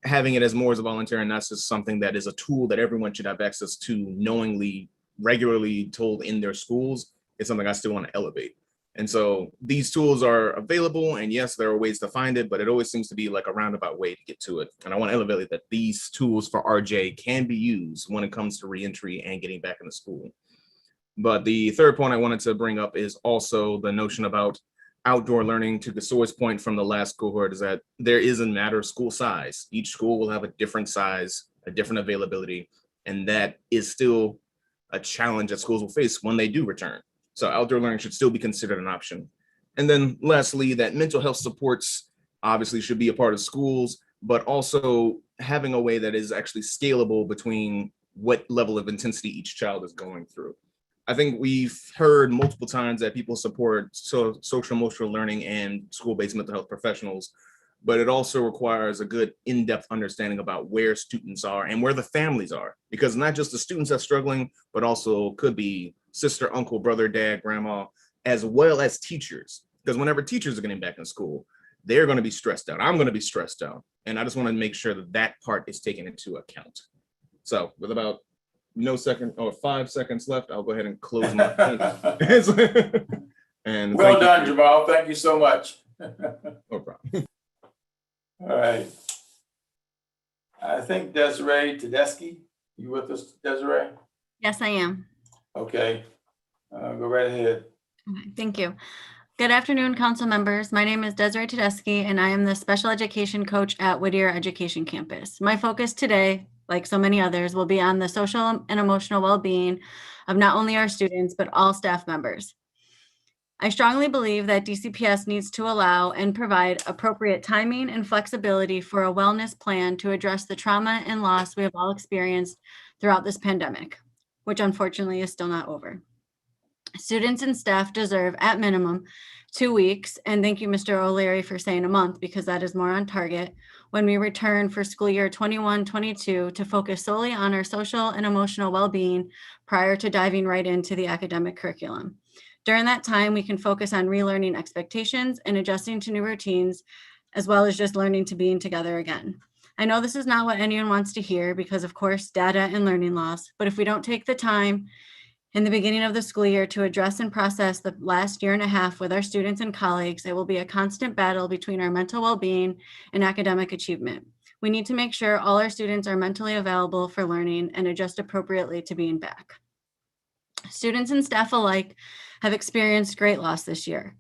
having it as more as a volunteer and not just something that is a tool that everyone should have access to knowingly, regularly told in their schools is something I still want to elevate. And so these tools are available, and yes, there are ways to find it, but it always seems to be like a roundabout way to get to it. And I want to elevate that these tools for RJ can be used when it comes to reentry and getting back into school. But the third point I wanted to bring up is also the notion about outdoor learning. To the source point from the last cohort is that there is a matter of school size. Each school will have a different size, a different availability, and that is still a challenge that schools will face when they do return. So outdoor learning should still be considered an option. And then lastly, that mental health supports obviously should be a part of schools, but also having a way that is actually scalable between what level of intensity each child is going through. I think we've heard multiple times that people support social emotional learning and school-based mental health professionals, but it also requires a good in-depth understanding about where students are and where the families are, because not just the students that's struggling, but also could be sister, uncle, brother, dad, grandma, as well as teachers. Because whenever teachers are getting back in school, they're going to be stressed out. I'm going to be stressed out. And I just want to make sure that that part is taken into account. So with about 5 seconds left, I'll go ahead and close my and well done, Jamal. Thank you so much. No problem. All right. I think Desiree Tedeschi, you with us, Desiree? Yes, I am. Okay. Go right ahead. Okay, thank you. Good afternoon, council members. My name is Desiree Tedeschi, and I am the special education coach at Whittier Education Campus. My focus today, like so many others, will be on the social and emotional well-being of not only our students, but all staff members. I strongly believe that DCPS needs to allow and provide appropriate timing and flexibility for a wellness plan to address the trauma and loss we have all experienced throughout this pandemic, which unfortunately is still not over. Students and staff deserve, at minimum, 2 weeks, and thank you, Mr. O'Leary, for saying a month, because that is more on target, when we return for school year 21-22 to focus solely on our social and emotional well-being prior to diving right into the academic curriculum. During that time, we can focus on relearning expectations and adjusting to new routines, as well as just learning to being together again. I know this is not what anyone wants to hear because, of course, data and learning loss, but if we don't take the time in the beginning of the school year to address and process the last year and a half with our students and colleagues, it will be a constant battle between our mental well-being and academic achievement. We need to make sure all our students are mentally available for learning and adjust appropriately to being back. Students and staff alike have experienced great loss this year.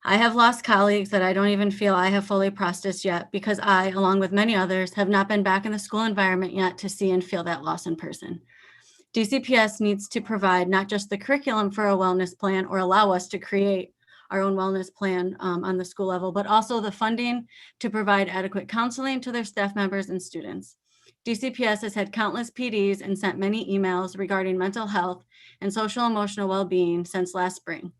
I have lost colleagues that I don't even feel I have fully processed yet because I, along with many others, have not been back in the school environment yet to see and feel that loss in person. DCPS needs to provide not just the curriculum for a wellness plan or allow us to create our own wellness plan on the school level, but also the funding to provide adequate counseling to their staff members and students. DCPS has had countless PDs and sent many emails regarding mental health and social emotional well-being since last spring,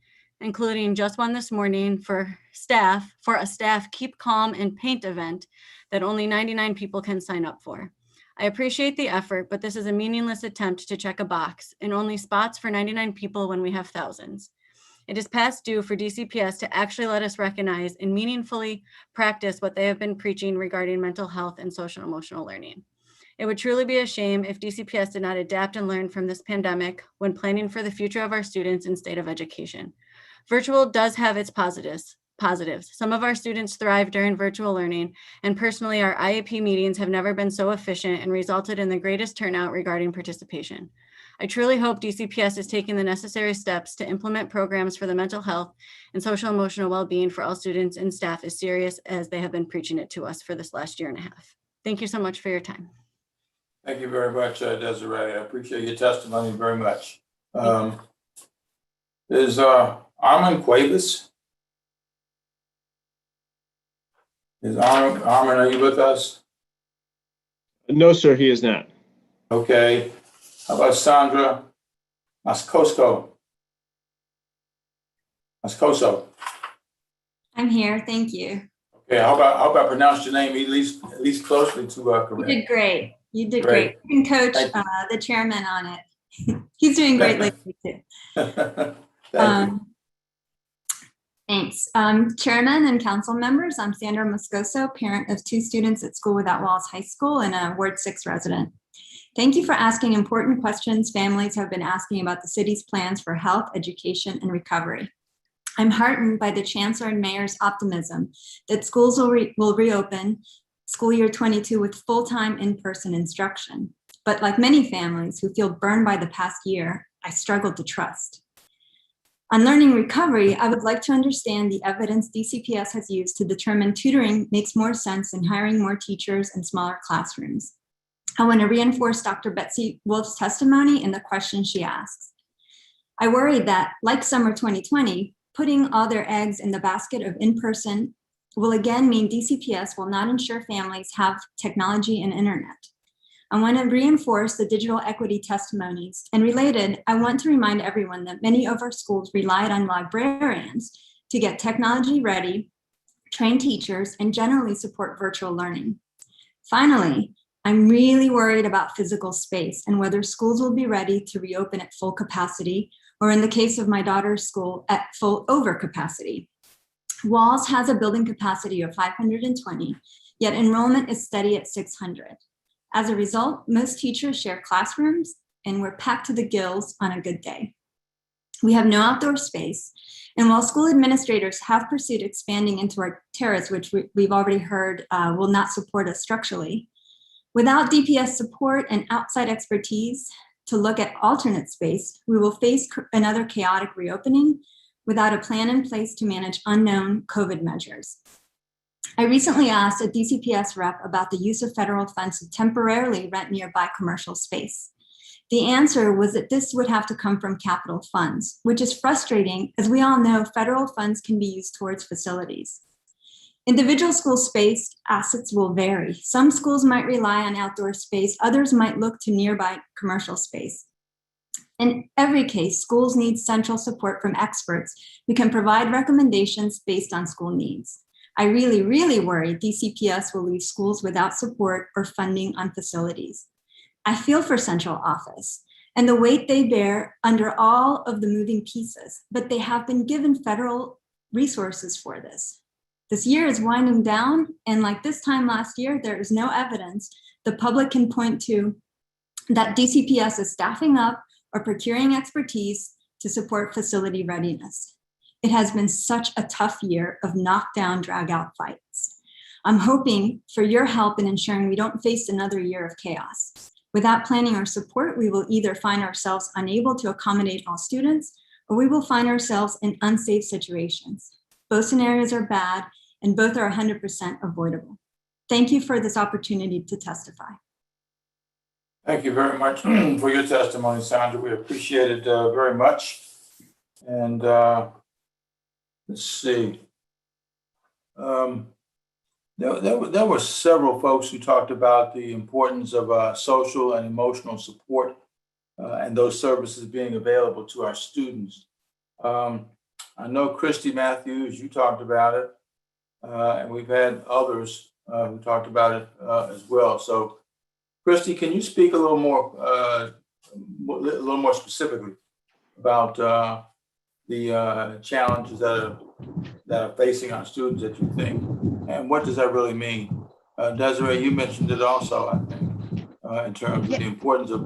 including just one this morning for a staff Keep Calm and Paint event that only 99 people can sign up for. I appreciate the effort, but this is a meaningless attempt to check a box and only spots for 99 people when we have thousands. It is past due for DCPS to actually let us recognize and meaningfully practice what they have been preaching regarding mental health and social emotional learning. It would truly be a shame if DCPS did not adapt and learn from this pandemic when planning for the future of our students in state of education. Virtual does have its positives. Some of our students thrive during virtual learning, and personally, our IEP meetings have never been so efficient and resulted in the greatest turnout regarding participation. I truly hope DCPS is taking the necessary steps to implement programs for the mental health and social emotional well-being for all students and staff as serious as they have been preaching it to us for this last year and a half. Thank you so much for your time. Thank you very much, Desiree. I appreciate your testimony very much. Is Armin Cuevas? Armin, are you with us? No, sir, he is not. Okay. How about Sandra Moscoso? I'm here, thank you. Okay, how about pronounce your name at least closely to correct? You did great. You did great. You can coach the chairman on it. He's doing great lately too. Thanks. Chairman and council members, I'm Sandra Moscoso, parent of 2 students at School Without Walls High School and a Ward 6 resident. Thank you for asking important questions families have been asking about the city's plans for health, education, and recovery. I'm heartened by the Chancellor and Mayor's optimism that schools will reopen school year 22 with full-time in-person instruction. But like many families who feel burned by the past year, I struggle to trust. On learning recovery, I would like to understand the evidence DCPS has used to determine tutoring makes more sense than hiring more teachers and smaller classrooms. I want to reinforce Dr. Betsy Wolf's testimony and the question she asks. I worry that, like summer 2020, putting all their eggs in the basket of in-person will again mean DCPS will not ensure families have technology and internet. I want to reinforce the digital equity testimonies. And related, I want to remind everyone that many of our schools relied on librarians to get technology ready train teachers, and generally support virtual learning. Finally, I'm really worried about physical space and whether schools will be ready to reopen at full capacity, or in the case of my daughter's school, at full overcapacity. Walls has a building capacity of 520, yet enrollment is steady at 600. As a result, most teachers share classrooms and we're packed to the gills on a good day. We have no outdoor space, and while school administrators have pursued expanding into our terrace, which we've already heard will not support us structurally, without DPS support and outside expertise to look at alternate space, we will face another chaotic reopening without a plan in place to manage unknown COVID measures. I recently asked a DCPS rep about the use of federal funds to temporarily rent nearby commercial space. The answer was that this would have to come from capital funds, which is frustrating as we all know federal funds can be used towards facilities. Individual school space assets will vary. Some schools might rely on outdoor space, others might look to nearby commercial space. In every case, schools need central support from experts who can provide recommendations based on school needs. I really, really worry DCPS will leave schools without support or funding on facilities. I feel for central office and the weight they bear under all of the moving pieces, but they have been given federal resources for this. This year is winding down, and like this time last year, there is no evidence the public can point to that DCPS is staffing up or procuring expertise to support facility readiness. It has been such a tough year of knockdown, drag out fights. I'm hoping for your help in ensuring we don't face another year of chaos. Without planning or support, we will either find ourselves unable to accommodate all students, or we will find ourselves in unsafe situations. Both scenarios are bad, and both are 100% avoidable. Thank you for this opportunity to testify. Thank you very much for your testimony, Sandra. We appreciate it very much. And let's see. There were several folks who talked about the importance of social and emotional support and those services being available to our students. I know Christy Matthews, you talked about it, and we've had others who talked about it as well. So, Christy, can you speak a little more specifically about the challenges that are facing our students that you think, and what does that really mean? Desiree, you mentioned it also, I think, in terms of the importance of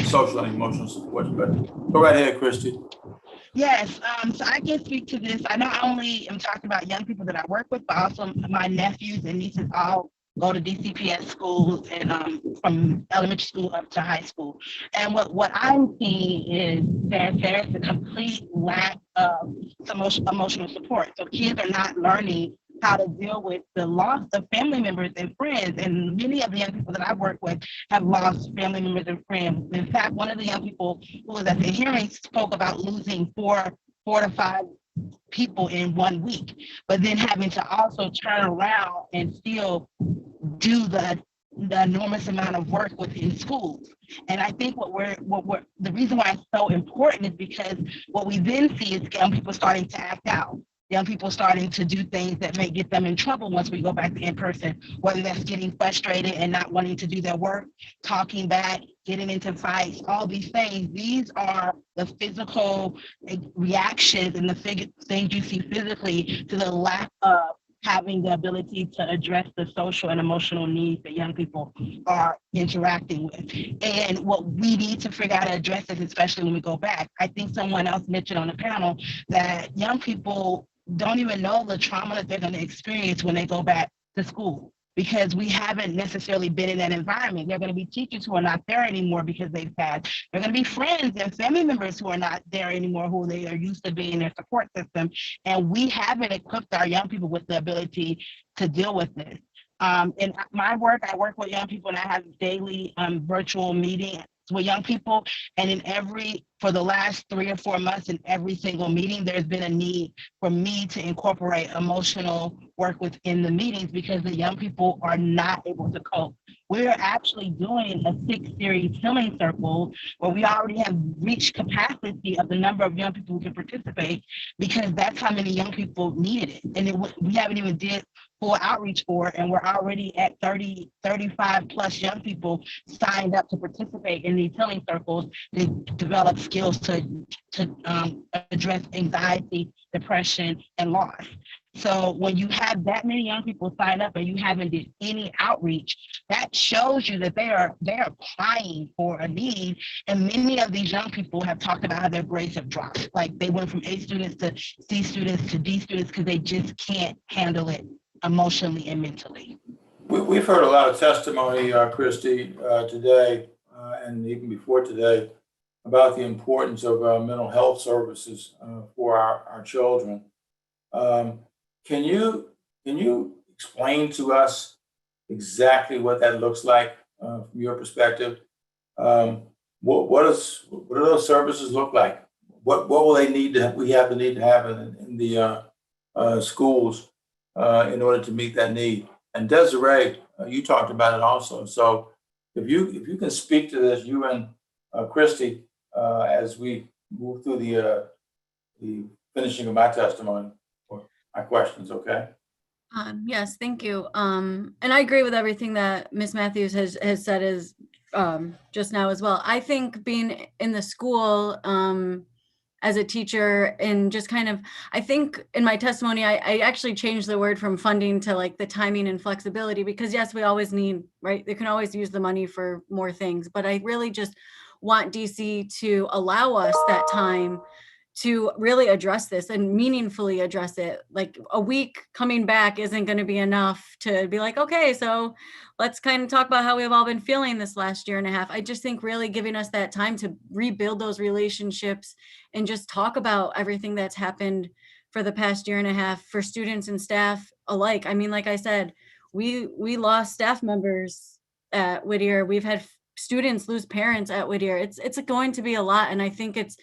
social and emotional support. But go right ahead, Christy. Yes, so I can speak to this. I not only am talking about young people that I work with, but also my nephews and nieces all go to DCPS schools and from elementary school up to high school. And what I'm seeing is that there's a complete lack of emotional support. So kids are not learning how to deal with the loss of family members and friends. And many of the young people that I work with have lost family members and friends. In fact, one of the young people who was at the hearing spoke about losing four to five people in 1 week, but then having to also turn around and still do the enormous amount of work within schools. And I think the reason why it's so important is because what we then see is young people starting to act out. Young people starting to do things that may get them in trouble once we go back to in person, whether that's getting frustrated and not wanting to do their work, talking back, getting into fights, all these things. These are the physical reactions and the things you see physically to the lack of having the ability to address the social and emotional needs that young people are interacting with. And what we need to figure out to address this, especially when we go back. I think someone else mentioned on the panel that young people don't even know the trauma that they're going to experience when they go back to school, because we haven't necessarily been in that environment. There are going to be teachers who are not there anymore because they've passed. There are going to be friends and family members who are not there anymore, who they are used to being their support system. And we haven't equipped our young people with the ability to deal with this. In my work, I work with young people and I have daily virtual meetings with young people. And for the last 3 or 4 months, in every single meeting, there's been a need for me to incorporate emotional work within the meetings because the young people are not able to cope. We're actually doing a 6-series healing circle where we already have reached capacity of the number of young people who can participate because that's how many young people needed it. And we haven't even did full outreach for, and we're already at 35 plus young people signed up to participate in these healing circles to develop skills to address anxiety, depression, and loss. So when you have that many young people sign up and you haven't did any outreach, that shows you that they're applying for a need. And many of these young people have talked about how their grades have dropped. Like they went from A students to C students to D students because they just can't handle it emotionally and mentally. We've heard a lot of testimony, Christy, today and even before today about the importance of mental health services for our children. Can you explain to us exactly what that looks like from your perspective? What do those services look like? What will they need to have in the schools in order to meet that need? And Desiree, you talked about it also. So if you can speak to this, you and Christy, as we move through the finishing of my testimony, or my questions, okay? Yes, thank you. And I agree with everything that Ms. Matthews has said just now as well. I think being in the school as a teacher and just kind of, I think in my testimony, I actually changed the word from funding to like the timing and flexibility, because yes, we always need, right? They can always use the money for more things, but I really just want DC to allow us that time to really address this and meaningfully address it. Like a week coming back isn't going to be enough to be like, okay, so let's kind of talk about how we've all been feeling this last year and a half. I just think really giving us that time to rebuild those relationships and just talk about everything that's happened for the past year and a half for students and staff alike. I mean, like I said, we lost staff members at Whittier. We've had students lose parents at Whittier. It's going to be a lot. And I think it's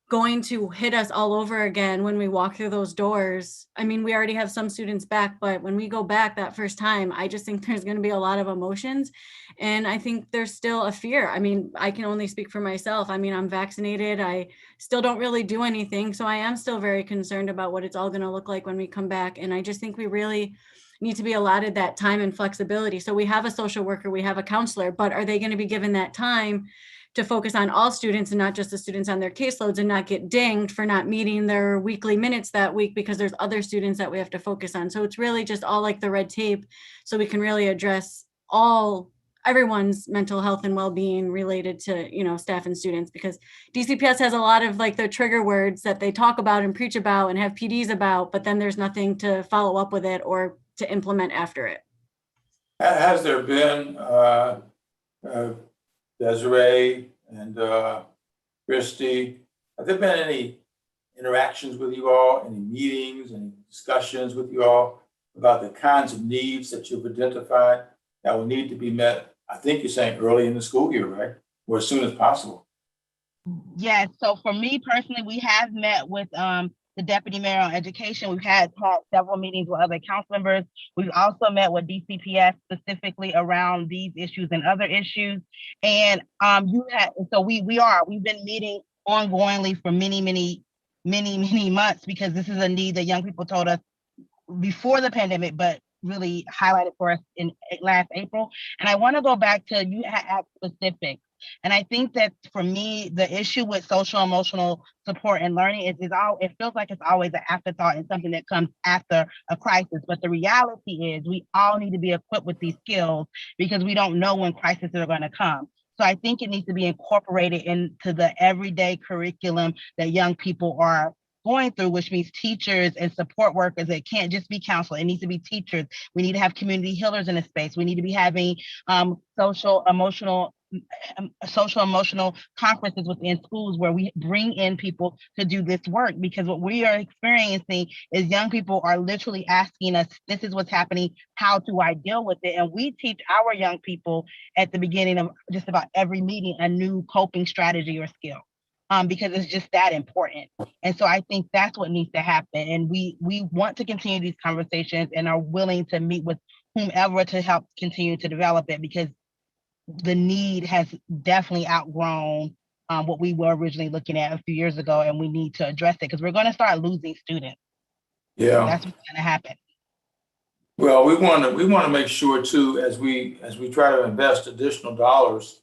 going to hit us all over again when we walk through those doors. I mean, we already have some students back, but when we go back that first time, I just think there's going to be a lot of emotions. And I think there's still a fear. I mean, I can only speak for myself. I mean, I'm vaccinated. I still don't really do anything. So I am still very concerned about what it's all going to look like when we come back. And I just think we really need to be allotted that time and flexibility. So we have a social worker, we have a counselor, but are they going to be given that time to focus on all students and not just the students on their caseloads and not get dinged for not meeting their weekly minutes that week because there's other students that we have to focus on. So it's really just all like the red tape, so we can really address everyone's mental health and well-being related to, you know, staff and students, because DCPS has a lot of like the trigger words that they talk about and preach about and have PDs about, but then there's nothing to follow up with it or to implement after it. Has there been Desiree and Christy, have there been any interactions with you all, any meetings, any discussions with you all about the kinds of needs that you've identified that will need to be met? I think you're saying early in the school year, right? Or as soon as possible. Yes, so for me personally, we have met with the Deputy Mayor on Education. We've had several meetings with other council members. We've also met with DCPS specifically around these issues and other issues. And we've been meeting ongoingly for many months, because this is a need that young people told us before the pandemic, but really highlighted for us in last April. And I want to go back to you at specifics. And I think that for me, the issue with social emotional support and learning it feels like it's always an afterthought and something that comes after a crisis. But the reality is we all need to be equipped with these skills, because we don't know when crises are going to come. So I think it needs to be incorporated into the everyday curriculum that young people are going through, which means teachers and support workers. It can't just be counselors. It needs to be teachers. We need to have community healers in the space. We need to be having social emotional conferences within schools where we bring in people to do this work, because what we are experiencing is young people are literally asking us, this is what's happening, how do I deal with it? And we teach our young people at the beginning of just about every meeting a new coping strategy or skill. Because it's just that important. And so I think that's what needs to happen. And we want to continue these conversations and are willing to meet with whomever to help continue to develop it, because the need has definitely outgrown what we were originally looking at a few years ago, and we need to address it because we're going to start losing students. Yeah. That's what's going to happen. Well, we want to make sure too, as we try to invest additional dollars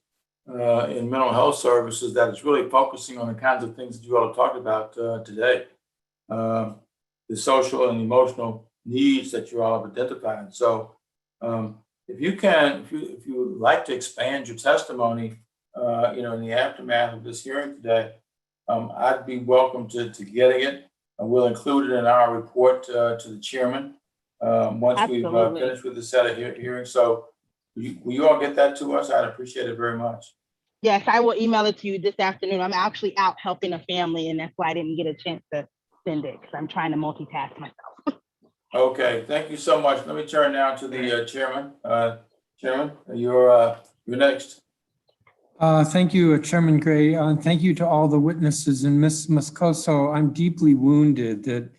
in mental health services, that it's really focusing on the kinds of things that you all have talked about today, the social and emotional needs that you all have identified. So, if you would like to expand your testimony, in the aftermath of this hearing today, I'd be welcome to getting it. We'll include it in our report to the chairman once we've finished with the set of hearings. So will you all get that to us? I'd appreciate it very much. Yes, I will email it to you this afternoon. I'm actually out helping a family, and that's why I didn't get a chance to send it, because I'm trying to multitask myself. Okay, thank you so much. Let me turn now to the chairman. Chairman, you're next. Thank you, Chairman Gray. Thank you to all the witnesses. And Ms. Moscoso, I'm deeply wounded that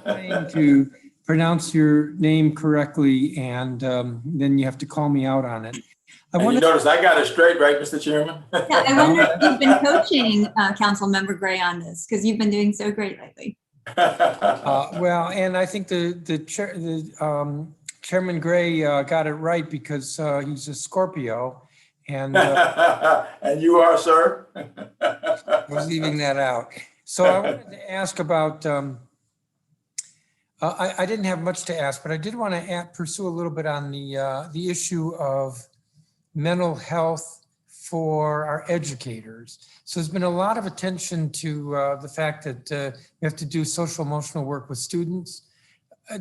trying to pronounce your name correctly, and then you have to call me out on it. You notice I got it straight, right, Mr. Chairman? Yeah, I wonder if you've been coaching Councilmember Gray on this, because you've been doing so great lately. Well, and I think Chairman Gray got it right because he's a Scorpio. And and you are, sir. I was leaving that out. So I wanted to ask about, I didn't have much to ask, but I did want to pursue a little bit on the issue of mental health for our educators. So there's been a lot of attention to the fact that we have to do social emotional work with students.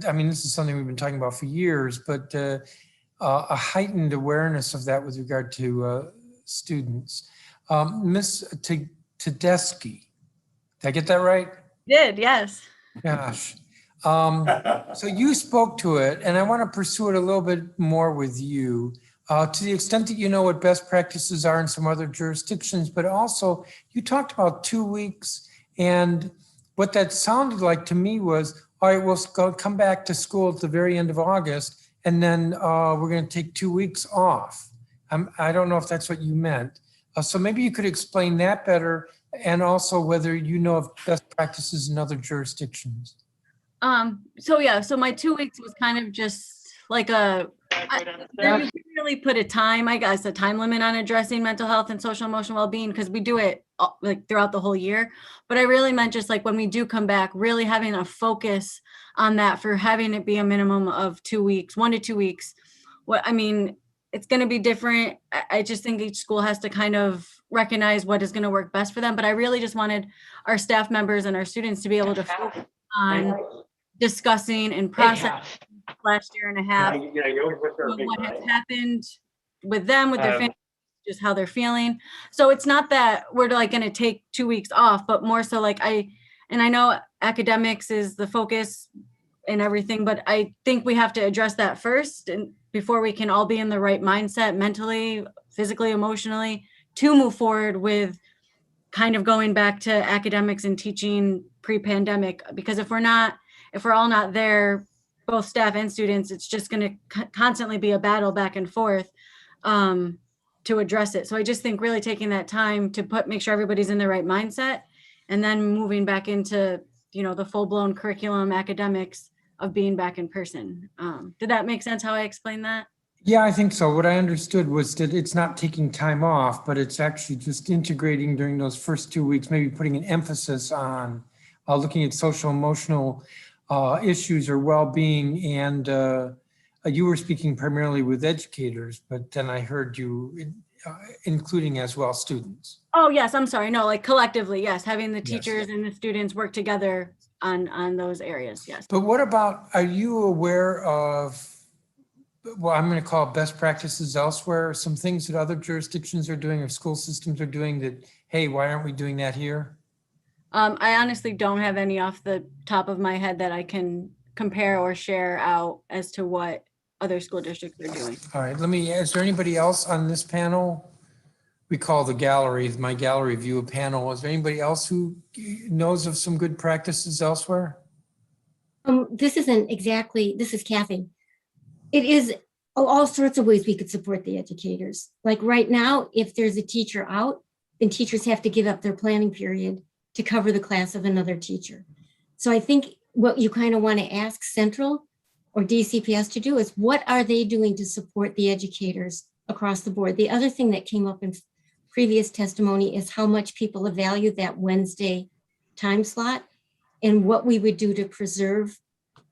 I mean, this is something we've been talking about for years, but a heightened awareness of that with regard to students. Ms. Tedeschi, did I get that right? Did, yes. Gosh. So you spoke to it, and I want to pursue it a little bit more with you. To the extent that you know what best practices are in some other jurisdictions, but also you talked about 2 weeks, and what that sounded like to me was, all right, we'll come back to school at the very end of August, and then we're going to take 2 weeks off. I don't know if that's what you meant. So maybe you could explain that better, and also whether you know of best practices in other jurisdictions. So my 2 weeks was kind of just like we didn't really put a time, I guess, a time limit on addressing mental health and social emotional well-being, because we do it like throughout the whole year. But I really meant just like when we do come back, really having a focus on that, for having it be a minimum of 2 weeks, 1 to 2 weeks. It's going to be different. I just think each school has to kind of recognize what is going to work best for them. But I really just wanted our staff members and our students to be able to focus on discussing and processing last year and a half what has happened with them, with their families, just how they're feeling. So it's not that we're like going to take 2 weeks off, but more so like I know academics is the focus and everything, but I think we have to address that first, and before we can all be in the right mindset mentally, physically, emotionally, to move forward with kind of going back to academics and teaching pre-pandemic. Because if we're all not there, both staff and students, it's just going to constantly be a battle back and forth to address it. So I just think really taking that time to make sure everybody's in the right mindset, and then moving back into, the full-blown curriculum academics of being back in person. Did that make sense how I explained that? Yeah, I think so. What I understood was that it's not taking time off, but it's actually just integrating during those first 2 weeks, maybe putting an emphasis on looking at social emotional issues or well-being. And you were speaking primarily with educators, but then I heard you including as well students. Oh, yes. I'm sorry. No, like collectively, yes. Having the teachers and the students work together on those areas. Yes. But what about, are you aware of, well, I'm going to call it best practices elsewhere, some things that other jurisdictions are doing or school systems are doing that, hey, why aren't we doing that here? I honestly don't have any off the top of my head that I can compare or share out as to what other school districts are doing. All right, is there anybody else on this panel? We call the gallery, my gallery view a panel. Is there anybody else who knows of some good practices elsewhere? This is Kathy. It is all sorts of ways we could support the educators. Like right now, if there's a teacher out, then teachers have to give up their planning period to cover the class of another teacher. So I think what you kind of want to ask Central or DCPS to do is what are they doing to support the educators across the board? The other thing that came up in previous testimony is how much people value that Wednesday time slot and what we would do to preserve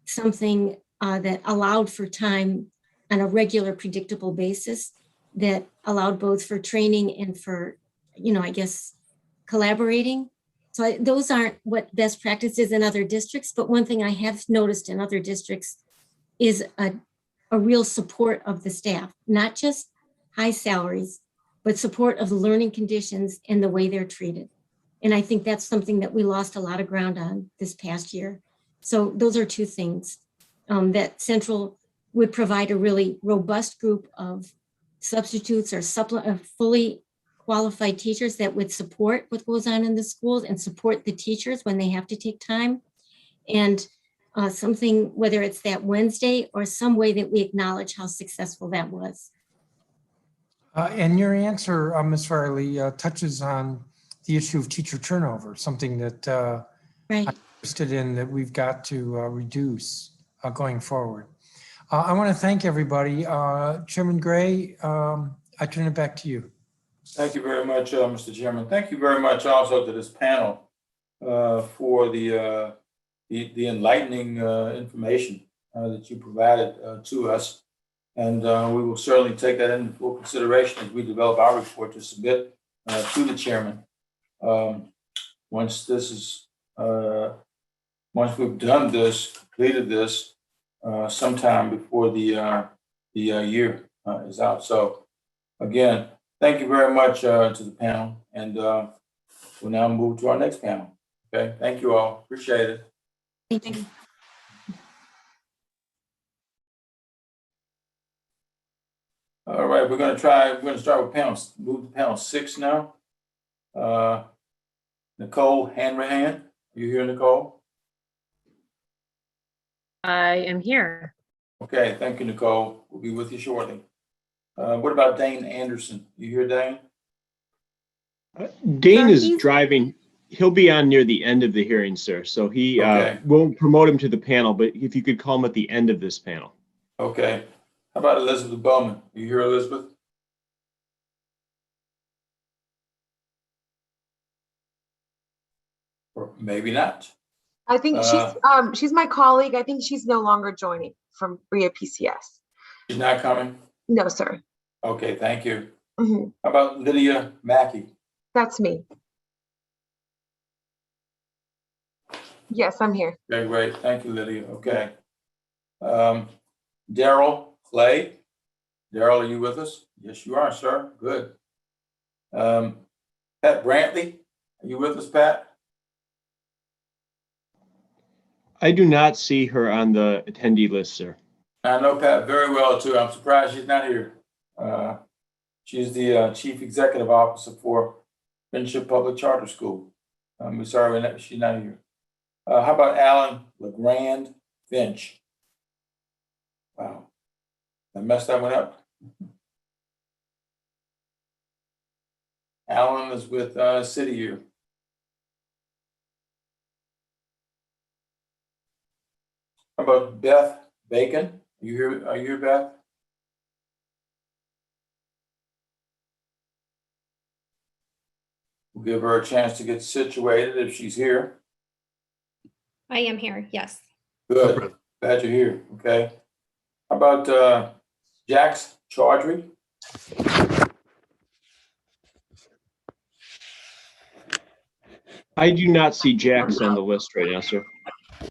something that allowed for time on a regular, predictable basis that allowed both for training and for, I guess, collaborating. So those aren't what best practice is in other districts, but one thing I have noticed in other districts is a real support of the staff, not just high salaries, but support of the learning conditions and the way they're treated. And I think that's something that we lost a lot of ground on this past year. So those are two things that Central would provide a really robust group of substitutes or fully qualified teachers that would support what goes on in the schools and support the teachers when they have to take time. And something, whether it's that Wednesday or some way that we acknowledge how successful that was. And your answer, Ms. Riley, touches on the issue of teacher turnover, something that right. I'm interested in that we've got to reduce going forward. I want to thank everybody. Chairman Gray, I turn it back to you. Thank you very much, Mr. Chairman. Thank you very much also to this panel for the enlightening information that you provided to us. And we will certainly take that into full consideration as we develop our report to submit to the chairman. Once we've done this, completed this, sometime before the year is out. So again, thank you very much to the panel, and we'll now move to our next panel. Okay, thank you all. Appreciate it. Thank you. All right, we're going to start with move to panel 6 now. Nicole Hanrahan, you here, Nicole? I am here. Okay, thank you, Nicole. We'll be with you shortly. What about Dane Anderson? You here, Dane? Dane is driving. He'll be on near the end of the hearing, sir. So he won't promote him to the panel, but if you could call him at the end of this panel. Okay. How about Elizabeth Bowman? You here, Elizabeth? Or maybe not. I think she's my colleague. I think she's no longer joining from via PCS. She's not coming? No, sir. Okay, thank you. Mm-hmm. How about Lydia Mackey? That's me. Yes, I'm here. Okay, great. Thank you, Lydia. Okay. Daryl Clay. Daryl, are you with us? Yes, you are, sir. Good. Pat Brantley. Are you with us, Pat? I do not see her on the attendee list, sir. I know Pat very well, too. I'm surprised she's not here. She's the Chief Executive Officer for Friendship Public Charter School. We're sorry she's not here. How about Alan LeGrand Finch? Wow. I messed that one up. Alan is with City Year. How about Beth Bacon? Are you here, Beth? We'll give her a chance to get situated if she's here. I am here, yes. Good. Glad you're here. Okay. How about Jax Chaudhry? I do not see Jax on the list right now, sir.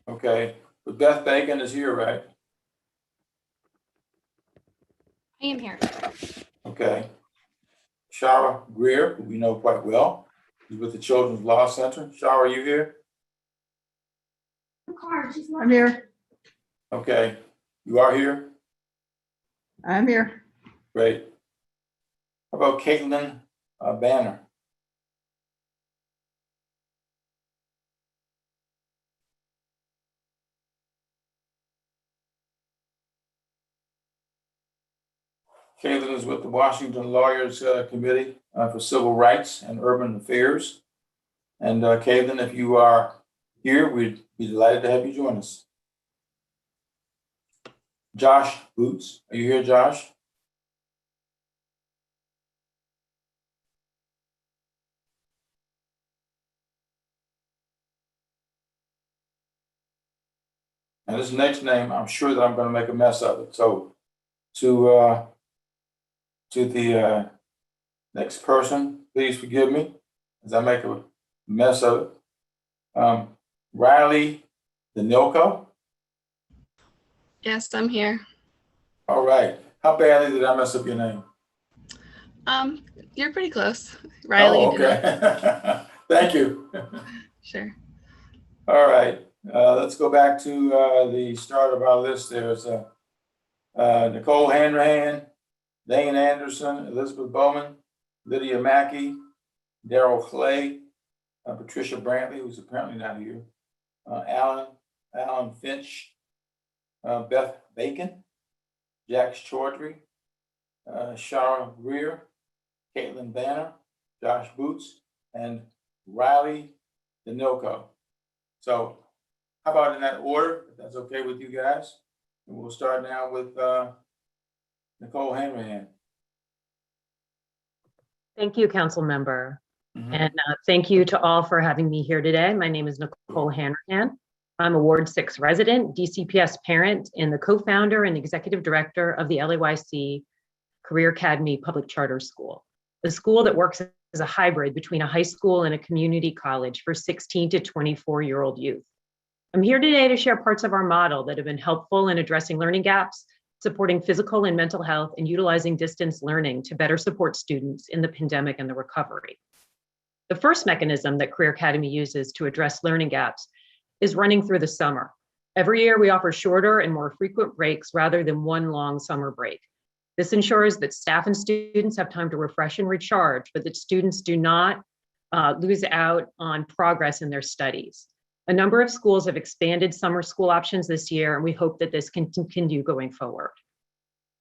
Okay. But Beth Bacon is here, right? I am here. Okay. Shara Greer, who we know quite well, is with the Children's Law Center. Shara, are you here? I'm here. Okay. You are here? I'm here. Great. How about Caitlin Banner? Caitlin is with the Washington Lawyers Committee for Civil Rights and Urban Affairs. And Caitlin, if you are here, we'd be delighted to have you join us. Josh Boots. Are you here, Josh? And this next name, I'm sure that I'm going to make a mess of it. So to the next person, please forgive me as I make a mess of it. Riley Danilko. Yes, I'm here. All right. How badly did I mess up your name? You're pretty close. Riley. Oh, okay. Thank you. Sure. All right. Let's go back to the start of our list. There's Nicole Hanrahan, Dane Anderson, Elizabeth Bowman, Lydia Mackey, Daryl Clay, Patricia Brantley, who's apparently not here, Alan Finch, Beth Bacon, Jax Chaudhry, Shara Greer, Caitlin Banner, Josh Boots, and Riley Danilko. So how about in that order, if that's okay with you guys? And we'll start now with Nicole Hanrahan. Thank you, Council Member. And thank you to all for having me here today. My name is Nicole Hanrahan. I'm a Ward 6 resident, DCPS parent, and the co-founder and executive director of the LAYC Career Academy Public Charter School, a school that works as a hybrid between a high school and a community college for 16 to 24-year-old youth. I'm here today to share parts of our model that have been helpful in addressing learning gaps, supporting physical and mental health, and utilizing distance learning to better support students in the pandemic and the recovery. The first mechanism that Career Academy uses to address learning gaps is running through the summer. Every year we offer shorter and more frequent breaks rather than one long summer break. This ensures that staff and students have time to refresh and recharge, but that students do not lose out on progress in their studies. A number of schools have expanded summer school options this year, and we hope that this can continue going forward.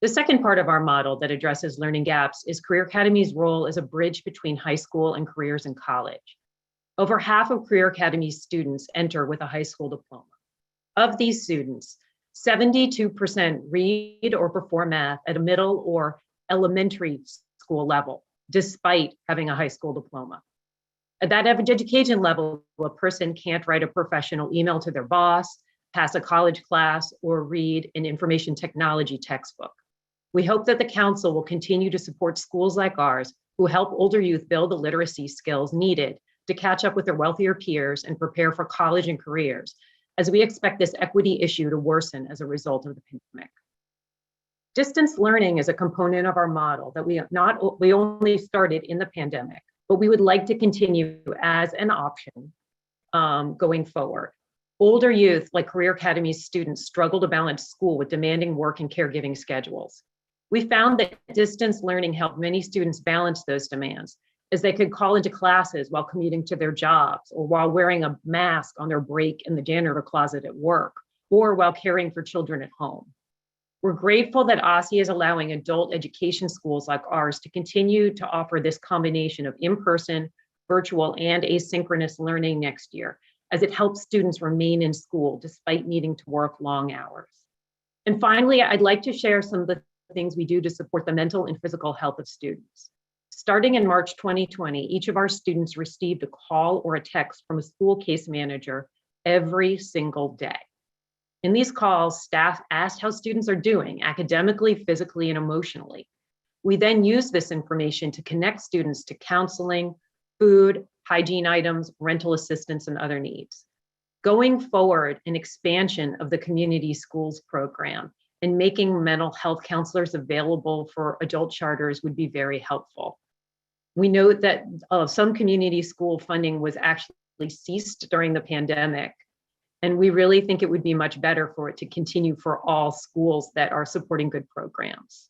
The second part of our model that addresses learning gaps is Career Academy's role as a bridge between high school and careers in college. Over half of Career Academy's students enter with a high school diploma. Of these students, 72% read or perform math at a middle or elementary school level, despite having a high school diploma. At that education level, a person can't write a professional email to their boss, pass a college class, or read an information technology textbook. We hope that the council will continue to support schools like ours who help older youth build the literacy skills needed to catch up with their wealthier peers and prepare for college and careers, as we expect this equity issue to worsen as a result of the pandemic. Distance learning is a component of our model that we only started in the pandemic, but we would like to continue as an option going forward. Older youth, like Career Academy students, struggle to balance school with demanding work and caregiving schedules. We found that distance learning helped many students balance those demands, as they could call into classes while commuting to their jobs, or while wearing a mask on their break in the janitor closet at work, or while caring for children at home. We're grateful that OSSI is allowing adult education schools like ours to continue to offer this combination of in-person, virtual, and asynchronous learning next year, as it helps students remain in school despite needing to work long hours. And finally, I'd like to share some of the things we do to support the mental and physical health of students. Starting in March 2020, each of our students received a call or a text from a school case manager every single day. In these calls, staff asked how students are doing academically, physically, and emotionally. We then use this information to connect students to counseling, food, hygiene items, rental assistance, and other needs. Going forward, an expansion of the community schools program and making mental health counselors available for adult charters would be very helpful. We know that some community school funding was actually ceased during the pandemic, and we really think it would be much better for it to continue for all schools that are supporting good programs.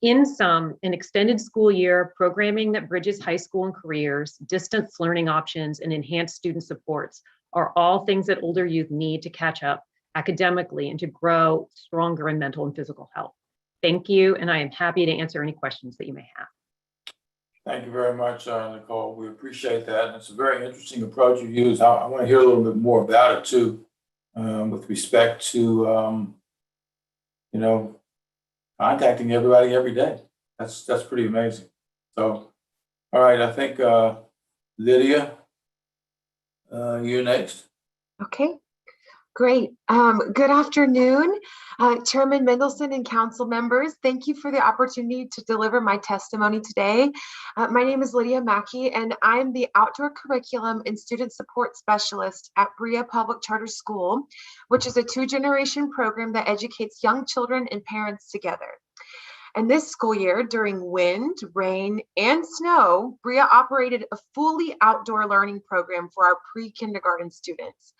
In sum, an extended school year, programming that bridges high school and careers, distance learning options, and enhanced student supports are all things that older youth need to catch up academically and to grow stronger in mental and physical health. Thank you, and I am happy to answer any questions that you may have. Thank you very much, Nicole. We appreciate that. And it's a very interesting approach you use. I want to hear a little bit more about it too. with respect to, contacting everybody every day. That's pretty amazing. So, all right, I think Lydia, you're next. Okay, great. Good afternoon, Chairman Mendelson and council members. Thank you for the opportunity to deliver my testimony today. My name is Lydia Mackey, and I'm the Outdoor Curriculum and Student Support Specialist at Brea Public Charter School, which is a 2-generation program that educates young children and parents together. And this school year, during wind, rain, and snow, Brea operated a fully outdoor learning program for our pre-kindergarten students.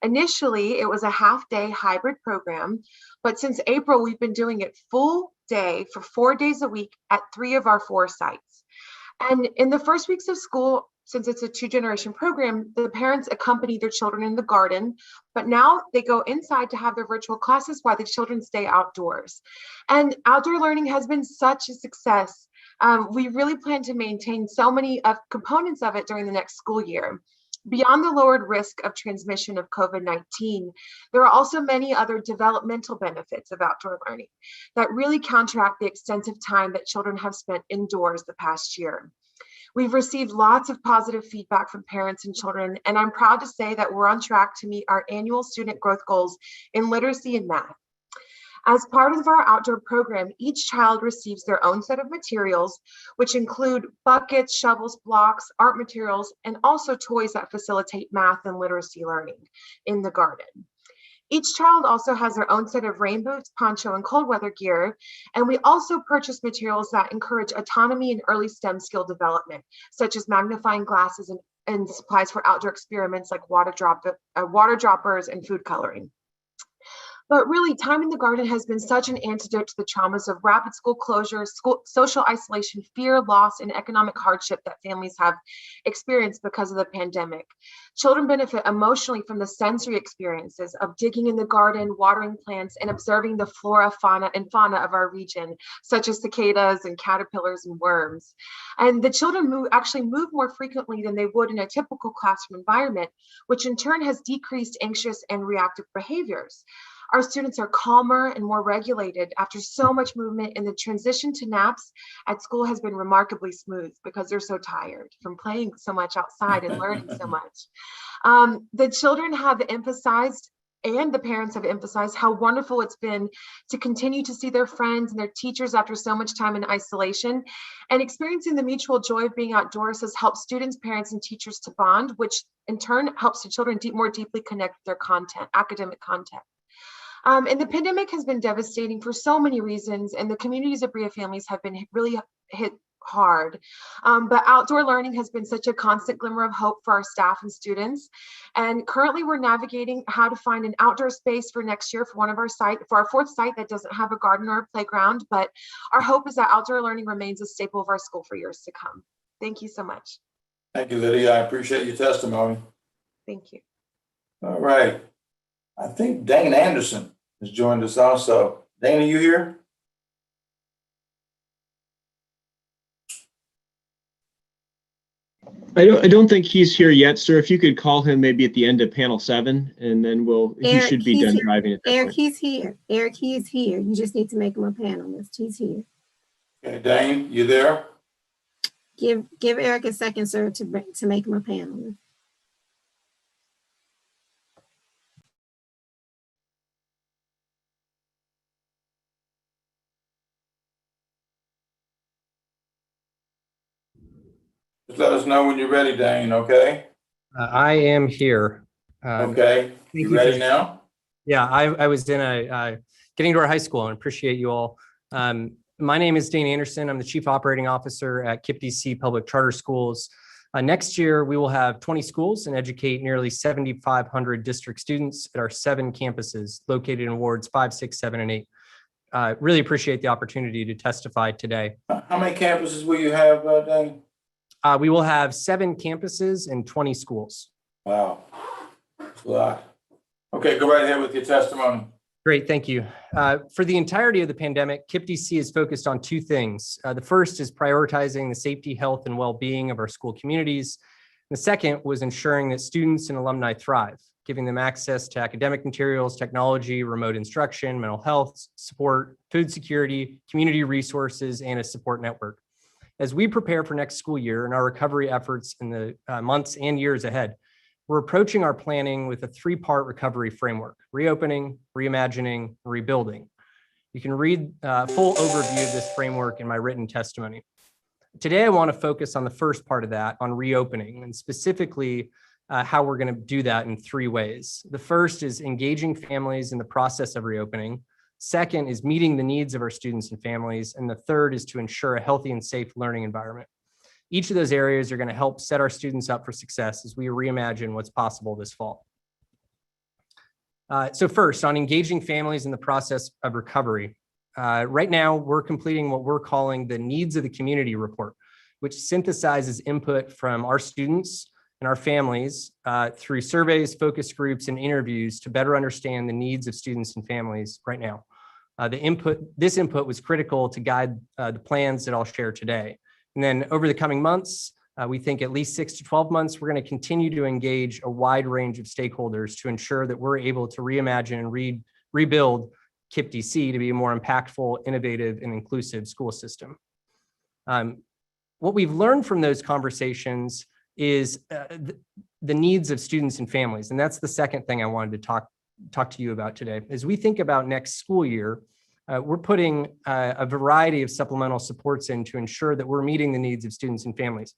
Initially, it was a half-day hybrid program, but since April, we've been doing it full day for 4 days a week at 3 of our 4 sites. And in the first weeks of school, since it's a 2-generation program, the parents accompany their children in the garden, but now they go inside to have their virtual classes while the children stay outdoors. And outdoor learning has been such a success. We really plan to maintain so many components of it during the next school year. Beyond the lowered risk of transmission of COVID-19, there are also many other developmental benefits of outdoor learning that really counteract the extensive time that children have spent indoors the past year. We've received lots of positive feedback from parents and children, and I'm proud to say that we're on track to meet our annual student growth goals in literacy and math. As part of our outdoor program, each child receives their own set of materials, which include buckets, shovels, blocks, art materials, and also toys that facilitate math and literacy learning in the garden. Each child also has their own set of rain boots, poncho, and cold weather gear. And we also purchase materials that encourage autonomy and early STEM skill development, such as magnifying glasses and supplies for outdoor experiments like water droppers and food coloring. But really, time in the garden has been such an antidote to the traumas of rapid school closure, social isolation, fear, loss, and economic hardship that families have experienced because of the pandemic. Children benefit emotionally from the sensory experiences of digging in the garden, watering plants, and observing the flora, fauna, and fauna of our region, such as cicadas and caterpillars and worms. And the children actually move more frequently than they would in a typical classroom environment, which in turn has decreased anxious and reactive behaviors. Our students are calmer and more regulated after so much movement, and the transition to naps at school has been remarkably smooth because they're so tired from playing so much outside and learning so much. The children have emphasized and the parents have emphasized how wonderful it's been to continue to see their friends and their teachers after so much time in isolation. And experiencing the mutual joy of being outdoors has helped students, parents, and teachers to bond, which in turn helps the children more deeply connect with their content, academic content. And the pandemic has been devastating for so many reasons, and the communities of Brea families have been really hit hard. But outdoor learning has been such a constant glimmer of hope for our staff and students. And currently we're navigating how to find an outdoor space for next year for our 4th site that doesn't have a garden or a playground. But our hope is that outdoor learning remains a staple of our school for years to come. Thank you so much. Thank you, Lydia. I appreciate your testimony. Thank you. All right. I think Dana Anderson has joined us also. Dana, you here? I don't think he's here yet, sir. If you could call him maybe at the end of panel 7, and then he should be done driving at that Eric, point. he's here. Eric, he is here. You just need to make him a panelist. He's here. Okay, Dane, you there? Give Eric a second, sir, to make him a panelist. Just let us know when you're ready, Dane, okay? I am here. Okay, you ready now? Yeah, I was in getting to our high school and appreciate you all. My name is Dane Anderson. I'm the Chief Operating Officer at KIPP DC Public Charter Schools. Next year, we will have 20 schools and educate nearly 7,500 district students at our 7 campuses located in wards 5, 6, 7, and 8. Really appreciate the opportunity to testify today. How many campuses will you have, Dane? We will have 7 campuses and 20 schools. Wow, that's a lot. Okay, go right ahead with your testimony. Great, thank you. For the entirety of the pandemic, KIPP DC is focused on 2 things. The first is prioritizing the safety, health, and well-being of our school communities. The second was ensuring that students and alumni thrive. giving them access to academic materials, technology, remote instruction, mental health support, food security, community resources, and a support network. As we prepare for next school year and our recovery efforts in the months and years ahead, we're approaching our planning with a three-part recovery framework: reopening, reimagining, rebuilding. You can read a full overview of this framework in my written testimony. Today, I want to focus on the first part of that, on reopening, and specifically how we're going to do that in three ways. The first is engaging families in the process of reopening. Second is meeting the needs of our students and families. And the third is to ensure a healthy and safe learning environment. Each of those areas are going to help set our students up for success as we reimagine what's possible this fall. So first, on engaging families in the process of recovery. Right now, we're completing what we're calling the Needs of the Community report, which synthesizes input from our students and our families through surveys, focus groups, and interviews to better understand the needs of students and families right now. This input was critical to guide the plans that I'll share today. And then over the coming months, we think at least 6 to 12 months, we're going to continue to engage a wide range of stakeholders to ensure that we're able to reimagine and rebuild KIPP DC to be a more impactful, innovative, and inclusive school system. What we've learned from those conversations is the needs of students and families. And that's the second thing I wanted to talk to you about today. As we think about next school year, we're putting a variety of supplemental supports in to ensure that we're meeting the needs of students and families.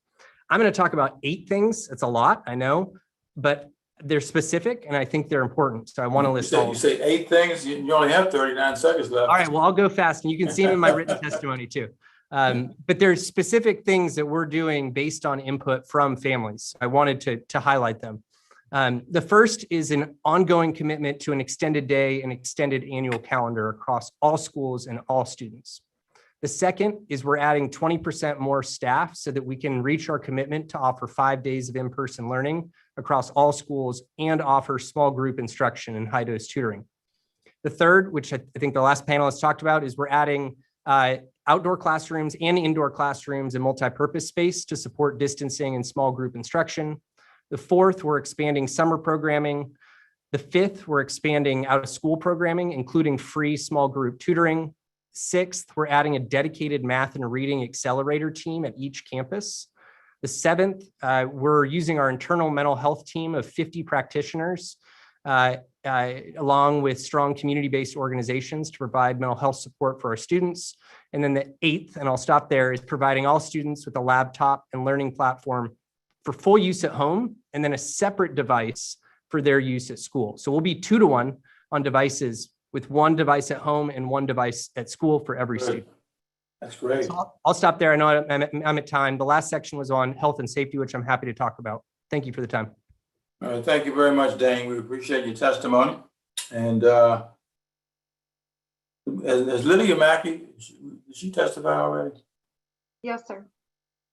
I'm going to talk about 8 things. It's a lot, I know, but they're specific and I think they're important. So I want to list all. You say 8 things, you only have 39 seconds left. All right, well, I'll go fast and you can see them in my written testimony too. But there's specific things that we're doing based on input from families. I wanted to highlight them. The first is an ongoing commitment to an extended day and extended annual calendar across all schools and all students. The second is we're adding 20% more staff so that we can reach our commitment to offer 5 days of in-person learning across all schools and offer small group instruction and high-dose tutoring. The third, which I think the last panelist talked about, is we're adding outdoor classrooms and indoor classrooms and multi-purpose space to support distancing and small group instruction. The fourth, we're expanding summer programming. The fifth, we're expanding out-of-school programming, including free small group tutoring. Sixth, we're adding a dedicated math and reading accelerator team at each campus. The seventh, we're using our internal mental health team of 50 practitioners, along with strong community-based organizations to provide mental health support for our students. And then the eighth, and I'll stop there, is providing all students with a laptop and learning platform for full use at home, and then a separate device for their use at school. So we'll be 2-to-1 on devices, with 1 device at home and 1 device at school for every student. That's great. So I'll stop there. I know I'm at time. The last section was on health and safety, which I'm happy to talk about. Thank you for the time. All right, thank you very much, Dane. We appreciate your testimony. And as Lydia Mackey, did she testify already? Yes, sir.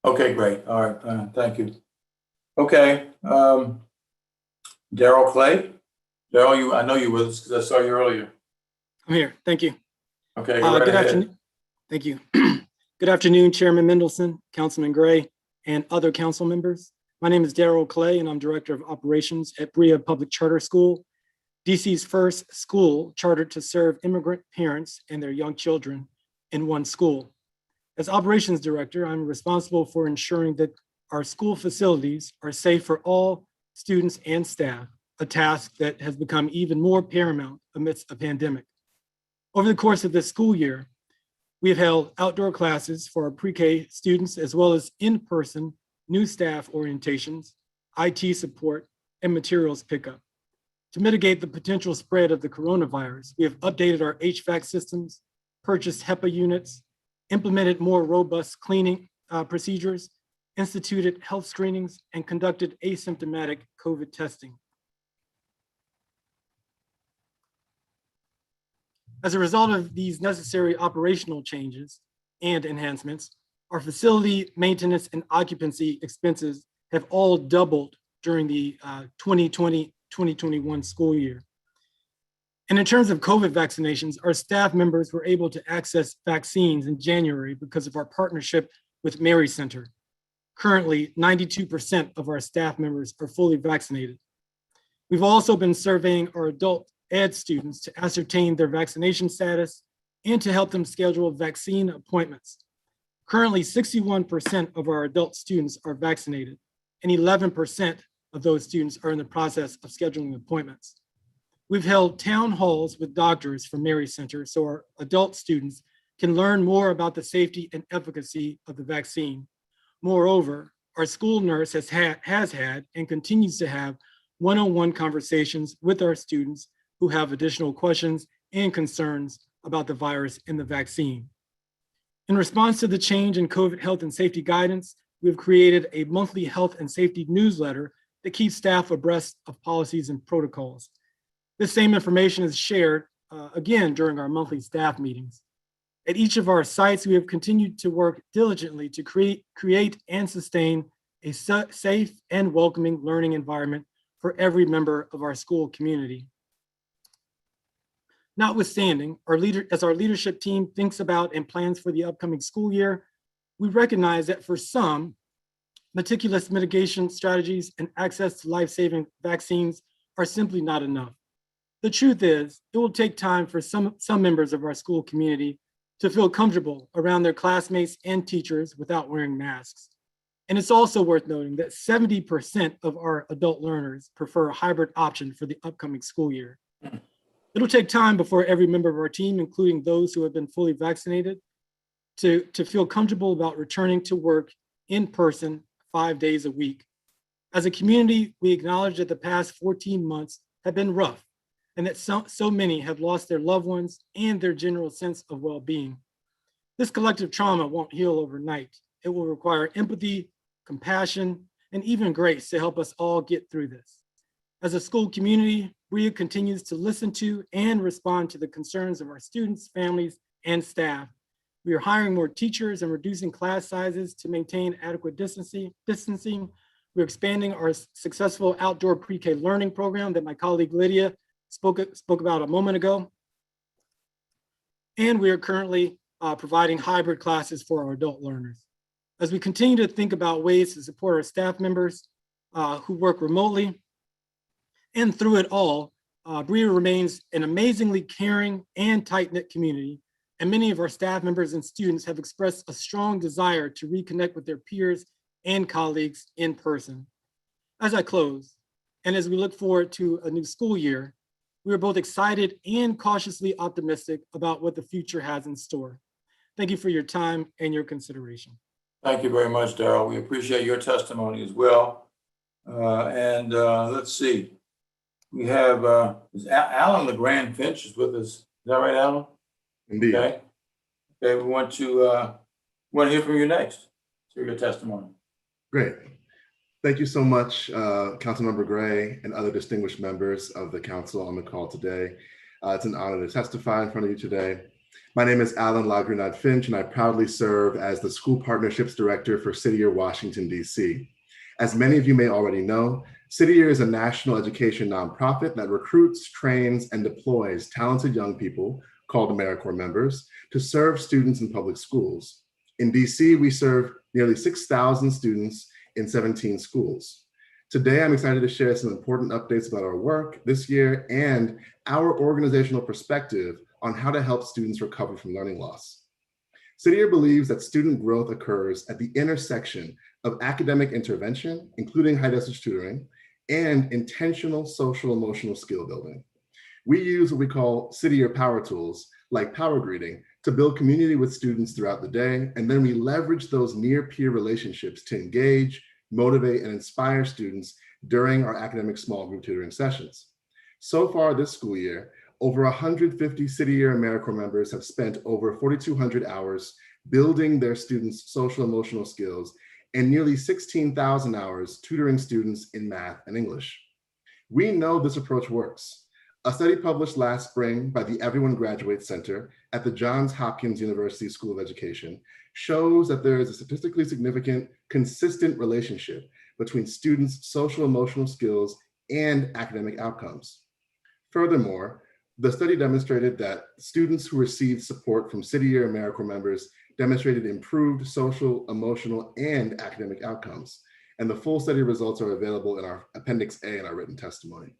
Okay, great. All right, thank you. Okay, Daryl Clay. Daryl, I know you with us because I saw you earlier. I'm here. Thank you. Okay, go right good ahead. afternoon. Thank you. Good afternoon, Chairman Mendelson, Councilman Gray, and other council members. My name is Daryl Clay, and I'm Director of Operations at Brea Public Charter School, DC's first school chartered to serve immigrant parents and their young children in one school. As Operations Director, I'm responsible for ensuring that our school facilities are safe for all students and staff, a task that has become even more paramount amidst a pandemic. Over the course of this school year, we have held outdoor classes for our pre-K students, as well as in-person new staff orientations, IT support, and materials pickup. To mitigate the potential spread of the coronavirus, we have updated our HVAC systems, purchased HEPA units, implemented more robust cleaning procedures, instituted health screenings, and conducted asymptomatic COVID testing. As a result of these necessary operational changes and enhancements, our facility maintenance and occupancy expenses have all doubled during the 2020-2021 school year. And in terms of COVID vaccinations, our staff members were able to access vaccines in January because of our partnership with Mary Center. Currently, 92% of our staff members are fully vaccinated. We've also been surveying our adult ed students to ascertain their vaccination status and to help them schedule vaccine appointments. Currently, 61% of our adult students are vaccinated, and 11% of those students are in the process of scheduling appointments. We've held town halls with doctors from Mary Center so our adult students can learn more about the safety and efficacy of the vaccine. Moreover, our school nurse has had and continues to have one-on-one conversations with our students who have additional questions and concerns about the virus and the vaccine. In response to the change in COVID health and safety guidance, we've created a monthly health and safety newsletter that keeps staff abreast of policies and protocols. This same information is shared again during our monthly staff meetings. At each of our sites, we have continued to work diligently to create and sustain a safe and welcoming learning environment for every member of our school community. Notwithstanding, as our leadership team thinks about and plans for the upcoming school year, we recognize that for some, meticulous mitigation strategies and access to life-saving vaccines are simply not enough. The truth is, it will take time for some members of our school community to feel comfortable around their classmates and teachers without wearing masks. And it's also worth noting that 70% of our adult learners prefer a hybrid option for the upcoming school year. It'll take time before every member of our team, including those who have been fully vaccinated, to feel comfortable about returning to work in person 5 days a week. As a community, we acknowledge that the past 14 months have been rough and that so many have lost their loved ones and their general sense of well-being. This collective trauma won't heal overnight. It will require empathy, compassion, and even grace to help us all get through this. As a school community, BREA continues to listen to and respond to the concerns of our students, families, and staff. We are hiring more teachers and reducing class sizes to maintain adequate distancing. We're expanding our successful outdoor pre-K learning program that my colleague Lydia spoke about a moment ago. And we are currently providing hybrid classes for our adult learners. As we continue to think about ways to support our staff members who work remotely, and through it all, BREA remains an amazingly caring and tight-knit community, and many of our staff members and students have expressed a strong desire to reconnect with their peers and colleagues in person. As I close, and as we look forward to a new school year, we are both excited and cautiously optimistic about what the future has in store. Thank you for your time and your consideration. Thank you very much, Darryl. We appreciate your testimony as well. Let's see. We have Alan LeGrand Finch is with us. Is that right, Alan? Indeed. Okay. Okay. We want to hear from you next. Hear your testimony. Great. Thank you so much, Councilmember Gray and other distinguished members of the council on the call today. It's an honor to testify in front of you today. My name is Alan LaGrenade Finch, and I proudly serve as the School Partnerships Director for City Year Washington, D.C. As many of you may already know, City Year is a national education nonprofit that recruits, trains, and deploys talented young people called AmeriCorps members to serve students in public schools. In DC, we serve nearly 6,000 students in 17 schools. Today, I'm excited to share some important updates about our work this year and our organizational perspective on how to help students recover from learning loss. City Year believes that student growth occurs at the intersection of academic intervention, including high-dosage tutoring, and intentional social emotional skill building. We use what we call City Year power tools, like power greeting, to build community with students throughout the day, and then we leverage those near-peer relationships to engage, motivate, and inspire students during our academic small group tutoring sessions. So far this school year, over 150 City Year AmeriCorps members have spent over 4,200 hours building their students' social emotional skills and nearly 16,000 hours tutoring students in math and English. We know this approach works. A study published last spring by the Everyone Graduates Center at the Johns Hopkins University School of Education shows that there is a statistically significant, consistent relationship between students' social emotional skills and academic outcomes. Furthermore, the study demonstrated that students who received support from City Year AmeriCorps members demonstrated improved social, emotional, and academic outcomes. And the full study results are available in our Appendix A in our written testimony.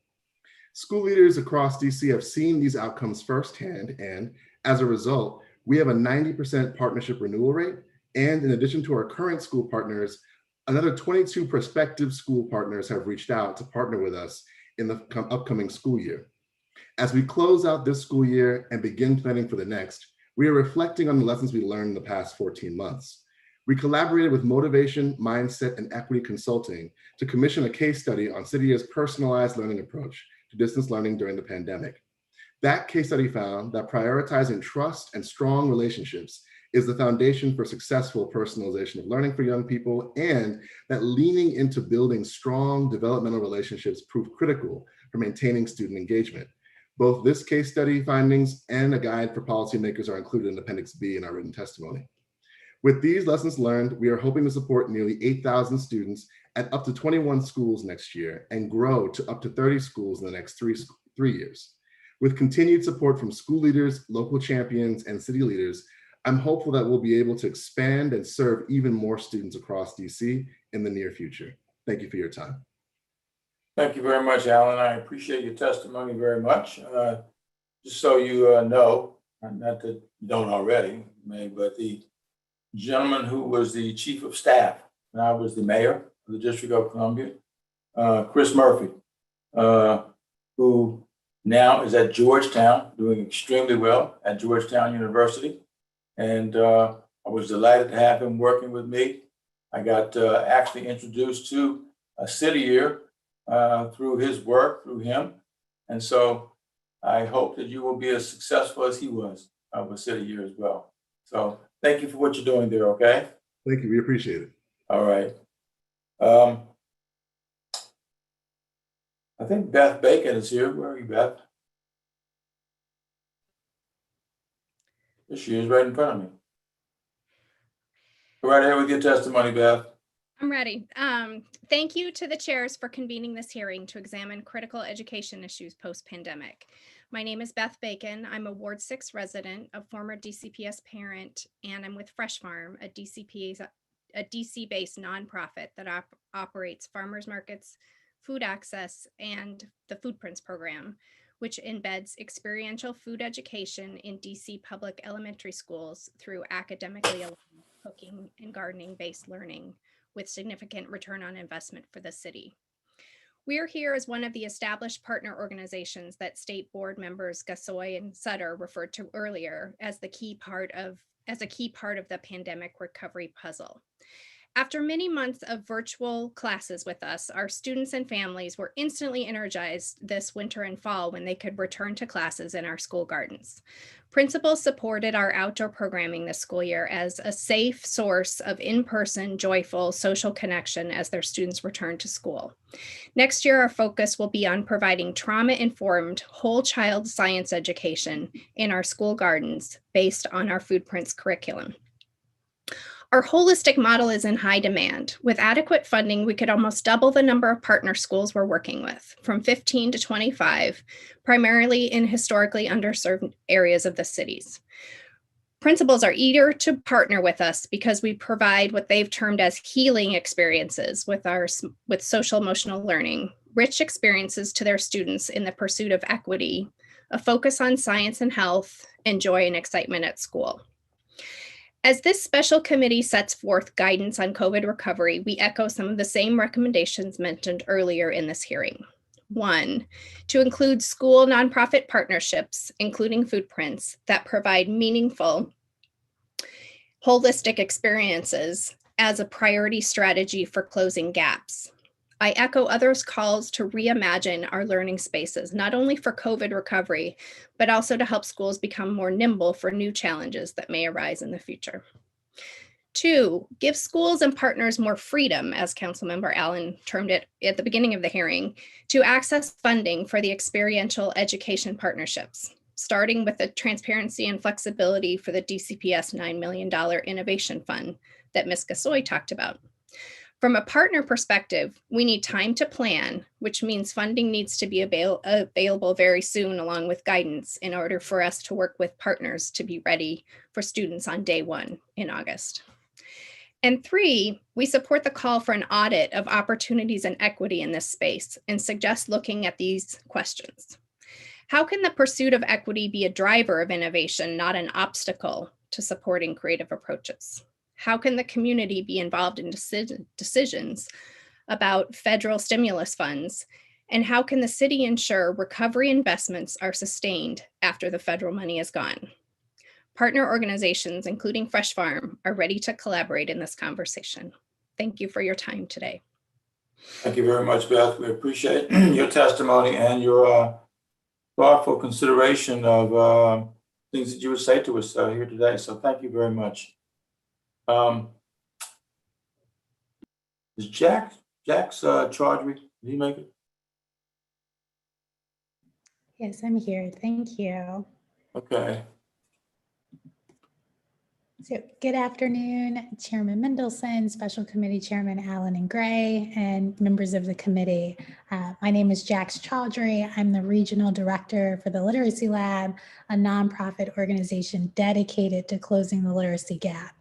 School leaders across DC have seen these outcomes firsthand, and as a result, we have a 90% partnership renewal rate. And in addition to our current school partners, another 22 prospective school partners have reached out to partner with us in the upcoming school year. As we close out this school year and begin planning for the next, we are reflecting on the lessons we learned in the past 14 months. We collaborated with Motivation, Mindset, and Equity Consulting to commission a case study on City Year's personalized learning approach to distance learning during the pandemic. That case study found that prioritizing trust and strong relationships is the foundation for successful personalization of learning for young people, and that leaning into building strong developmental relationships proved critical for maintaining student engagement. Both this case study findings and a guide for policymakers are included in Appendix B in our written testimony. With these lessons learned, we are hoping to support nearly 8,000 students at up to 21 schools next year and grow to up to 30 schools in the next three years. With continued support from school leaders, local champions, and city leaders, I'm hopeful that we'll be able to expand and serve even more students across DC in the near future. Thank you for your time. Thank you very much, Alan. I appreciate your testimony very much. Just so you know, not that you don't already, but the gentleman who was the chief of staff when I was the mayor of the District of Columbia, Chris Murphy, who now is at Georgetown, doing extremely well at Georgetown University. And I was delighted to have him working with me. I got actually introduced to a City Year through his work, through him. And so I hope that you will be as successful as he was with City Year as well. So thank you for what you're doing there, okay? Thank you, we appreciate it. All right. I think Beth Bacon is here. Where are you, Beth? There she is, right in front of me. Go right ahead with your testimony, Beth. I'm ready. Thank you to the chairs for convening this hearing to examine critical education issues post-pandemic. My name is Beth Bacon. I'm a Ward 6 resident, a former DCPS parent, and I'm with Fresh Farm, a DC-based nonprofit that operates farmers markets, food access, and the Food Prints program, which embeds experiential food education in DC public elementary schools through academically aligned cooking and gardening-based learning with significant return on investment for the city. We are here as one of the established partner organizations that state board members Gasoy and Sutter referred to earlier as a key part of the pandemic recovery puzzle. After many months of virtual classes with us, our students and families were instantly energized this winter and fall when they could return to classes in our school gardens. Principals supported our outdoor programming this school year as a safe source of in-person, joyful social connection as their students return to school. Next year, our focus will be on providing trauma-informed whole child science education in our school gardens based on our Food Prints curriculum. Our holistic model is in high demand. With adequate funding, we could almost double the number of partner schools we're working with, from 15 to 25, primarily in historically underserved areas of the cities. Principals are eager to partner with us because we provide what they've termed as healing experiences with social emotional learning, rich experiences to their students in the pursuit of equity, a focus on science and health, and joy and excitement at school. As this special committee sets forth guidance on COVID recovery, we echo some of the same recommendations mentioned earlier in this hearing. 1, to include school nonprofit partnerships, including Food Prints, that provide meaningful, holistic experiences as a priority strategy for closing gaps. I echo others' calls to reimagine our learning spaces, not only for COVID recovery, but also to help schools become more nimble for new challenges that may arise in the future. 2, give schools and partners more freedom, as Councilmember Allen termed it at the beginning of the hearing, to access funding for the experiential education partnerships, starting with the transparency and flexibility for the DCPS $9 million innovation fund that Ms. Gasoy talked about. From a partner perspective, we need time to plan, which means funding needs to be available very soon along with guidance in order for us to work with partners to be ready for students on day 1 in August. And 3, we support the call for an audit of opportunities and equity in this space and suggest looking at these questions. How can the pursuit of equity be a driver of innovation, not an obstacle to supporting creative approaches? How can the community be involved in decisions about federal stimulus funds? And how can the city ensure recovery investments are sustained after the federal money is gone? Partner organizations, including Fresh Farm, are ready to collaborate in this conversation. Thank you for your time today. Thank you very much, Beth. We appreciate your testimony and your thoughtful consideration of things that you would say to us here today. So thank you very much. Is Jack's Chaudhry, did he make it? Yes, I'm here. Thank you. Okay. So good afternoon, Chairman Mendelson, Special Committee Chairman Allen and Gray, and members of the committee. My name is Jax Chaudhry. I'm the Regional Director for the Literacy Lab, a nonprofit organization dedicated to closing the literacy gap.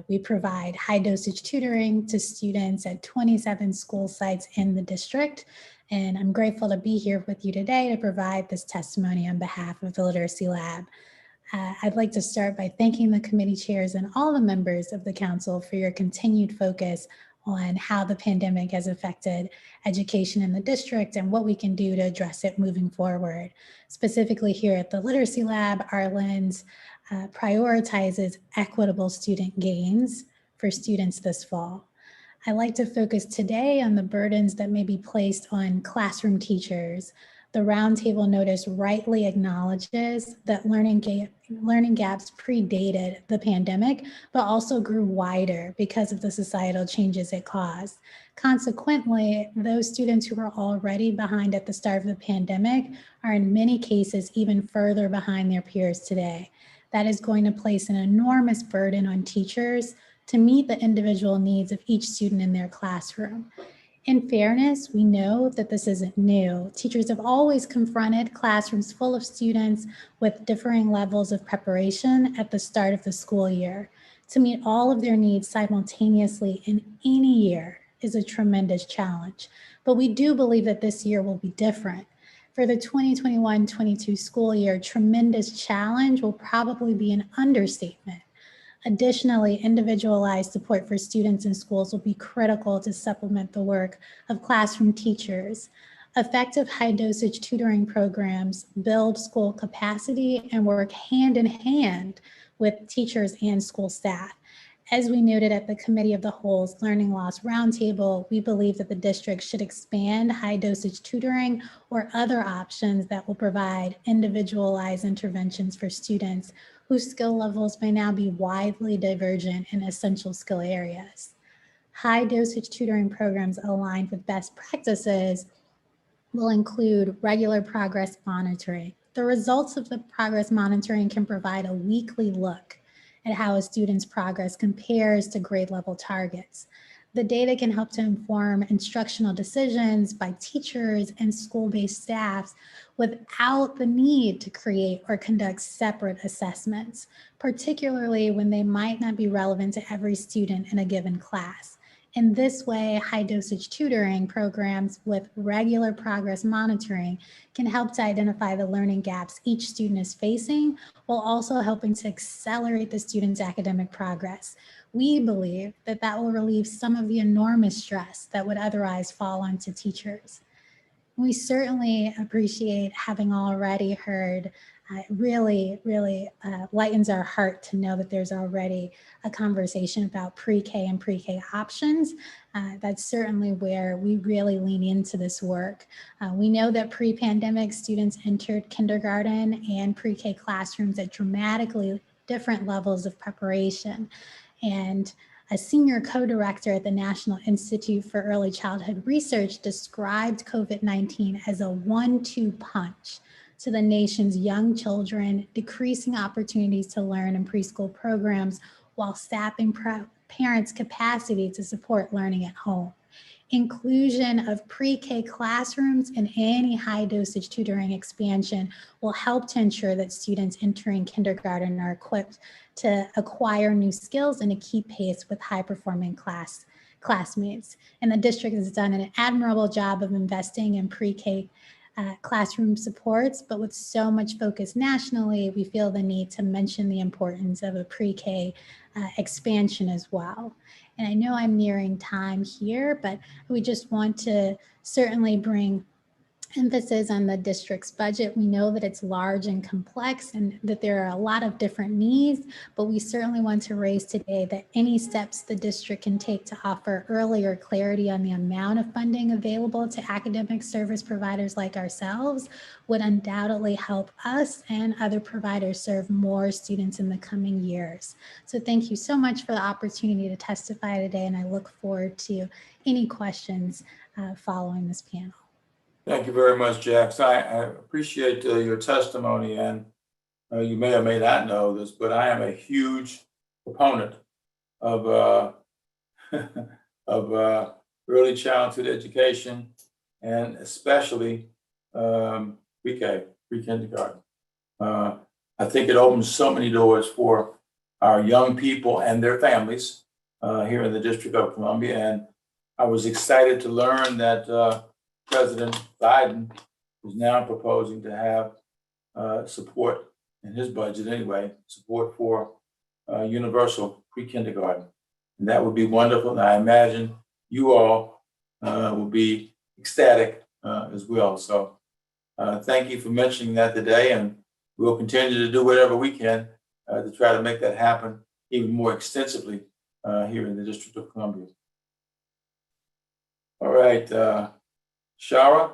We provide high dosage tutoring to students at 27 school sites in the district. And I'm grateful to be here with you today to provide this testimony on behalf of the Literacy Lab. I'd like to start by thanking the committee chairs and all the members of the council for your continued focus on how the pandemic has affected education in the district and what we can do to address it moving forward. Specifically here at the Literacy Lab, our lens prioritizes equitable student gains for students this fall. I like to focus today on the burdens that may be placed on classroom teachers. The roundtable notice rightly acknowledges that learning gaps predated the pandemic, but also grew wider because of the societal changes it caused. Consequently, those students who were already behind at the start of the pandemic are in many cases even further behind their peers today. That is going to place an enormous burden on teachers to meet the individual needs of each student in their classroom. In fairness, we know that this isn't new. Teachers have always confronted classrooms full of students with differing levels of preparation at the start of the school year. To meet all of their needs simultaneously in any year is a tremendous challenge. But we do believe that this year will be different. For the 2021-22 school year, tremendous challenge will probably be an understatement. Additionally, individualized support for students in schools will be critical to supplement the work of classroom teachers. Effective high dosage tutoring programs build school capacity and work hand in hand with teachers and school staff. As we noted at the Committee of the Whole's Learning Loss Roundtable, we believe that the district should expand high dosage tutoring or other options that will provide individualized interventions for students whose skill levels may now be widely divergent in essential skill areas. High dosage tutoring programs aligned with best practices will include regular progress monitoring. The results of the progress monitoring can provide a weekly look at how a student's progress compares to grade level targets. The data can help to inform instructional decisions by teachers and school-based staffs without the need to create or conduct separate assessments, particularly when they might not be relevant to every student in a given class. In this way, high dosage tutoring programs with regular progress monitoring can help to identify the learning gaps each student is facing, while also helping to accelerate the student's academic progress. We believe that that will relieve some of the enormous stress that would otherwise fall onto teachers. We certainly appreciate having already heard. It really lightens our heart to know that there's already a conversation about pre-K and pre-K options. That's certainly where we really lean into this work. We know that pre-pandemic students entered kindergarten and pre-K classrooms at dramatically different levels of preparation. And a senior co-director at the National Institute for Early Childhood Research described COVID-19 as a 1-2 punch to the nation's young children, decreasing opportunities to learn in preschool programs while sapping parents' capacity to support learning at home. Inclusion of pre-K classrooms and any high dosage tutoring expansion will help to ensure that students entering kindergarten are equipped to acquire new skills and to keep pace with high performing classmates. And the district has done an admirable job of investing in pre-K classroom supports, but with so much focus nationally, we feel the need to mention the importance of a pre-K expansion as well. And I know I'm nearing time here, but we just want to certainly bring emphasis on the district's budget. We know that it's large and complex and that there are a lot of different needs, but we certainly want to raise today that any steps the district can take to offer earlier clarity on the amount of funding available to academic service providers like ourselves would undoubtedly help us and other providers serve more students in the coming years. So thank you so much for the opportunity to testify today, and I look forward to any questions following this panel. Thank you very much, Jax. I appreciate your testimony, and you may or may not know this, but I am a huge proponent of of early childhood education, and especially pre-K, pre-kindergarten. I think it opens so many doors for our young people and their families here in the District of Columbia, and I was excited to learn that President Biden is now proposing to have support in his budget anyway, support for universal pre-kindergarten. And that would be wonderful. And I imagine you all will be ecstatic as well. So thank you for mentioning that today, and we'll continue to do whatever we can to try to make that happen even more extensively here in the District of Columbia. All right. Shara,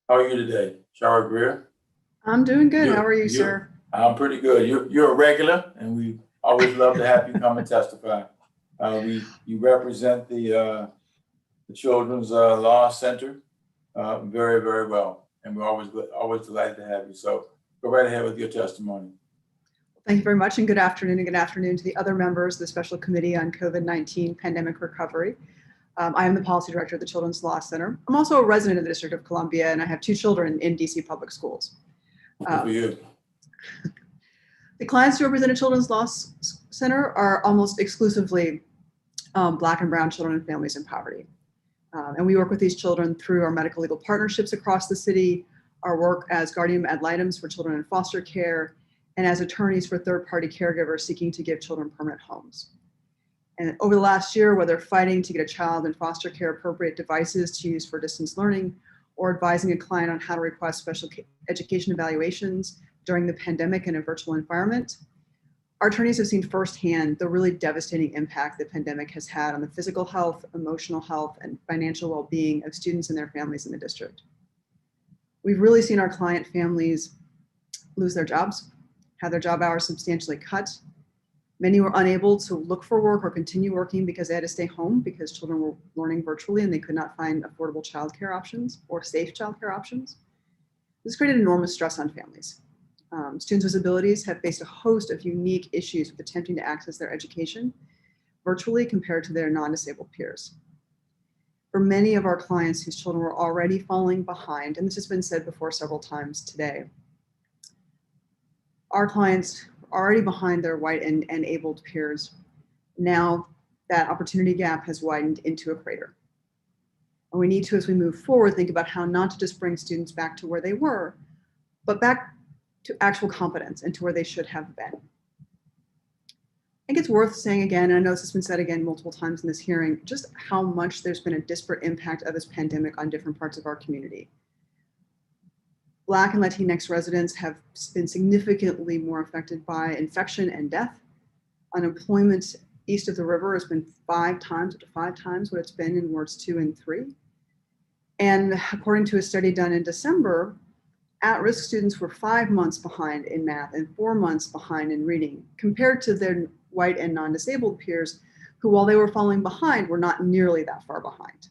how are you today? Shara Greer? I'm doing good. How are you, sir? I'm pretty good. You're a regular, and we always love to have you come and testify. You represent the Children's Law Center very, very well, and we're always delighted to have you. So go right ahead with your testimony. Thank you very much, and good afternoon, and good afternoon to the other members of the Special Committee on COVID-19 Pandemic Recovery. I am the Policy Director of the Children's Law Center. I'm also a resident of the District of Columbia, and I have 2 children in DC public schools. Good for you. The clients who represent a Children's Law Center are almost exclusively Black and Brown children and families in poverty. And we work with these children through our medical legal partnerships across the city, our work as guardian ad litem for children in foster care, and as attorneys for third-party caregivers seeking to give children permanent homes. And over the last year, whether fighting to get a child in foster care appropriate devices to use for distance learning, or advising a client on how to request special education evaluations during the pandemic in a virtual environment, our attorneys have seen firsthand the really devastating impact the pandemic has had on the physical health, emotional health, and financial well-being of students and their families in the district. We've really seen our client families lose their jobs, have their job hours substantially cut. Many were unable to look for work or continue working because they had to stay home because children were learning virtually and they could not find affordable childcare options or safe childcare options. This created enormous stress on families. Students with disabilities have faced a host of unique issues with attempting to access their education virtually compared to their non-disabled peers. For many of our clients whose children were already falling behind, and this has been said before several times today, our clients are already behind their white and abled peers. Now that opportunity gap has widened into a crater. And we need to, as we move forward, think about how not to just bring students back to where they were, but back to actual competence and to where they should have been. I think it's worth saying again, and I know this has been said again multiple times in this hearing, just how much there's been a disparate impact of this pandemic on different parts of our community. Black and Latinx residents have been significantly more affected by infection and death. Unemployment east of the river has been 5 times, up to 5 times what it's been in wards 2 and 3. And according to a study done in December, at-risk students were 5 months behind in math and 4 months behind in reading, compared to their white and non-disabled peers, who, while they were falling behind, were not nearly that far behind.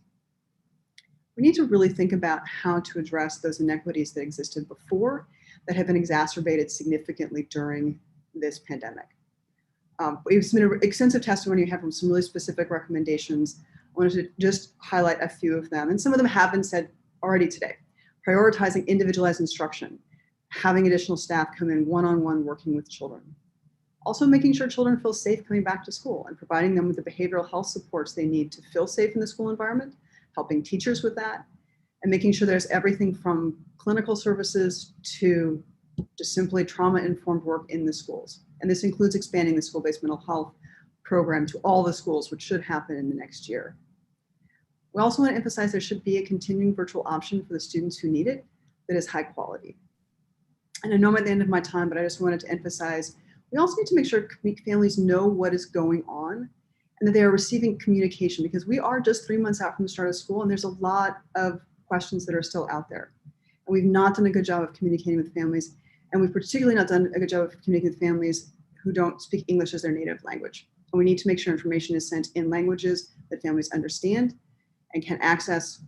We need to really think about how to address those inequities that existed before that have been exacerbated significantly during this pandemic. We've submitted extensive testimony. We have some really specific recommendations wanted to just highlight a few of them, and some of them have been said already today. Prioritizing individualized instruction, having additional staff come in one-on-one working with children. Also making sure children feel safe coming back to school and providing them with the behavioral health supports they need to feel safe in the school environment, helping teachers with that, and making sure there's everything from clinical services to just simply trauma-informed work in the schools. And this includes expanding the school-based mental health program to all the schools, which should happen in the next year. We also want to emphasize there should be a continuing virtual option for the students who need it that is high quality. And I know I'm at the end of my time, but I just wanted to emphasize, we also need to make sure families know what is going on and that they are receiving communication, because we are just 3 months out from the start of school and there's a lot of questions that are still out there. And we've not done a good job of communicating with families, and we've particularly not done a good job of communicating with families who don't speak English as their native language. And we need to make sure information is sent in languages that families understand and can access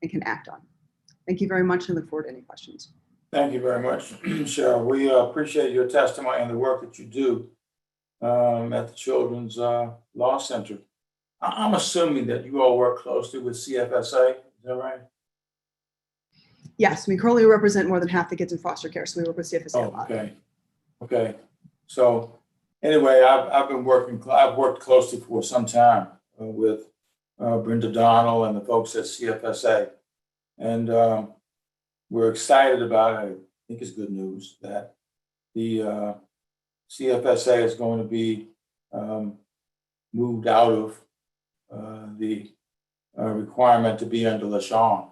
and can act on. Thank you very much and look forward to any questions. Thank you very much, Cheryl. We appreciate your testimony and the work that you do at the Children's Law Center. I'm assuming that you all work closely with CFSA, is that right? Yes, we currently represent more than half the kids in foster care, so we work with CFSA a lot. Okay. So anyway, I've worked closely for some time with Brenda Donnell and the folks at CFSA. And we're excited about it. I think it's good news that the CFSA is going to be moved out of the requirement to be under LaShawn.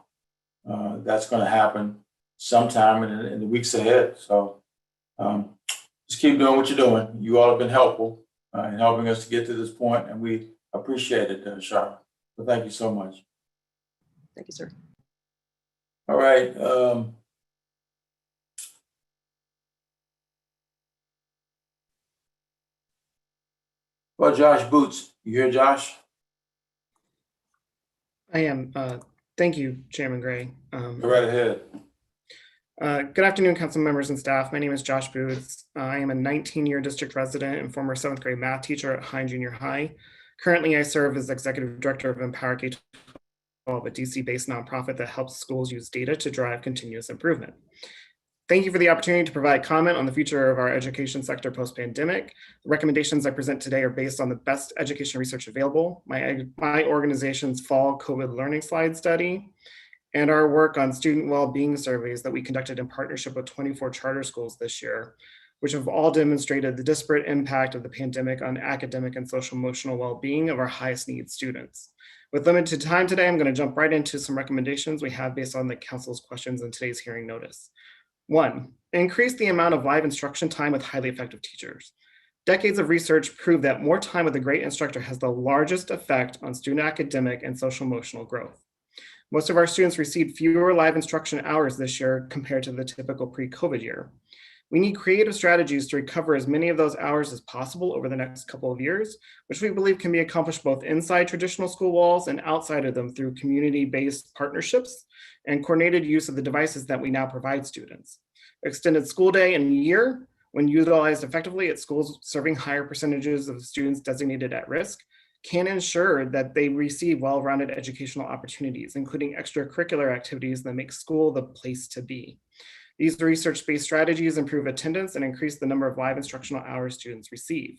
That's going to happen sometime in the weeks ahead. So just keep doing what you're doing. You all have been helpful in helping us to get to this point, and we appreciate it, Charlotte. So thank you so much. Thank you, sir. All right. Well, Josh Boots, you here, Josh? I am. Thank you, Chairman Gray. Go right ahead. Good afternoon, council members and staff. My name is Josh Boots. I am a 19-year district resident and former 7th grade math teacher at Hine Junior High. Currently, I serve as executive director of Empower K-12, a DC-based nonprofit that helps schools use data to drive continuous improvement. Thank you for the opportunity to provide comment on the future of our education sector post-pandemic. The recommendations I present today are based on the best education research available, my organization's fall COVID learning slide study, and our work on student well-being surveys that we conducted in partnership with 24 charter schools this year, which have all demonstrated the disparate impact of the pandemic on academic and social emotional well-being of our highest needs students. With limited time today, I'm going to jump right into some recommendations we have based on the council's questions in today's hearing notice. 1, increase the amount of live instruction time with highly effective teachers. Decades of research prove that more time with a great instructor has the largest effect on student academic and social emotional growth. Most of our students received fewer live instruction hours this year compared to the typical pre-COVID year. We need creative strategies to recover as many of those hours as possible over the next couple of years, which we believe can be accomplished both inside traditional school walls and outside of them through community-based partnerships and coordinated use of the devices that we now provide students. Extended school day and year, when utilized effectively at schools serving higher percentages of students designated at risk, can ensure that they receive well-rounded educational opportunities, including extracurricular activities that make school the place to be. These research-based strategies improve attendance and increase the number of live instructional hours students receive.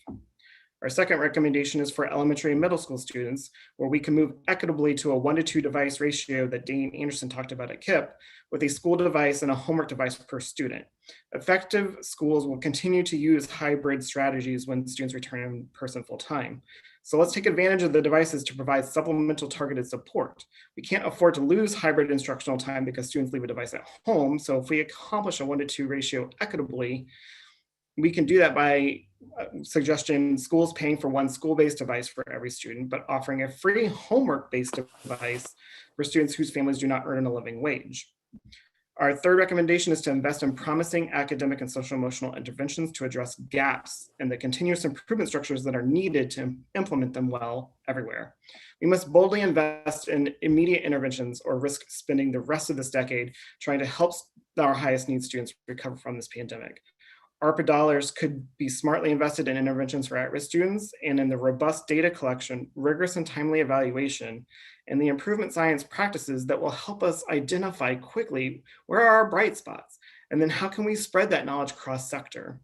Our second recommendation is for elementary and middle school students, where we can move equitably to a 1-to-2 device ratio that Dean Anderson talked about at KIPP, with a school device and a homework device per student. Effective schools will continue to use hybrid strategies when students return in person full-time. So let's take advantage of the devices to provide supplemental targeted support. We can't afford to lose hybrid instructional time because students leave a device at home. So if we accomplish a 1-to-2 ratio equitably, we can do that by suggesting schools paying for one school-based device for every student, but offering a free homework-based device for students whose families do not earn a living wage. Our third recommendation is to invest in promising academic and social emotional interventions to address gaps in the continuous improvement structures that are needed to implement them well everywhere. We must boldly invest in immediate interventions or risk spending the rest of this decade trying to help our highest needs students recover from this pandemic. ARPA dollars could be smartly invested in interventions for at-risk students and in the robust data collection, rigorous and timely evaluation, and the improvement science practices that will help us identify quickly where are our bright spots, and then how can we spread that knowledge cross-sector.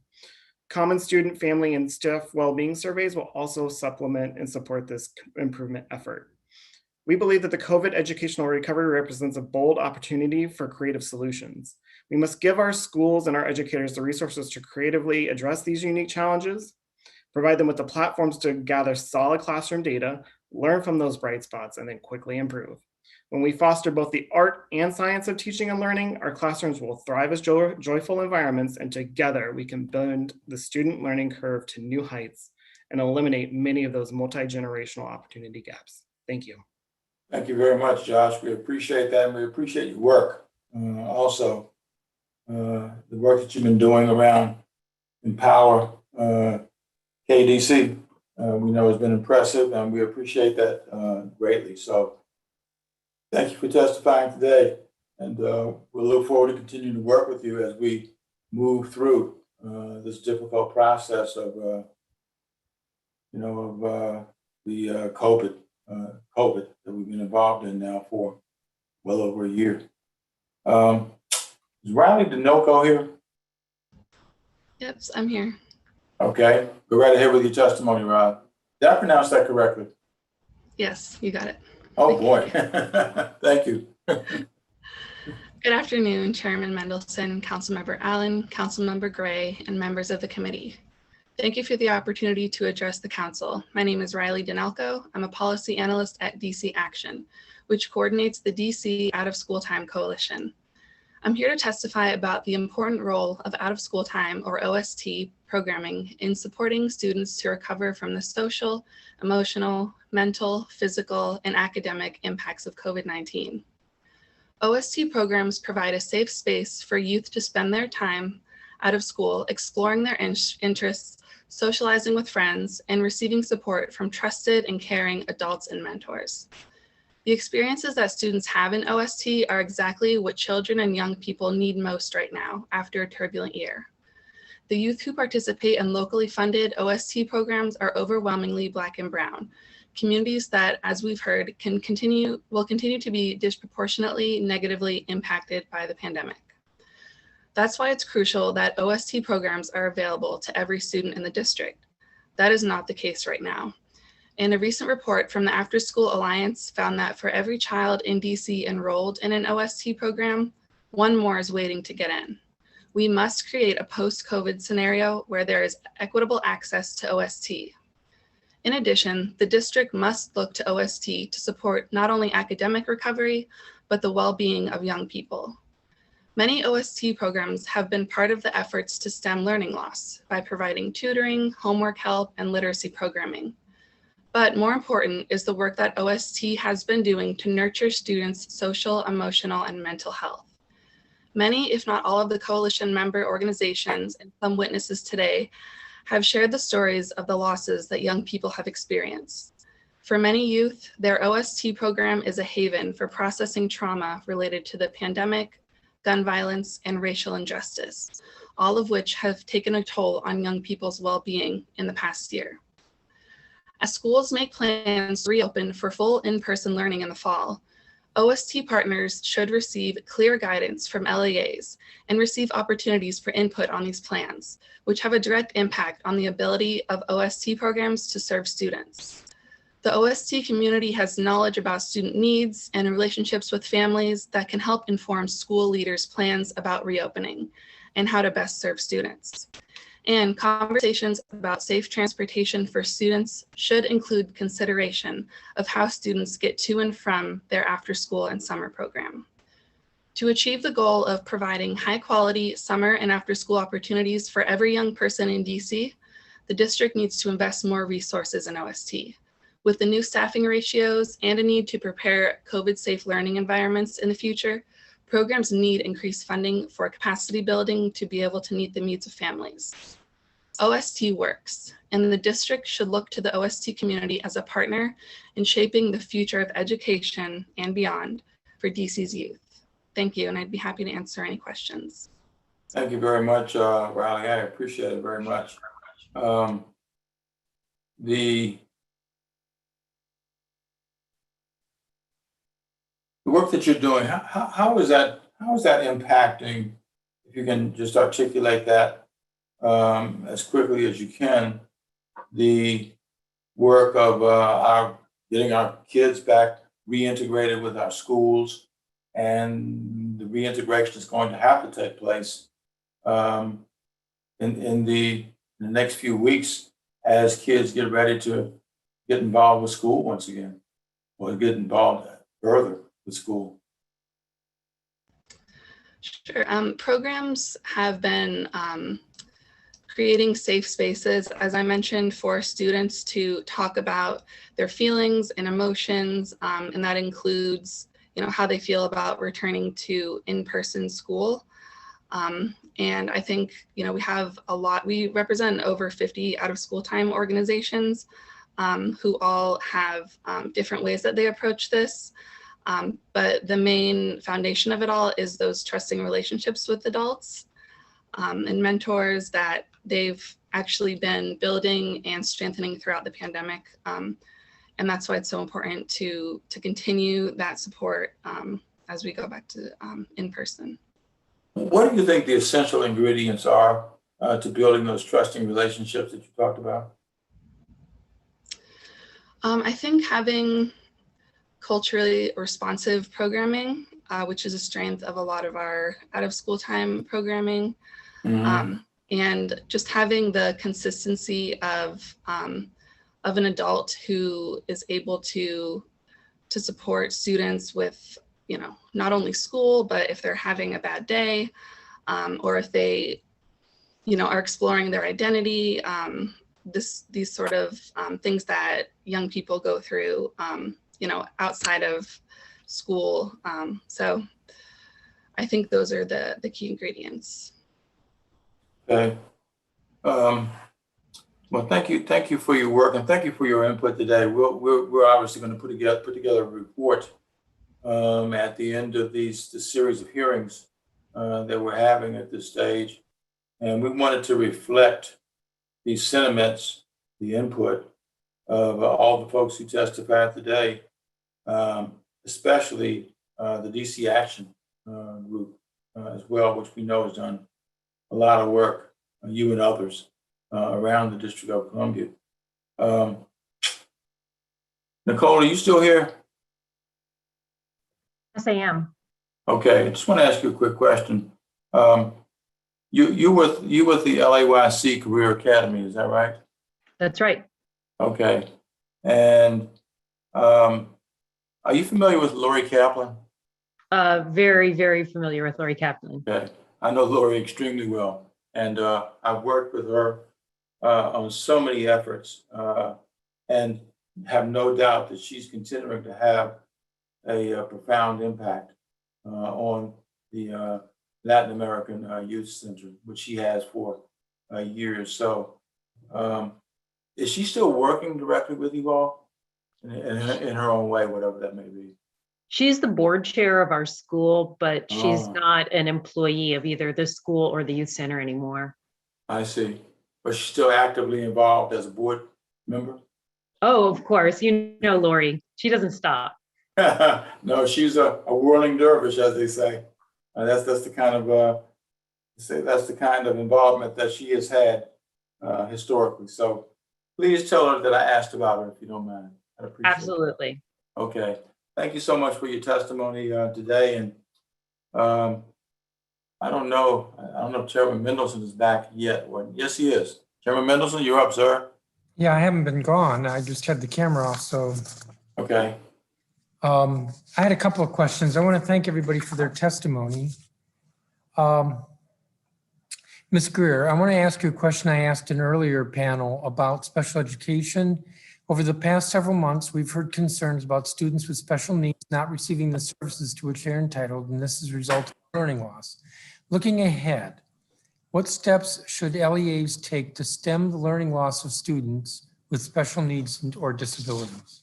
Common student, family, and staff well-being surveys will also supplement and support this improvement effort. We believe that the COVID educational recovery represents a bold opportunity for creative solutions. We must give our schools and our educators the resources to creatively address these unique challenges, provide them with the platforms to gather solid classroom data, learn from those bright spots, and then quickly improve. When we foster both the art and science of teaching and learning, our classrooms will thrive as joyful environments, and together we can bend the student learning curve to new heights and eliminate many of those multi-generational opportunity gaps. Thank you. Thank you very much, Josh. We appreciate that, and we appreciate your work. Also, the work that you've been doing around Empower KDC, we know has been impressive, and we appreciate that greatly. So thank you for testifying today, and we'll look forward to continuing to work with you as we move through this difficult process of, the COVID that we've been involved in now for well over a year. Is Riley Dinoco here? Yep, I'm here. Okay, go right ahead with your testimony, Riley. Did I pronounce that correctly? Yes, you got it. Oh boy, thank you. Good afternoon, Chairman Mendelson, Councilmember Allen, Councilmember Gray, and members of the committee. Thank you for the opportunity to address the council. My name is Riley Dinalco. I'm a policy analyst at DC Action, which coordinates the DC Out of School Time Coalition. I'm here to testify about the important role of out of school time, or OST, programming in supporting students to recover from the social, emotional, mental, physical, and academic impacts of COVID-19. OST programs provide a safe space for youth to spend their time out of school, exploring their interests, socializing with friends, and receiving support from trusted and caring adults and mentors. The experiences that students have in OST are exactly what children and young people need most right now after a turbulent year. The youth who participate in locally funded OST programs are overwhelmingly Black and Brown, communities that, as we've heard, will continue to be disproportionately negatively impacted by the pandemic. That's why it's crucial that OST programs are available to every student in the district. That is not the case right now. And a recent report from the After School Alliance found that for every child in DC enrolled in an OST program, one more is waiting to get in. We must create a post-COVID scenario where there is equitable access to OST. In addition, the district must look to OST to support not only academic recovery, but the well-being of young people. Many OST programs have been part of the efforts to stem learning loss by providing tutoring, homework help, and literacy programming. But more important is the work that OST has been doing to nurture students' social, emotional, and mental health. Many, if not all of the coalition member organizations and some witnesses today have shared the stories of the losses that young people have experienced. For many youth, their OST program is a haven for processing trauma related to the pandemic, gun violence, and racial injustice, all of which have taken a toll on young people's well-being in the past year. As schools make plans to reopen for full in-person learning in the fall, OST partners should receive clear guidance from LEAs and receive opportunities for input on these plans, which have a direct impact on the ability of OST programs to serve students. The OST community has knowledge about student needs and relationships with families that can help inform school leaders' plans about reopening and how to best serve students. And conversations about safe transportation for students should include consideration of how students get to and from their after-school and summer program. To achieve the goal of providing high-quality summer and after-school opportunities for every young person in DC, the district needs to invest more resources in OST. With the new staffing ratios and a need to prepare COVID-safe learning environments in the future, programs need increased funding for capacity building to be able to meet the needs of families. OST works, and the district should look to the OST community as a partner in shaping the future of education and beyond for DC's youth. Thank you, and I'd be happy to answer any questions. Thank you very much, Riley. I appreciate it very much. The work that you're doing, how is that impacting, if you can just articulate that as quickly as you can, the work of getting our kids back reintegrated with our schools, and the reintegration is going to have to take place in the next few weeks as kids get ready to get involved with school once again, or get involved further with school. Sure. Programs have been creating safe spaces, as I mentioned, for students to talk about their feelings and emotions, and that includes, how they feel about returning to in-person school. And I think, we have we represent over 50 out-of-school time organizations who all have different ways that they approach this. But the main foundation of it all is those trusting relationships with adults and mentors that they've actually been building and strengthening throughout the pandemic. And that's why it's so important to continue that support as we go back to in person. What do you think the essential ingredients are to building those trusting relationships that you talked about? I think having culturally responsive programming, which is a strength of a lot of our out-of-school time programming, and just having the consistency of an adult who is able to support students with, not only school, but if they're having a bad day, or if they, are exploring their identity, these sort of things that young people go through, outside of school. So I think those are the key ingredients. Okay. Well, thank you for your work, and thank you for your input today. We're obviously going to put together a report at the end of the series of hearings that we're having at this stage, and we wanted to reflect these sentiments, the input of all the folks who testified today, especially the DC Action group as well, which we know has done a lot of work, you and others around the District of Columbia. Nicole, are you still here? Yes, I am. Okay, I just want to ask you a quick question. You with the LAYC Career Academy, is that right? That's right. Okay, and are you familiar with Lori Kaplan? Very, very familiar with Lori Kaplan. Okay, I know Lori extremely well, and I've worked with her on so many efforts, and have no doubt that she's continuing to have a profound impact on the Latin American Youth Center, which she has for years. So is she still working directly with you all in her own way, whatever that may be? She's the board chair of our school, but she's not an employee of either the school or the youth center anymore. I see. But she's still actively involved as a board member? Oh, of course. You know Lori. She doesn't stop. No, she's a whirling dervish, as they say. That's the kind of involvement that she has had historically. So please tell her that I asked about her, if you don't mind. I appreciate Absolutely. it. Okay. Thank you so much for your testimony today. And I don't know if Chairman Mendelson is back yet. Well, yes, he is. Chairman Mendelson, you're up, sir. Yeah, I haven't been gone. I just had the camera off, so. Okay. I had a couple of questions. I want to thank everybody for their testimony. Ms. Greer, I want to ask you a question I asked in an earlier panel about special education. Over the past several months, we've heard concerns about students with special needs not receiving the services to which they're entitled, and this has resulted in learning loss. Looking ahead, what steps should LEAs take to stem the learning loss of students with special needs or disabilities?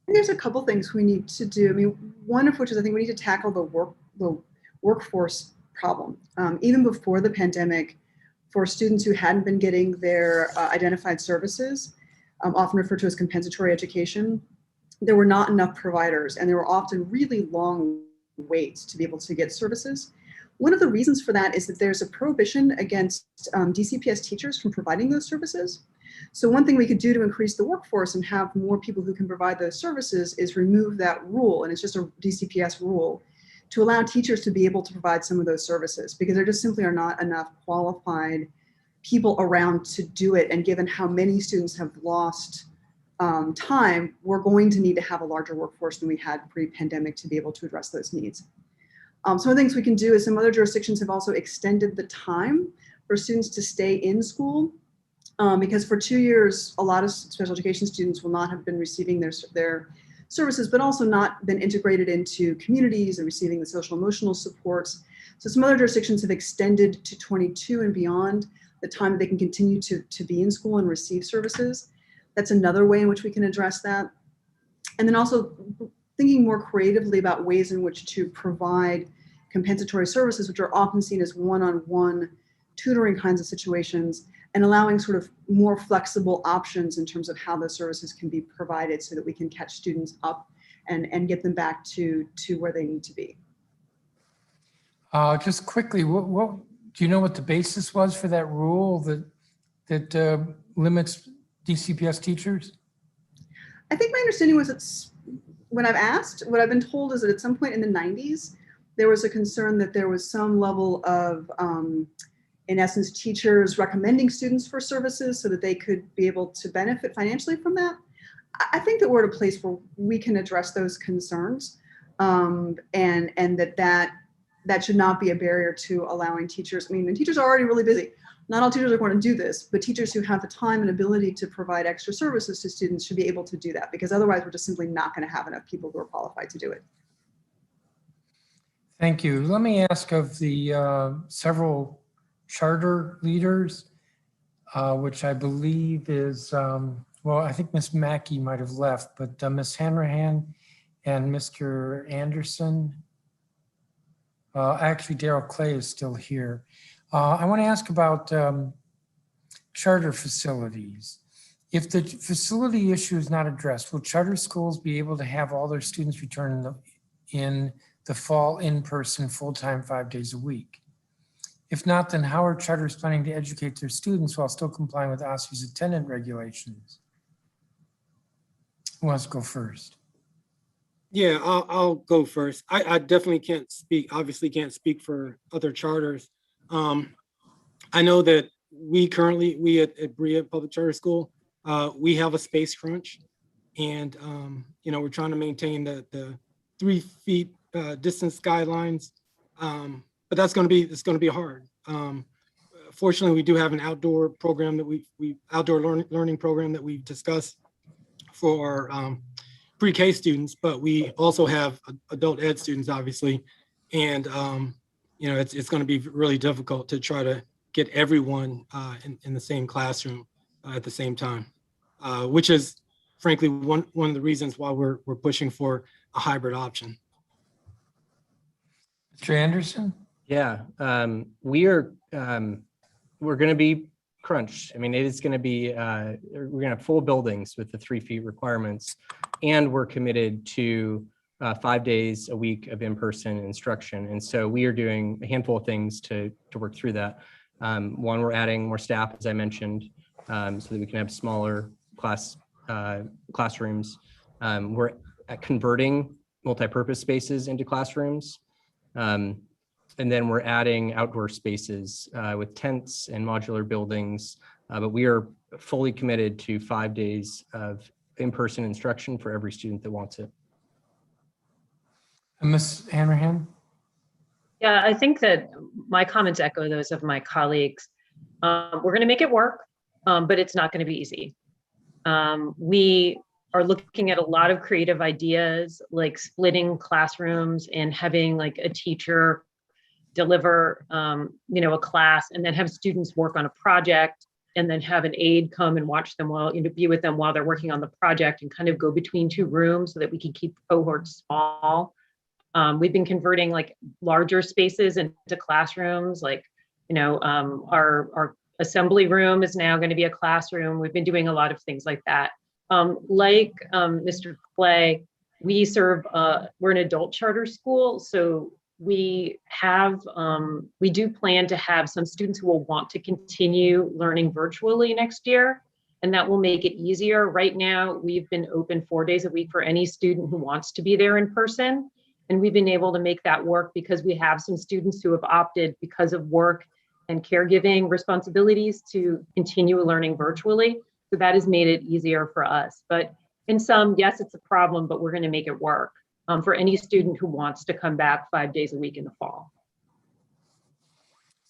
There's a couple things we need to do. I mean, one of which is I think we need to tackle the workforce problem. Even before the pandemic, for students who hadn't been getting their identified services, often referred to as compensatory education, there were not enough providers, and there were often really long waits to be able to get services. One of the reasons for that is that there's a prohibition against DCPS teachers from providing those services. So one thing we could do to increase the workforce and have more people who can provide those services is remove that rule, and it's just a DCPS rule, to allow teachers to be able to provide some of those services, because there just simply are not enough qualified people around to do it. And given how many students have lost time, we're going to need to have a larger workforce than we had pre-pandemic to be able to address those needs. Some of the things we can do is some other jurisdictions have also extended the time for students to stay in school, because for 2 years, a lot of special education students will not have been receiving their services, but also not been integrated into communities and receiving the social emotional supports. So some other jurisdictions have extended to 22 and beyond the time that they can continue to be in school and receive services. That's another way in which we can address that. And then also thinking more creatively about ways in which to provide compensatory services, which are often seen as one-on-one tutoring kinds of situations, and allowing sort of more flexible options in terms of how those services can be provided so that we can catch students up and get them back to where they need to be. Just quickly, what do you know what the basis was for that rule that limits DCPS teachers? I think my understanding was it's, when I've asked, what I've been told is that at some point in the 90s, there was a concern that there was some level of, in essence, teachers recommending students for services so that they could be able to benefit financially from that. I think that we're at a place where we can address those concerns, and that should not be a barrier to allowing teachers. I mean, and teachers are already really busy. Not all teachers are going to do this, but teachers who have the time and ability to provide extra services to students should be able to do that, because otherwise we're just simply not going to have enough people who are qualified to do it. Thank you. Let me ask of the several charter leaders, which I believe is, well, I think Ms. Mackey might have left, but Ms. Hanrahan and Mr. Anderson. Actually, Daryl Clay is still here. I want to ask about charter facilities. If the facility issue is not addressed, will charter schools be able to have all their students return in the fall in person full-time 5 days a week? If not, then how are charters planning to educate their students while still complying with OSSE's attendance regulations? Who wants to go first? Yeah, I'll go first. I definitely can't speak, obviously can't speak for other charters. I know that we at Brea Public Charter School, we have a space crunch, and you know, we're trying to maintain the 3 feet distance guidelines, but it's going to be hard. Fortunately, we do have an outdoor program that outdoor learning program that we've discussed for our pre-K students, but we also have adult ed students, obviously, and you know, it's going to be really difficult to try to get everyone in the same classroom at the same time, which is frankly one of the reasons why we're pushing for a hybrid option. Mr. Anderson? Yeah, we're going to be crunched. I mean, it is going to be, we're going to have full buildings with the 3 feet requirements, and we're committed to 5 days a week of in-person instruction. And so we are doing a handful of things to work through that. One, we're adding more staff, as I mentioned, so that we can have smaller classrooms. We're converting multi-purpose spaces into classrooms. And then we're adding outdoor spaces with tents and modular buildings. But we are fully committed to 5 days of in-person instruction for every student that wants it. Ms. Hanrahan? Yeah, I think that my comments echo those of my colleagues. We're going to make it work, but it's not going to be easy. We are looking at a lot of creative ideas, like splitting classrooms and having like a teacher deliver, you know, a class, and then have students work on a project, and then have an aide come and watch them while, you know, be with them while they're working on the project, and kind of go between 2 rooms so that we can keep cohorts small. We've been converting like larger spaces into classrooms, like, our assembly room is now going to be a classroom. We've been doing a lot of things like that. Mr. Clay, we're an adult charter school, so we do plan to have some students who will want to continue learning virtually next year, and that will make it easier. Right now, we've been open 4 days a week for any student who wants to be there in person, and we've been able to make that work because we have some students who have opted because of work and caregiving responsibilities to continue learning virtually. So that has made it easier for us. But in some, yes, it's a problem, but we're going to make it work for any student who wants to come back 5 days a week in the fall.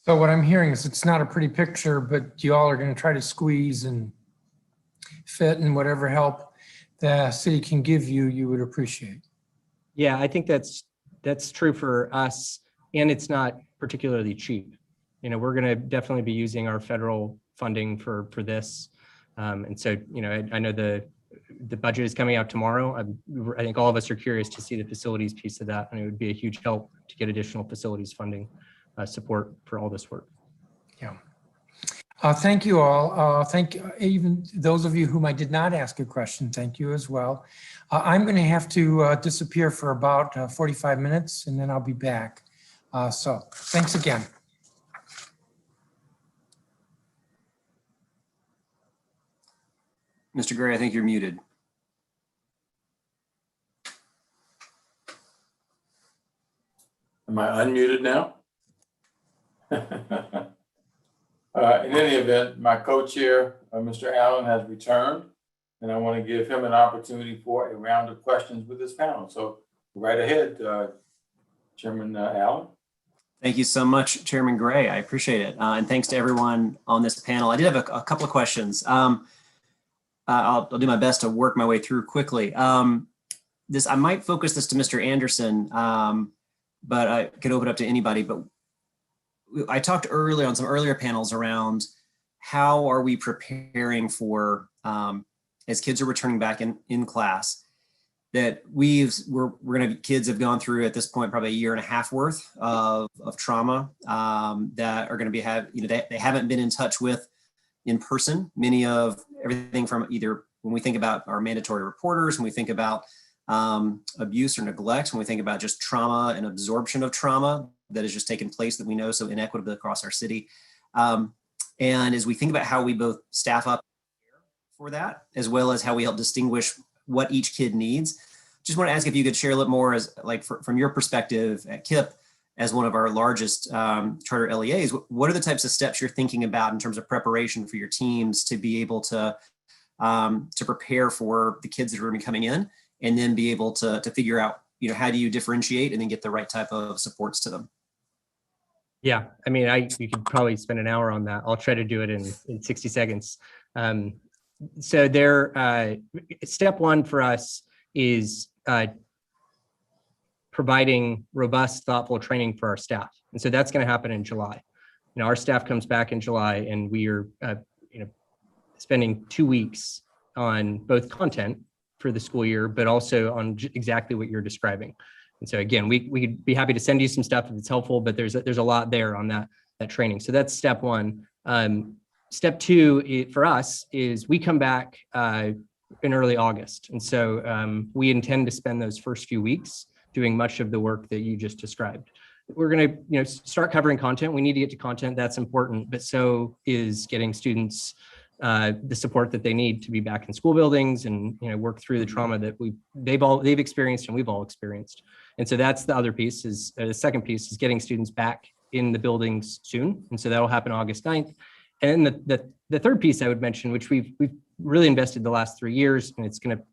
So what I'm hearing is it's not a pretty picture, but you all are going to try to squeeze and fit, and whatever help the city can give you, you would appreciate. Yeah, I think that's true for us, and it's not particularly cheap. We're going to definitely be using our federal funding for this. And so, I know the budget is coming out tomorrow. I think all of us are curious to see the facilities piece of that, and it would be a huge help to get additional facilities funding support for all this work. Yeah. Thank you all. Thank you, even those of you whom I did not ask a question, thank you as well. I'm going to have to disappear for about 45 minutes, and then I'll be back. So thanks again. Mr. Gray, I think you're muted. Am I unmuted now? In any event, my co-chair, Mr. Allen, has returned, and I want to give him an opportunity for a round of questions with this panel. So right ahead, Chairman Allen. Thank you so much, Chairman Gray. I appreciate it. And thanks to everyone on this panel. I did have a couple of questions. I'll do my best to work my way through quickly. I might focus this to Mr. Anderson, but I could open it up to anybody. But I talked earlier on some earlier panels around how are we preparing for, as kids are returning back in class, that kids have gone through at this point probably 1.5 years worth of trauma that are going to they haven't been in touch with in person. Many of everything from either when we think about our mandatory reporters, when we think about abuse or neglect, when we think about just trauma and absorption of trauma that has just taken place that we know so inequitably across our city. And as we think about how we both staff up for that, as well as how we help distinguish what each kid needs, just want to ask if you could share a little more as from your perspective at KIPP, as one of our largest charter LEAs, what are the types of steps you're thinking about in terms of preparation for your teams to be able to prepare for the kids that are going to be coming in, and then be able to figure out, how do you differentiate and then get the right type of supports to them? Yeah, I mean, you could probably spend an hour on that. I'll try to do it in 60 seconds. So step one for us is providing robust, thoughtful training for our staff. And so that's going to happen in July. Our staff comes back in July, and we are spending 2 weeks on both content for the school year, but also on exactly what you're describing. And so again, we'd be happy to send you some stuff if it's helpful, but there's a lot there on that training. So that's step one. Step two for us is we come back in early August. And so we intend to spend those first few weeks doing much of the work that you just described. We're going to start covering content. We need to get to content. That's important, but so is getting students the support that they need to be back in school buildings and work through the trauma that they've experienced and we've all experienced. And so that's the other piece. The second piece is getting students back in the buildings soon. And so that'll happen August 9th. And then the third piece I would mention, which we've really invested the last 3 years, and it's going to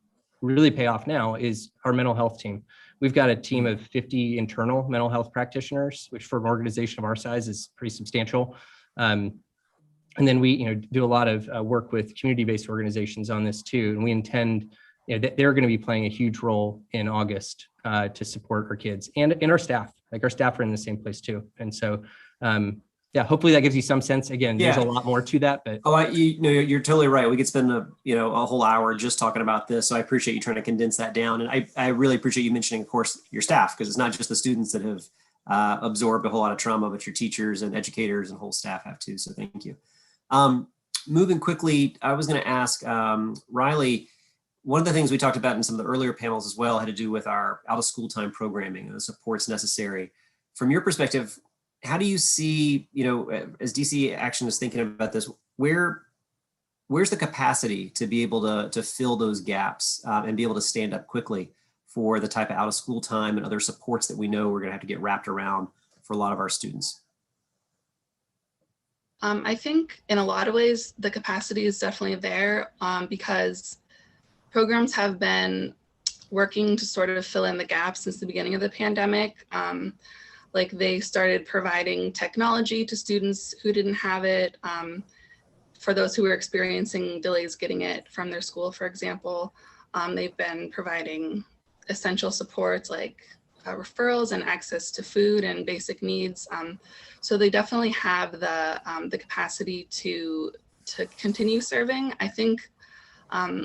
really pay off now, is our mental health team. We've got a team of 50 internal mental health practitioners, which for an organization of our size is pretty substantial. And then we do a lot of work with community-based organizations on this too. And we intend that they're going to be playing a huge role in August to support our kids and our staff. Like our staff are in the same place too. And so Yeah, hopefully that gives you some sense. Again, there's a Yeah. lot more to that, but Oh, you're totally right. We could spend a whole hour just talking about this. So I appreciate you trying to condense that down. And I really appreciate you mentioning, of course, your staff, because it's not just the students that have absorbed a whole lot of trauma, but your teachers and educators and whole staff have too. So thank you. Moving quickly, I was going to ask Riley, one of the things we talked about in some of the earlier panels as well had to do with our out of school time programming and the supports necessary. From your perspective, how do you see, as DC Action is thinking about this, where's the capacity to be able to fill those gaps and be able to stand up quickly for the type of out of school time and other supports that we know we're going to have to get wrapped around for a lot of our students? I think in a lot of ways, the capacity is definitely there because programs have been working to sort of fill in the gaps since the beginning of the pandemic. Like they started providing technology to students who didn't have it, for those who were experiencing delays getting it from their school, for example. They've been providing essential supports like referrals and access to food and basic needs. So they definitely have the capacity to continue serving. I think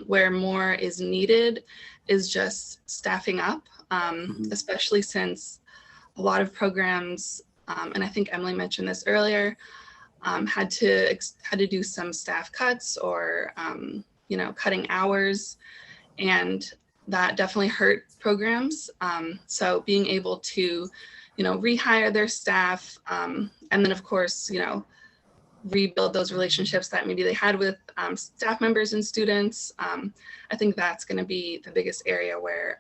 where more is needed is just staffing up, especially since a lot of programs, and I think Emily mentioned this earlier, had to do some staff cuts or cutting hours, and that definitely hurt programs. So being able to rehire their staff, and then of course rebuild those relationships that maybe they had with staff members and students. I think that's going to be the biggest area where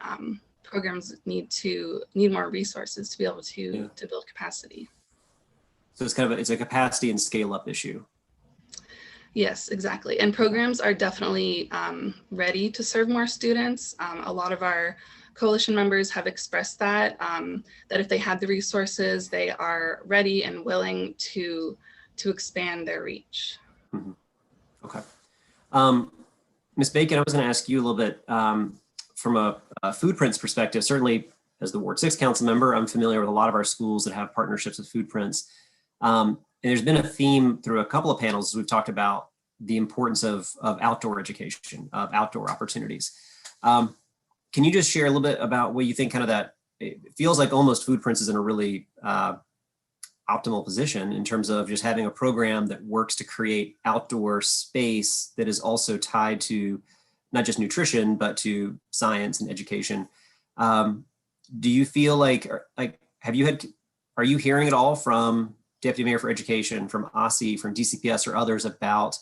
programs need more resources to be able to build capacity. So it's a capacity and scale up issue. Yes, exactly. And programs are definitely ready to serve more students. A lot of our coalition members have expressed that if they had the resources, they are ready and willing to expand their reach. Mm-hmm. Okay. Ms. Bacon, I was going to ask you a little bit from a food prints perspective. Certainly, as the Ward 6 council member, I'm familiar with a lot of our schools that have partnerships with food prints. And there's been a theme through a couple of panels as we've talked about the importance of outdoor education, of outdoor opportunities. Can you just share a little bit about what you think it feels like almost food prints is in a really optimal position in terms of just having a program that works to create outdoor space that is also tied to not just nutrition, but to science and education. Do you feel like are you hearing it all from Deputy Mayor for Education, from OSSI, from DCPS or others about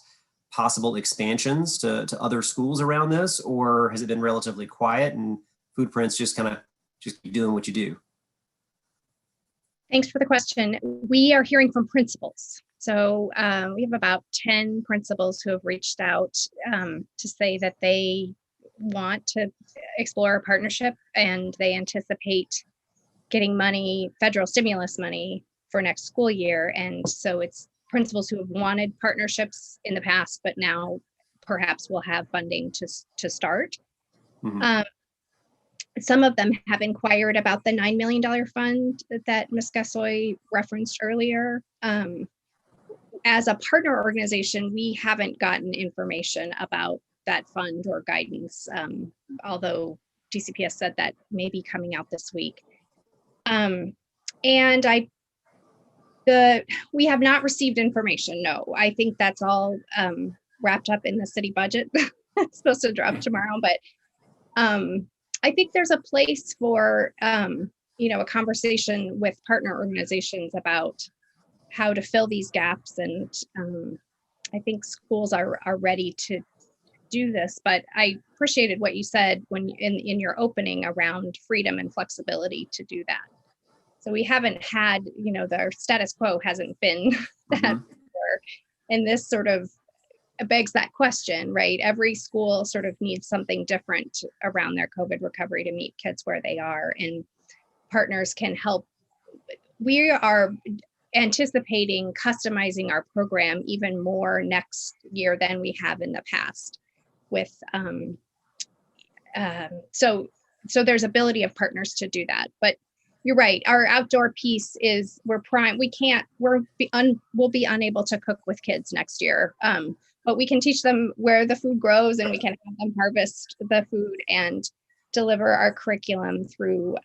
possible expansions to other schools around this? Or has it been relatively quiet and food prints just keep doing what you do? Thanks for the question. We are hearing from principals. So we have about 10 principals who have reached out to say that they want to explore a partnership and they anticipate getting money, federal stimulus money for next school year. And so it's principals who have wanted partnerships in the past, but now perhaps will have funding to start. Mm-hmm. Some of them have inquired about the $9 million fund that Ms. Gassoy referenced earlier. As a partner organization, we haven't gotten information about that fund or guidance, although DCPS said that may be coming out this week. And we have not received information, no. I think that's all wrapped up in the city budget. It's supposed to drop tomorrow, but I think there's a place for, a conversation with partner organizations about how to fill these gaps. And I think schools are ready to do this, but I appreciated what you said when in your opening around freedom and flexibility to do that. So we haven't had, the status quo hasn't been that before. And this sort of begs that question, right? Every school sort of needs something different around their COVID recovery to meet kids where they are, and partners can help. We are anticipating customizing our program even more next year than we have in the past with, so there's ability of partners to do that. But you're right. Our outdoor piece is we'll be unable to cook with kids next year. But we can teach them where the food grows, and we can have them harvest the food and deliver our curriculum through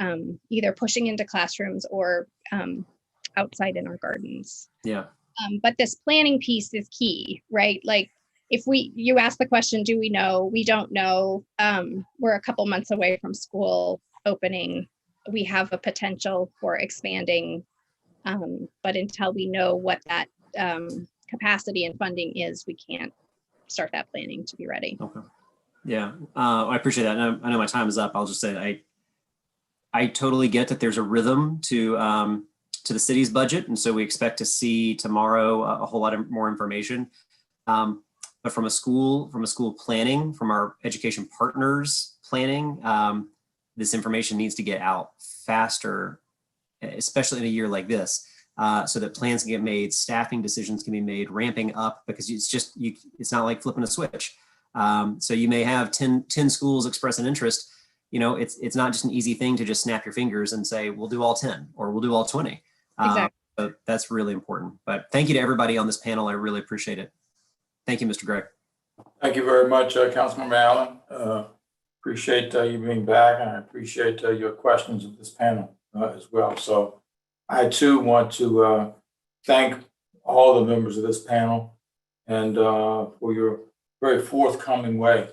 either pushing into classrooms or outside in our gardens. Yeah. But this planning piece is key, right? Like if you ask the question, do we know? We don't know. We're a couple months away from school opening. We have a potential for expanding, but until we know what that capacity and funding is, we can't start that planning to be ready. Okay. Yeah, I appreciate that. I know my time is up. I'll just say I totally get that there's a rhythm to the city's budget, and so we expect to see tomorrow a whole lot of more information. But from a school planning, from our education partners planning, this information needs to get out faster, especially in a year like this, so that plans can get made, staffing decisions can be made, ramping up, because it's not like flipping a switch. So you may have 10 schools express an interest. You know, it's not just an easy thing to just snap your fingers and say, we'll do all 10 or we'll do all 20. Exactly. So that's really important. But thank you to everybody on this panel. I really appreciate it. Thank you, Mr. Gregg. Thank you very much, Councilmember Allen. Appreciate you being back, and I appreciate your questions of this panel as well. So I too want to thank all the members of this panel and for your very forthcoming way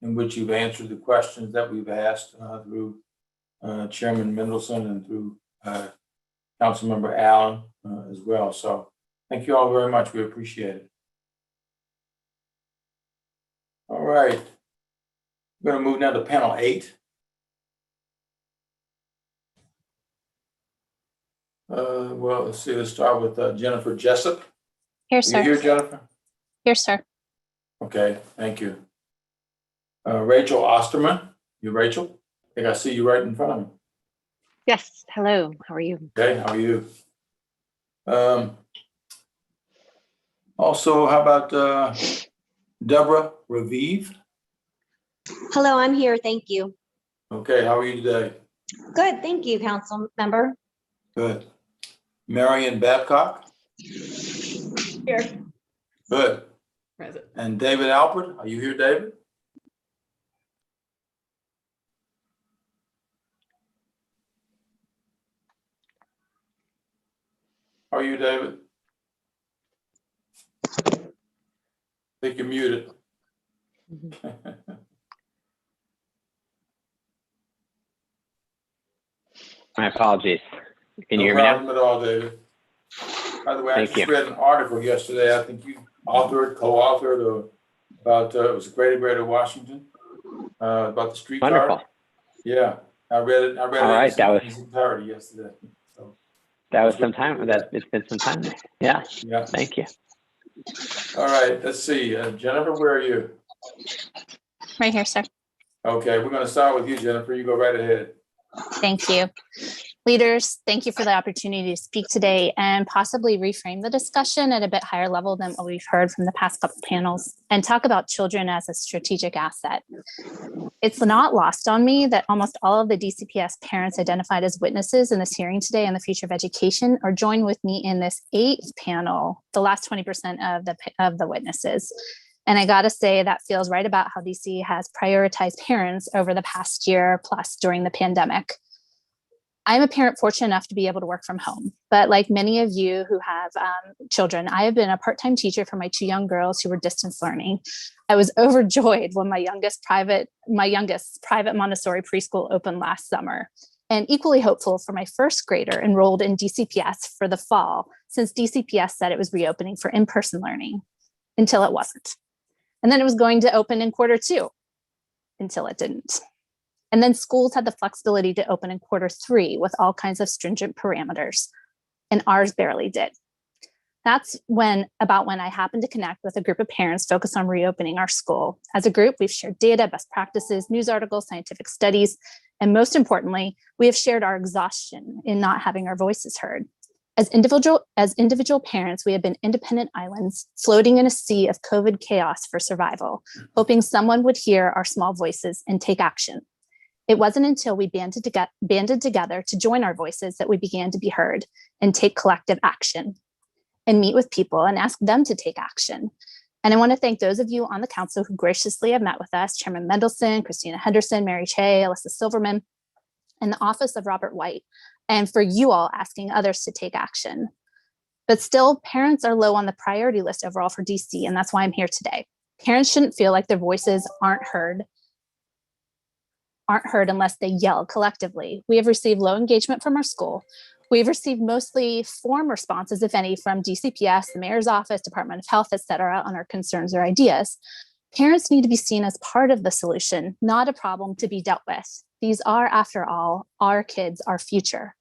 in which you've answered the questions that we've asked through Chairman Mendelson and through Councilmember Allen as well. So thank you all very much. We appreciate it. All right. We're going to move now to panel 8. Well, let's see. Let's start with Jennifer Jessup. Here, sir. You here, Jennifer? Here, sir. Okay, thank you. Rachel Osterman. You, Rachel? I think I see you right in front of me. Yes. Hello. How are you? Okay, how are you? Also, how about Deborah Raviv? Hello, I'm here. Thank you. Okay, how are you today? Good. Thank you, council member. Good. Marion Babcock? Here. Good. Present. And David Alpert? Are you here, David? How are you, David? I think you're muted. My apologies. Can you hear No me now? problem at all, David. By the way, I Thank just you. read an article yesterday. I think you co-authored about it was Greater Washington about the streetcar. Wonderful. Yeah, I read it. All right, that was in its entirety yesterday. So that was some time. It's been some time. Yeah. yeah. Thank you. All right. Let's see, Jennifer, where are you? Right here, sir. Okay, we're going to start with you, Jennifer. You go right ahead. Thank you. Leaders, thank you for the opportunity to speak today and possibly reframe the discussion at a bit higher level than what we've heard from the past couple panels and talk about children as a strategic asset. It's not lost on me that almost all of the DCPS parents identified as witnesses in this hearing today on the future of education are joined with me in this 8th panel, the last 20% of the witnesses. And I gotta say that feels right about how DC has prioritized parents over the past year plus during the pandemic. I'm a parent fortunate enough to be able to work from home, but like many of you who have children, I have been a part-time teacher for my 2 young girls who were distance learning. I was overjoyed when my youngest private Montessori preschool opened last summer, and equally hopeful for my first grader enrolled in DCPS for the fall, since DCPS said it was reopening for in-person learning until it wasn't. And then it was going to open in Q2 until it didn't. And then schools had the flexibility to open in Q3 with all kinds of stringent parameters, and ours barely did. That's about when I happened to connect with a group of parents focused on reopening our school. As a group, we've shared data, best practices, news articles, scientific studies, and most importantly, we have shared our exhaustion in not having our voices heard. As individual parents, we have been independent islands floating in a sea of COVID chaos for survival, hoping someone would hear our small voices and take action. It wasn't until we banded together to join our voices that we began to be heard and take collective action and meet with people and ask them to take action. And I want to thank those of you on the council who graciously have met with us, Chairman Mendelson, Christina Henderson, Mary Che, Alyssa Silverman, and the office of Robert White, and for you all asking others to take action. But still, parents are low on the priority list overall for DC, and that's why I'm here today. Parents shouldn't feel like their voices aren't heard unless they yell collectively. We have received low engagement from our school. We've received mostly form responses, if any, from DCPS, the mayor's office, Department of Health, et cetera, on our concerns or ideas. Parents need to be seen as part of the solution, not a problem to be dealt with. These are, after all, our kids, our future.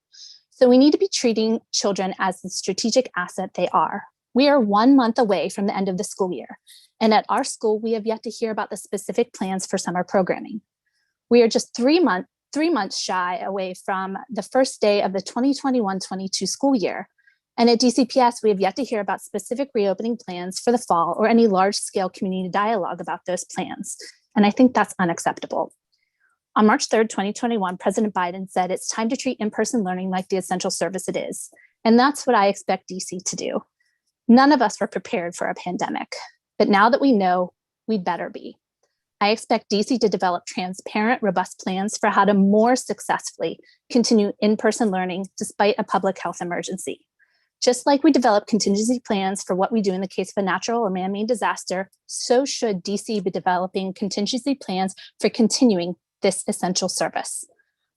So we need to be treating children as the strategic asset they are. We are 1 month away from the end of the school year. And at our school, we have yet to hear about the specific plans for summer programming. We are just 3 months shy away from the first day of the 2021-22 school year. And at DCPS, we have yet to hear about specific reopening plans for the fall or any large-scale community dialogue about those plans. And I think that's unacceptable. On March 3rd, 2021, President Biden said it's time to treat in-person learning like the essential service it is. And that's what I expect DC to do. None of us were prepared for a pandemic, but now that we know, we'd better be. I expect DC to develop transparent, robust plans for how to more successfully continue in-person learning despite a public health emergency. Just like we develop contingency plans for what we do in the case of a natural or man-made disaster, so should DC be developing contingency plans for continuing this essential service.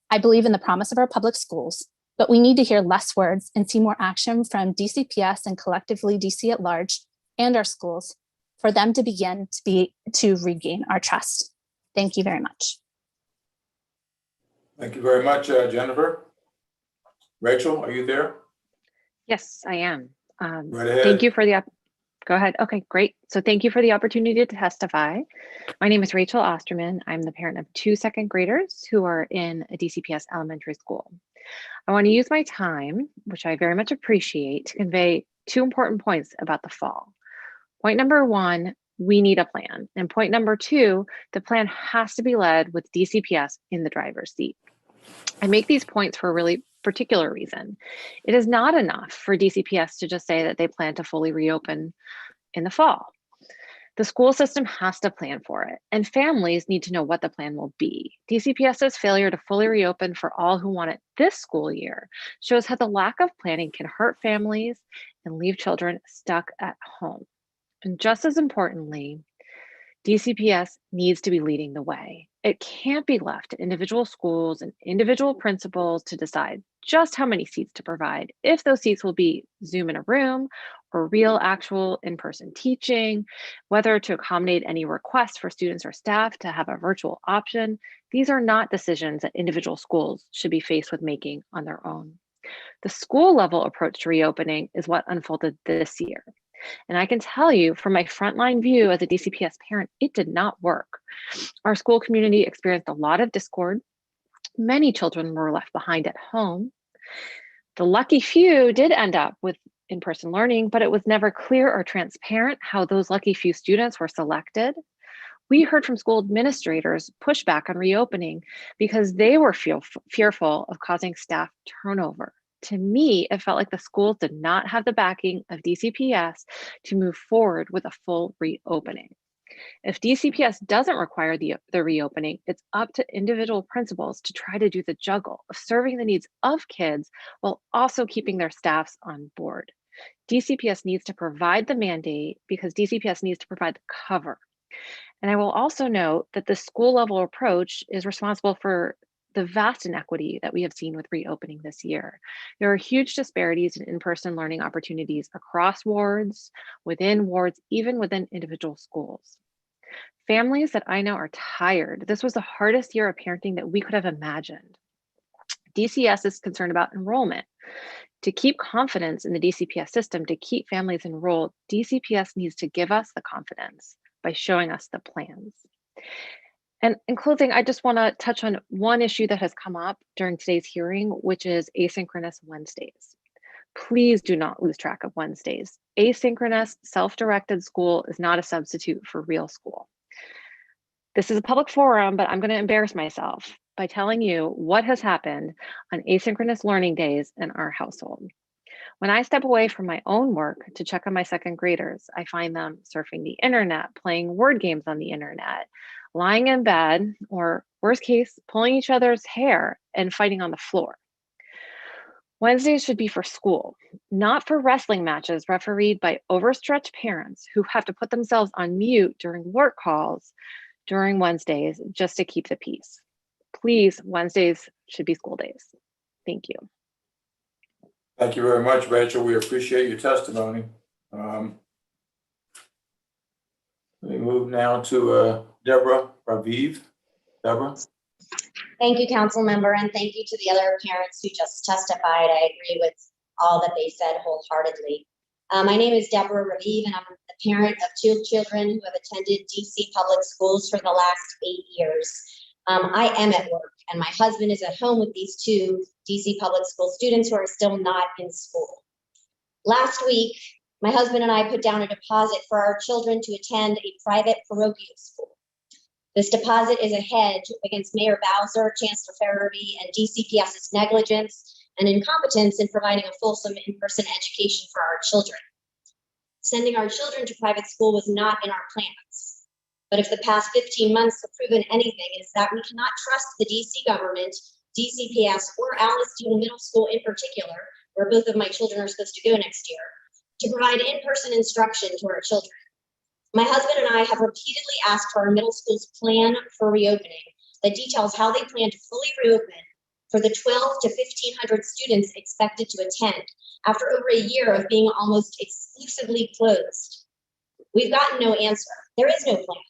I believe in the promise of our public schools, but we need to hear less words and see more action from DCPS and collectively DC at large and our schools for them to begin to regain our trust. Thank you very much. Thank you very much, Jennifer. Rachel, are you there? Yes, I am. Right ahead. Thank you for the Go ahead. Okay, great. So thank you for the opportunity to testify. My name is Rachel Osterman. I'm the parent of 2 second graders who are in a DCPS elementary school. I want to use my time, which I very much appreciate, to convey 2 important points about the fall. Point number 1, we need a plan. And point number 2, the plan has to be led with DCPS in the driver's seat. I make these points for a really particular reason. It is not enough for DCPS to just say that they plan to fully reopen in the fall. The school system has to plan for it, and families need to know what the plan will be. DCPS's failure to fully reopen for all who want it this school year shows how the lack of planning can hurt families and leave children stuck at home. And just as importantly, DCPS needs to be leading the way. It can't be left to individual schools and individual principals to decide just how many seats to provide, if those seats will be Zoom in a room or real actual in-person teaching, whether to accommodate any requests for students or staff to have a virtual option. These are not decisions that individual schools should be faced with making on their own. The school level approach to reopening is what unfolded this year. And I can tell you from my frontline view as a DCPS parent, it did not work. Our school community experienced a lot of discord. Many children were left behind at home. The lucky few did end up with in-person learning, but it was never clear or transparent how those lucky few students were selected. We heard from school administrators push back on reopening because they were fearful of causing staff turnover. To me, it felt like the schools did not have the backing of DCPS to move forward with a full reopening. If DCPS doesn't require the reopening, it's up to individual principals to try to do the juggle of serving the needs of kids while also keeping their staffs on board. DCPS needs to provide the mandate because DCPS needs to provide the cover. And I will also note that the school level approach is responsible for the vast inequity that we have seen with reopening this year. There are huge disparities in in-person learning opportunities across wards, within wards, even within individual schools. Families that I know are tired. This was the hardest year of parenting that we could have imagined. DCS is concerned about enrollment. To keep confidence in the DCPS system, to keep families enrolled, DCPS needs to give us the confidence by showing us the plans. And in closing, I just want to touch on one issue that has come up during today's hearing, which is asynchronous Wednesdays. Please do not lose track of Wednesdays. Asynchronous, self-directed school is not a substitute for real school. This is a public forum, but I'm going to embarrass myself. by telling you what has happened on asynchronous learning days in our household. When I step away from my own work to check on my second graders, I find them surfing the internet, playing word games on the internet, lying in bed, or worst case, pulling each other's hair and fighting on the floor. Wednesdays should be for school, not for wrestling matches refereed by overstretched parents who have to put themselves on mute during work calls during Wednesdays just to keep the peace. Please, Wednesdays should be school days. Thank you. Thank you very much, Rachel. We appreciate your testimony. Let me move now to Deborah Raviv. Deborah. Thank you, council member, and thank you to the other parents who just testified. I agree with all that they said wholeheartedly. My name is Deborah Raviv, and I'm the parent of 2 children who have attended DC public schools for the last 8 years. I am at work, and my husband is at home with these 2 DC public school students who are still not in school. Last week, my husband and I put down a deposit for our children to attend a private parochial school. This deposit is a hedge against Mayor Bowser, Chancellor Farabee, and DCPS's negligence and incompetence in providing a fulsome in-person education for our children. Sending our children to private school was not in our plans. But if the past 15 months have proven anything, it is that we cannot trust the DC government, DCPS, or Alice Dean Middle School in particular, where both of my children are supposed to go next year, to provide in-person instruction to our children. My husband and I have repeatedly asked for our middle school's plan for reopening that details how they plan to fully reopen for the 12 to 1,500 students expected to attend after over a year of being almost exclusively closed. We've gotten no answer. There is no plan.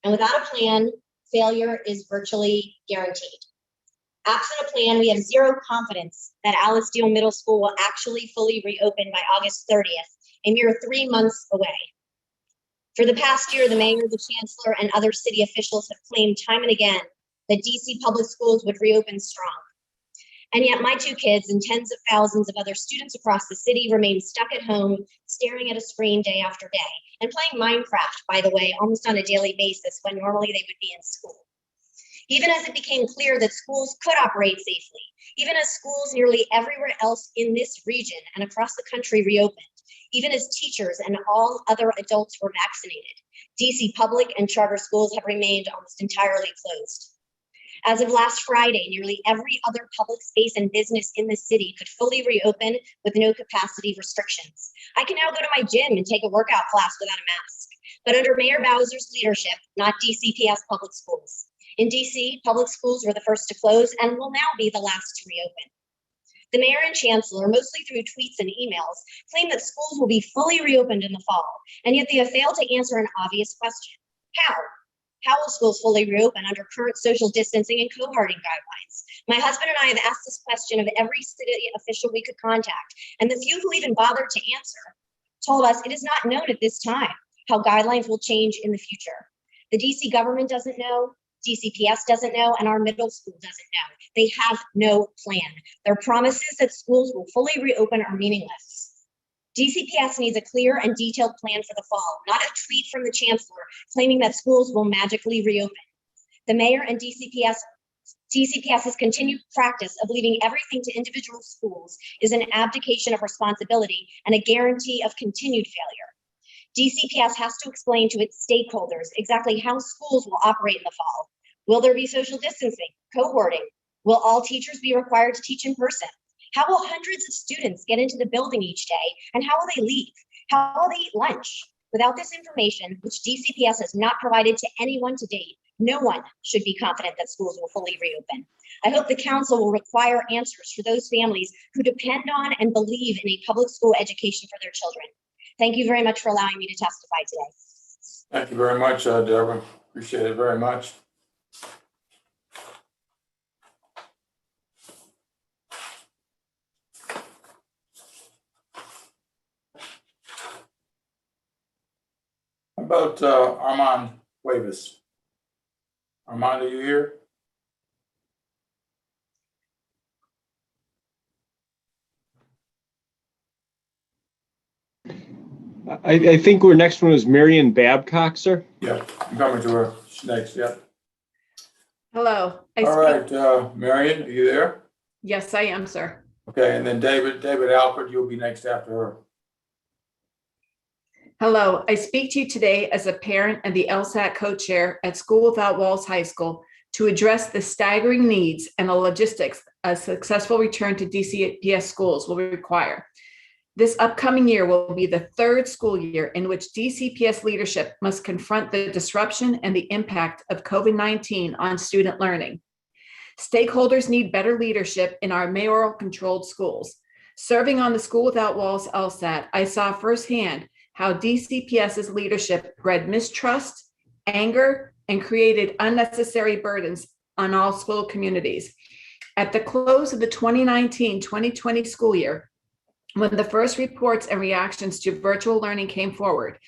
And without a plan, failure is virtually guaranteed. Absent a plan, we have zero confidence that Alice Deal Middle School will actually fully reopen by August 30th, a mere 3 months away. For the past year, the mayor, the chancellor, and other city officials have claimed time and again that DC public schools would reopen strong. And yet my 2 kids and tens of thousands of other students across the city remain stuck at home, staring at a screen day after day, and playing Minecraft, by the way, almost on a daily basis when normally they would be in school. Even as it became clear that schools could operate safely, even as schools nearly everywhere else in this region and across the country reopened, even as teachers and all other adults were vaccinated, DC public and charter schools have remained almost entirely closed. As of last Friday, nearly every other public space and business in the city could fully reopen with no capacity restrictions. I can now go to my gym and take a workout class without a mask, but under Mayor Bowser's leadership, not DCPS public schools. In DC, public schools were the first to close and will now be the last to reopen. The mayor and chancellor, mostly through tweets and emails, claim that schools will be fully reopened in the fall, and yet they have failed to answer an obvious question. How? How will schools fully reopen under current social distancing and cohorting guidelines? My husband and I have asked this question of every city official we could contact, and the few who even bothered to answer told us it is not known at this time how guidelines will change in the future. The DC government doesn't know, DCPS doesn't know, and our middle school doesn't know. They have no plan. Their promises that schools will fully reopen are meaningless. DCPS needs a clear and detailed plan for the fall, not a tweet from the chancellor claiming that schools will magically reopen. The mayor and DCPS's continued practice of leaving everything to individual schools is an abdication of responsibility and a guarantee of continued failure. DCPS has to explain to its stakeholders exactly how schools will operate in the fall. Will there be social distancing, cohorting? Will all teachers be required to teach in person? How will hundreds of students get into the building each day, and how will they leave? How will they eat lunch? Without this information, which DCPS has not provided to anyone to date, no one should be confident that schools will fully reopen. I hope the council will require answers for those families who depend on and believe in a public school education for their children. Thank you very much for allowing me to testify today. Thank you very much, Deborah. Appreciate it very much. How about Armand Cuevas? Armand, are you here? I think our next one is Marion Babcock, sir. Yeah, I'm coming to her. She's next, yeah. Hello. All right, Marion, are you there? Yes, I am, sir. Okay, and then David Alford, you'll be next after her. Hello, I speak to you today as a parent and the LSAT co-chair at School Without Walls High School to address the staggering needs and the logistics a successful return to DCPS schools will require. This upcoming year will be the third school year in which DCPS leadership must confront the disruption and the impact of COVID-19 on student learning. Stakeholders need better leadership in our mayoral-controlled schools. Serving on the School Without Walls LSAT, I saw firsthand how DCPS's leadership bred mistrust, anger, and created unnecessary burdens on all school communities. At the close of the 2019-2020 school year, when the first reports and reactions to virtual learning came forward,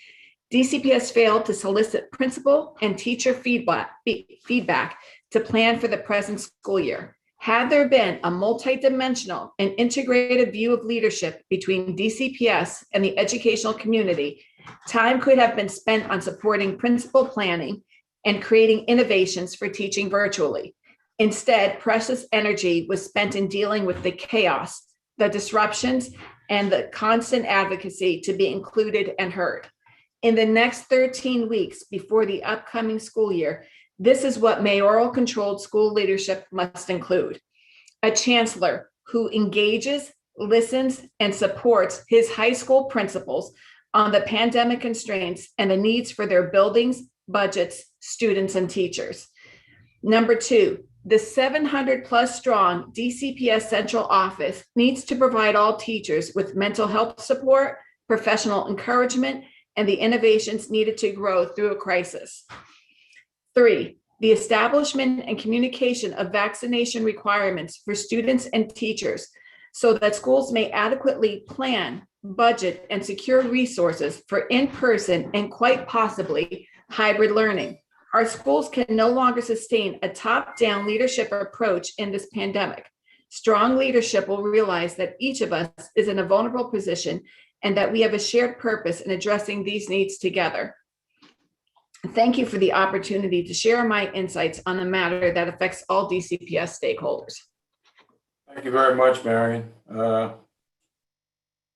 DCPS failed to solicit principal and teacher feedback to plan for the present school year. Had there been a multidimensional and integrated view of leadership between DCPS and the educational community, time could have been spent on supporting principal planning and creating innovations for teaching virtually. Instead, precious energy was spent in dealing with the chaos, the disruptions, and the constant advocacy to be included and heard. In the next 13 weeks before the upcoming school year, this is what mayoral controlled school leadership must include: a chancellor who engages, listens, and supports his high school principals on the pandemic constraints and the needs for their buildings, budgets, students, and teachers. Number two, the 700+ strong DCPS central office needs to provide all teachers with mental health support, professional encouragement, and the innovations needed to grow through a crisis. Three, the establishment and communication of vaccination requirements for students and teachers so that schools may adequately plan, budget, and secure resources for in-person and quite possibly hybrid learning. Our schools can no longer sustain a top-down leadership approach in this pandemic. Strong leadership will realize that each of us is in a vulnerable position and that we have a shared purpose in addressing these needs together. Thank you for the opportunity to share my insights on a matter that affects all DCPS stakeholders. Thank you very much, Marion. A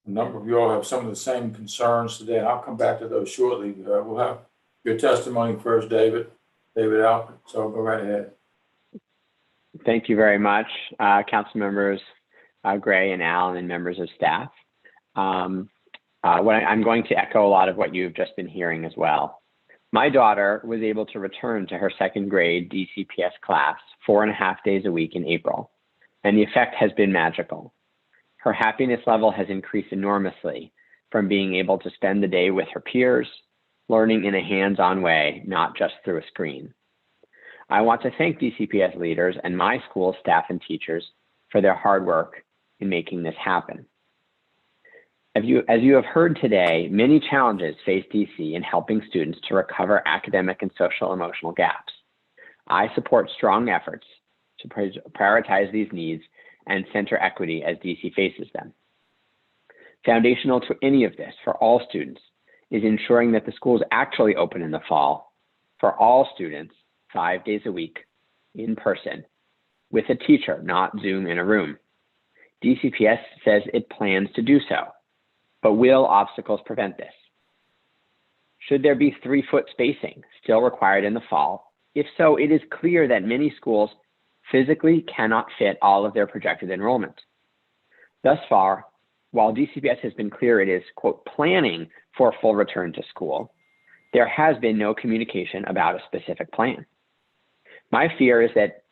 number of you all have some of the same concerns today, and I'll come back to those shortly. We'll have your testimony first, David Alford, so go right ahead. Thank you very much, council members Gray and Allen and members of staff. I'm going to echo a lot of what you've just been hearing as well. My daughter was able to return to her second grade DCPS class 4.5 days a week in April, and the effect has been magical. Her happiness level has increased enormously from being able to spend the day with her peers, learning in a hands-on way, not just through a screen. I want to thank DCPS leaders and my school staff and teachers for their hard work in making this happen. As you have heard today, many challenges face DC in helping students to recover academic and social emotional gaps. I support strong efforts to prioritize these needs and center equity as DC faces them. Foundational to any of this for all students is ensuring that the schools actually open in the fall for all students 5 days a week in person with a teacher, not Zoom in a room. DCPS says it plans to do so, but will obstacles prevent this? Should there be 3-foot spacing still required in the fall? If so, it is clear that many schools physically cannot fit all of their projected enrollment. Thus far, while DCPS has been clear it is, quote, planning for full return to school, there has been no communication about a specific plan. My fear is that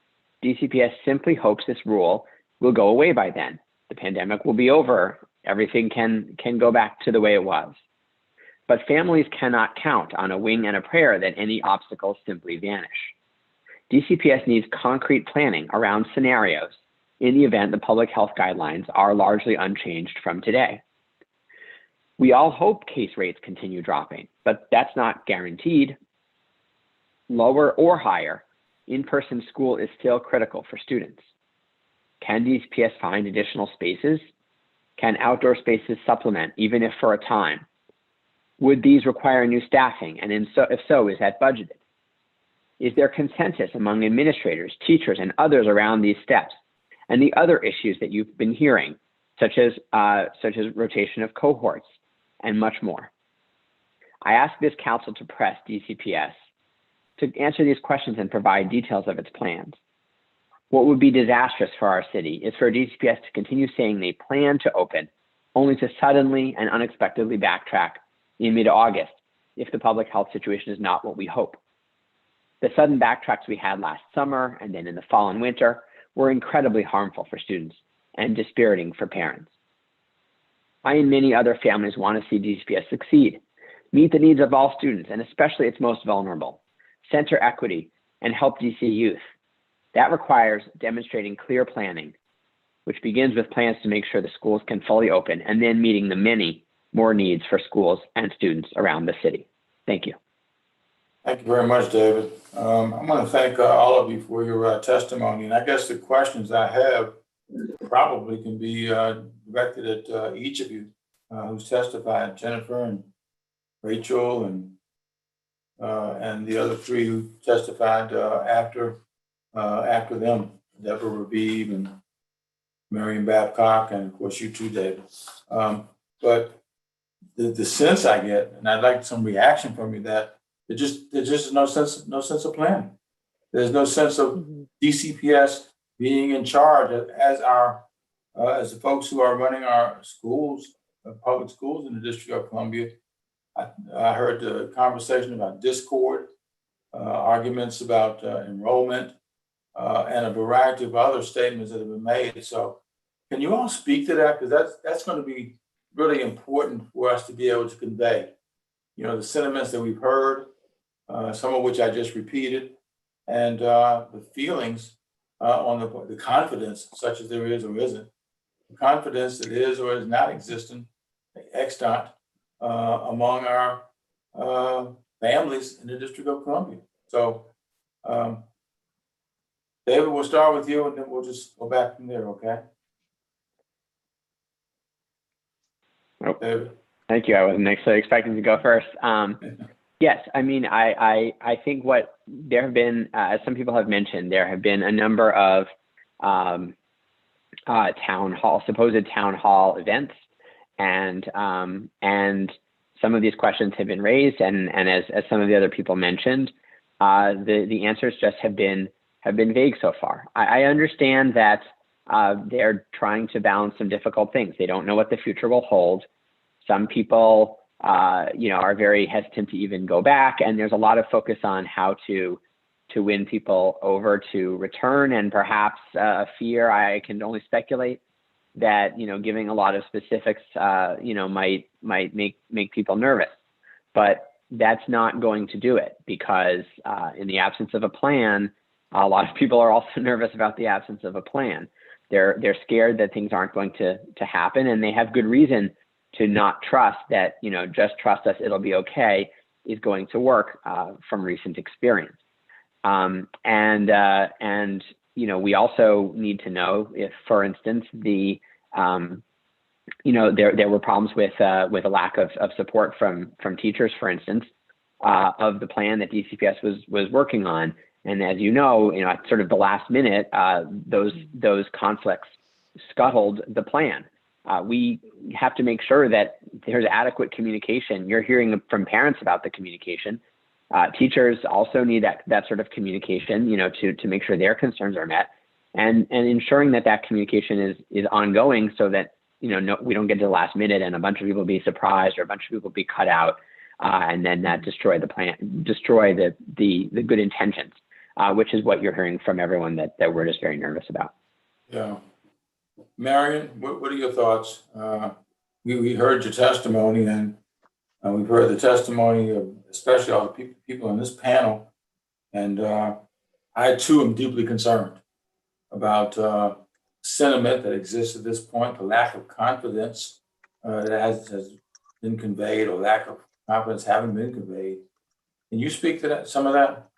DCPS simply hopes this rule will go away by then. The pandemic will be over. Everything can go back to the way it was. But families cannot count on a wing and a prayer that any obstacles simply vanish. DCPS needs concrete planning around scenarios in the event the public health guidelines are largely unchanged from today. We all hope case rates continue dropping, but that's not guaranteed. Lower or higher, in-person school is still critical for students. Can DCPS find additional spaces? Can outdoor spaces supplement, even if for a time? Would these require new staffing? And if so, is that budgeted? Is there consensus among administrators, teachers, and others around these steps and the other issues that you've been hearing, such as rotation of cohorts and much more? I ask this council to press DCPS to answer these questions and provide details of its plans. What would be disastrous for our city is for DCPS to continue saying they plan to open, only to suddenly and unexpectedly backtrack in mid-August if the public health situation is not what we hope. The sudden backtracks we had last summer and then in the fall and winter were incredibly harmful for students and dispiriting for parents. I and many other families want to see DCPS succeed, meet the needs of all students and especially its most vulnerable, center equity, and help DC youth. That requires demonstrating clear planning, which begins with plans to make sure the schools can fully open and then meeting the many more needs for schools and students around the city. Thank you. Thank you very much, David. I want to thank all of you for your testimony. And I guess the questions I have probably can be directed at each of you who's testified, Jennifer and Rachel and the other three who testified after them, Deborah Rabib and Marion Babcock, and of course you too, David. But the sense I get, and I'd like some reaction from you, that there's just no sense of planning. There's no sense of DCPS being in charge as the folks who are running our schools, public schools in the District of Columbia. I heard the conversation about discord, arguments about enrollment, and a variety of other statements that have been made. So can you all speak to that? Because that's going to be really important for us to be able to convey, the sentiments that we've heard, some of which I just repeated, and the feelings on the confidence, such as there is or isn't, the confidence that is or is not existent, extant, among our families in the District of Columbia. So, David, we'll start with you and then we'll just go back from there, okay? Nope. David. Thank you. I wasn't actually expecting to go first. Yes, I mean, I think what there have been, as some people have mentioned, there have been a number of supposed town hall events, and some of these questions have been raised, and as some of the other people mentioned, the answers just have been vague so far. I understand that they're trying to balance some difficult things. They don't know what the future will hold. Some people, are very hesitant to even go back, and there's a lot of focus on how to win people over to return, and perhaps a fear, I can only speculate, that giving a lot of specifics might make people nervous. But that's not going to do it, because in the absence of a plan, a lot of people are also nervous about the absence of a plan. They're scared that things aren't going to happen, and they have good reason to not trust that, just trust us, it'll be okay, is going to work from recent experience. We also need to know if, for instance, there were problems with a lack of support from teachers, for instance, of the plan that DCPS was working on. And as you know, at sort of the last minute, those conflicts scuttled the plan. We have to make sure that there's adequate communication. You're hearing from parents about the communication. Teachers also need that sort of communication, to make sure their concerns are met, and ensuring that communication is ongoing, so that we don't get to the last minute and a bunch of people be surprised or a bunch of people be cut out, and then that destroy the plan, destroy the good intentions, which is what you're hearing from everyone that we're just very nervous about. Yeah. Marion, what are your thoughts? We heard your testimony, and we've heard the testimony of especially all the people on this panel. And I too am deeply concerned about sentiment that exists at this point, the lack of confidence that has been conveyed, or lack of confidence having been conveyed. Can you speak to that, some of that?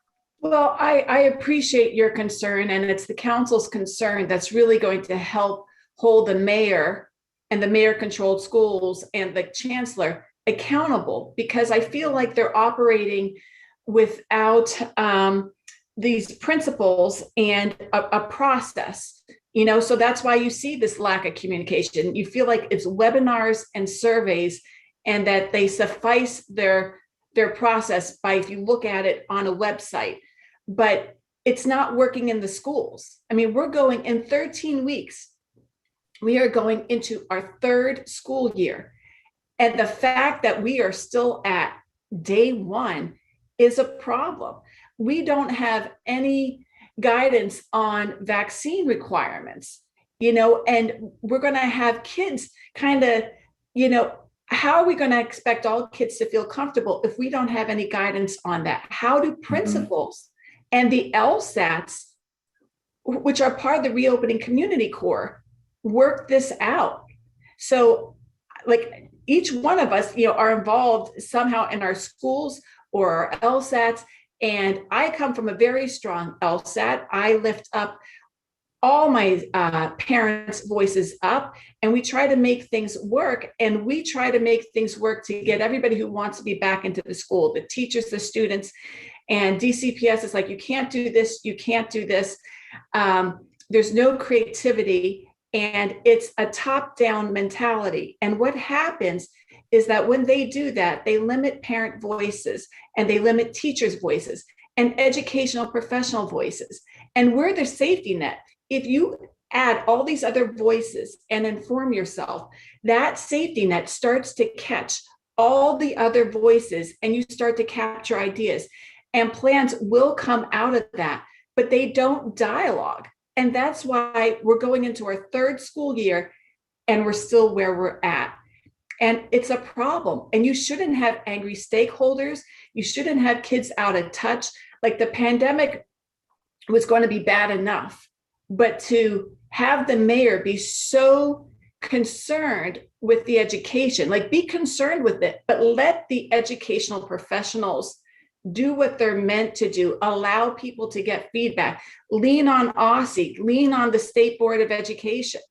Well, I appreciate your concern, and it's the council's concern that's really going to help hold the mayor and the mayor-controlled schools and the chancellor accountable, because I feel like they're operating without these principles and a process, so that's why you see this lack of communication. You feel like it's webinars and surveys, and that they suffice their process by, if you look at it on a website, but it's not working in the schools. I mean, we're going in 13 weeks. We are going into our third school year. And the fact that we are still at day one is a problem. We don't have any guidance on vaccine requirements, and we're going to have kids kind of, how are we going to expect all kids to feel comfortable if we don't have any guidance on that? How do principals and the LSATs, which are part of the reopening community core, work this out? So like each one of us, are involved somehow in our schools or our LSATs. And I come from a very strong LSAT. I lift up all my parents' voices up, and we try to make things work. And we try to make things work to get everybody who wants to be back into the school, the teachers, the students. And DCPS is like, you can't do this, you can't do this. There's no creativity, and it's a top-down mentality. And what happens is that when they do that, they limit parent voices, and they limit teachers' voices and educational professional voices. And we're the safety net. If you add all these other voices and inform yourself, that safety net starts to catch all the other voices, and you start to capture ideas, and plans will come out of that, but they don't dialogue. And that's why we're going into our third school year and we're still where we're at. And it's a problem. And you shouldn't have angry stakeholders. You shouldn't have kids out of touch. Like, the pandemic was going to be bad enough, but to have the mayor be so concerned with the education, like, be concerned with it, but let the educational professionals do what they're meant to do. Allow people to get feedback. Lean on OSSE, lean on the State Board of Education.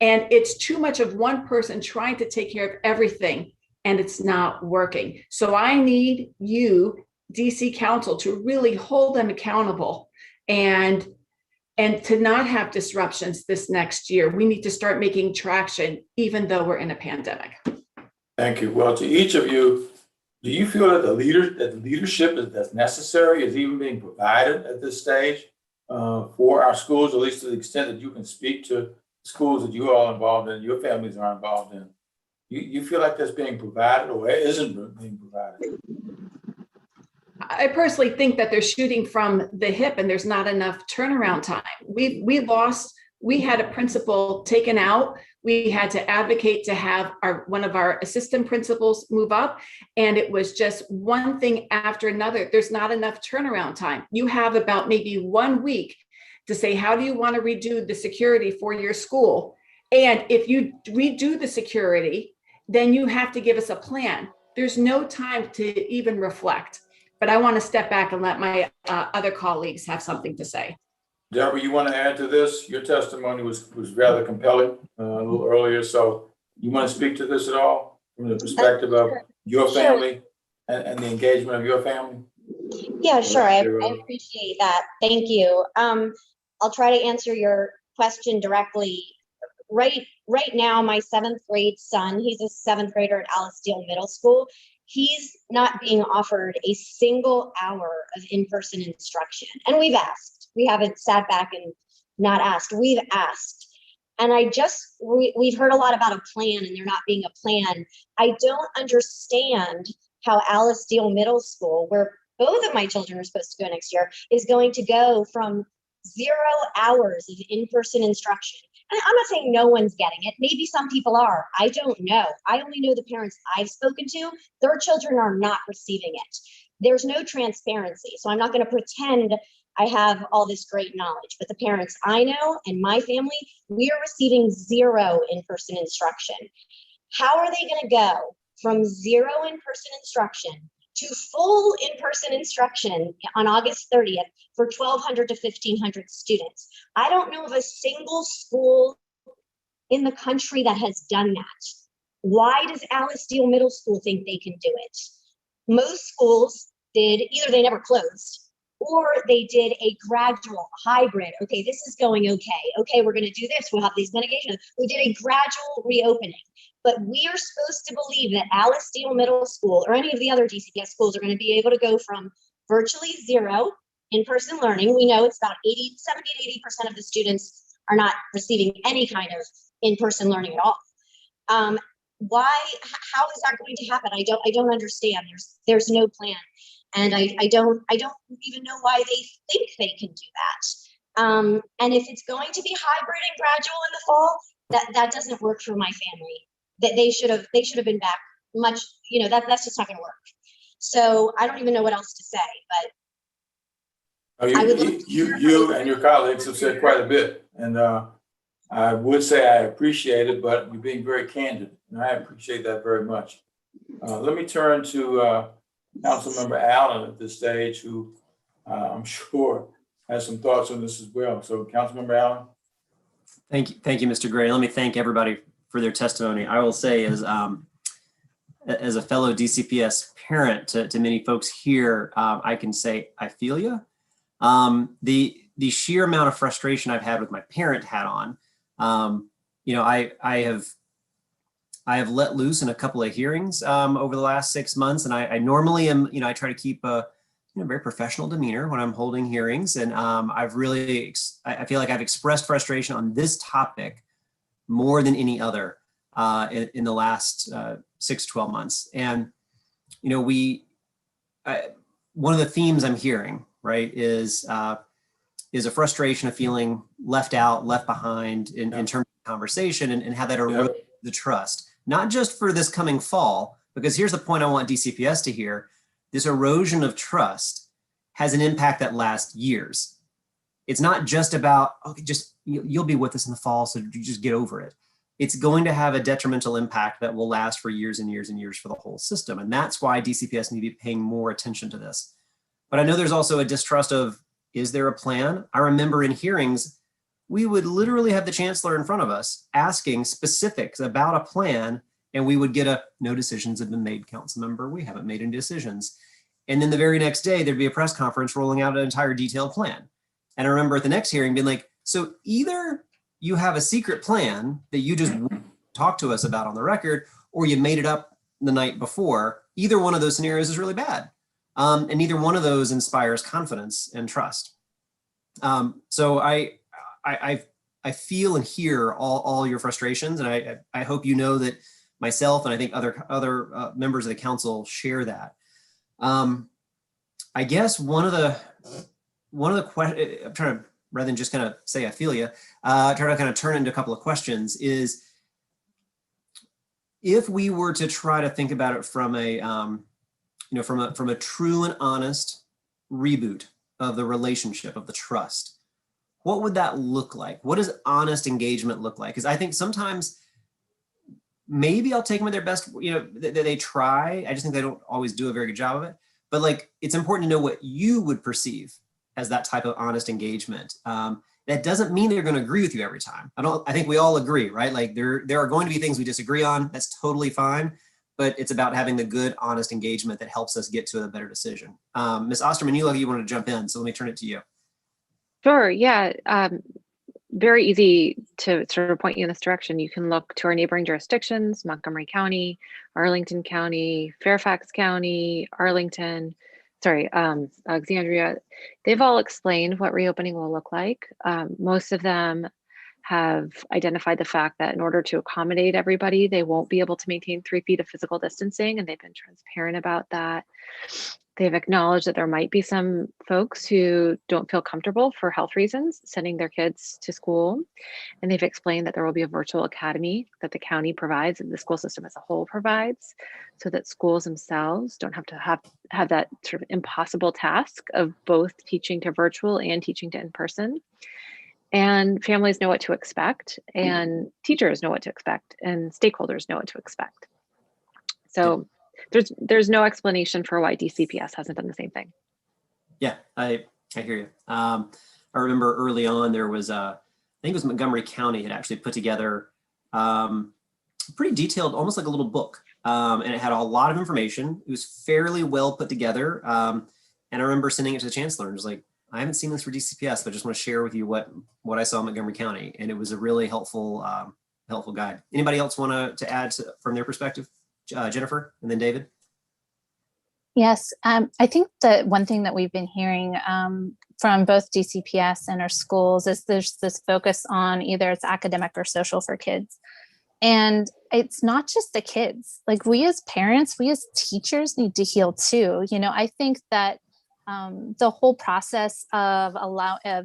And it's too much of one person trying to take care of everything, and it's not working. So I need you, DC Council, to really hold them accountable and to not have disruptions this next year. We need to start making traction, even though we're in a pandemic. Thank you. Well, to each of you, do you feel that the leadership that's necessary is even being provided at this stage for our schools, at least to the extent that you can speak to schools that you are involved in, your families are involved in? You feel like that's being provided, or isn't being provided? I personally think that they're shooting from the hip, and there's not enough turnaround time. We had a principal taken out. We had to advocate to have one of our assistant principals move up, and it was just one thing after another. There's not enough turnaround time. You have about maybe 1 week to say, how do you want to redo the security for your school? And if you redo the security, then you have to give us a plan. There's no time to even reflect. But I want to step back and let my other colleagues have something to say. Deborah, you want to add to this? Your testimony was rather compelling a little earlier. So you want to speak to this at all from the perspective of your family and the engagement of your family? Yeah, sure. I appreciate that. Thank you. I'll try to answer your question directly. Right now, my 7th grade son, he's a 7th grader at Alice Steele Middle School. He's not being offered a single hour of in-person instruction. And we've asked. We haven't sat back and not asked. We've asked. And we've heard a lot about a plan, and there not being a plan. I don't understand how Alice Steele Middle School, where both of my children are supposed to go next year, is going to go from 0 hours of in-person instruction. And I'm not saying no one's getting it. Maybe some people are. I don't know. I only know the parents I've spoken to. Their children are not receiving it. There's no transparency. So I'm not going to pretend I have all this great knowledge. But the parents I know and my family, we are receiving 0 in-person instruction. How are they going to go from 0 in-person instruction to full in-person instruction on August 30th for 1,200 to 1,500 students? I don't know of a single school in the country that has done that. Why does Alice Steele Middle School think they can do it? Most schools did, either they never closed or they did a gradual hybrid. Okay, this is going okay. Okay, we're going to do this. We'll have these mitigations. We did a gradual reopening. But we are supposed to believe that Alice Steele Middle School or any of the other DCPS schools are going to be able to go from virtually zero in-person learning. We know it's about 70 to 80% of the students are not receiving any kind of in-person learning at all. Why? How is that going to happen? I don't understand. There's no plan, and I don't even know why they think they can do that. And if it's going to be hybrid and gradual in the fall, that doesn't work for my family. That they should have been back much. That's just not going to work. So I don't even know what else to say. But you and your colleagues have said quite a bit, and I would say I appreciate it, but you're being very candid, and I appreciate that very much. Let me turn to Councilmember Allen at this stage, who I'm sure has some thoughts on this as well. So, Councilmember Allen. Thank you, Mr. Gray. Let me thank everybody for their testimony. I will say, as a fellow DCPS parent to many folks here, I can say I feel you. The sheer amount of frustration I've had with my parent hat on, I have let loose in a couple of hearings over the last 6 months, and I normally am, I try to keep a very professional demeanor when I'm holding hearings, and I feel like I've expressed frustration on this topic more than any other in the last 6 to 12 months. And, one of the themes I'm hearing, right, is a frustration of feeling left out, left behind in terms of conversation, and how that erodes the trust, not just for this coming fall, because here's the point I want DCPS to hear. This erosion of trust has an impact that lasts years. It's not just about, okay, you'll be with us in the fall, so you just get over it. It's going to have a detrimental impact that will last for years and years and years for the whole system. And that's why DCPS need to be paying more attention to this. But I know there's also a distrust of, is there a plan? I remember in hearings, we would literally have the chancellor in front of us asking specifics about a plan, and we would get no decisions have been made, council member. We haven't made any decisions. And then the very next day, there'd be a press conference rolling out an entire detailed plan. And I remember at the next hearing being like, so either you have a secret plan that you just talked to us about on the record, or you made it up the night before. Either one of those scenarios is really bad. And neither one of those inspires confidence and trust. So I feel and hear all your frustrations, and I hope you know that myself and I think other members of the council share that. I guess one of the questions I'm trying to, rather than just kind of say I feel you, try to kind of turn into a couple of questions is, if we were to try to think about it from a from a true and honest reboot of the relationship, of the trust, what would that look like? What does honest engagement look like? Because I think sometimes maybe I'll take them at their best, they try. I just think they don't always do a very good job of it. But like, it's important to know what you would perceive as that type of honest engagement. That doesn't mean they're going to agree with you every time. I think we all agree, right? Like there are going to be things we disagree on. That's totally fine. But it's about having the good, honest engagement that helps us get to a better decision. Ms. Osterman, you wanted to jump in, so let me turn it to you. Sure, yeah. Very easy to sort of point you in this direction. You can look to our neighboring jurisdictions, Montgomery County, Arlington County, Fairfax County, Alexandria. They've all explained what reopening will look like. Most of them have identified the fact that in order to accommodate everybody, they won't be able to maintain 3 feet of physical distancing, and they've been transparent about that. They've acknowledged that there might be some folks who don't feel comfortable for health reasons sending their kids to school. And they've explained that there will be a virtual academy that the county provides and the school system as a whole provides, so that schools themselves don't have to have that sort of impossible task of both teaching to virtual and teaching to in-person. And families know what to expect, and teachers know what to expect, and stakeholders know what to expect. So there's no explanation for why DCPS hasn't done the same thing. Yeah, I hear you. I remember early on there was I think it was Montgomery County had actually put together pretty detailed, almost like a little book and it had a lot of information. It was fairly well put together. And I remember sending it to the chancellor and was like, I haven't seen this for DCPS, but I just want to share with you what I saw in Montgomery County. And it was a really helpful guide. Anybody else want to add from their perspective? Jennifer, and then David. Yes, I think that one thing that we've been hearing from both DCPS and our schools is there's this focus on either it's academic or social for kids. And it's not just the kids. Like, we as parents, we as teachers need to heal too. You know, I think that the whole process of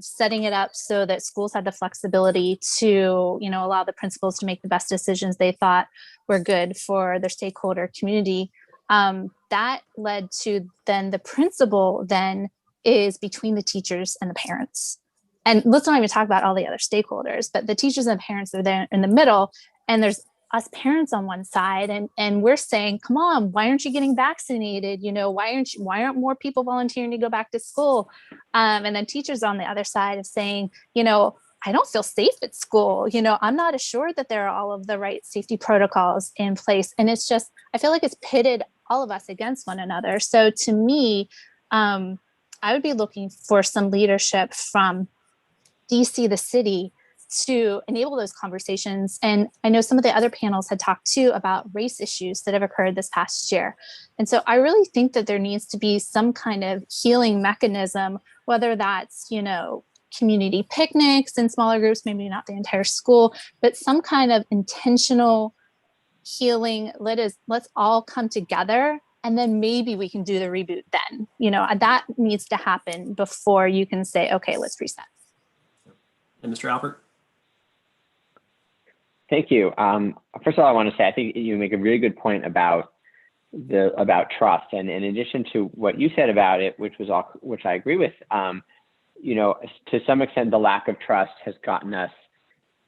setting it up so that schools had the flexibility to, you know, allow the principals to make the best decisions they thought were good for their stakeholder community. That led to then the principal then is between the teachers and the parents. And let's not even talk about all the other stakeholders, but the teachers and the parents are there in the middle, and there's us parents on one side, and we're saying, come on, why aren't you getting vaccinated? You know, why aren't more people volunteering to go back to school? And then teachers on the other side of saying, you know, I don't feel safe at school. You know, I'm not assured that there are all of the right safety protocols in place. And it's just, I feel like it's pitted all of us against one another. So to me, I would be looking for some leadership from DC, the city, to enable those conversations. And I know some of the other panels had talked too about race issues that have occurred this past year. And so I really think that there needs to be some kind of healing mechanism, whether that's, you know, community picnics in smaller groups, maybe not the entire school, but some kind of intentional healing. Let's all come together, and then maybe we can do the reboot then. You know, that needs to happen before you can say, okay, let's reset. And Mr. Albert? Thank you. First of all, I want to say, I think you make a really good point about trust. And in addition to what you said about it, which I agree with, you know, to some extent, the lack of trust has gotten us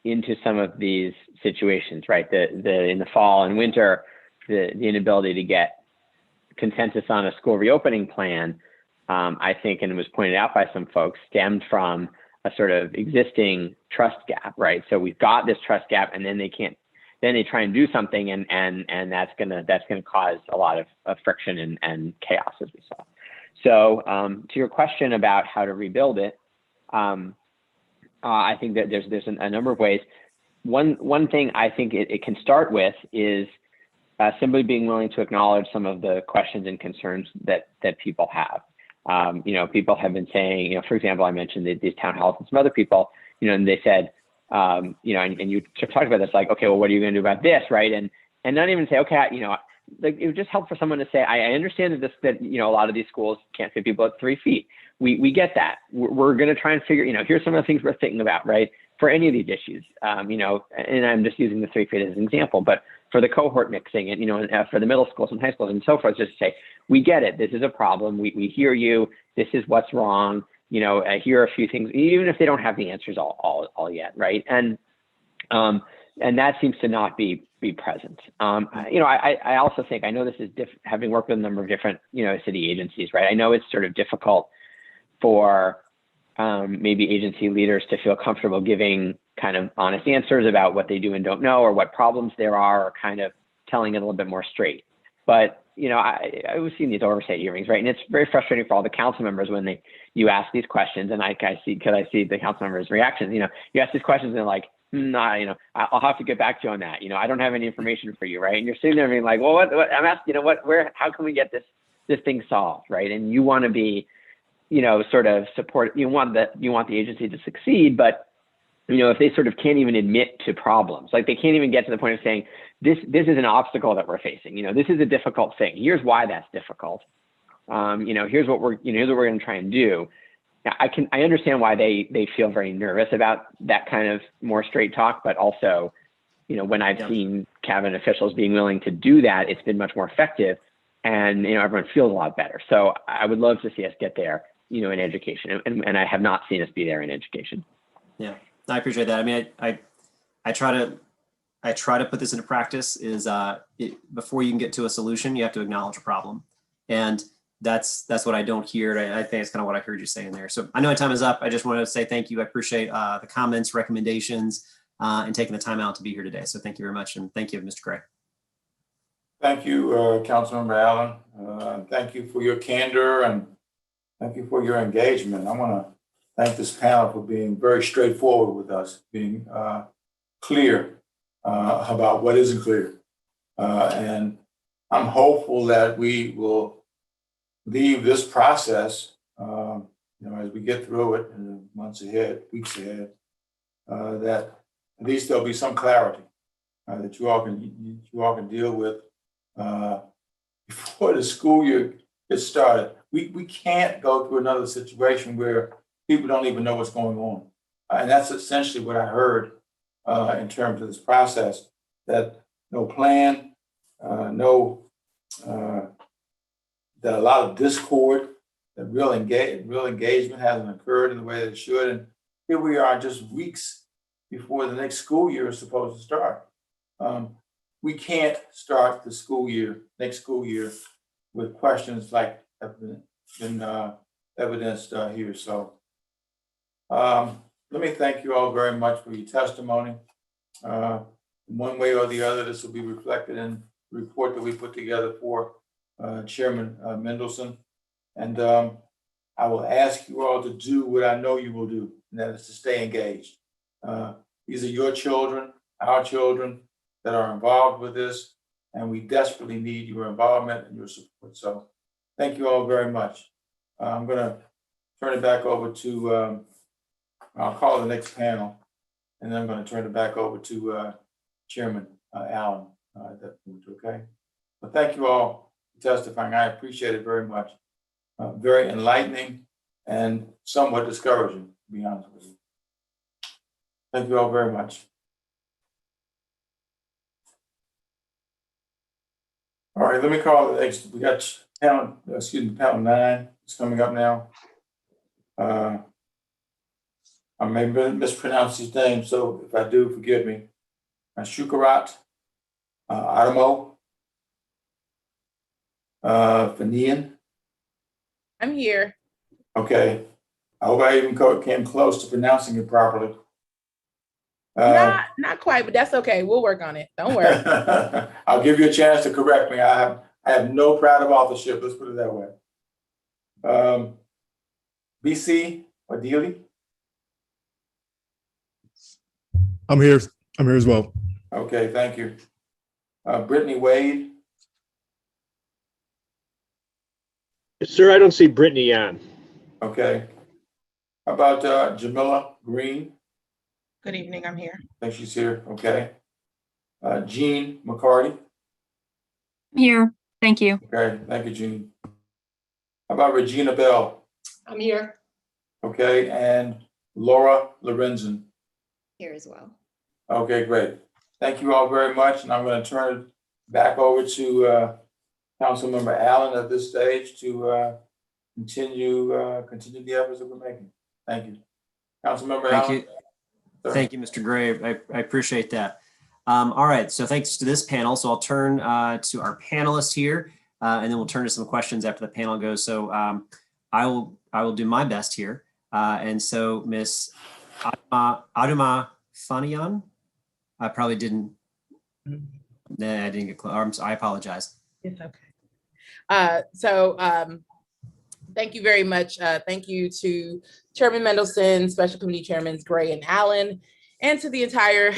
into some of these situations, right? In the fall and winter, the inability to get consensus on a school reopening plan, I think, and it was pointed out by some folks, stemmed from a sort of existing trust gap, right? So we've got this trust gap, and then they try and do something, and that's gonna cause a lot of friction and chaos, as we saw. So to your question about how to rebuild it, I think that there's a number of ways. One thing I think it can start with is simply being willing to acknowledge some of the questions and concerns that people have. You know, people have been saying, you know, for example, I mentioned these town halls and some other people, you know, and they said, you know, and you talked about this, like, okay, well, what are you going to do about this, right? And not even say, okay, you know, like, it would just help for someone to say, I understand that you know, a lot of these schools can't fit people at 3 feet. We get that. We're going to try and figure, you know, here's some of the things we're thinking about, right? For any of these issues, you know, and I'm just using the 3 feet as an example, but for the cohort mixing and, you know, for the middle schools and high schools and so forth, just to say, we get it. This is a problem. We hear you. This is what's wrong. You know, here are a few things, even if they don't have the answers all yet, right? And that seems to not be present. You know, I also think, I know this is having worked with a number of different, you know, city agencies, right? I know it's sort of difficult for maybe agency leaders to feel comfortable giving kind of honest answers about what they do and don't know, or what problems there are, or kind of telling it a little bit more straight. But, you know, I was seeing these oversight hearings, right? And it's very frustrating for all the council members when you ask these questions, and I see the council members' reactions. You know, you ask these questions and they're like, nah, you know, I'll have to get back to you on that. You know, I don't have any information for you, right? And you're sitting there being like, well, what I'm asking, you know, how can we get this thing solved, right? And you want to be, you know, sort of support, you want the agency to succeed, but, you know, if they sort of can't even admit to problems, like they can't even get to the point of saying, this is an obstacle that we're facing, you know, this is a difficult thing, here's why that's difficult, you know, here's what we're going to try and do. Now, I understand why they feel very nervous about that kind of more straight talk, but also, you know, when I've seen cabinet officials being willing to do that, it's been much more effective, and, you know, everyone feels a lot better. So I would love to see us get there, you know, in education, and I have not seen us be there in education. Yeah, I appreciate that. I mean, I try to put this into practice is before you can get to a solution, you have to acknowledge a problem. And that's what I don't hear. I think it's kind of what I heard you saying there. So I know my time is up. I just wanted to say thank you. I appreciate the comments, recommendations, and taking the time out to be here today. So thank you very much. And thank you, Mr. Gray. Thank you, Councilmember Allen. Thank you for your candor and thank you for your engagement. I want to thank this panel for being very straightforward with us, being clear about what isn't clear. And I'm hopeful that we will leave this process, as we get through it in the months ahead, weeks ahead, that at least there'll be some clarity that you all can deal with before the school year gets started. We can't go through another situation where people don't even know what's going on. And that's essentially what I heard in terms of this process, that no plan, that a lot of discord, that real engagement hasn't occurred in the way that it should. And here we are just weeks before the next school year is supposed to start. We can't start the next school year with questions like have been evidenced here. So let me thank you all very much for your testimony. One way or the other, this will be reflected in the report that we put together for Chairman Mendelson. And I will ask you all to do what I know you will do, and that is to stay engaged. These are your children, our children that are involved with this, and we desperately need your involvement and your support. So thank you all very much. I'm going to turn it back over to, I'll call the next panel, and then I'm going to turn it back over to Chairman Allen. Okay. But thank you all for testifying. I appreciate it very much. Very enlightening and somewhat discouraging, to be honest with you. Thank you all very much. All right, let me call the next. We got panel 9 is coming up now. I may mispronounce his name, so if I do, forgive me. Shukarat Adamo Fanian. I'm here. Okay. I hope I even came close to pronouncing it properly. Not quite, but that's okay. We'll work on it. Don't worry. I'll give you a chance to correct me. I have no pride of authorship. Let's put it that way. BC Wadili. I'm here as well. Okay, thank you. Brittany Wade. Sir, I don't see Brittany on. Okay. How about Jamila Green? Good evening, I'm here. I think she's here. Okay. Jean McCarty. Here, thank you. Okay, thank you, Jean. How about Regina Bell? I'm here. Okay, and Laura Lorenzen. Here as well. Okay, great. Thank you all very much. And I'm going to turn it back over to Councilmember Allen at this stage to continue the efforts that we're making. Thank you. Councilmember Allen. Thank you, Mr. Gray. I appreciate that. All right, so thanks to this panel. So I'll turn to our panelists here, and then we'll turn to some questions after the panel goes. So I will do my best here. And so Ms. Aduma Fanian, I probably didn't. Nah, I didn't get close. I apologize. It's okay. Thank you very much. Thank you to Chairman Mendelson, Special Committee Chairmans Gray and Allen, and to the entire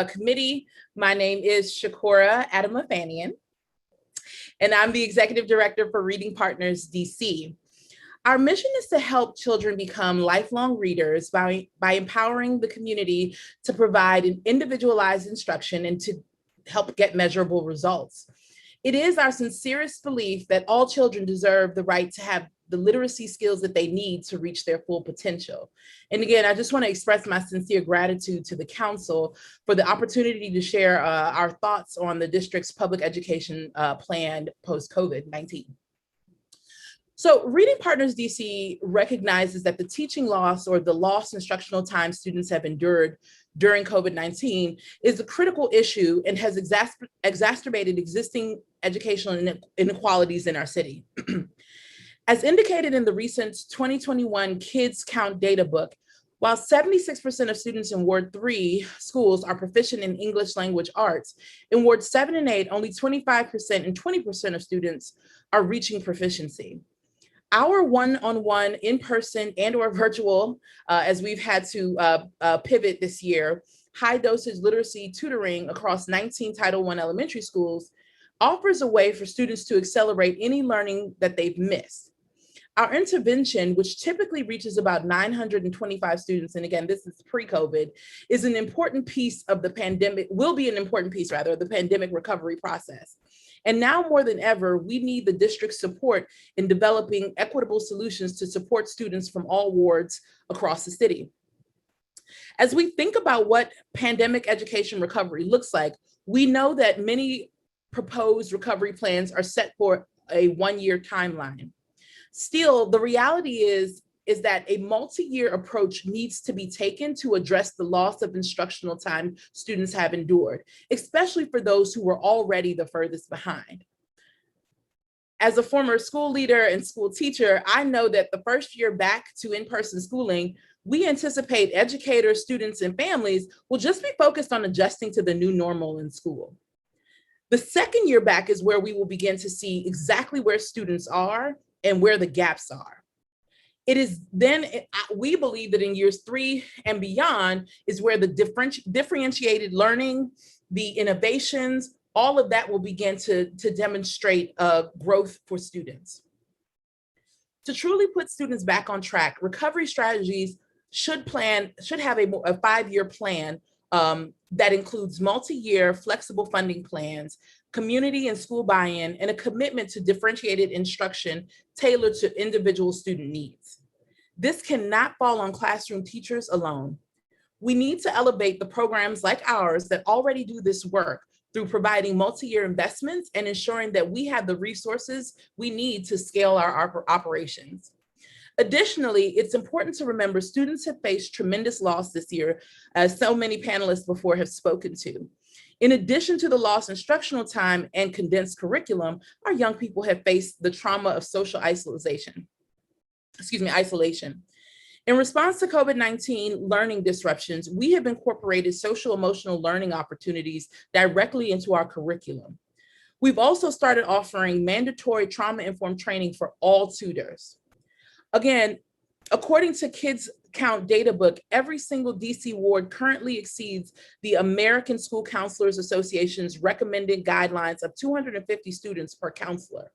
committee. My name is Shakura Adamafanian, and I'm the Executive Director for Reading Partners DC. Our mission is to help children become lifelong readers by empowering the community to provide an individualized instruction and to help get measurable results. It is our sincerest belief that all children deserve the right to have the literacy skills that they need to reach their full potential. And again, I just want to express my sincere gratitude to the council for the opportunity to share our thoughts on the district's public education plan post-COVID-19. So Reading Partners DC recognizes that the teaching loss or the lost instructional time students have endured during COVID-19 is a critical issue and has exacerbated existing educational inequalities in our city. As indicated in the recent 2021 Kids Count Data Book, While 76% of students in Ward 3 schools are proficient in English language arts, in Ward 7 and 8, only 25% and 20% of students are reaching proficiency. Our one-on-one, in-person and or virtual, as we've had to pivot this year, high dosage literacy tutoring across 19 Title I elementary schools offers a way for students to accelerate any learning that they've missed. Our intervention, which typically reaches about 925 students, and again, this is pre-COVID, is an important piece of the pandemic, will be an important piece rather, of the pandemic recovery process. And now more than ever, we need the district's support in developing equitable solutions to support students from all wards across the city. As we think about what pandemic education recovery looks like, we know that many proposed recovery plans are set for a one-year timeline. Still, the reality is that a multi-year approach needs to be taken to address the loss of instructional time students have endured, especially for those who were already the furthest behind. As a former school leader and school teacher, I know that the first year back to in-person schooling, we anticipate educators, students, and families will just be focused on adjusting to the new normal in school. The second year back is where we will begin to see exactly where students are and where the gaps are. It is then, we believe that in years 3 and beyond is where the differentiated learning, the innovations, all of that will begin to demonstrate growth for students. To truly put students back on track, recovery strategies should have a 5-year plan that includes multi-year flexible funding plans, community and school buy-in, and a commitment to differentiated instruction tailored to individual student needs. This cannot fall on classroom teachers alone. We need to elevate the programs like ours that already do this work through providing multi-year investments and ensuring that we have the resources we need to scale our operations. Additionally, it's important to remember students have faced tremendous loss this year, as so many panelists before have spoken to. In addition to the lost instructional time and condensed curriculum, our young people have faced the trauma of social isolation. In response to COVID-19 learning disruptions, we have incorporated social emotional learning opportunities directly into our curriculum. We've also started offering mandatory trauma-informed training for all tutors. Again, according to Kids Count Data Book, every single DC ward currently exceeds the American School Counselors Association's recommended guidelines of 250 students per counselor.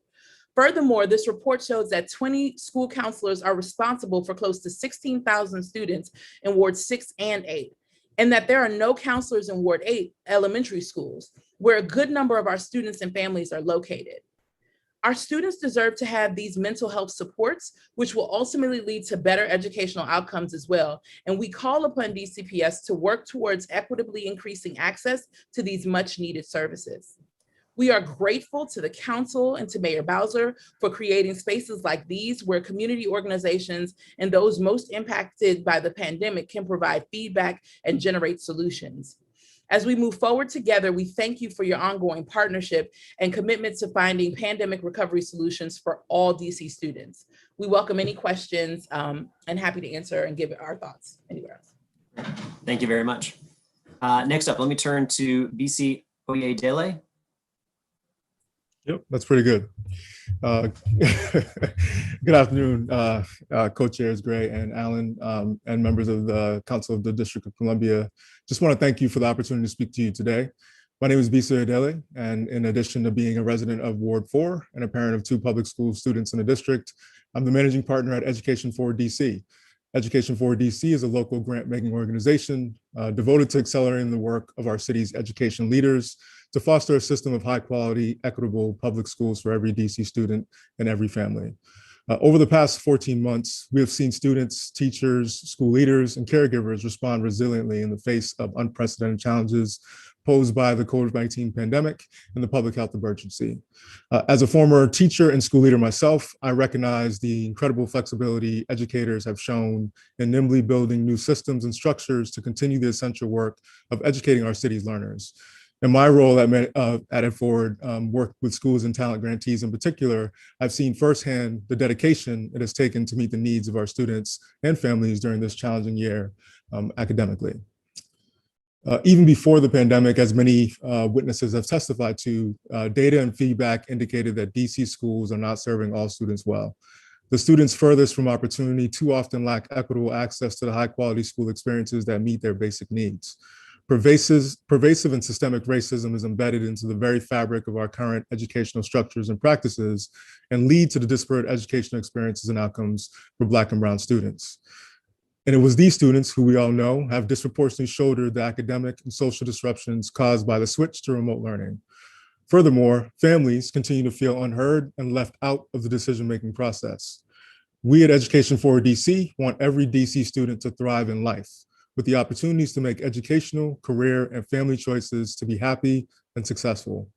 Furthermore, this report shows that 20 school counselors are responsible for close to 16,000 students in Ward 6 and 8, and that there are no counselors in Ward 8 elementary schools, where a good number of our students and families are located. Our students deserve to have these mental health supports, which will ultimately lead to better educational outcomes as well. And we call upon DCPS to work towards equitably increasing access to these much needed services. We are grateful to the council and to Mayor Bowser for creating spaces like these where community organizations and those most impacted by the pandemic can provide feedback and generate solutions. As we move forward together, we thank you for your ongoing partnership and commitment to finding pandemic recovery solutions for all DC students. We welcome any questions and happy to answer and give our thoughts anywhere else. Thank you very much. Next up, let me turn to BC Oyedele. Yep, that's pretty good. Good afternoon, co-chairs Gray and Allen, and members of the Council of the District of Columbia. Just want to thank you for the opportunity to speak to you today. My name is Bisa Adele, and in addition to being a resident of Ward 4 and a parent of 2 public school students in the district, I'm the managing partner at Education for DC. Education for DC is a local grant-making organization devoted to accelerating the work of our city's education leaders to foster a system of high-quality, equitable public schools for every DC student and every family. Over the past 14 months, we have seen students, teachers, school leaders, and caregivers respond resiliently in the face of unprecedented challenges posed by the COVID-19 pandemic and the public health emergency. As a former teacher and school leader myself, I recognize the incredible flexibility educators have shown in nimbly building new systems and structures to continue the essential work of educating our city's learners. In my role at Ed Forward, work with schools and talent grantees in particular, I've seen firsthand the dedication it has taken to meet the needs of our students and families during this challenging year academically. Even before the pandemic, as many witnesses have testified to, data and feedback indicated that DC schools are not serving all students well. The students furthest from opportunity too often lack equitable access to the high quality school experiences that meet their basic needs. Pervasive and systemic racism is embedded into the very fabric of our current educational structures and practices and lead to the disparate educational experiences and outcomes for Black and Brown students. And it was these students who we all know have disproportionately shouldered the academic and social disruptions caused by the switch to remote learning. Furthermore, families continue to feel unheard and left out of the decision-making process. We at Education Forward DC want every DC student to thrive in life, with the opportunities to make educational, career, and family choices to be happy and successful.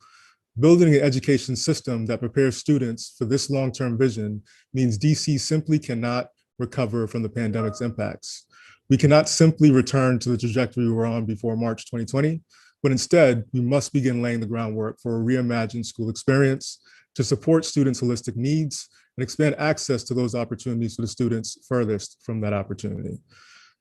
Building an education system that prepares students for this long-term vision means DC simply cannot recover from the pandemic's impacts. We cannot simply return to the trajectory we were on before March 2020, but instead, we must begin laying the groundwork for a reimagined school experience to support students' holistic needs and expand access to those opportunities for the students furthest from that opportunity.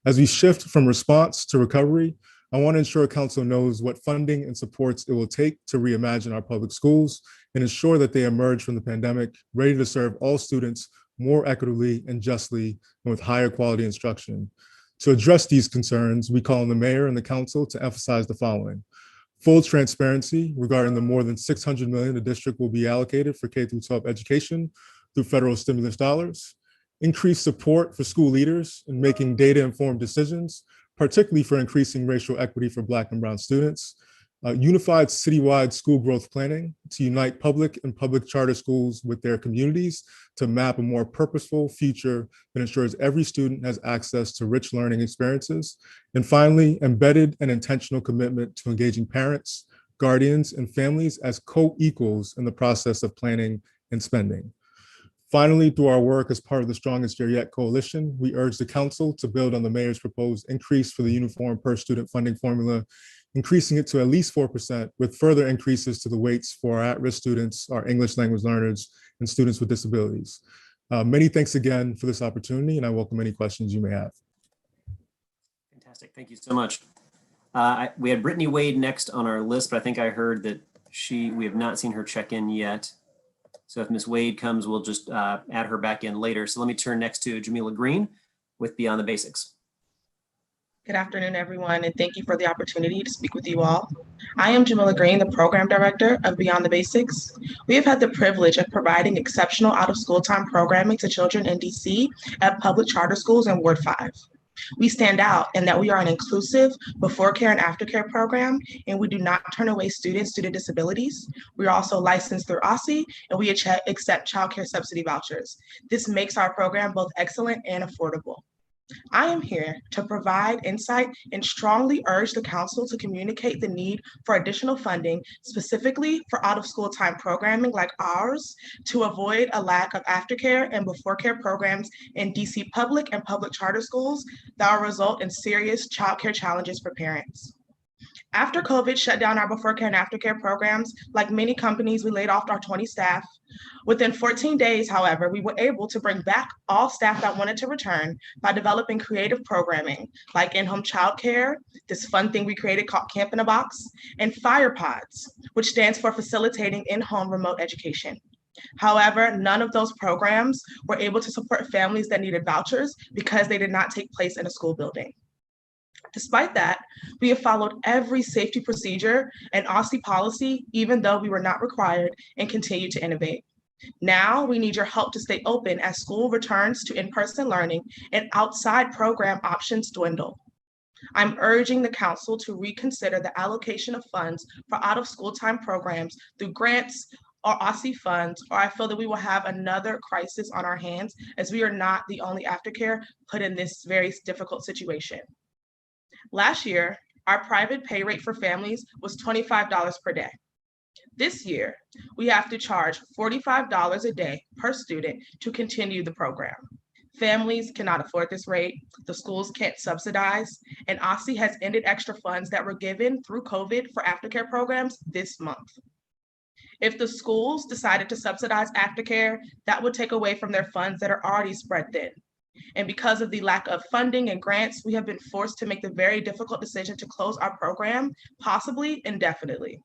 As we shift from response to recovery, I want to ensure Council knows what funding and supports it will take to reimagine our public schools and ensure that they emerge from the pandemic ready to serve all students more equitably and justly and with higher quality instruction. To address these concerns, we call on the Mayor and the Council to emphasize the following. Full transparency regarding the more than $600 million the district will be allocated for K-12 education through federal stimulus dollars. Increased support for school leaders in making data-informed decisions, particularly for increasing racial equity for Black and Brown students. Unified citywide school growth planning to unite public and public charter schools with their communities to map a more purposeful future that ensures every student has access to rich learning experiences. And finally, embedded and intentional commitment to engaging parents, guardians, and families as co-equals in the process of planning and spending. Finally, through our work as part of the Strongest Year Yet Coalition, we urge the Council to build on the Mayor's proposed increase for the uniform per student funding formula, increasing it to at least 4% with further increases to the weights for our at-risk students, our English language learners, and students with disabilities. Many thanks again for this opportunity, and I welcome any questions you may have. Fantastic, thank you so much. We had Brittany Wade next on our list, but I think I heard that we have not seen her check in yet. So if Ms. Wade comes, we'll just add her back in later. So let me turn next to Jamila Green with Beyond the Basics. Good afternoon, everyone, and thank you for the opportunity to speak with you all. I am Jamila Green, the Program Director of Beyond the Basics. We have had the privilege of providing exceptional out-of-school time programming to children in DC at public charter schools in Ward 5. We stand out in that we are an inclusive before care and after care program, and we do not turn away students due to disabilities. We are also licensed through OSSI, and we accept child care subsidy vouchers. This makes our program both excellent and affordable. I am here to provide insight and strongly urge the Council to communicate the need for additional funding, specifically for out-of-school time programming like ours, to avoid a lack of aftercare and before care programs in DC public and public charter schools that will result in serious childcare challenges for parents. After COVID shut down our before care and aftercare programs, like many companies, we laid off our 20 staff. Within 14 days, however, we were able to bring back all staff that wanted to return by developing creative programming like in-home childcare, this fun thing we created called Camp in a Box, and Fire Pods, which stands for Facilitating In-Home Remote Education. However, none of those programs were able to support families that needed vouchers because they did not take place in a school building. Despite that, we have followed every safety procedure and OSSI policy, even though we were not required, and continue to innovate. Now we need your help to stay open as school returns to in-person learning and outside program options dwindle. I'm urging the Council to reconsider the allocation of funds for out-of-school time programs through grants or OSSI funds, or I feel that we will have another crisis on our hands as we are not the only aftercare put in this very difficult situation. Last year, our private pay rate for families was $25 per day. This year, we have to charge $45 a day per student to continue the program. Families cannot afford this rate, the schools can't subsidize, and OSSI has ended extra funds that were given through COVID for aftercare programs this month. If the schools decided to subsidize aftercare, that would take away from their funds that are already spread thin. And because of the lack of funding and grants, we have been forced to make the very difficult decision to close our program, possibly indefinitely.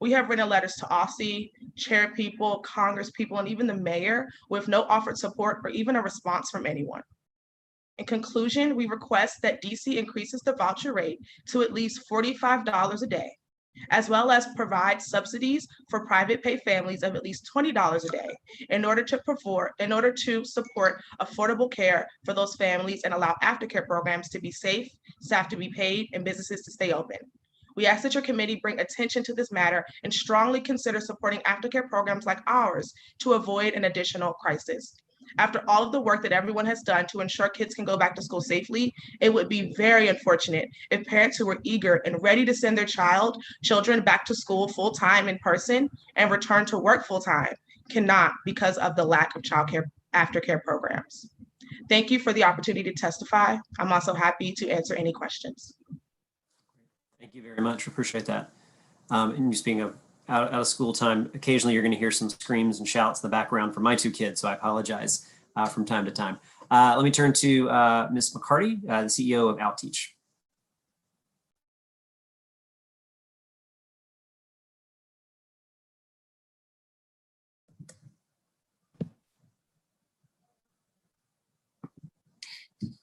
We have written letters to OSSI, chair people, Congress people, and even the mayor with no offered support or even a response from anyone. In conclusion, we request that DC increases the voucher rate to at least $45 a day, as well as provide subsidies for private pay families of at least $20 a day in order to support affordable care for those families and allow aftercare programs to be safe, staff to be paid, and businesses to stay open. We ask that your committee bring attention to this matter and strongly consider supporting aftercare programs like ours to avoid an additional crisis. After all of the work that everyone has done to ensure kids can go back to school safely, it would be very unfortunate if parents who were eager and ready to send their children back to school full-time in person and return to work full-time cannot because of the lack of childcare aftercare programs. Thank you for the opportunity to testify. I'm also happy to answer any questions. Thank you very much. Appreciate that. And just being out of school time, occasionally you're going to hear some screams and shouts in the background from my two kids, so I apologize from time to time. Let me turn to Ms. McCarty, the CEO of Outteach.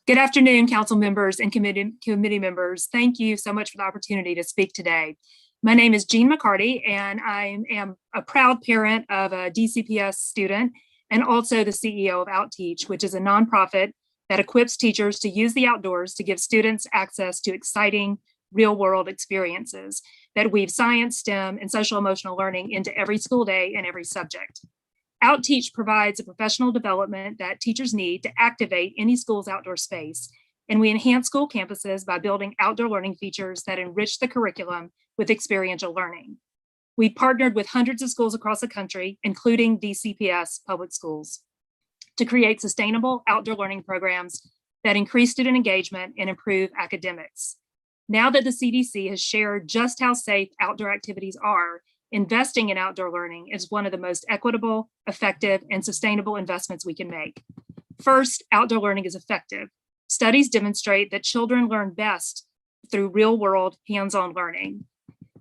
Good afternoon, council members and committee members. Thank you so much for the opportunity to speak today. My name is Jean McCarty, and I am a proud parent of a DCPS student and also the CEO of Outteach, which is a nonprofit that equips teachers to use the outdoors to give students access to exciting real-world experiences that weave science, STEM, and social-emotional learning into every school day and every subject. Outteach provides a professional development that teachers need to activate any school's outdoor space, and we enhance school campuses by building outdoor learning features that enrich the curriculum with experiential learning. We partnered with hundreds of schools across the country, including DCPS public schools, to create sustainable outdoor learning programs that increase student engagement and improve academics. Now that the CDC has shared just how safe outdoor activities are, investing in outdoor learning is one of the most equitable, effective, and sustainable investments we can make. First, outdoor learning is effective. Studies demonstrate that children learn best through real-world hands-on learning.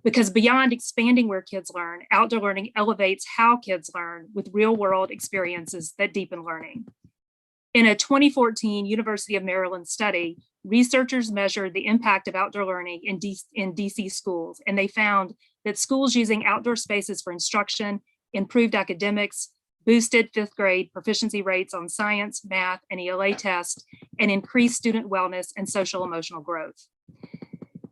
Because beyond expanding where kids learn, outdoor learning elevates how kids learn with real-world experiences that deepen learning. In a 2014 University of Maryland study, researchers measured the impact of outdoor learning in DC schools, and they found that schools using outdoor spaces for instruction improved academics, boosted fifth grade proficiency rates on science, math, and ELA tests, and increased student wellness and social emotional growth.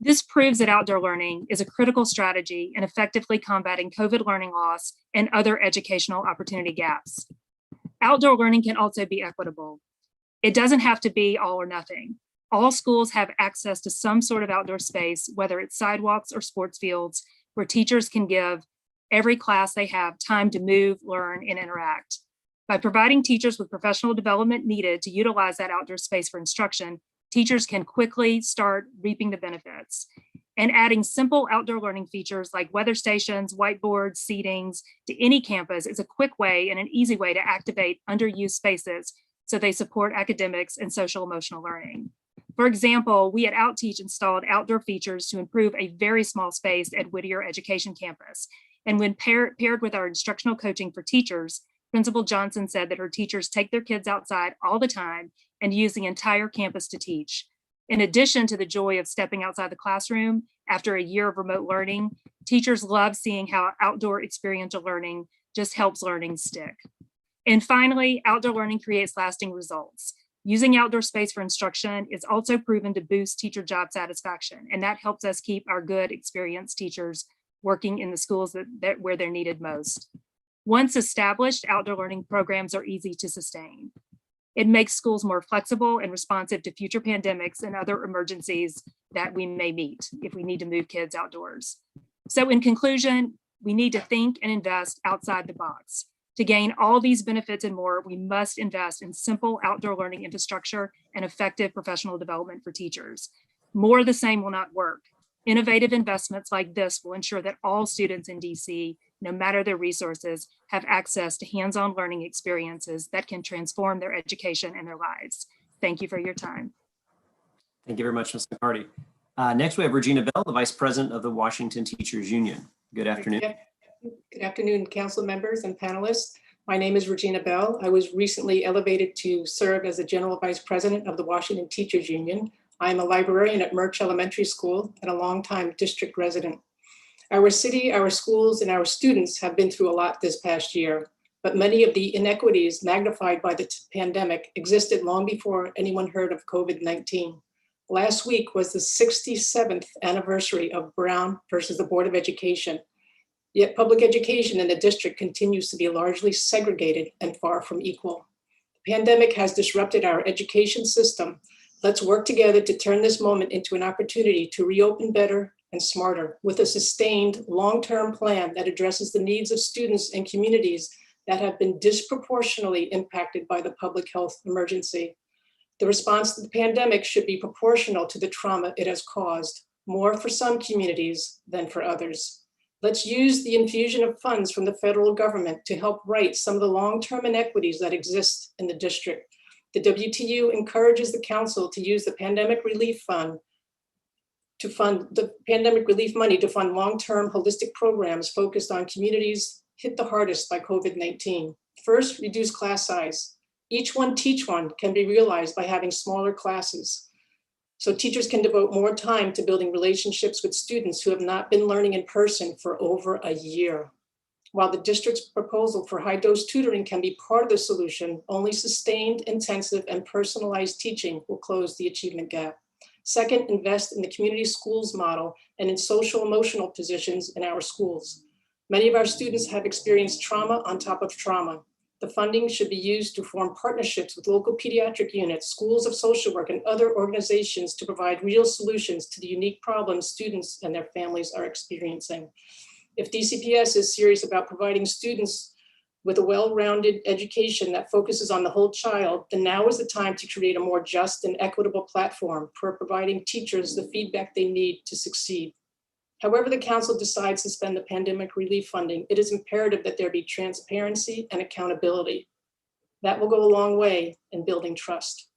This proves that outdoor learning is a critical strategy in effectively combating COVID learning loss and other educational opportunity gaps. Outdoor learning can also be equitable. It doesn't have to be all or nothing. All schools have access to some sort of outdoor space, whether it's sidewalks or sports fields, where teachers can give every class they have time to move, learn, and interact. By providing teachers with professional development needed to utilize that outdoor space for instruction, teachers can quickly start reaping the benefits. And adding simple outdoor learning features like weather stations, whiteboards, seatings to any campus is a quick way and an easy way to activate underused spaces so they support academics and social emotional learning. For example, we at Outteach installed outdoor features to improve a very small space at Whittier Education Campus. And when paired with our instructional coaching for teachers, Principal Johnson said that her teachers take their kids outside all the time and use the entire campus to teach. In addition to the joy of stepping outside the classroom after a year of remote learning, teachers love seeing how outdoor experiential learning just helps learning stick. And finally, outdoor learning creates lasting results. Using outdoor space for instruction is also proven to boost teacher job satisfaction, and that helps us keep our good, experienced teachers working in the schools where they're needed most. Once established, outdoor learning programs are easy to sustain. It makes schools more flexible and responsive to future pandemics and other emergencies that we may meet if we need to move kids outdoors. So in conclusion, we need to think and invest outside the box To gain all these benefits and more, we must invest in simple outdoor learning infrastructure and effective professional development for teachers. More of the same will not work. Innovative investments like this will ensure that all students in DC, no matter their resources, have access to hands-on learning experiences that can transform their education and their lives. Thank you for your time. Thank you very much, Ms. McCarty. Next, we have Regina Bell, the Vice President of the Washington Teachers Union. Good afternoon. Good afternoon, council members and panelists. My name is Regina Bell. I was recently elevated to serve as the General Vice President of the Washington Teachers Union. I am a librarian at Murch Elementary School and a longtime district resident. Our city, our schools, and our students have been through a lot this past year, but many of the inequities magnified by the pandemic existed long before anyone heard of COVID-19. Last week was the 67th anniversary of Brown versus the Board of Education. Yet public education in the district continues to be largely segregated and far from equal. The pandemic has disrupted our education system. Let's work together to turn this moment into an opportunity to reopen better and smarter with a sustained long-term plan that addresses the needs of students and communities that have been disproportionately impacted by the public health emergency. The response to the pandemic should be proportional to the trauma it has caused, more for some communities than for others. Let's use the infusion of funds from the federal government to help right some of the long-term inequities that exist in the district. The WTU encourages the council to use the pandemic relief fund to fund the pandemic relief money to fund long-term holistic programs focused on communities hit the hardest by COVID-19. First, reduce class size. Each one teach one can be realized by having smaller classes, so teachers can devote more time to building relationships with students who have not been learning in person for over a year. While the district's proposal for high-dose tutoring can be part of the solution, only sustained, intensive, and personalized teaching will close the achievement gap. Second, invest in the community schools model and in social emotional positions in our schools. Many of our students have experienced trauma on top of trauma. The funding should be used to form partnerships with local pediatric units, schools of social work, and other organizations to provide real solutions to the unique problems students and their families are experiencing. If DCPS is serious about providing students with a well-rounded education that focuses on the whole child, then now is the time to create a more just and equitable platform for providing teachers the feedback they need to succeed. However the council decides to spend the pandemic relief funding, it is imperative that there be transparency and accountability. That will go a long way in building trust.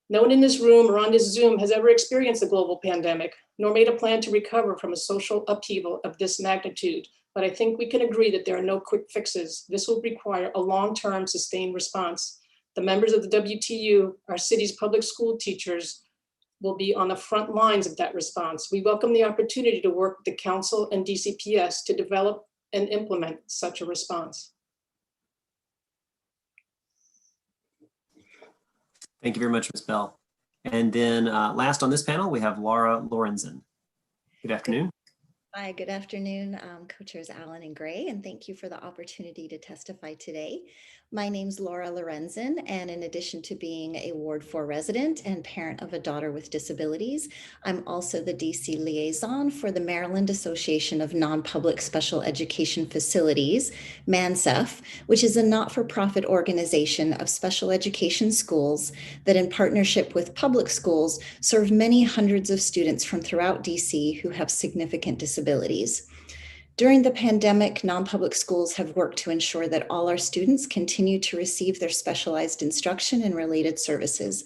No one in this room or on this Zoom has ever experienced a global pandemic, nor made a plan to recover from a social upheaval of this magnitude. But I think we can agree that there are no quick fixes. This will require a long-term sustained response. The members of the WTU, our city's public school teachers, will be on the front lines of that response. We welcome the opportunity to work with the council and DCPS to develop and implement such a response. Thank you very much, Ms. Bell. And then last on this panel, we have Laura Lorenzen. Good afternoon. Hi, good afternoon, co-chairs Allen and Gray, and thank you for the opportunity to testify today. My name's Laura Lorenzen, and in addition to being a Ward 4 resident and parent of a daughter with disabilities, I'm also the DC liaison for the Maryland Association of Non-Public Special Education Facilities, MANSEF, which is a not-for-profit organization of special education schools that in partnership with public schools serve many hundreds of students from throughout DC who have significant disabilities. During the pandemic, non-public schools have worked to ensure that all our students continue to receive their specialized instruction and related services.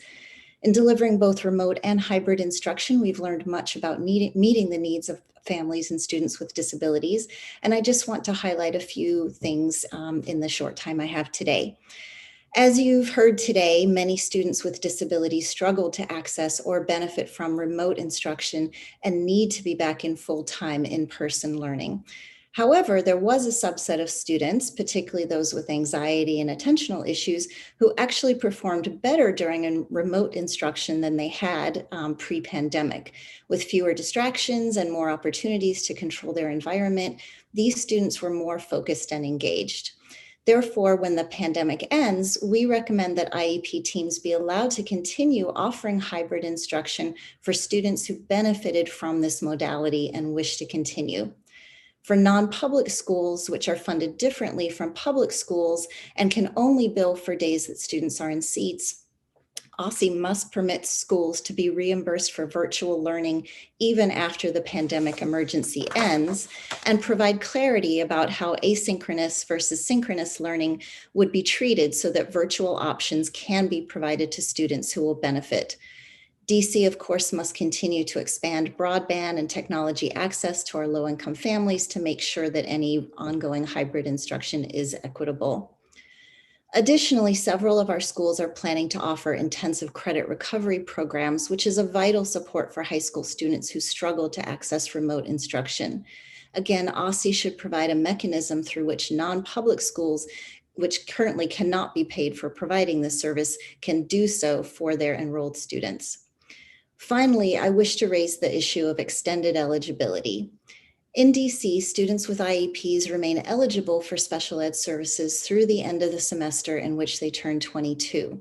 In delivering both remote and hybrid instruction, we've learned much about meeting the needs of families and students with disabilities. And I just want to highlight a few things in the short time I have today. As you've heard today, many students with disabilities struggle to access or benefit from remote instruction and need to be back in full-time in-person learning. However, there was a subset of students, particularly those with anxiety and attentional issues, who actually performed better during remote instruction than they had pre-pandemic. With fewer distractions and more opportunities to control their environment, these students were more focused and engaged. Therefore, when the pandemic ends, we recommend that IEP teams be allowed to continue offering hybrid instruction for students who benefited from this modality and wish to continue. For non-public schools, which are funded differently from public schools and can only bill for days that students are in seats, OSSI must permit schools to be reimbursed for virtual learning even after the pandemic emergency ends, and provide clarity about how asynchronous versus synchronous learning would be treated so that virtual options can be provided to students who will benefit. DC, of course, must continue to expand broadband and technology access to our low-income families to make sure that any ongoing hybrid instruction is equitable. Additionally, several of our schools are planning to offer intensive credit recovery programs, which is a vital support for high school students who struggle to access remote instruction. Again, OSSI should provide a mechanism through which non-public schools, which currently cannot be paid for providing this service, can do so for their enrolled students. Finally, I wish to raise the issue of extended eligibility. In DC, students with IEPs remain eligible for special ed services through the end of the semester in which they turn 22.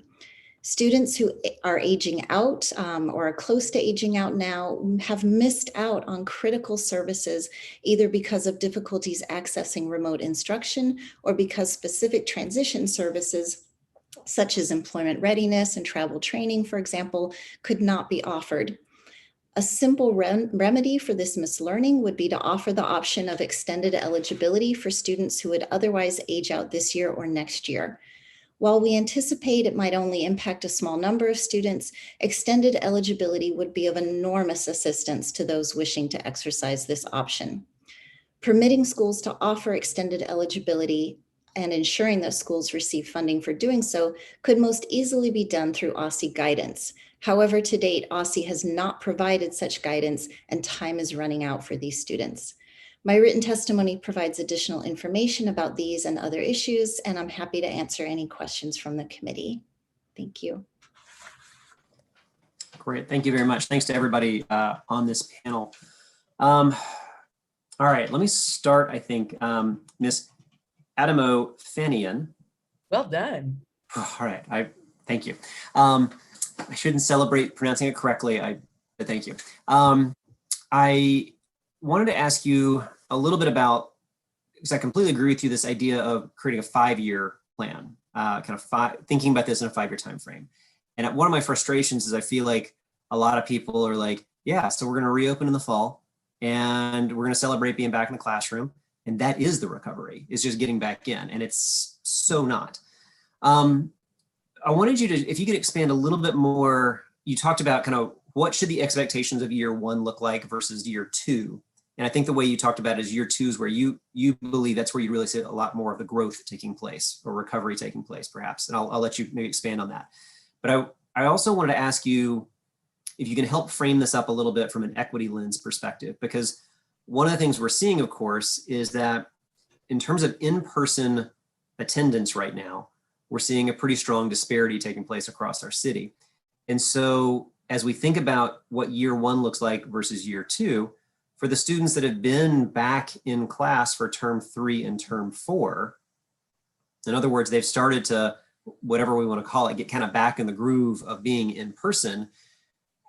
Students who are aging out or are close to aging out now have missed out on critical services, either because of difficulties accessing remote instruction or because specific transition services such as employment readiness and travel training, for example, could not be offered. A simple remedy for this mislearning would be to offer the option of extended eligibility for students who would otherwise age out this year or next year. While we anticipate it might only impact a small number of students, extended eligibility would be of enormous assistance to those wishing to exercise this option. Permitting schools to offer extended eligibility and ensuring that schools receive funding for doing so could most easily be done through OSSI guidance. However, to date, OSSI has not provided such guidance and time is running out for these students. My written testimony provides additional information about these and other issues, and I'm happy to answer any questions from the committee. Thank you. Great, thank you very much. Thanks to everybody on this panel. All right, let me start, I think, Ms. Adamo Fenian. Well done. All right, thank you. I shouldn't celebrate pronouncing it correctly, but thank you. I wanted to ask you a little bit about, because I completely agree with you, this idea of creating a 5-year plan, thinking about this in a 5-year time frame. And one of my frustrations is I feel like a lot of people are like, yeah, so we're going to reopen in the fall and we're going to celebrate being back in the classroom. And that is the recovery, is just getting back in. And it's so not. I wanted you to, if you could expand a little bit more, you talked about kind of what should the expectations of year 1 look like versus year 2. And I think the way you talked about it is year 2 is where you believe that's where you really see a lot more of the growth taking place or recovery taking place, perhaps. And I'll let you maybe expand on that. But I also wanted to ask you if you can help frame this up a little bit from an equity lens perspective, because one of the things we're seeing, of course, is that in terms of in-person attendance right now, we're seeing a pretty strong disparity taking place across our city. And so as we think about what year 1 looks like versus year 2, for the students that have been back in class for term 3 and term 4, in other words, they've started to, whatever we want to call it, get kind of back in the groove of being in person,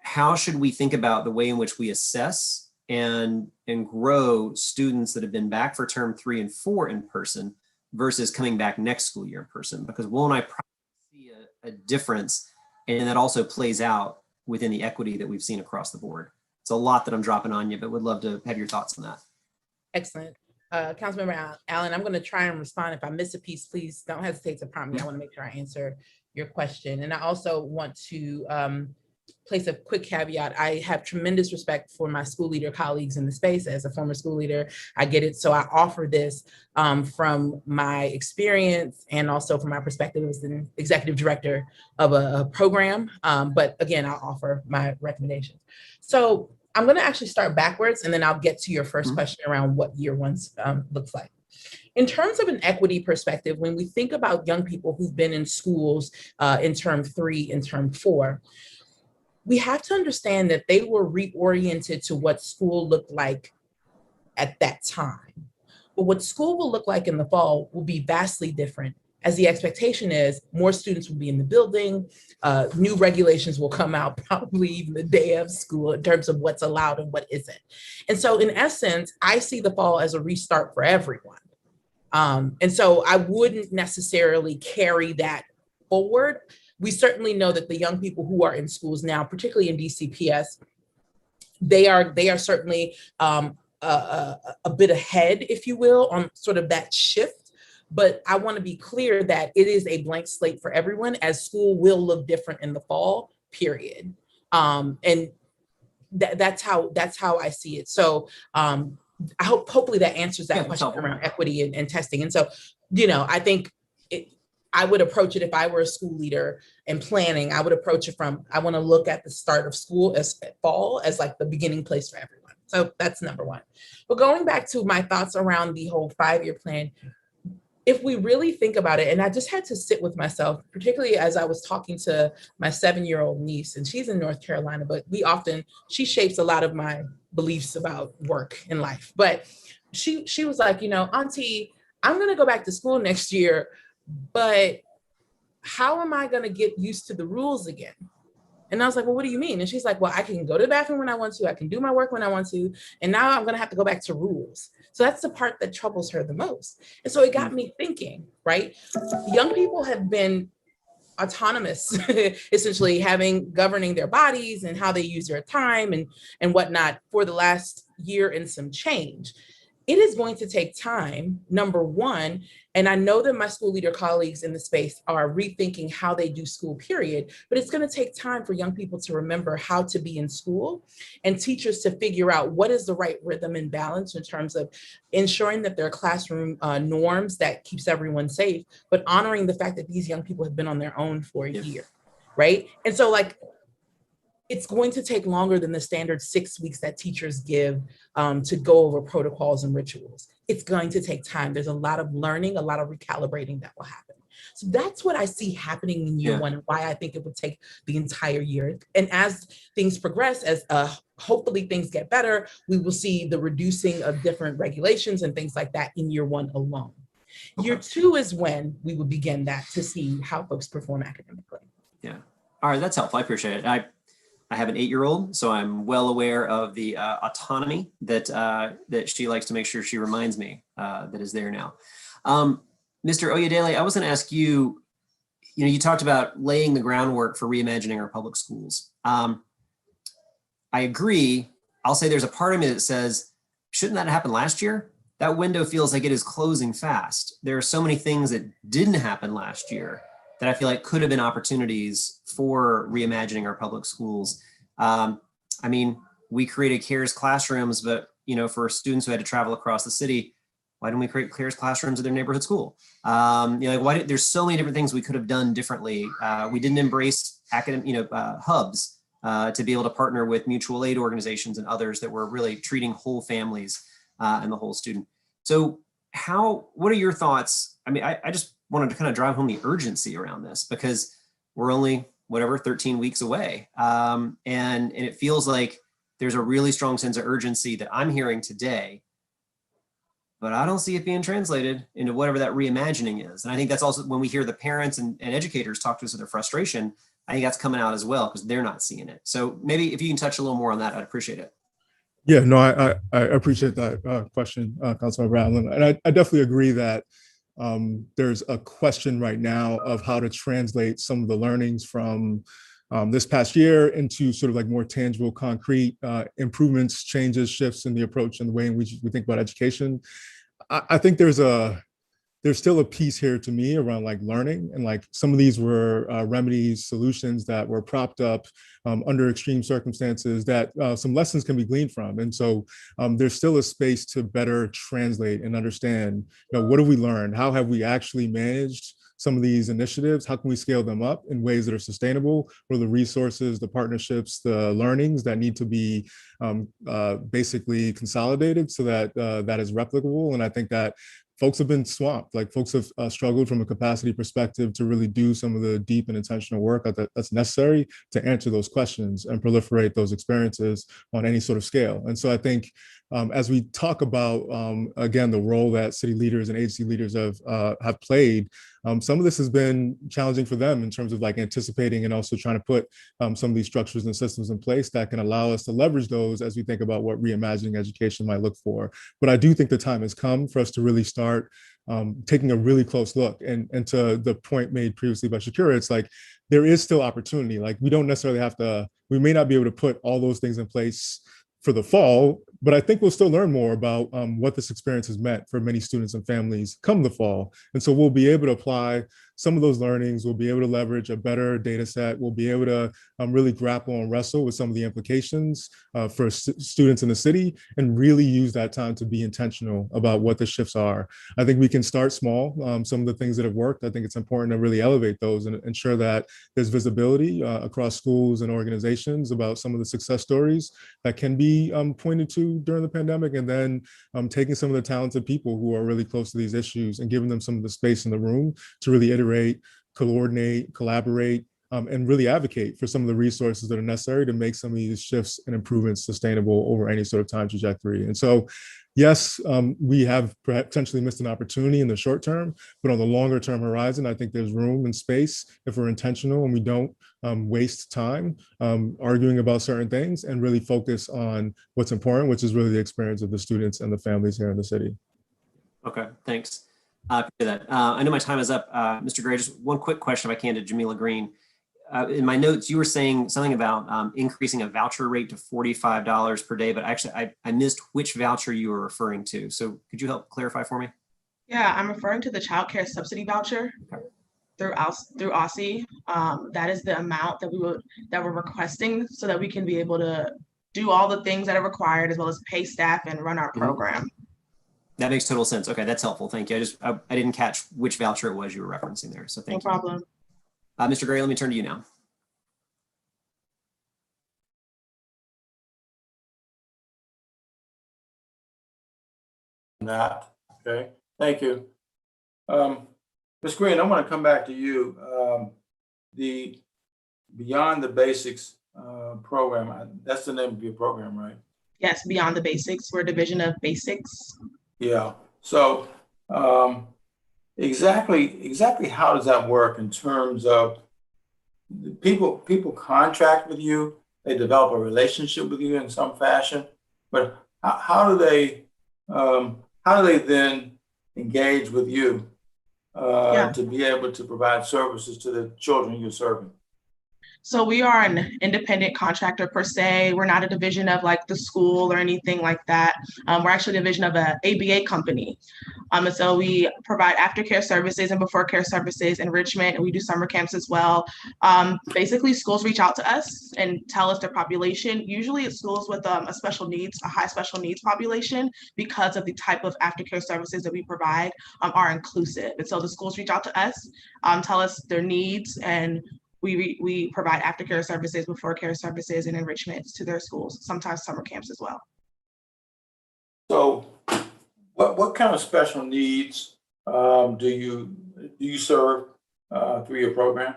how should we think about the way in which we assess and grow students that have been back for term 3 and 4 in person versus coming back next school year in person? Because Will and I probably see a difference, and that also plays out within the equity that we've seen across the board. It's a lot that I'm dropping on you, but would love to have your thoughts on that. Excellent. Councilmember Allen, I'm going to try and respond. If I miss a piece, please don't hesitate to prompt me. I want to make sure I answer your question. And I also want to place a quick caveat. I have tremendous respect for my school leader colleagues in the space. As a former school leader, I get it. So I offer this from my experience and also from my perspective as the executive director of a program. But again, I'll offer my recommendations. So I'm going to actually start backwards, and then I'll get to your first question around what year 1 looks like. In terms of an equity perspective, when we think about young people who've been in schools in term 3 and term 4, we have to understand that they were reoriented to what school looked like at that time. But what school will look like in the fall will be vastly different as the expectation is more students will be in the building. New regulations will come out probably even the day of school in terms of what's allowed and what isn't. And so in essence, I see the fall as a restart for everyone. And so I wouldn't necessarily carry that forward. We certainly know that the young people who are in schools now, particularly in DCPS, they are certainly a bit ahead, if you will, on sort of that shift. But I want to be clear that it is a blank slate for everyone, as school will look different in the fall, period. And that's how I see it. So I hopefully that answers that question around equity and testing. And so, I think I would approach it if I were a school leader and planning. I would approach it from, I want to look at the start of school as fall as like the beginning place for everyone. So that's number one. But going back to my thoughts around the whole 5-year plan, if we really think about it, and I just had to sit with myself, particularly as I was talking to my 7-year-old niece, and she's in North Carolina, but she shapes a lot of my beliefs about work and life. But she was like, Auntie, I'm going to go back to school next year, but how am I going to get used to the rules again? And I was like, well, what do you mean? And she's like, well, I can go to the bathroom when I want to. I can do my work when I want to. And now I'm going to have to go back to rules. So that's the part that troubles her the most. And so it got me thinking, right? Young people have been autonomous, essentially governing their bodies and how they use their time and whatnot for the last year and some change. It is going to take time, number one, and I know that my school leader colleagues in the space are rethinking how they do school, period, but it's going to take time for young people to remember how to be in school and teachers to figure out what is the right rhythm and balance in terms of ensuring that there are classroom norms that keeps everyone safe, but honoring the fact that these young people have been on their own for a year, right? And so it's going to take longer than the standard 6 weeks that teachers give to go over protocols and rituals. It's going to take time. There's a lot of learning, a lot of recalibrating that will happen. So that's what I see happening in year one and why I think it would take the entire year. And as things progress, as hopefully things get better, we will see the reducing of different regulations and things like that in year one alone. Year two is when we will begin that to see how folks perform academically. Yeah. All right, that's helpful. I appreciate it. I have an 8-year-old, so I'm well aware of the autonomy that she likes to make sure she reminds me that is there now. Mr. Oyedele, I was going to ask you, you talked about laying the groundwork for reimagining our public schools. I agree. I'll say there's a part of me that says, shouldn't that happen last year? That window feels like it is closing fast. There are so many things that didn't happen last year that I feel like could have been opportunities for reimagining our public schools. We created CARES classrooms, but for students who had to travel across the city, why didn't we create CARES classrooms at their neighborhood school? There's so many different things we could have done differently. We didn't embrace academic, hubs to be able to partner with mutual aid organizations and others that were really treating whole families and the whole student. So what are your thoughts? I just wanted to kind of drive home the urgency around this because we're only 13 weeks away. And it feels like there's a really strong sense of urgency that I'm hearing today, but I don't see it being translated into whatever that reimagining is. And I think that's also when we hear the parents and educators talk to us of their frustration, I think that's coming out as well because they're not seeing it. So maybe if you can touch a little more on that, I'd appreciate it. Yeah, no, I appreciate that question, Councilmember Allen. And I definitely agree that there's a question right now of how to translate some of the learnings from this past year into sort of like more tangible, concrete improvements, changes, shifts in the approach and the way in which we think about education. I think there's still a piece here to me around like learning, and like some of these were remedies, solutions that were propped up under extreme circumstances that some lessons can be gleaned from. And so there's still a space to better translate and understand, what have we learned? How have we actually managed some of these initiatives? How can we scale them up in ways that are sustainable? What are the resources, the partnerships, the learnings that need to be basically consolidated so that that is replicable? And I think that folks have been swamped. Like folks have struggled from a capacity perspective to really do some of the deep and intentional work that's necessary to answer those questions and proliferate those experiences on any sort of scale. And so I think as we talk about, again, the role that city leaders and agency leaders have played, some of this has been challenging for them in terms of like anticipating and also trying to put some of these structures and systems in place that can allow us to leverage those as we think about what reimagining education might look for. But I do think the time has come for us to really start taking a really close look. And to the point made previously by Shakira, it's like, there is still opportunity. Like, we don't necessarily have to, we may not be able to put all those things in place for the fall, but I think we'll still learn more about what this experience has meant for many students and families come the fall. And so we'll be able to apply some of those learnings. We'll be able to leverage a better data set. We'll be able to really grapple and wrestle with some of the implications for students in the city and really use that time to be intentional about what the shifts are. I think we can start small. Some of the things that have worked, I think it's important to really elevate those and ensure that there's visibility across schools and organizations about some of the success stories that can be pointed to during the pandemic, and then taking some of the talented people who are really close to these issues and giving them some of the space in the room to really iterate, coordinate, collaborate, and really advocate for some of the resources that are necessary to make some of these shifts and improvements sustainable over any sort of time trajectory. And so, yes, we have potentially missed an opportunity in the short term, but on the longer term horizon, I think there's room and space if we're intentional and we don't waste time arguing about certain things and really focus on what's important, which is really the experience of the students and the families here in the city. Okay, thanks. I appreciate that. I know my time is up. Mr. Gray, just one quick question if I can to Jamila Green. In my notes, you were saying something about increasing a voucher rate to $45 per day, but actually I missed which voucher you were referring to. So could you help clarify for me? Yeah, I'm referring to the child care subsidy voucher through OSSI. That is the amount that we're requesting so that we can be able to do all the things that are required as well as pay staff and run our program. That makes total sense. Okay, that's helpful. Thank you. I didn't catch which voucher it was you were referencing there. So thank you. No problem. Mr. Gray, let me turn to you now. Okay, thank you. Ms. Green, I want to come back to you. The Beyond the Basics program, that's the name of your program, right? Yes, Beyond the Basics. We're a division of basics. Yeah. So exactly how does that work in terms of people contract with you, they develop a relationship with you in some fashion, but how do they then engage with you to be able to provide services to the children you're serving? So we are an independent contractor per se. We're not a division of like the school or anything like that. We're actually a division of an ABA company. And so we provide aftercare services and before care services, enrichment, and we do summer camps as well. Basically, schools reach out to us and tell us their population. Usually it's schools with a high special needs population, because of the type of aftercare services that we provide are inclusive. And so the schools reach out to us, tell us their needs, and we provide aftercare services, before care services, and enrichments to their schools, sometimes summer camps as well. So what kind of special needs do you serve through your program?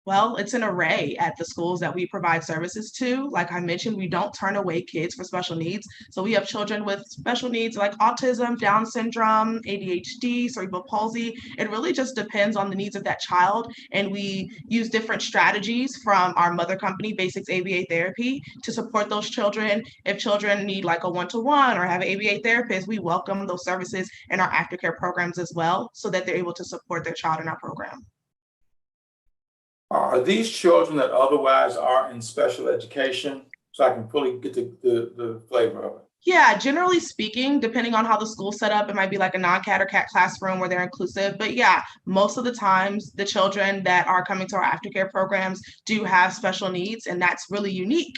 Well, it's an array at the schools that we provide services to. Like I mentioned, we don't turn away kids for special needs. So we have children with special needs like autism, Down syndrome, ADHD, cerebral palsy. It really just depends on the needs of that child. And we use different strategies from our mother company, Basics ABA Therapy, to support those children. If children need like a one-to-one or have an ABA therapist, we welcome those services in our aftercare programs as well, so that they're able to support their child in our program. Are these children that otherwise are in special education? So I can fully get the flavor of it. Yeah, generally speaking, depending on how the school's set up, it might be like a non-CAT or CAT classroom where they're inclusive. But yeah, most of the times the children that are coming to our aftercare programs do have special needs, and that's really unique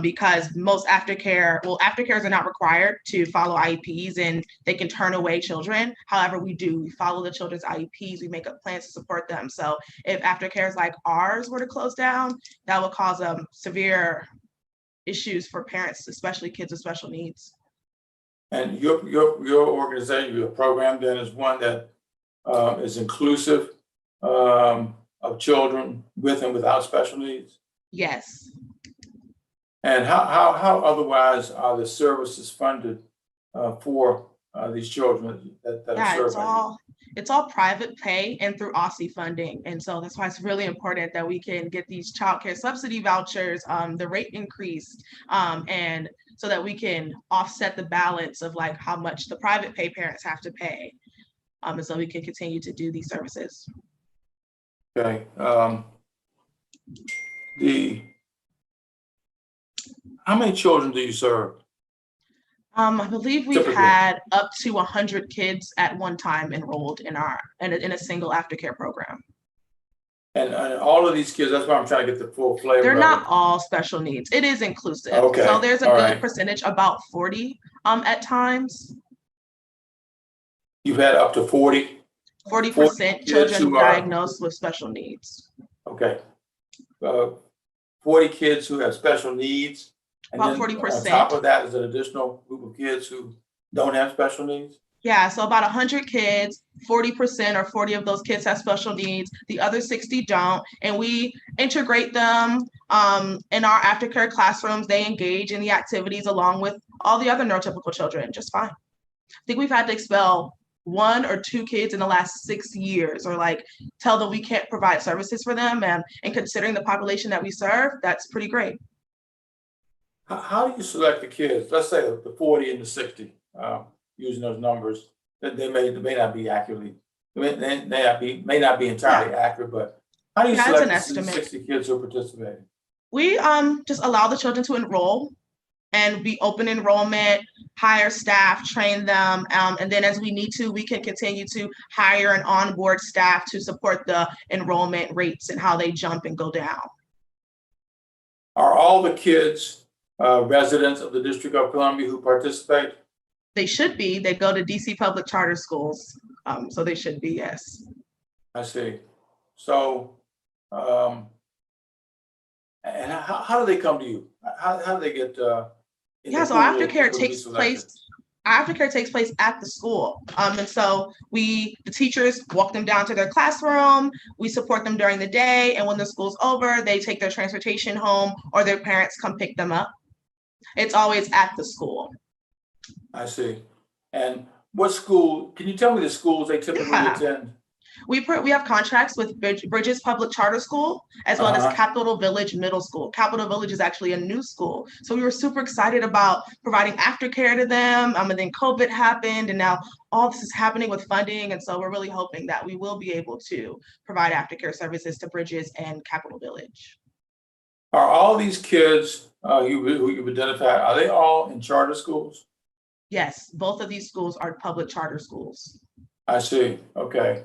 because most aftercares are not required to follow IEPs, and they can turn away children. However, we follow the children's IEPs, we make up plans to support them. So if aftercares like ours were to close down, that would cause severe issues for parents, especially kids with special needs. And your organization, your program then is one that is inclusive of children with and without special needs? Yes. And how otherwise are the services funded for these children that are Yeah, served by you? it's all private pay and through OSSI funding. And so that's why it's really important that we can get these childcare subsidy vouchers, the rate increased, and so that we can offset the balance of like how much the private pay parents have to pay. And so we can continue to do these services. Okay. How many children do you serve? I believe we've Typically. had up to 100 kids at one time enrolled in a single aftercare program. And all of these kids, that's why I'm trying to get the full flavor They're of not it. all special needs. It is inclusive. Okay, So there's a all good right. percentage, about 40 at times. You've had up to 40? 40% children who are- diagnosed with special needs. Okay. 40 kids who have special needs. And About then 40%. on top of that is an additional group of kids who don't have special needs? Yeah, so about 100 kids, 40% or 40 of those kids have special needs. The other 60 don't. And we integrate them in our aftercare classrooms. They engage in the activities along with all the other neurotypical children just fine. I think we've had to expel 1 or 2 kids in the last 6 years, or like tell them we can't provide services for them. And considering the population that we serve, that's pretty great. How do you select the kids? Let's say the 40 and the 60, using those numbers, that they may not be accurately, may not be entirely accurate, but how do you Yeah, it's an select the estimate. 60 kids who are participating? We just allow the children to enroll and be open enrollment, hire staff, train them, and then as we need to, we can continue to hire and onboard staff to support the enrollment rates and how they jump and go down. Are all the kids residents of the District of Columbia who participate? They should be. They go to DC public charter schools, so they should be, yes. I see. So, and how do they come to you? How do they get? Yeah, so aftercare takes place. Aftercare takes place at the school, and so the teachers walk them down to their classroom. We support them during the day, and when the school's over, they take their transportation home, or their parents come pick them up. It's always at the school. I see. And what school? Can you tell me the schools they typically attend? We have contracts with Bridges Public Charter School, as well as Capitol Village Middle School. Capitol Village is actually a new school. So we were super excited about providing aftercare to them. And then COVID happened, and now all this is happening with funding. And so we're really hoping that we will be able to provide aftercare services to Bridges and Capitol Village. Are all these kids who you've identified, are they all in charter schools? Yes, both of these schools are public charter schools. I see. Okay.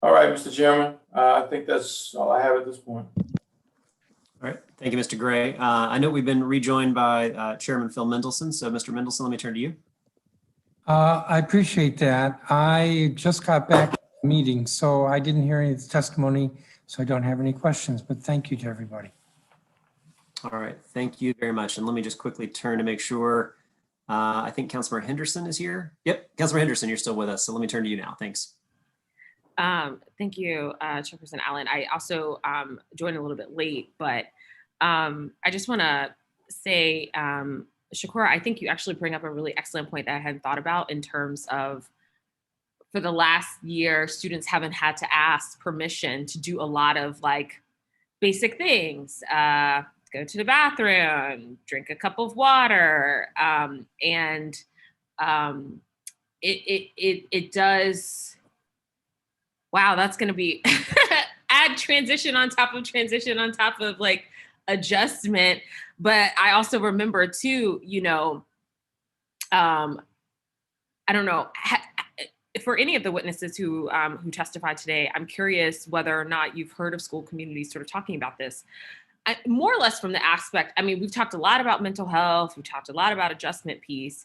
All right, Mr. Chairman, I think that's all I have at this point. All right, thank you, Mr. Gray. I know we've been rejoined by Chairman Phil Mendelson. So Mr. Mendelson, let me turn to you. I appreciate that. I just got back from the meeting, so I didn't hear any of the testimony, so I don't have any questions, but thank you to everybody. All right, thank you very much. And let me just quickly turn to make sure. I think Councilmember Henderson is here. Yep, Councilmember Henderson, you're still with us. So let me turn to you now. Thanks. Thank you, Chairperson Allen. I also joined a little bit late, but I just want to say, Shakura, I think you actually bring up a really excellent point that I hadn't thought about in terms of, for the last year, students haven't had to ask permission to do a lot of like basic things. Go to the bathroom, drink a cup of water, and it does. Wow, that's going to be add transition on top of like adjustment. But I also remember too, I don't know, for any of the witnesses who testified today, I'm curious whether or not you've heard of school communities sort of talking about this. More or less from the aspect, I mean, we've talked a lot about mental health, we've talked a lot about adjustment piece,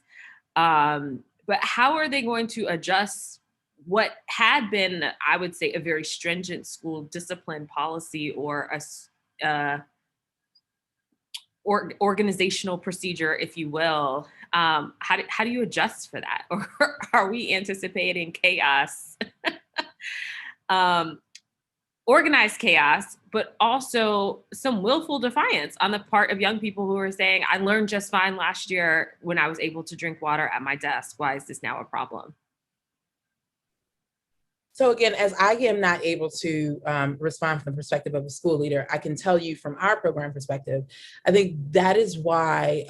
but how are they going to adjust what had been, I would say, a very stringent school discipline policy or a organizational procedure, if you will? How do you adjust for that? Or are we anticipating chaos? organized chaos, but also some willful defiance on the part of young people who are saying, I learned just fine last year when I was able to drink water at my desk. Why is this now a problem? So again, as I am not able to respond from the perspective of a school leader, I can tell you from our program perspective, I think that is why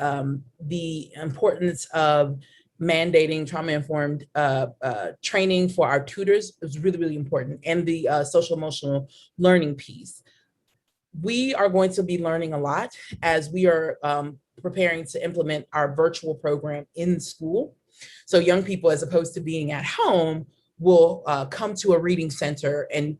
the importance of mandating trauma-informed training for our tutors is really, really important, and the social emotional learning piece. We are going to be learning a lot as we are preparing to implement our virtual program in school. So young people, as opposed to being at home, will come to a reading center and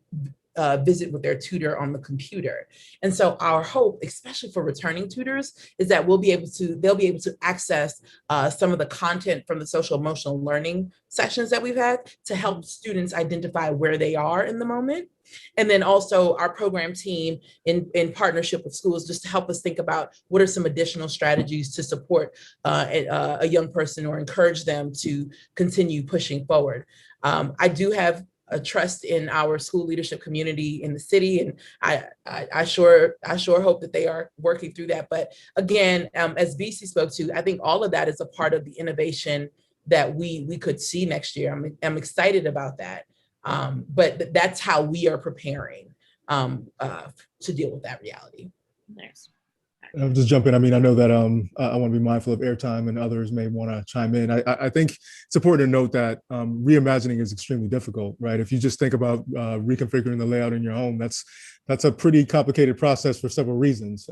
visit with their tutor on the computer. And so our hope, especially for returning tutors, is that they'll be able to access some of the content from the social emotional learning sessions that we've had to help students identify where they are in the moment. And then also our program team in partnership with schools, just to help us think about what are some additional strategies to support a young person or encourage them to continue pushing forward. I do have a trust in our school leadership community in the city, and I sure hope that they are working through that. But again, as BC spoke to, I think all of that is a part of the innovation that we could see next year. I'm excited about that. But that's how we are preparing to deal with that reality. Nice. I'll just jump in. I mean, I know that I want to be mindful of airtime and others may want to chime in. I think it's important to note that reimagining is extremely difficult, right? If you just think about reconfiguring the layout in your home, that's a pretty complicated process for several reasons.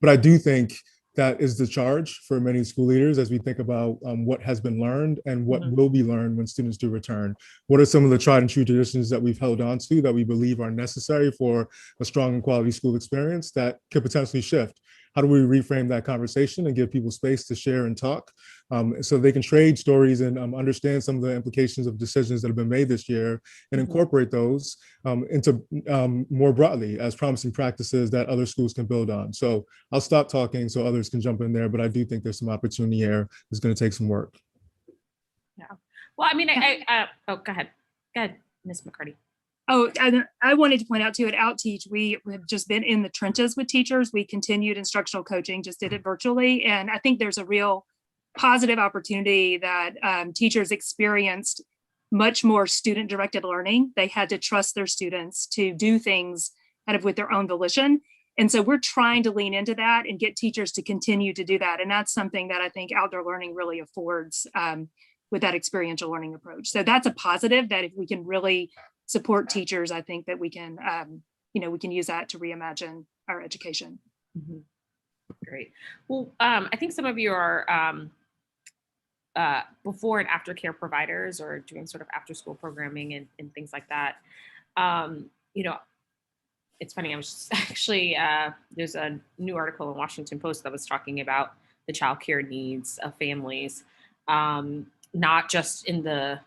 But I do think that is the charge for many school leaders as we think about what has been learned and what will be learned when students do return. What are some of the tried and true traditions that we've held on to that we believe are necessary for a strong and quality school experience that could potentially shift? How do we reframe that conversation and give people space to share and talk so they can trade stories and understand some of the implications of decisions that have been made this year and incorporate those into more broadly as promising practices that other schools can build on. So I'll stop talking so others can jump in there, but I do think there's some opportunity here that's going to take some work. Yeah. Well, I mean, oh, go ahead. Go ahead, Ms. McCarty. Oh, I wanted to point out too, at Outteach, we have just been in the trenches with teachers. We continued instructional coaching, just did it virtually. And I think there's a real positive opportunity that teachers experienced much more student-directed learning. They had to trust their students to do things kind of with their own volition. And so we're trying to lean into that and get teachers to continue to do that. And that's something that I think outdoor learning really affords with that experiential learning approach. So that's a positive, that if we can really support teachers, I think that we can, we can use that to reimagine our education. Mm-hmm. Great. Well, I think some of you are before and after care providers or doing sort of after school programming and things like that. It's funny, I was just actually, there's a new article in Washington Post that was talking about the childcare needs of families, not just in the,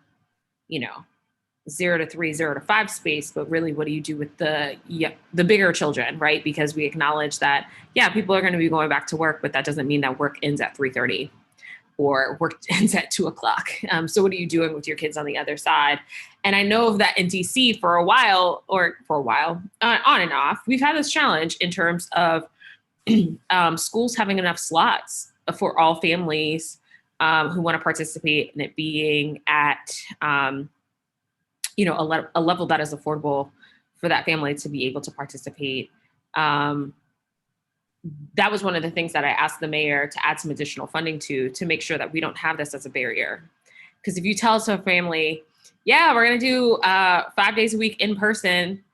0 to 3, 0 to 5 space, but really what do you do with the bigger children, right? Because we acknowledge that, people are going to be going back to work, but that doesn't mean that work ends at 3:30 or work ends at 2 o'clock. So what are you doing with your kids on the other side? And I know that in DC for a while, on and off, we've had this challenge in terms of schools having enough slots for all families who want to participate in it being at a level that is affordable for that family to be able to participate. That was one of the things that I asked the mayor to add some additional funding to make sure that we don't have this as a barrier. Because if you tell us a family, we're going to do 5 days a week in person.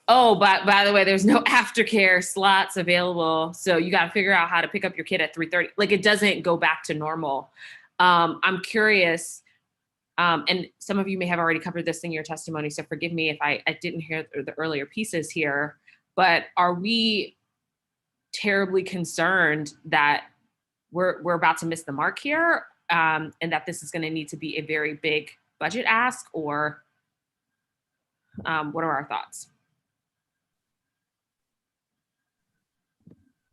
Oh, but by the way, there's no aftercare slots available. So you got to figure out how to pick up your kid at 3:30. Like, it doesn't go back to normal. I'm curious, and some of you may have already covered this in your testimony, so forgive me if I didn't hear the earlier pieces here, but are we terribly concerned that we're about to miss the mark here, and that this is going to need to be a very big budget ask, or what are our thoughts?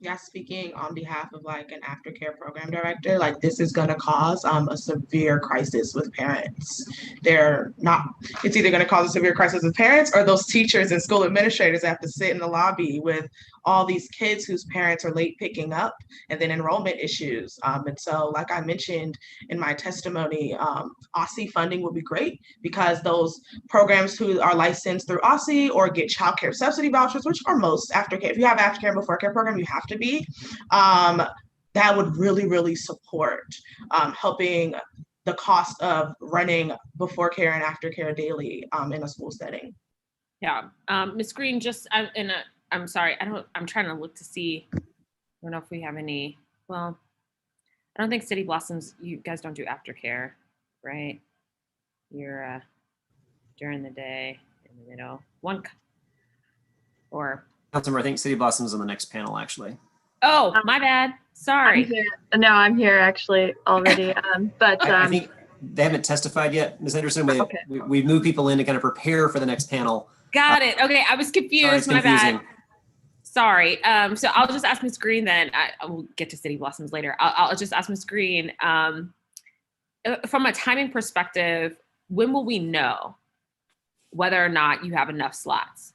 Yeah, speaking on behalf of like an aftercare program director, like this is going to cause a severe crisis with parents. They're not, it's either going to cause a severe crisis with parents or those teachers and school administrators have to sit in the lobby with all these kids whose parents are late picking up, and then enrollment issues. And so, like I mentioned in my testimony, OSSI funding would be great because those programs who are licensed through OSSI or get child care subsidy vouchers, which are most aftercare, if you have aftercare and before care program, you have to be, that would really, really support helping the cost of running before care and after care daily in a school setting. Yeah, Ms. Green, just I'm sorry, I'm trying to look to see, I don't know if we have any, well, I don't think City Blossoms, you guys don't do aftercare, right? You're during the day, in the middle, or. Councilmember, I think City Blossoms on the next panel, actually. Oh, my bad, sorry. No, I'm here actually already, I think they haven't testified yet, Ms. Anderson. We've moved people in to kind of prepare for the next panel. Got it, okay, I was confused, my bad. Sorry, so I'll just ask Ms. Green then. I will get to City Blossoms later. I'll just ask Ms. Green, from a timing perspective, when will we know whether or not you have enough slots?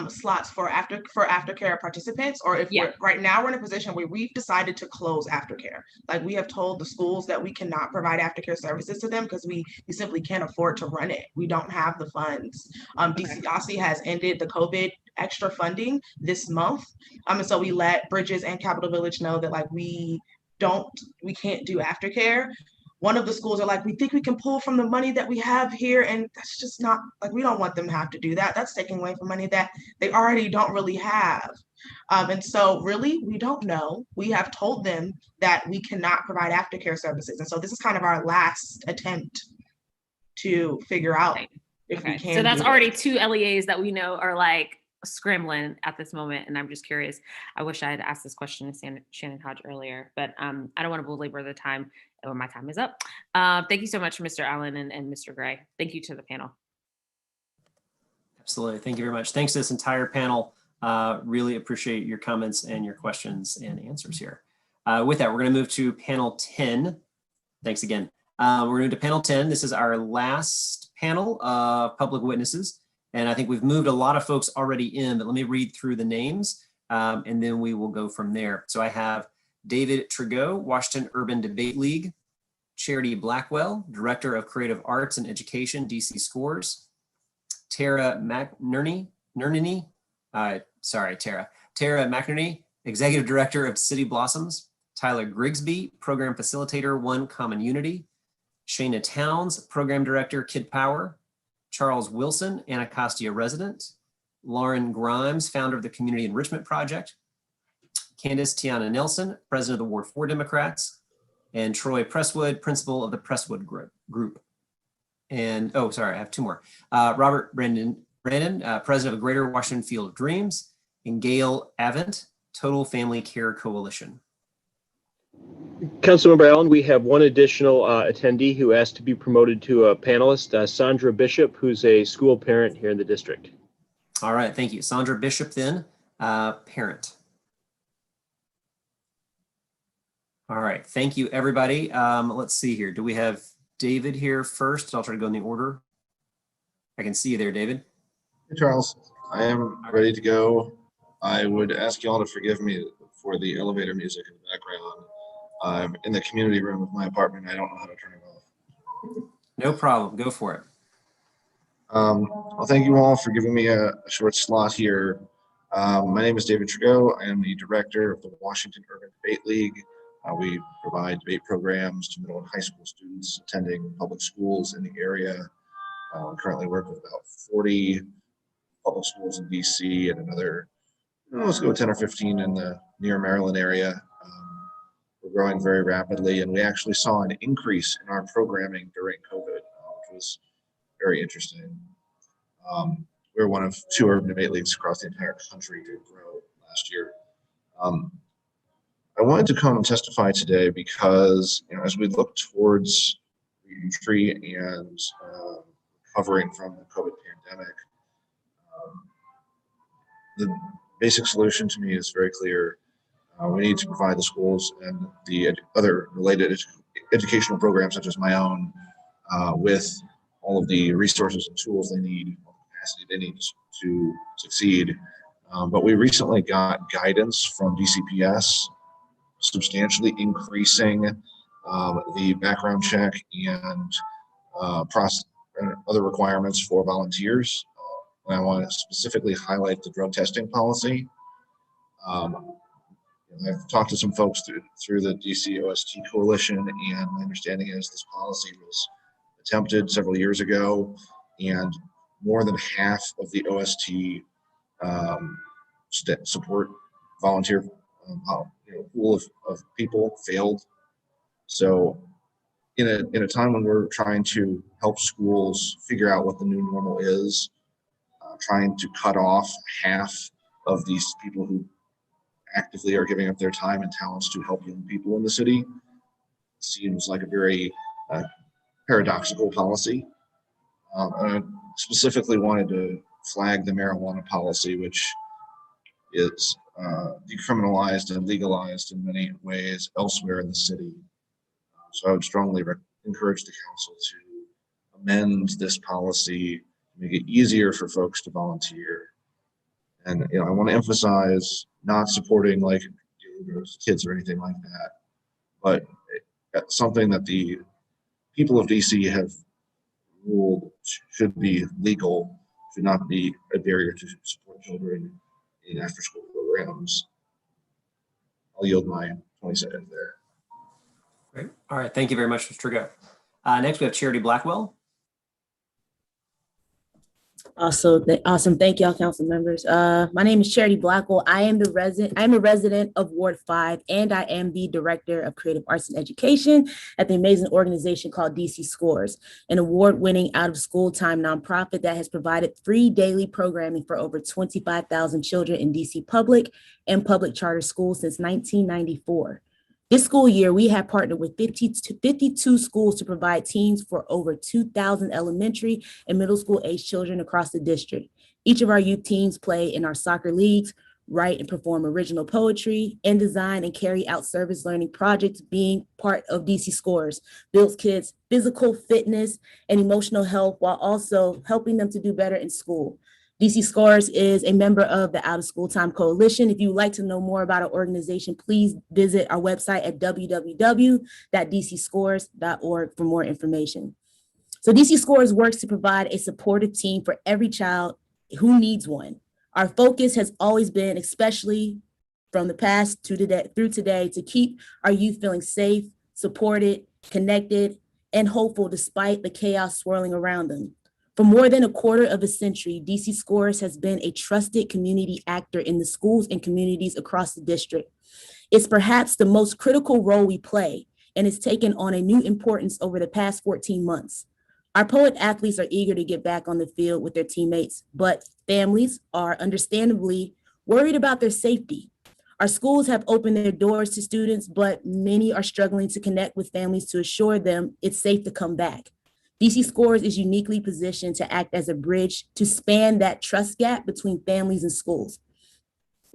Slots for aftercare participants, or if we're right now we're in a position where we've decided to close aftercare. Like we have told the schools that we cannot provide aftercare services to them because we simply can't afford to run it. We don't have the funds. DC has ended the COVID extra funding this month. And so we let Bridges and Capitol Village know that like we can't do aftercare. One of the schools are like, we think we can pull from the money that we have here. And that's just not, like, we don't want them to have to do that. That's taking away from money that they already don't really have. And so really, we don't know. We have told them that we cannot provide aftercare services. And so this is kind of our last attempt to figure out if we can. So that's already 2 LEAs that we know are like scrambling at this moment. And I'm just curious. I wish I had asked this question to Shannon Hodge earlier, but I don't want to belabor the time. Or my time is up. Thank you so much, Mr. Allen and Mr. Gray. Thank you to the panel. Absolutely. Thank you very much. Thanks to this entire panel. Really appreciate your comments and your questions and answers here. With that, we're going to move to panel 10. Thanks again. We're going to move to panel 10. This is our last panel of public witnesses. And I think we've moved a lot of folks already in, but let me read through the names and then we will go from there. So I have David Trigot, Washington Urban Debate League. Charity Blackwell, Director of Creative Arts and Education, DC Scores. Tara McNerney, Tara McNerney, Executive Director of City Blossoms. Tyler Grigsby, Program Facilitator, One Common Unity. Shayna Towns, Program Director, Kid Power. Charles Wilson, Anacostia resident. Lauren Grimes, founder of the Community Enrichment Project. Candace Tiana Nelson, President of the Ward 4 Democrats. And Troy Presswood, Principal of the Presswood Group. And, oh, sorry, I have 2 more. Robert Brandon, President of Greater Washington Field of Dreams. And Gail Avent, Total Family Care Coalition. Councilmember Allen, we have one additional attendee who asked to be promoted to a panelist, Sandra Bishop, who's a school parent here in the district. All right, thank you. Sandra Bishop then, parent. All right, thank you, everybody. Let's see here. Do we have David here first? I'll try to go in the order. I can see you there, David. Hey, Charles. I am ready to go. I would ask you all to forgive me for the elevator music in the background. I'm in the community room of my apartment. I don't know how to turn it off. No problem. Go for it. Well, thank you all for giving me a short slot here. My name is David Trigot. I am the director of the Washington Urban Debate League. We provide debate programs to middle and high school students attending public schools in the area. We currently work with about 40 public schools in DC and another, let's go 10 or 15 in the near Maryland area. We're growing very rapidly, and we actually saw an increase in our programming during COVID, which was very interesting. We're one of 2 urban debate leagues across the entire country to grow last year. I wanted to come and testify today because, as we look towards reentry and recovering from the COVID pandemic, the basic solution to me is very clear. We need to provide the schools and the other related educational programs, such as my own, with all of the resources and tools they need, capacity they need to succeed. But we recently got guidance from DCPS substantially increasing the background check and process and other requirements for volunteers. And I want to specifically highlight the drug testing policy. I've talked to some folks through the DC OST Coalition, and my understanding is this policy was attempted several years ago, and more than half of the OST support volunteer pool of people failed. So in a time when we're trying to help schools figure out what the new normal is, trying to cut off half of these people who actively are giving up their time and talents to help young people in the city seems like a very paradoxical policy. And I specifically wanted to flag the marijuana policy, which is decriminalized and legalized in many ways elsewhere in the city. So I would strongly encourage the council to amend this policy, make it easier for folks to volunteer. And I want to emphasize not supporting like kids or anything like that, but something that the people of DC have ruled should be legal, should not be a barrier to support children in after-school programs. I'll yield my 20 seconds there. Great. All right. Thank you very much, Mr. Trudeau. Next, we have Charity Blackwell. Awesome. Thank y'all, council members. My name is Charity Blackwell. I'm a resident of Ward 5, and I am the Director of Creative Arts and Education at the amazing organization called DC Scores, an award-winning out-of-school time nonprofit that has provided free daily programming for over 25,000 children in DC public and public charter schools since 1994. This school year, we have partnered with 52 schools to provide teams for over 2,000 elementary and middle school age children across the district. Each of our youth teams play in our soccer leagues, write and perform original poetry, and design and carry out service learning projects. Being part of DC Scores builds kids' physical fitness and emotional health while also helping them to do better in school. DC Scores is a member of the Out of School Time Coalition. If you'd like to know more about our organization, please visit our website at www.dcscores.org for more information. So DC Scores works to provide a supportive team for every child who needs one. Our focus has always been, especially from the past to today, through today, to keep our youth feeling safe, supported, connected, and hopeful despite the chaos swirling around them. For more than a quarter of a century, DC Scores has been a trusted community actor in the schools and communities across the district. It's perhaps the most critical role we play, and it's taken on a new importance over the past 14 months. Our poet athletes are eager to get back on the field with their teammates, but families are understandably worried about their safety. Our schools have opened their doors to students, but many are struggling to connect with families to assure them it's safe to come back. DC Scores is uniquely positioned to act as a bridge to span that trust gap between families and schools.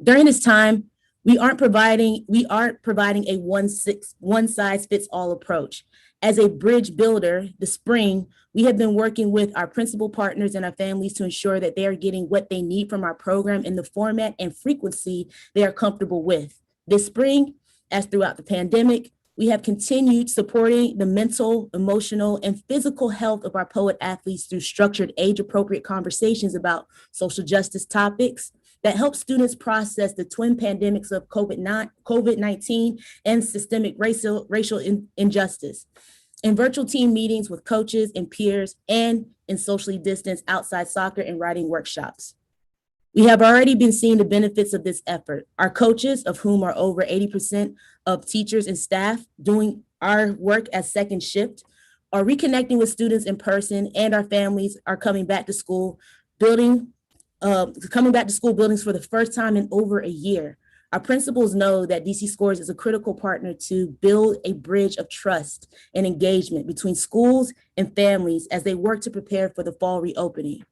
During this time, we aren't providing a one-size-fits-all approach. As a bridge builder, this spring, we have been working with our principal partners and our families to ensure that they are getting what they need from our program in the format and frequency they are comfortable with. This spring, as throughout the pandemic, we have continued supporting the mental, emotional, and physical health of our poet athletes through structured age-appropriate conversations about social justice topics that help students process the twin pandemics of COVID-19 and systemic racial injustice. In virtual team meetings with coaches and peers, and in socially distanced outside soccer and writing workshops. We have already been seeing the benefits of this effort. Our coaches, of whom are over 80% of teachers and staff doing our work as second shift, are reconnecting with students in person, and our families are coming back to school buildings for the first time in over a year. Our principals know that DC Scores is a critical partner to build a bridge of trust and engagement between schools and families as they work to prepare for the fall reopening.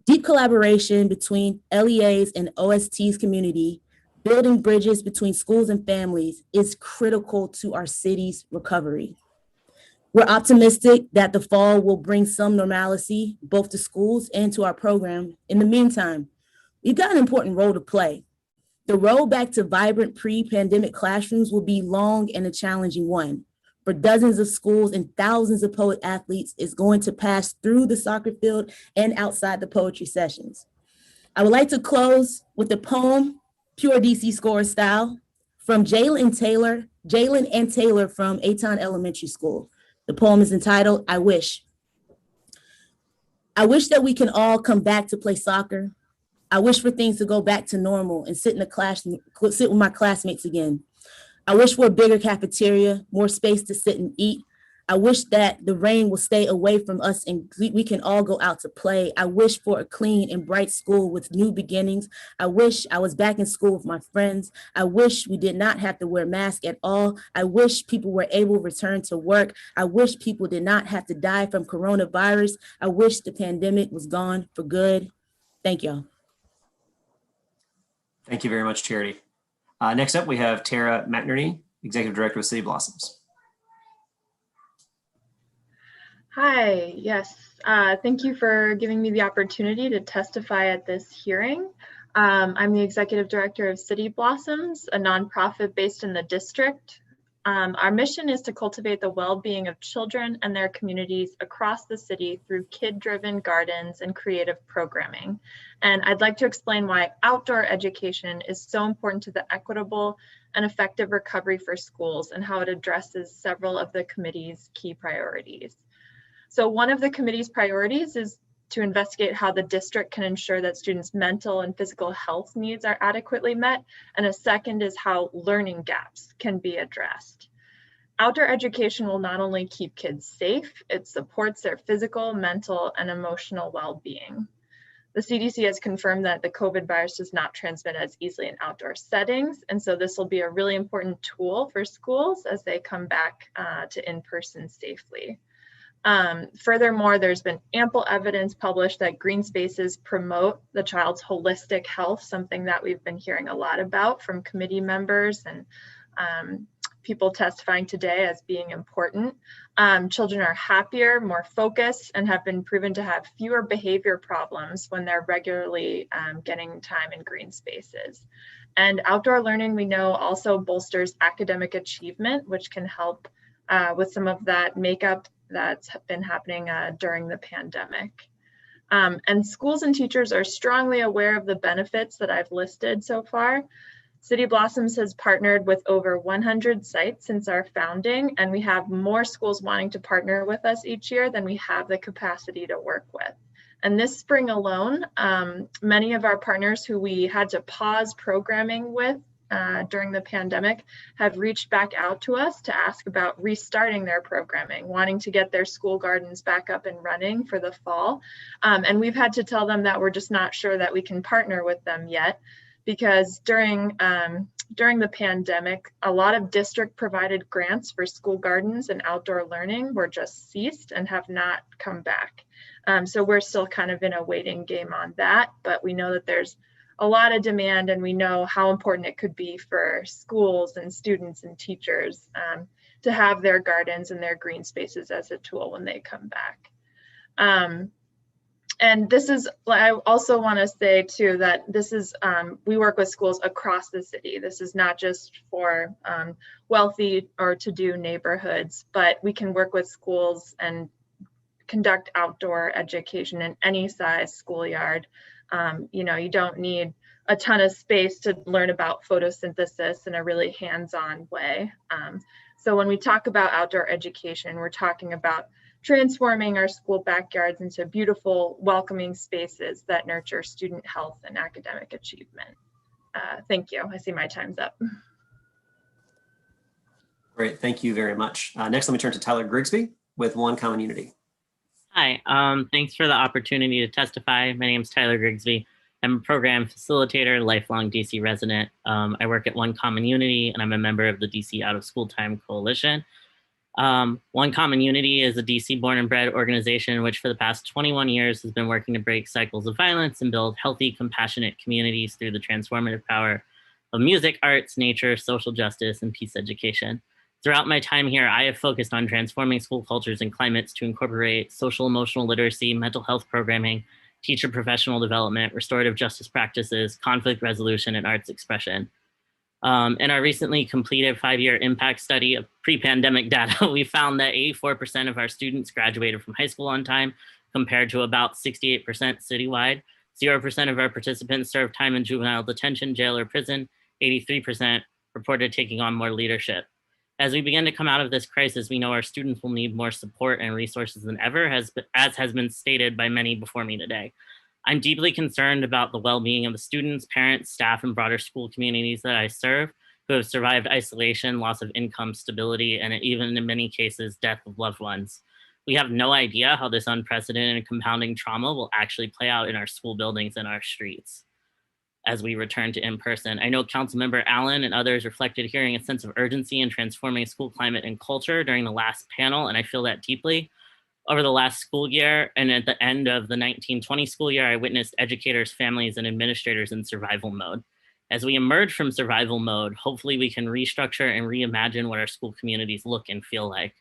Deep collaboration between LEAs and OST's community, building bridges between schools and families is critical to our city's recovery. We're optimistic that the fall will bring some normalcy, both to schools and to our program. In the meantime, we've got an important role to play. The road back to vibrant pre-pandemic classrooms will be long and a challenging one. For dozens of schools and thousands of poet athletes, is going to pass through the soccer field and outside the poetry sessions. I would like to close with a poem, pure DC score style, from Jalen and Taylor from Aton Elementary School. The poem is entitled, I Wish. I wish that we can all come back to play soccer. I wish for things to go back to normal and sit with my classmates again. I wish for a bigger cafeteria, more space to sit and eat. I wish that the rain will stay away from us and we can all go out to play. I wish for a clean and bright school with new beginnings. I wish I was back in school with my friends. I wish we did not have to wear masks at all. I wish people were able to return to work. I wish people did not have to die from coronavirus. I wish the pandemic was gone for good. Thank y'all. Thank you very much, Charity. Next up, we have Tara McNerney, Executive Director of City Blossoms. Hi, yes. Thank you for giving me the opportunity to testify at this hearing. I'm the Executive Director of City Blossoms, a nonprofit based in the district. Our mission is to cultivate the well-being of children and their communities across the city through kid-driven gardens and creative programming. And I'd like to explain why outdoor education is so important to the equitable and effective recovery for schools and how it addresses several of the committee's key priorities. So one of the committee's priorities is to investigate how the district can ensure that students' mental and physical health needs are adequately met. And a second is how learning gaps can be addressed. Outdoor education will not only keep kids safe, it supports their physical, mental, and emotional well-being. The CDC has confirmed that the COVID virus does not transmit as easily in outdoor settings. And so this will be a really important tool for schools as they come back to in-person safely. Furthermore, there's been ample evidence published that green spaces promote the child's holistic health, something that we've been hearing a lot about from committee members and people testifying today as being important. Children are happier, more focused, and have been proven to have fewer behavior problems when they're regularly getting time in green spaces. And outdoor learning, we know, also bolsters academic achievement, which can help with some of that makeup that's been happening during the pandemic. And schools and teachers are strongly aware of the benefits that I've listed so far. City Blossoms has partnered with over 100 sites since our founding, and we have more schools wanting to partner with us each year than we have the capacity to work with. And this spring alone, many of our partners who we had to pause programming with during the pandemic have reached back out to us to ask about restarting their programming, wanting to get their school gardens back up and running for the fall. And we've had to tell them that we're just not sure that we can partner with them yet, because during the pandemic, a lot of district provided grants for school gardens and outdoor learning were just ceased and have not come back. So we're still kind of in a waiting game on that, but we know that there's a lot of demand, and we know how important it could be for schools and students and teachers to have their gardens and their green spaces as a tool when they come back. And this is, I also want to say too, that this is, we work with schools across the city. This is not just for wealthy or to-do neighborhoods, but we can work with schools and conduct outdoor education in any size schoolyard. You know, you don't need a ton of space to learn about photosynthesis in a really hands-on way. So when we talk about outdoor education, we're talking about transforming our school backyards into beautiful, welcoming spaces that nurture student health and academic achievement. Thank you. I see my time's up. Great, thank you very much. Next, let me turn to Tyler Grigsby with One Common Unity. Hi, thanks for the opportunity to testify. My name is Tyler Grigsby. I'm a program facilitator, lifelong DC resident. I work at One Common Unity, and I'm a member of the DC Out of School Time Coalition. One Common Unity is a DC born and bred organization which for the past 21 years has been working to break cycles of violence and build healthy, compassionate communities through the transformative power of music, arts, nature, social justice, and peace education. Throughout my time here, I have focused on transforming school cultures and climates to incorporate social emotional literacy, mental health programming, teacher professional development, restorative justice practices, conflict resolution, and arts expression. In our recently completed 5-year impact study of pre-pandemic data, we found that 84% of our students graduated from high school on time, compared to about 68% citywide. 0% of our participants served time in juvenile detention, jail, or prison. 83% reported taking on more leadership. As we begin to come out of this crisis, we know our students will need more support and resources than ever, as has been stated by many before me today. I'm deeply concerned about the well-being of the students, parents, staff, and broader school communities that I serve, who have survived isolation, loss of income, stability, and even in many cases, death of loved ones. We have no idea how this unprecedented and compounding trauma will actually play out in our school buildings and our streets as we return to in-person. I know Councilmember Allen and others reflected hearing a sense of urgency in transforming school climate and culture during the last panel, and I feel that deeply. Over the last school year and at the end of the 1920 school year, I witnessed educators, families, and administrators in survival mode. As we emerge from survival mode, hopefully we can restructure and reimagine what our school communities look and feel like.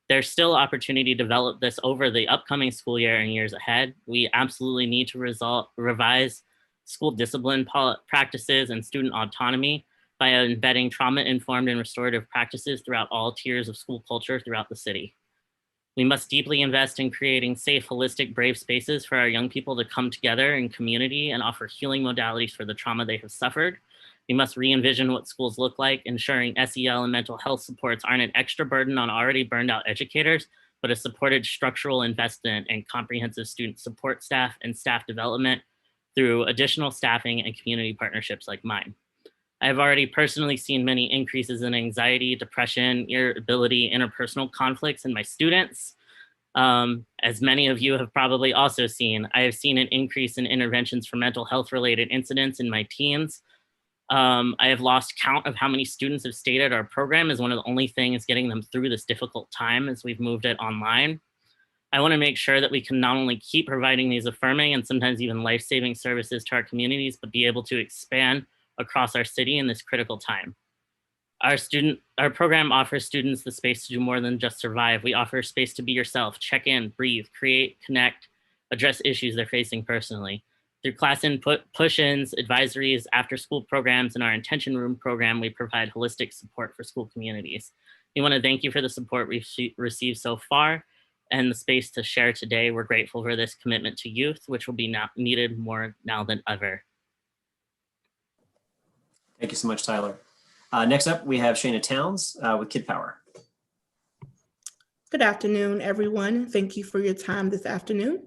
There's still opportunity to develop this over the upcoming school year and years ahead. We absolutely need to revise school discipline practices and student autonomy by embedding trauma-informed and restorative practices throughout all tiers of school culture throughout the city. We must deeply invest in creating safe, holistic, brave spaces for our young people to come together in community and offer healing modalities for the trauma they have suffered. We must re-envision what schools look like, ensuring SEL and mental health supports aren't an extra burden on already burned out educators, but a supported structural investment in comprehensive student support staff and staff development through additional staffing and community partnerships like mine. I have already personally seen many increases in anxiety, depression, irritability, interpersonal conflicts in my students. As many of you have probably also seen, I have seen an increase in interventions for mental health related incidents in my teens. I have lost count of how many students have stated our program is one of the only things getting them through this difficult time as we've moved it online. I want to make sure that we can not only keep providing these affirming and sometimes even life-saving services to our communities, but be able to expand across our city in this critical time. Our program offers students the space to do more than just survive. We offer space to be yourself, check in, breathe, create, connect, address issues they're facing personally. Through class input, push-ins, advisories, after-school programs, and our intention room program, we provide holistic support for school communities. We want to thank you for the support we've received so far and the space to share today. We're grateful for this commitment to youth, which will be needed more now than ever. Thank you so much, Tyler. Next up, we have Shana Towns with Kid Power. Good afternoon, everyone. Thank you for your time this afternoon.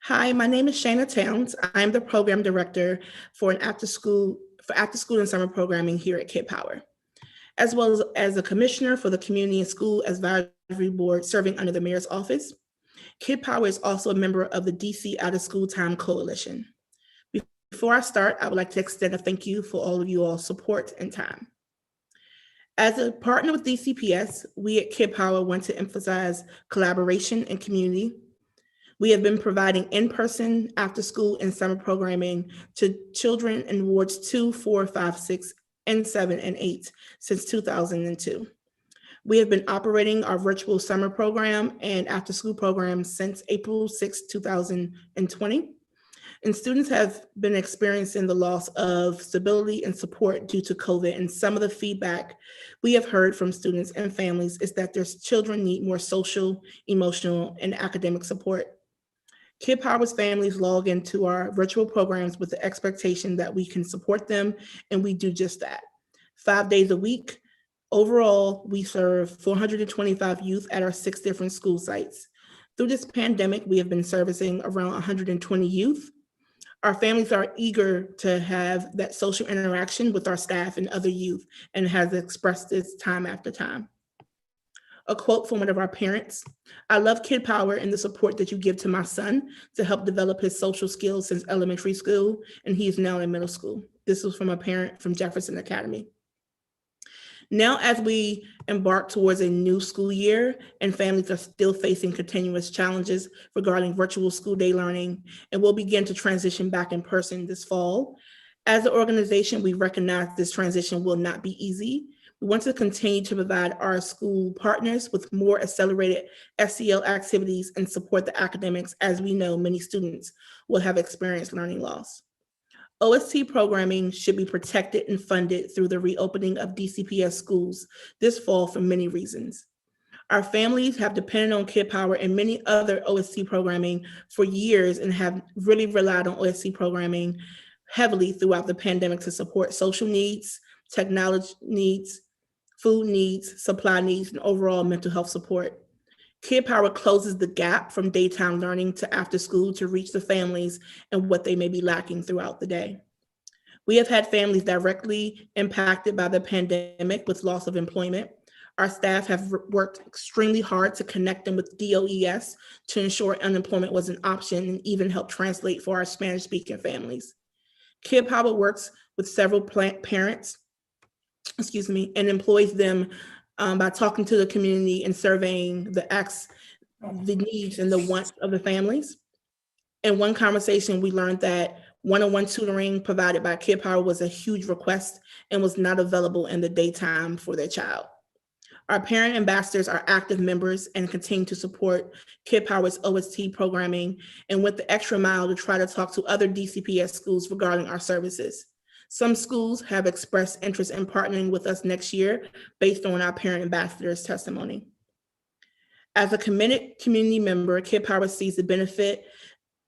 Hi, my name is Shana Towns. I'm the program director for after school and summer programming here at Kid Power, as well as a commissioner for the Community and School Advisory Board serving under the mayor's office. Kid Power is also a member of the DC Out of School Time Coalition. Before I start, I would like to extend a thank you for all of you all's support and time. As a partner with DCPS, we at Kid Power want to emphasize collaboration and community. We have been providing in-person, after-school, and summer programming to children in wards 2, 4, 5, 6, and 7, and 8 since 2002. We have been operating our virtual summer program and after-school program since April 6, 2020. And students have been experiencing the loss of stability and support due to COVID. And some of the feedback we have heard from students and families is that their children need more social, emotional, and academic support. Kid Power's families log into our virtual programs with the expectation that we can support them, and we do just that. 5 days a week. Overall, we serve 425 youth at our 6 different school sites. Through this pandemic, we have been servicing around 120 youth. Our families are eager to have that social interaction with our staff and other youth and has expressed this time after time. A quote from one of our parents: "I love Kid Power and the support that you give to my son to help develop his social skills since elementary school, and he is now in middle school." This was from a parent from Jefferson Academy. Now, as we embark towards a new school year and families are still facing continuous challenges regarding virtual school day learning, and will begin to transition back in person this fall, as an organization, we recognize this transition will not be easy. We want to continue to provide our school partners with more accelerated SEL activities and support the academics, as we know many students will have experienced learning loss. OST programming should be protected and funded through the reopening of DCPS schools this fall for many reasons. Our families have depended on Kid Power and many other OST programming for years and have really relied on OST programming heavily throughout the pandemic to support social needs, technology needs, food needs, supply needs, and overall mental health support. Kid Power closes the gap from daytime learning to after school to reach the families and what they may be lacking throughout the day. We have had families directly impacted by the pandemic with loss of employment. Our staff have worked extremely hard to connect them with DOES to ensure unemployment was an option and even help translate for our Spanish-speaking families. Kid Power works with several parents, and employs them by talking to the community and surveying the needs and the wants of the families. In one conversation, we learned that one-on-one tutoring provided by Kid Power was a huge request and was not available in the daytime for their child. Our parent ambassadors are active members and continue to support Kid Power's OST programming and went the extra mile to try to talk to other DCPS schools regarding our services. Some schools have expressed interest in partnering with us next year based on our parent ambassadors' testimony. As a committed community member, Kid Power sees the benefit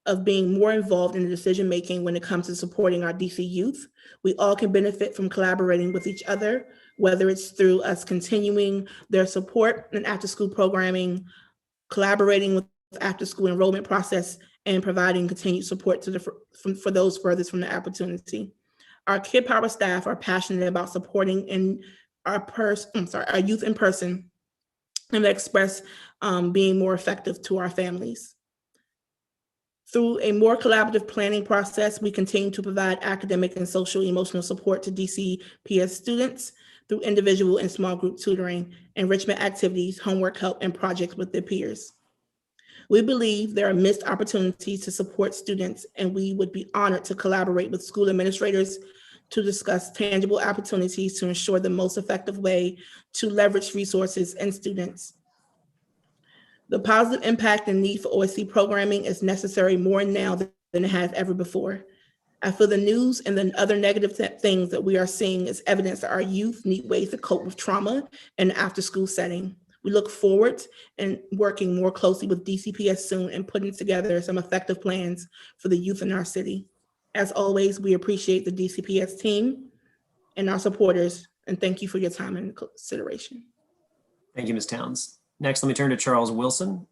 of being more involved in the decision-making when it comes to supporting our DC youth. We all can benefit from collaborating with each other, whether it's through us continuing their support and after-school programming, collaborating with after-school enrollment process, and providing continued support to for those furthest from the opportunity. Our Kid Power staff are passionate about supporting our youth in person and express being more effective to our families. Through a more collaborative planning process, we continue to provide academic and social emotional support to DCPS students through individual and small group tutoring, enrichment activities, homework help, and projects with their peers. We believe there are missed opportunities to support students, and we would be honored to collaborate with school administrators to discuss tangible opportunities to ensure the most effective way to leverage resources and students. The positive impact and need for OSC programming is necessary more now than it has ever before. I feel the news and the other negative things that we are seeing is evidence that our youth need ways to cope with trauma in an after-school setting. We look forward and working more closely with DCPS soon and putting together some effective plans for the youth in our city. As always, we appreciate the DCPS team and our supporters, and thank you for your time and consideration. Thank you, Ms. Towns. Next, let me turn to Charles Wilson.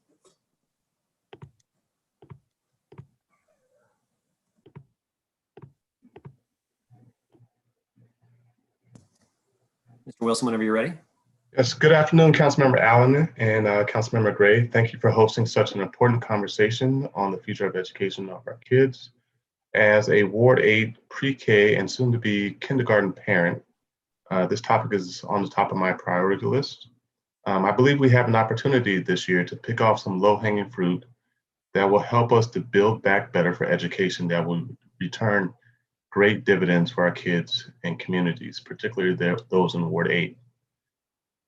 Mr. Wilson, whenever you're ready. Yes, good afternoon, Councilmember Allen and Councilmember Gray. Thank you for hosting such an important conversation on the future of education of our kids. As a Ward 8 pre-K and soon to be kindergarten parent, this topic is on the top of my priority list. I believe we have an opportunity this year to pick off some low-hanging fruit that will help us to build back better for education that will return great dividends for our kids and communities, particularly those in Ward 8.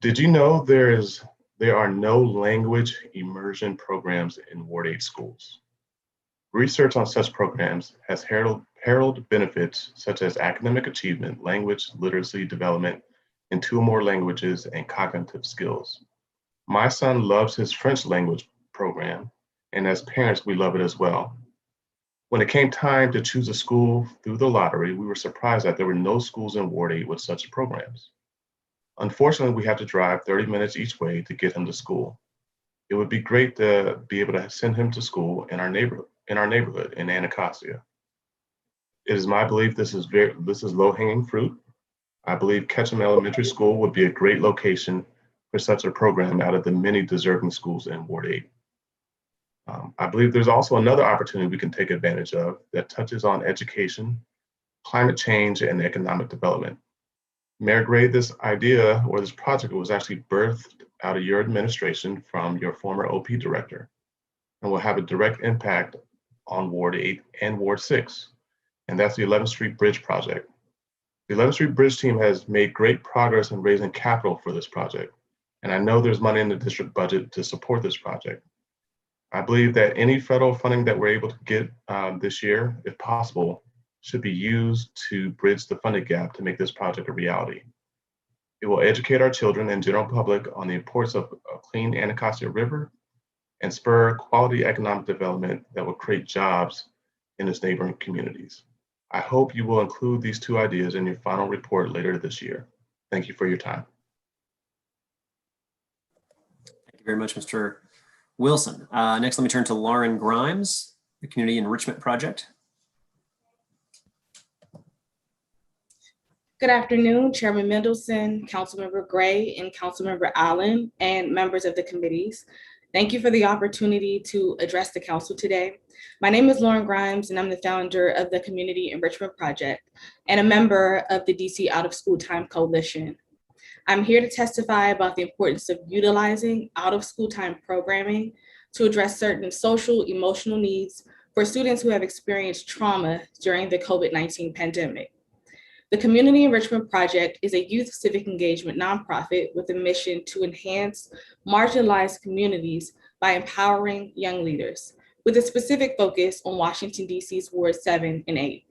Did you know there are no language immersion programs in Ward 8 schools? Research on such programs has heralded benefits such as academic achievement, language literacy development in 2 or more languages, and cognitive skills. My son loves his French language program, and as parents, we love it as well. When it came time to choose a school through the lottery, we were surprised that there were no schools in Ward 8 with such programs. Unfortunately, we had to drive 30 minutes each way to get him to school. It would be great to be able to send him to school in our neighborhood in Anacostia. It is my belief this is low-hanging fruit. I believe Ketchum Elementary School would be a great location for such a program out of the many deserving schools in Ward 8. I believe there's also another opportunity we can take advantage of that touches on education, climate change, and economic development. Mayor Gray, this idea or this project was actually birthed out of your administration from your former OP director and will have a direct impact on Ward 8 and Ward 6, and that's the 11th Street Bridge project. The 11th Street Bridge team has made great progress in raising capital for this project, and I know there's money in the district budget to support this project. I believe that any federal funding that we're able to get this year, if possible, should be used to bridge the funding gap to make this project a reality. It will educate our children and general public on the importance of a clean Anacostia River and spur quality economic development that will create jobs in its neighboring communities. I hope you will include these two ideas in your final report later this year. Thank you for your time. Thank you very much, Mr. Wilson. Next, let me turn to Lauren Grimes, the Community Enrichment Project. Good afternoon, Chairman Mendelson, Councilmember Gray, and Councilmember Allen, and members of the committees. Thank you for the opportunity to address the council today. My name is Lauren Grimes, and I'm the founder of the Community Enrichment Project and a member of the DC Out of School Time Coalition. I'm here to testify about the importance of utilizing out of school time programming to address certain social, emotional needs for students who have experienced trauma during the COVID-19 pandemic. The Community Enrichment Project is a youth civic engagement nonprofit with a mission to enhance marginalized communities by empowering young leaders, with a specific focus on Washington, D.C.'s Ward 7 and 8.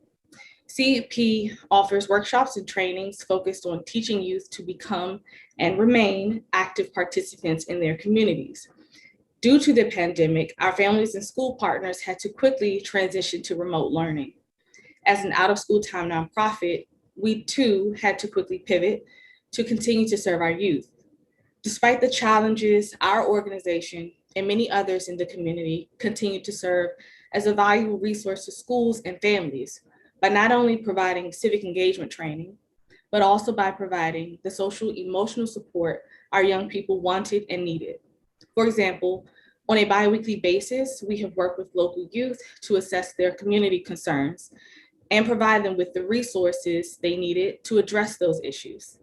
CEP offers workshops and trainings focused on teaching youth to become and remain active participants in their communities. Due to the pandemic, our families and school partners had to quickly transition to remote learning. As an out-of-school time nonprofit, we too had to quickly pivot to continue to serve our youth. Despite the challenges, our organization and many others in the community continue to serve as a valuable resource to schools and families by not only providing civic engagement training, but also by providing the social emotional support our young people wanted and needed. For example, on a bi-weekly basis, we have worked with local youth to assess their community concerns and provide them with the resources they needed to address those issues.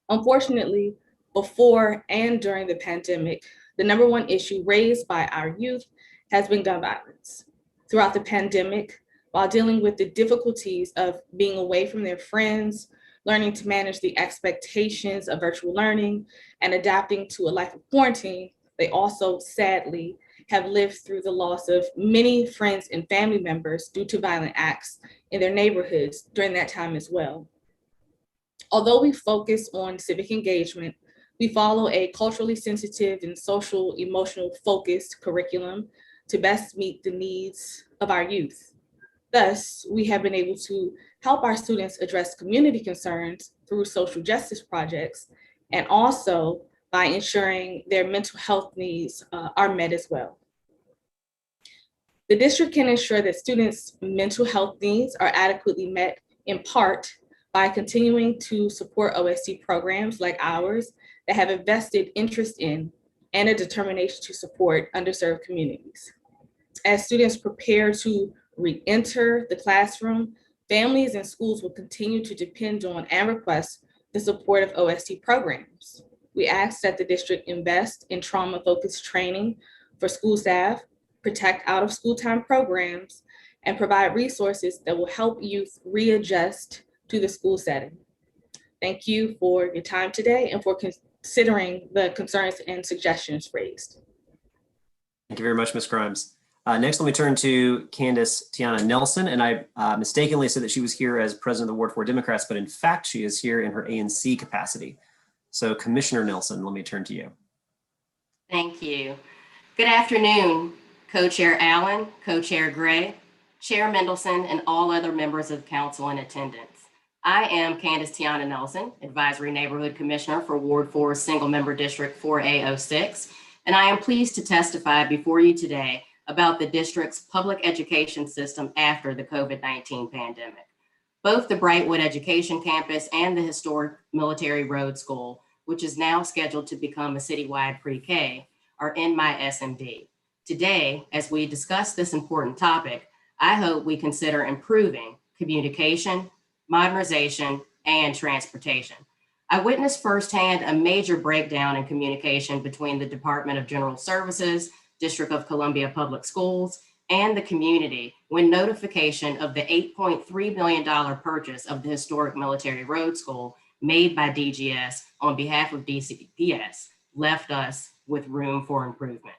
Unfortunately, before and during the pandemic, the number one issue raised by our youth has been gun violence. Throughout the pandemic, while dealing with the difficulties of being away from their friends, learning to manage the expectations of virtual learning, and adapting to a life of quarantine, they also sadly have lived through the loss of many friends and family members due to violent acts in their neighborhoods during that time as well. Although we focus on civic engagement, we follow a culturally sensitive and social emotional focused curriculum to best meet the needs of our youth. Thus, we have been able to help our students address community concerns through social justice projects and also by ensuring their mental health needs are met as well. The district can ensure that students' mental health needs are adequately met in part by continuing to support OST programs like ours that have a vested interest in and a determination to support underserved communities. As students prepare to re-enter the classroom, families and schools will continue to depend on and request the support of OST programs. We ask that the district invest in trauma-focused training for school staff, protect out-of-school time programs, and provide resources that will help youth readjust to the school setting. Thank you for your time today and for considering the concerns and suggestions raised. Thank you very much, Ms. Grimes. Next, let me turn to Candace Tiana Nelson, and I mistakenly said that she was here as president of the Ward 4 Democrats, but in fact, she is here in her ANC capacity. So Commissioner Nelson, let me turn to you. Thank you. Good afternoon, Co-Chair Allen, Co-Chair Gray, Chair Mendelson, and all other members of council in attendance. I am Candace Tiana Nelson, Advisory Neighborhood Commissioner for Ward 4 Single Member District 4A06, and I am pleased to testify before you today about the district's public education system after the COVID-19 pandemic. Both the Brightwood Education Campus and the historic Military Road School, which is now scheduled to become a citywide pre-K, are in my SMD. Today, as we discuss this important topic, I hope we consider improving communication, modernization, and transportation. I witnessed firsthand a major breakdown in communication between the Department of General Services, District of Columbia Public Schools, and the community when notification of the $8.3 million purchase of the historic Military Road School made by DGS on behalf of DCPS left us with room for improvement.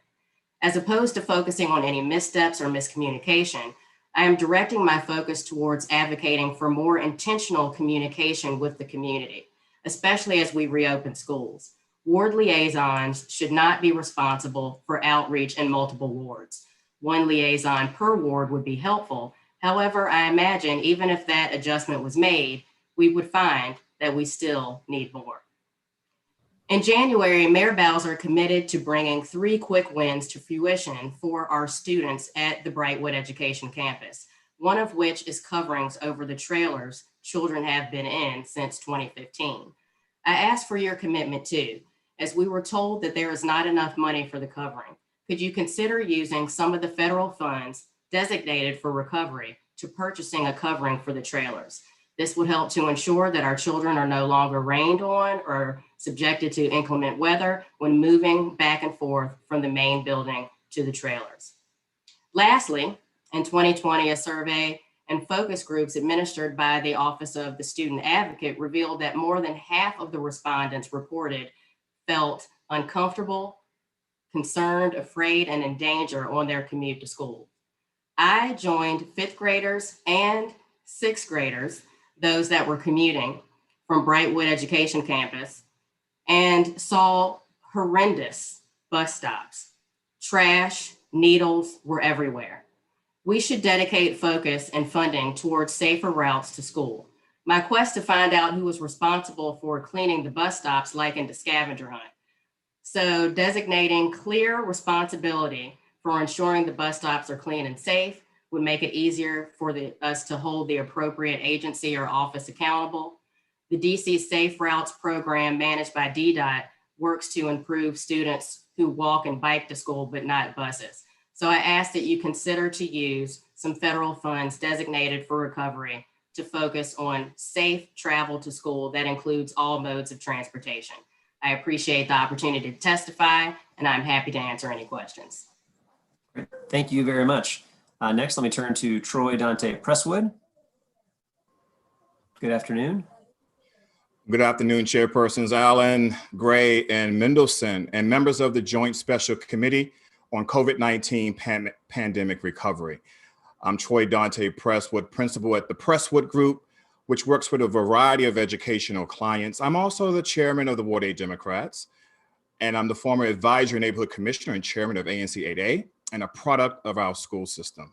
As opposed to focusing on any missteps or miscommunication, I am directing my focus towards advocating for more intentional communication with the community, especially as we reopen schools. Ward liaisons should not be responsible for outreach in multiple wards. One liaison per ward would be helpful. However, I imagine even if that adjustment was made, we would find that we still need more. In January, Mayor Bowser committed to bringing 3 quick wins to fruition for our students at the Brightwood Education Campus, one of which is coverings over the trailers children have been in since 2015. I asked for your commitment too, as we were told that there is not enough money for the covering. Could you consider using some of the federal funds designated for recovery to purchasing a covering for the trailers? This would help to ensure that our children are no longer rained on or subjected to inclement weather when moving back and forth from the main building to the trailers. Lastly, in 2020, a survey and focus groups administered by the Office of the Student Advocate revealed that more than half of the respondents reported felt uncomfortable, concerned, afraid, and in danger on their commute to school. I joined 5th graders and 6th graders, those that were commuting from Brightwood Education Campus, and saw horrendous bus stops. Trash, needles were everywhere. We should dedicate focus and funding towards safer routes to school. My quest to find out who was responsible for cleaning the bus stops likened to scavenger hunt. So designating clear responsibility for ensuring the bus stops are clean and safe would make it easier for us to hold the appropriate agency or office accountable. The DC Safe Routes program managed by DDOT works to improve students who walk and bike to school, but not buses. So I ask that you consider to use some federal funds designated for recovery to focus on safe travel to school that includes all modes of transportation. I appreciate the opportunity to testify, and I'm happy to answer any questions. Great. Thank you very much. Next, let me turn to Troy Dante Presswood. Good afternoon. Good afternoon, Chairpersons Allen, Gray, and Mendelson, and members of the Joint Special Committee on COVID-19 Pandemic Recovery. I'm Troy Dante Presswood, principal at the Presswood Group, which works with a variety of educational clients. I'm also the chairman of the Ward 8 Democrats, and I'm the former advisory neighborhood commissioner and chairman of ANC 8A, and a product of our school system.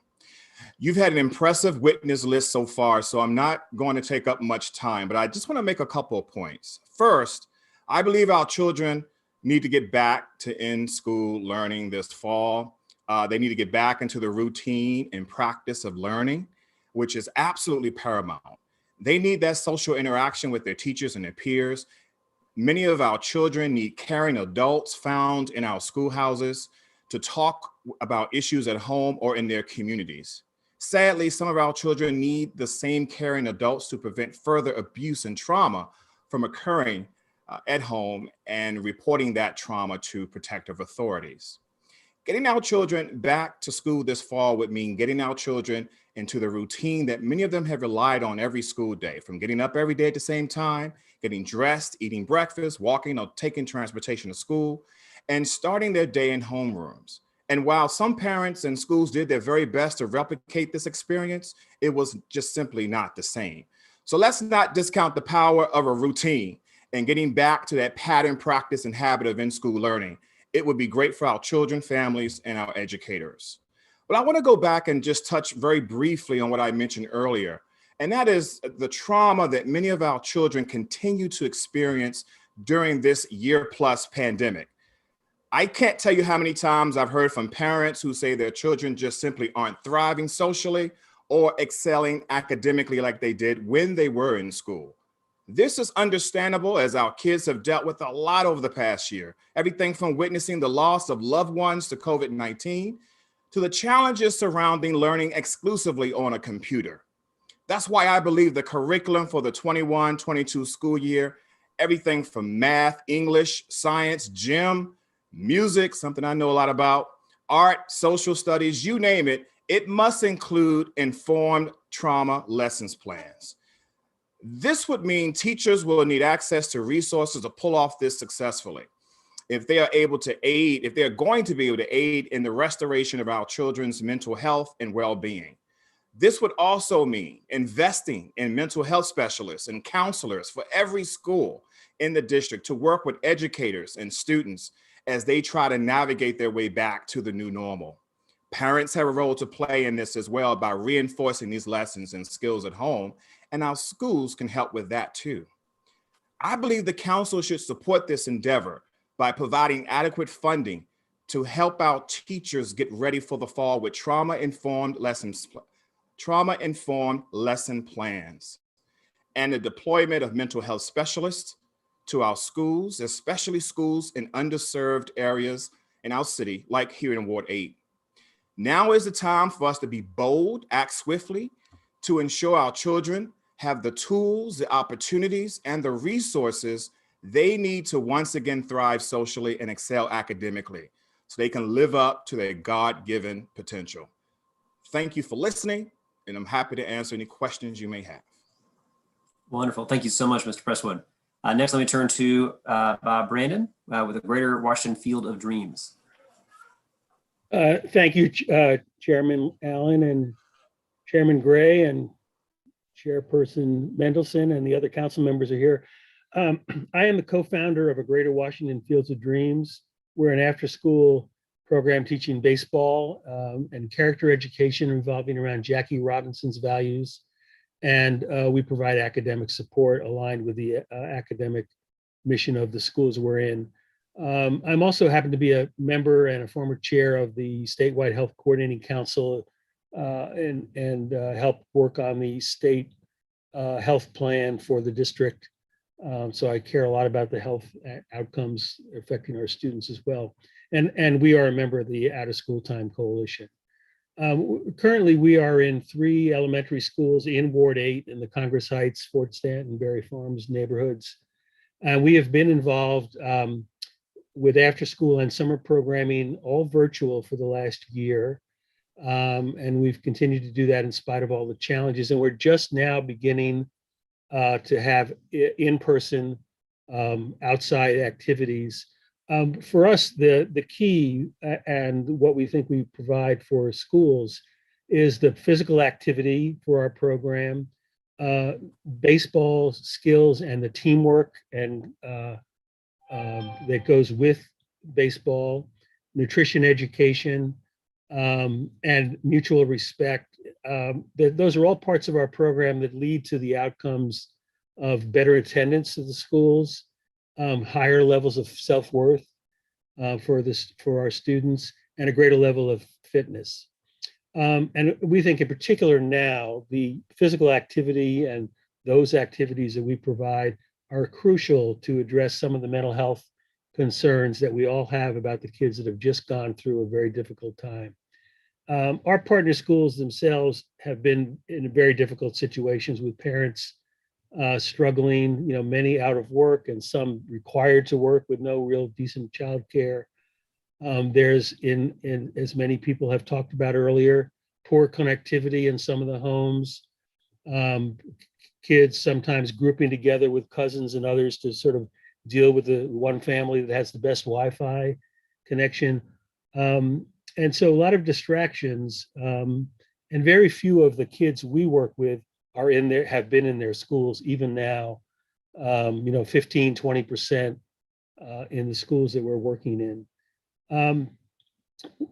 You've had an impressive witness list so far, so I'm not going to take up much time, but I just want to make a couple of points. First, I believe our children need to get back to in-school learning this fall. They need to get back into the routine and practice of learning, which is absolutely paramount. They need that social interaction with their teachers and their peers. Many of our children need caring adults found in our schoolhouses to talk about issues at home or in their communities. Sadly, some of our children need the same caring adults to prevent further abuse and trauma from occurring at home and reporting that trauma to protective authorities. Getting our children back to school this fall would mean getting our children into the routine that many of them have relied on every school day, from getting up every day at the same time, getting dressed, eating breakfast, walking or taking transportation to school, and starting their day in homerooms. And while some parents and schools did their very best to replicate this experience, it was just simply not the same. So let's not discount the power of a routine and getting back to that pattern, practice, and habit of in-school learning. It would be great for our children, families, and our educators. But I want to go back and just touch very briefly on what I mentioned earlier, and that is the trauma that many of our children continue to experience during this year-plus pandemic. I can't tell you how many times I've heard from parents who say their children just simply aren't thriving socially or excelling academically like they did when they were in school. This is understandable as our kids have dealt with a lot over the past year, everything from witnessing the loss of loved ones to COVID-19 to the challenges surrounding learning exclusively on a computer. That's why I believe the curriculum for the 21-22 school year, everything from math, English, science, gym, music, something I know a lot about, art, social studies, you name it, it must include informed trauma lessons plans. This would mean teachers will need access to resources to pull off this successfully. If they are able to aid, if they're going to be able to aid in the restoration of our children's mental health and well-being. This would also mean investing in mental health specialists and counselors for every school in the district to work with educators and students as they try to navigate their way back to the new normal. Parents have a role to play in this as well by reinforcing these lessons and skills at home, and our schools can help with that too. I believe the council should support this endeavor by providing adequate funding to help our teachers get ready for the fall with trauma-informed lesson plans and the deployment of mental health specialists to our schools, especially schools in underserved areas in our city, like here in Ward 8. Now is the time for us to be bold, act swiftly to ensure our children have the tools, the opportunities, and the resources they need to once again thrive socially and excel academically so they can live up to their God-given potential. Thank you for listening, and I'm happy to answer any questions you may have. Wonderful. Thank you so much, Mr. Presswood. Next, let me turn to Brandon with the Greater Washington Field of Dreams. Thank you, Chairman Allen and Chairman Gray and Chairperson Mendelson and the other council members are here. I am the co-founder of a Greater Washington Fields of Dreams. We're an after-school program teaching baseball and character education revolving around Jackie Robinson's values. And we provide academic support aligned with the academic mission of the schools we're in. I'm also happen to be a member and a former chair of the Statewide Health Coordinating Council and help work on the state health plan for the district. So I care a lot about the health outcomes affecting our students as well. And we are a member of the Out of School Time Coalition. Currently, we are in 3 elementary schools in Ward 8 in the Congress Heights, Fort Stanton, Berry Farms neighborhoods. And we have been involved with after school and summer programming, all virtual for the last year. And we've continued to do that in spite of all the challenges. And we're just now beginning to have in-person outside activities. For us, the key and what we think we provide for schools is the physical activity for our program, baseball skills and the teamwork and that goes with baseball, nutrition education, and mutual respect. Those are all parts of our program that lead to the outcomes of better attendance at the schools, higher levels of self-worth for our students, and a greater level of fitness. And we think in particular now, the physical activity and those activities that we provide are crucial to address some of the mental health concerns that we all have about the kids that have just gone through a very difficult time. Our partner schools themselves have been in very difficult situations with parents struggling, many out of work and some required to work with no real decent childcare. There's, as many people have talked about earlier, poor connectivity in some of the homes. Kids sometimes grouping together with cousins and others to sort of deal with the one family that has the best Wi-Fi connection. And so a lot of distractions, and very few of the kids we work with are in there, have been in their schools even now, 15, 20% in the schools that we're working in.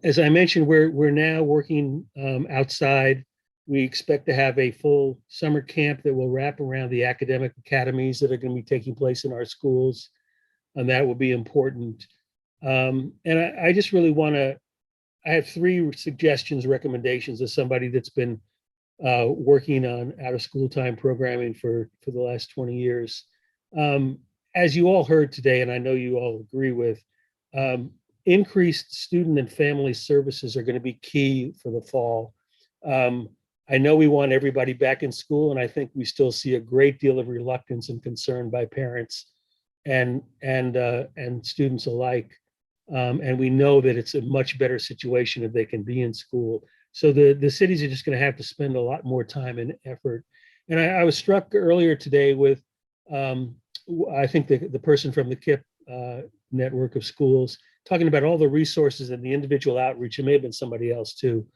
As I mentioned, we're now working outside. We expect to have a full summer camp that will wrap around the academic academies that are going to be taking place in our schools, and that will be important. And I just really want to, I have 3 suggestions, recommendations as somebody that's been working on out of school time programming for the last 20 years. As you all heard today, and I know you all agree with, increased student and family services are going to be key for the fall. I know we want everybody back in school, and I think we still see a great deal of reluctance and concern by parents and students alike. And we know that it's a much better situation if they can be in school. So the cities are just going to have to spend a lot more time and effort. And I was struck earlier today with, I think the person from the KIP network of schools talking about all the resources and the individual outreach. It may have been somebody else too.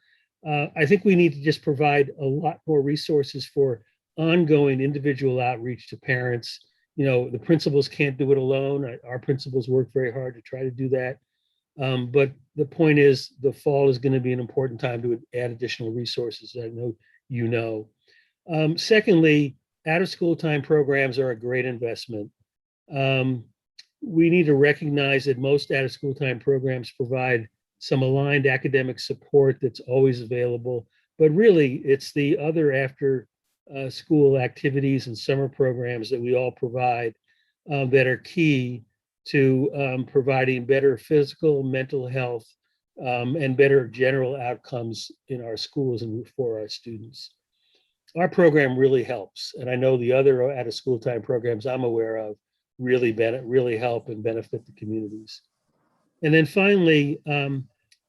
I think we need to just provide a lot more resources for ongoing individual outreach to parents. You know, the principals can't do it alone. Our principals work very hard to try to do that. But the point is, the fall is going to be an important time to add additional resources. I know you know. Secondly, out of school time programs are a great investment. We need to recognize that most out of school time programs provide some aligned academic support that's always available, but really it's the other after school activities and summer programs that we all provide that are key to providing better physical, mental health, and better general outcomes in our schools and for our students. Our program really helps, and I know the other out of school time programs I'm aware of really help and benefit the communities. And then finally,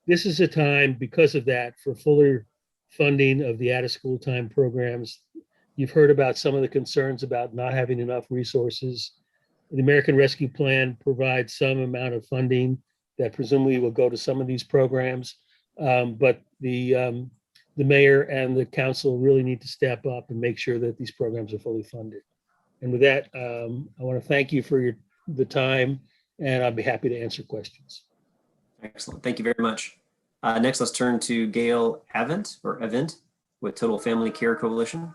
this is a time because of that for fuller funding of the out of school time programs. You've heard about some of the concerns about not having enough resources. The American Rescue Plan provides some amount of funding that presumably will go to some of these programs, but the mayor and the council really need to step up and make sure that these programs are fully funded. And with that, I want to thank you for the time, and I'll be happy to answer questions. Excellent. Thank you very much. Next, let's turn to Gail Avent with Total Family Care Coalition.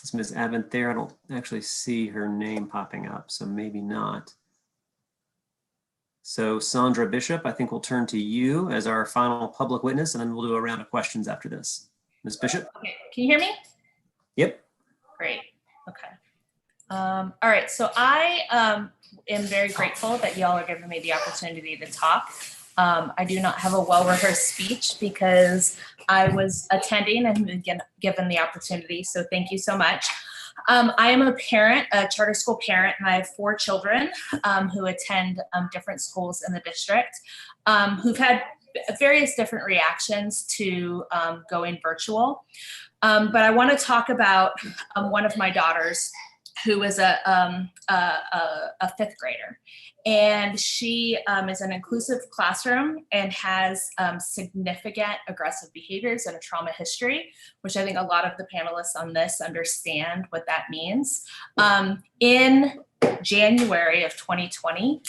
Is Ms. Avent there? I don't actually see her name popping up, so maybe not. So Sandra Bishop, I think we'll turn to you as our final public witness, and then we'll do a round of questions after this. Ms. Bishop? Okay, can you hear me? Yep. Great, okay. All right, so I am very grateful that y'all are giving me the opportunity to talk. I do not have a well-rehearsed speech because I was attending and been given the opportunity, so thank you so much. I am a parent, a charter school parent, and I have 4 children who attend different schools in the district who've had various different reactions to going virtual. But I want to talk about one of my daughters who is a 5th grader. And she is an inclusive classroom and has significant aggressive behaviors and a trauma history, which I think a lot of the panelists on this understand what that means. In January of 2020,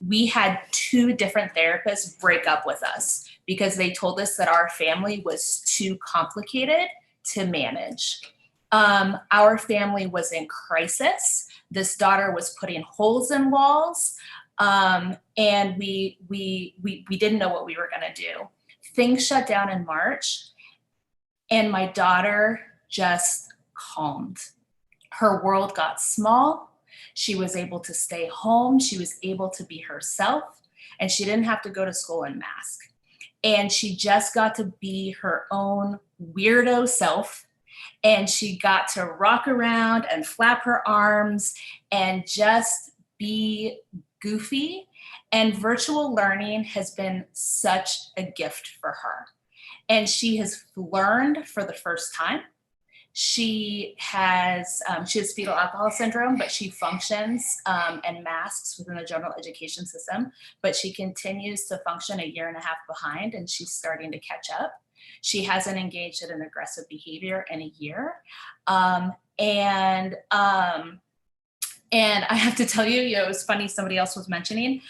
we had 2 different therapists break up with us because they told us that our family was too complicated to manage. Our family was in crisis. This daughter was putting holes in walls, and we didn't know what we were going to do. Things shut down in March, and my daughter just calmed. Her world got small. She was able to stay home. She was able to be herself, and she didn't have to go to school in mask. And she just got to be her own weirdo self. And she got to rock around and flap her arms and just be goofy. And virtual learning has been such a gift for her. And she has learned for the first time. She has fetal alcohol syndrome, but she functions and masks within the general education system. But she continues to function 1.5 years behind, and she's starting to catch up. She hasn't engaged in an aggressive behavior in 1 year. And I have to tell you, it was funny, somebody else was mentioning,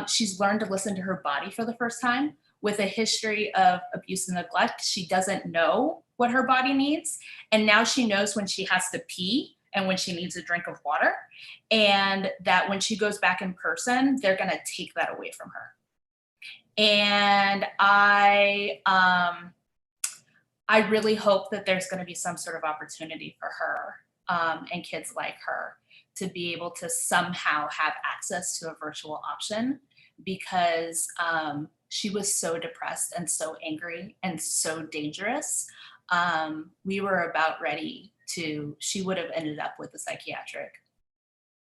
she's learned to listen to her body for the first time. With a history of abuse and neglect, she doesn't know what her body needs. And now she knows when she has to pee and when she needs a drink of water. And that when she goes back in person, they're gonna take that away from her. And I really hope that there's going to be some sort of opportunity for her and kids like her to be able to somehow have access to a virtual option, because she was so depressed and so angry and so dangerous. We were about ready to, she would have ended up with a psychiatric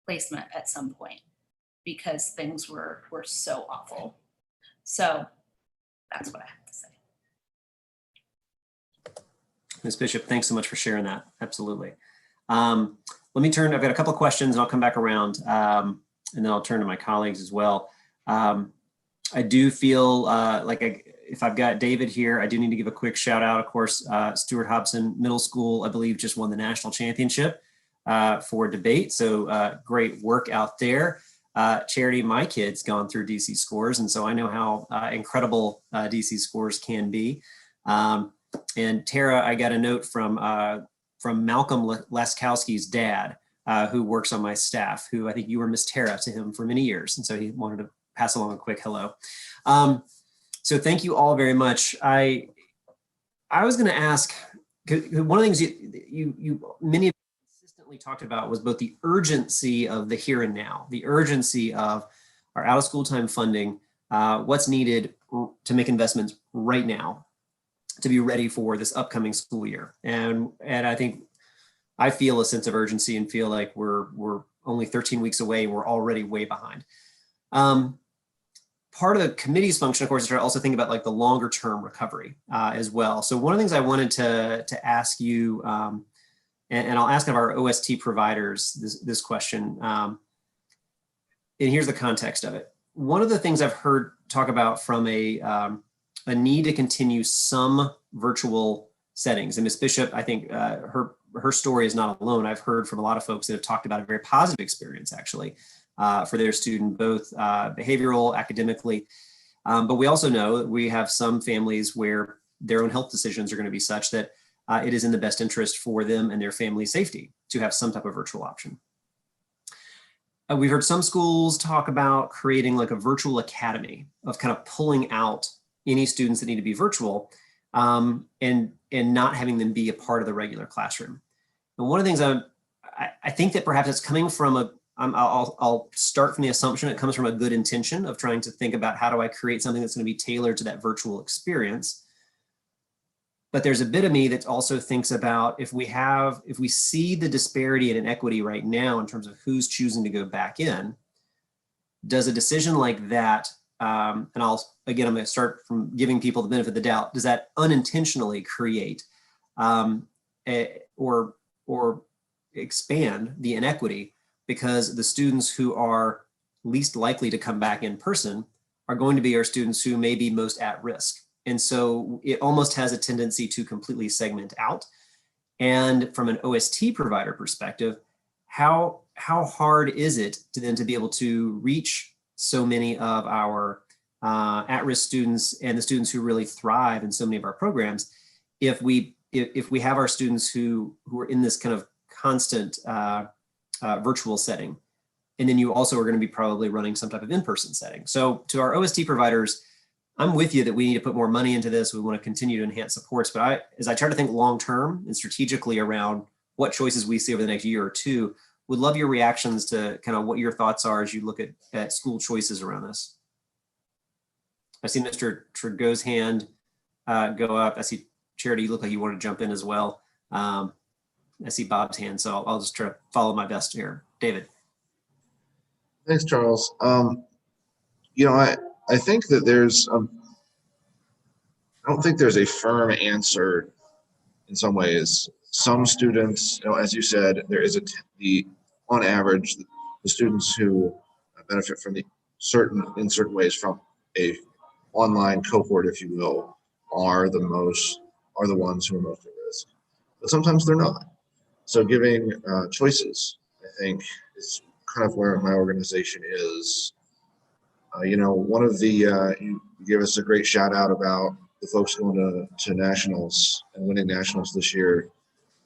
placement at some point because things were so awful. So that's what I have to say. Ms. Bishop, thanks so much for sharing that. Absolutely. Let me turn, I've got a couple of questions and I'll come back around and then I'll turn to my colleagues as well. I do feel if I've got David here, I do need to give a quick shout out. Of course, Stuart Hobson Middle School, I believe, just won the national championship for debate. So great work out there. Charity, my kid's gone through DC Scores, and so I know how incredible DC Scores can be. And Tara, I got a note from Malcolm Laskowski's dad, who works on my staff, who I think you were Miss Tara to him for many years. And so he wanted to pass along a quick hello. So thank you all very much. I was going to ask, one of the things many of you consistently talked about was both the urgency of the here and now, the urgency of our out of school time funding, what's needed to make investments right now to be ready for this upcoming school year. And I think I feel a sense of urgency and feel like we're only 13 weeks away and we're already way behind. Part of the committee's function, of course, is to also think about like the longer term recovery as well. So one of the things I wanted to ask you, and I'll ask of our OST providers this question, and here's the context of it. One of the things I've heard talk about from a need to continue some virtual settings, and Ms. Bishop, I think her story is not alone. I've heard from a lot of folks that have talked about a very positive experience actually for their student, both behavioral, academically, but we also know that we have some families where their own health decisions are going to be such that it is in the best interest for them and their family's safety to have some type of virtual option. We've heard some schools talk about creating like a virtual academy of kind of pulling out any students that need to be virtual and not having them be a part of the regular classroom. And one of the things I think that perhaps it's coming from I'll start from the assumption it comes from a good intention of trying to think about how do I create something that's going to be tailored to that virtual experience. But there's a bit of me that also thinks about if we see the disparity and inequity right now in terms of who's choosing to go back in, does a decision like that, and I'm going to start from giving people the benefit of the doubt, does that unintentionally create or expand the inequity because the students who are least likely to come back in person are going to be our students who may be most at risk. And so it almost has a tendency to completely segment out. And from an OST provider perspective, how hard is it to be able to reach so many of our at-risk students and the students who really thrive in so many of our programs if we have our students who are in this kind of constant virtual setting, and then you also are going to be probably running some type of in-person setting. So to our OST providers, I'm with you that we need to put more money into this. We want to continue to enhance supports, but as I try to think long-term and strategically around what choices we see over the next year or two, would love your reactions to kind of what your thoughts are as you look at school choices around this. I see Mr. Trudeau's hand go up. I see Charity, you look like you want to jump in as well. I see Bob's hand, so I'll just try to follow my best here. David. Thanks, Charles. I think that I don't think there's a firm answer in some ways. Some students, as you said, there is on average, the students who benefit from in certain ways from a online cohort, if you will, are the ones who are most at risk. But sometimes they're not. So giving choices, I think, is kind of where my organization is. One of you gave us a great shout out about the folks going to nationals and winning nationals this year.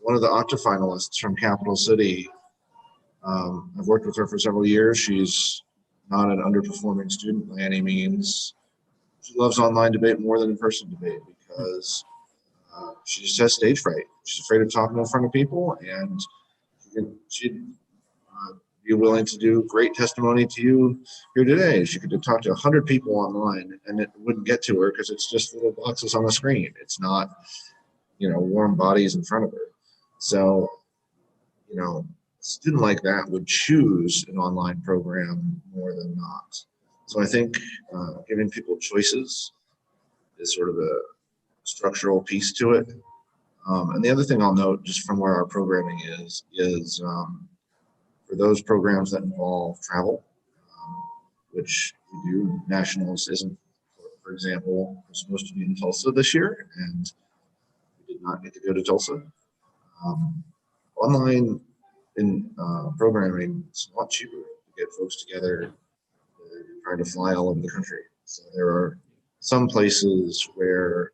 One of the octa finalists from Capital City, I've worked with her for several years. She's not an underperforming student by any means. She loves online debate more than in-person debate because she just has stage fright. She's afraid of talking in front of people, and she be willing to do great testimony to you here today. She could talk to 100 people online and it wouldn't get to her because it's just little boxes on the screen. It's not, warm bodies in front of her. So, a student like that would choose an online program more than not. So I think giving people choices is sort of a structural piece to it. And the other thing I'll note just from where our programming is for those programs that involve travel, which we do, Nationals isn't, for example, was supposed to be in Tulsa this year, and we did not get to go to Tulsa. Online in programming, it's a lot cheaper to get folks together trying to fly all over the country. So there are some places where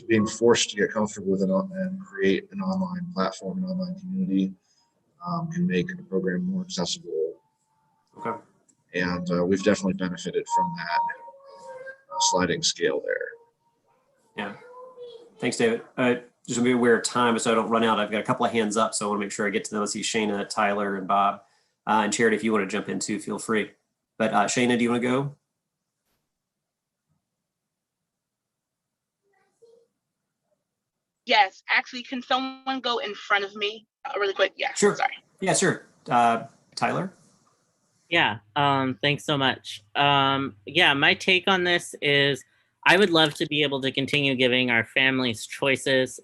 being forced to get comfortable with it and create an online platform, an online community can make the program more accessible. Okay. And we've definitely benefited from that sliding scale there. Yeah. Thanks, David. Just to be aware of time so I don't run out. I've got a couple of hands up, so I want to make sure I get to them. I see Shayna, Tyler, and Bob. And Charity, if you want to jump in too, feel free. But Shayna, do you want to go? Yes, actually, can someone go in front of me really quick? Yeah, sure. Sorry. Yeah, sure. Tyler? Yeah, thanks so much. Yeah, my take on this is I would love to be able to continue giving our families choices.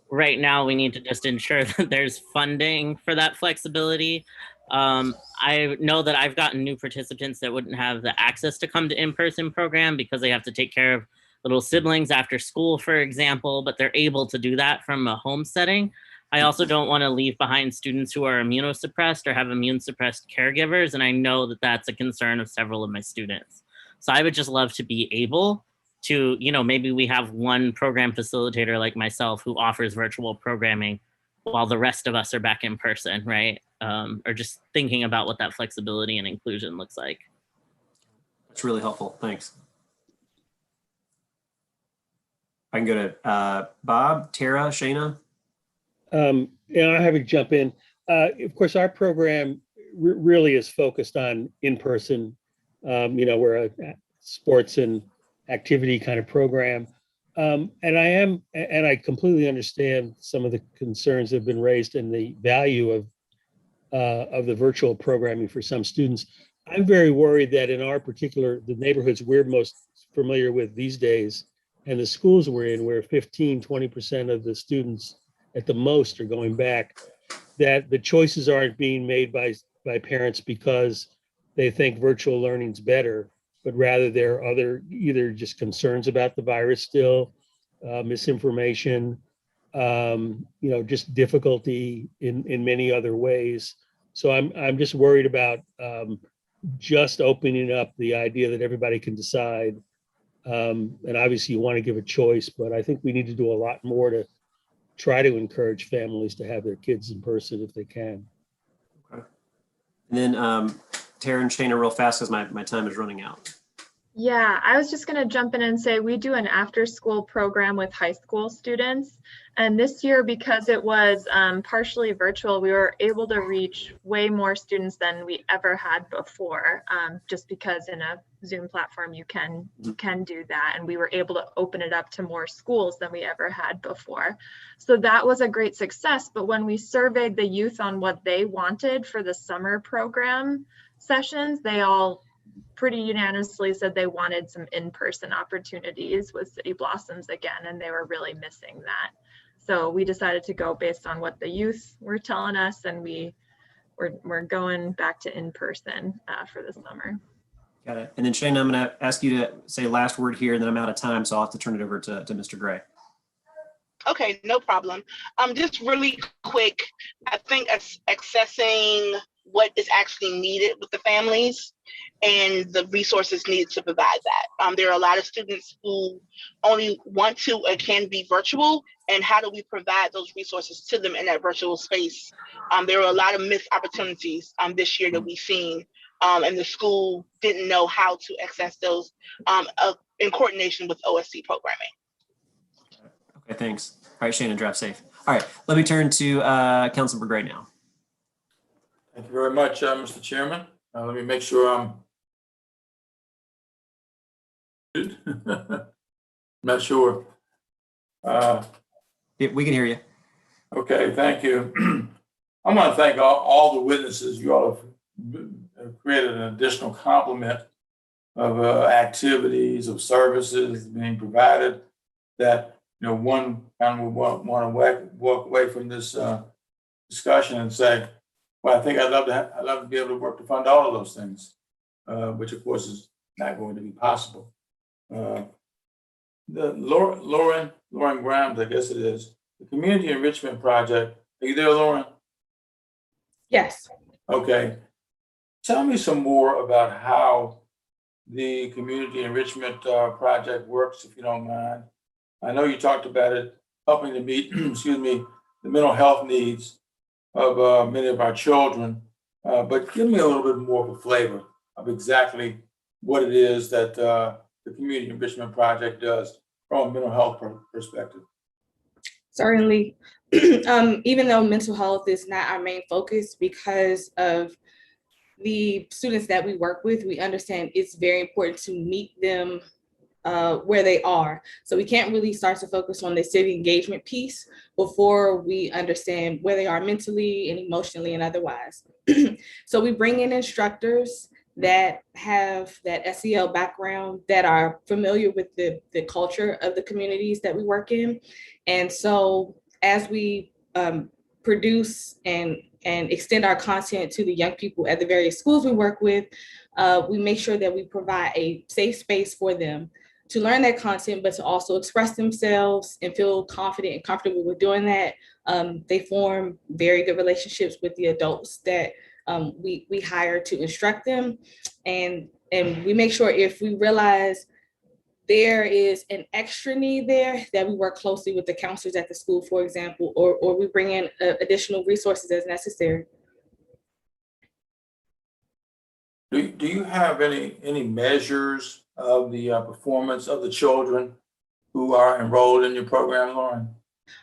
Right now, we need to just ensure that there's funding for that flexibility. I know that I've gotten new participants that wouldn't have the access to come to in-person program because they have to take care of little siblings after school, for example, but they're able to do that from a home setting. I also don't want to leave behind students who are immunosuppressed or have immune suppressed caregivers. And I know that that's a concern of several of my students. So I would just love to be able to, maybe we have one program facilitator like myself who offers virtual programming while the rest of us are back in person, right? Or just thinking about what that flexibility and inclusion looks like. That's really helpful. Thanks. I can go to Bob, Tara, Shayna. Yeah, I have to jump in. Of course, our program really is focused on in-person. We're a sports and activity kind of program. And I completely understand some of the concerns that have been raised and the value of the virtual programming for some students. I'm very worried that in our the neighborhoods we're most familiar with these days, and the schools we're in, where 15-20% of the students at the most are going back, that the choices aren't being made by parents because they think virtual learning's better, but rather there are other either just concerns about the virus still, misinformation, just difficulty in many other ways. So I'm just worried about just opening up the idea that everybody can decide. And obviously you want to give a choice, but I think we need to do a lot more to try to encourage families to have their kids in person if they can. Okay. And then Tara and Shayna real fast because my time is running out. Yeah, I was just going to jump in and say we do an after-school program with high school students. And this year, because it was partially virtual, we were able to reach way more students than we ever had before, just because in a Zoom platform, you can do that. And we were able to open it up to more schools than we ever had before. So that was a great success. But when we surveyed the youth on what they wanted for the summer program sessions, they all pretty unanimously said they wanted some in-person opportunities with City Blossoms again, and they were really missing that. So we decided to go based on what the youth were telling us, and we're going back to in-person for the summer. Got it. And then Shayna, I'm going to ask you to say last word here, and then I'm out of time, so I'll have to turn it over to Mr. Gray. Okay, no problem. Just really quick, I think accessing what is actually needed with the families and the resources needed to provide that. There are a lot of students who only want to or can be virtual, and how do we provide those resources to them in that virtual space? There were a lot of missed opportunities this year that we've seen, and the school didn't know how to access those in coordination with OSC programming. Okay, thanks. All right, Shayna, drive safe. All right, let me turn to Councilmember Gray now. Thank you very much, Mr. Chairman. Let me make sure I'm good. Not sure. We can hear you. Okay, thank you. I want to thank all the witnesses. You all have created an additional complement of activities, of services being provided that, one kind of want to walk away from this discussion and say, well, I think I'd love to be able to work to fund all of those things, which of course is not going to be possible. The Lauren Grimes, I guess it is, the Community Enrichment Project. Are you there, Lauren? Yes. Okay. Tell me some more about how the Community Enrichment Project works, if you don't mind. I know you talked about it helping to meet, excuse me, the mental health needs of many of our children, but give me a little bit more of a flavor of exactly what it is that the Community Enrichment Project does from a mental health perspective. Certainly. Even though mental health is not our main focus, because of the students that we work with, we understand it's very important to meet them where they are. So we can't really start to focus on the civic engagement piece before we understand where they are mentally and emotionally and otherwise. So we bring in instructors that have that SEL background, that are familiar with the culture of the communities that we work in. And so as we produce and extend our content to the young people at the various schools we work with, we make sure that we provide a safe space for them to learn that content, but to also express themselves and feel confident and comfortable with doing that. They form very good relationships with the adults that we hire to instruct them. And we make sure if we realize there is an extra need there, that we work closely with the counselors at the school, for example, or we bring in additional resources as necessary. Do you have any measures of the performance of the children who are enrolled in your program, Lauren?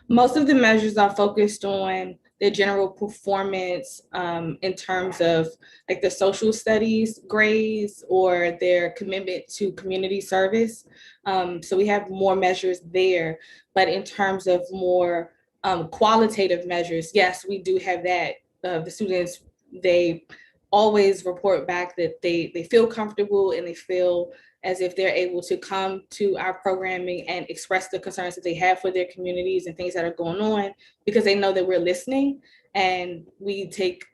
Most of the measures are focused on their general performance in terms of like the social studies grades or their commitment to community service. So we have more measures there, but in terms of more qualitative measures, yes, we do have that. The students, they always report back that they feel comfortable and they feel as if they're able to come to our programming and express the concerns that they have for their communities and things that are going on, because they know that we're listening, and we take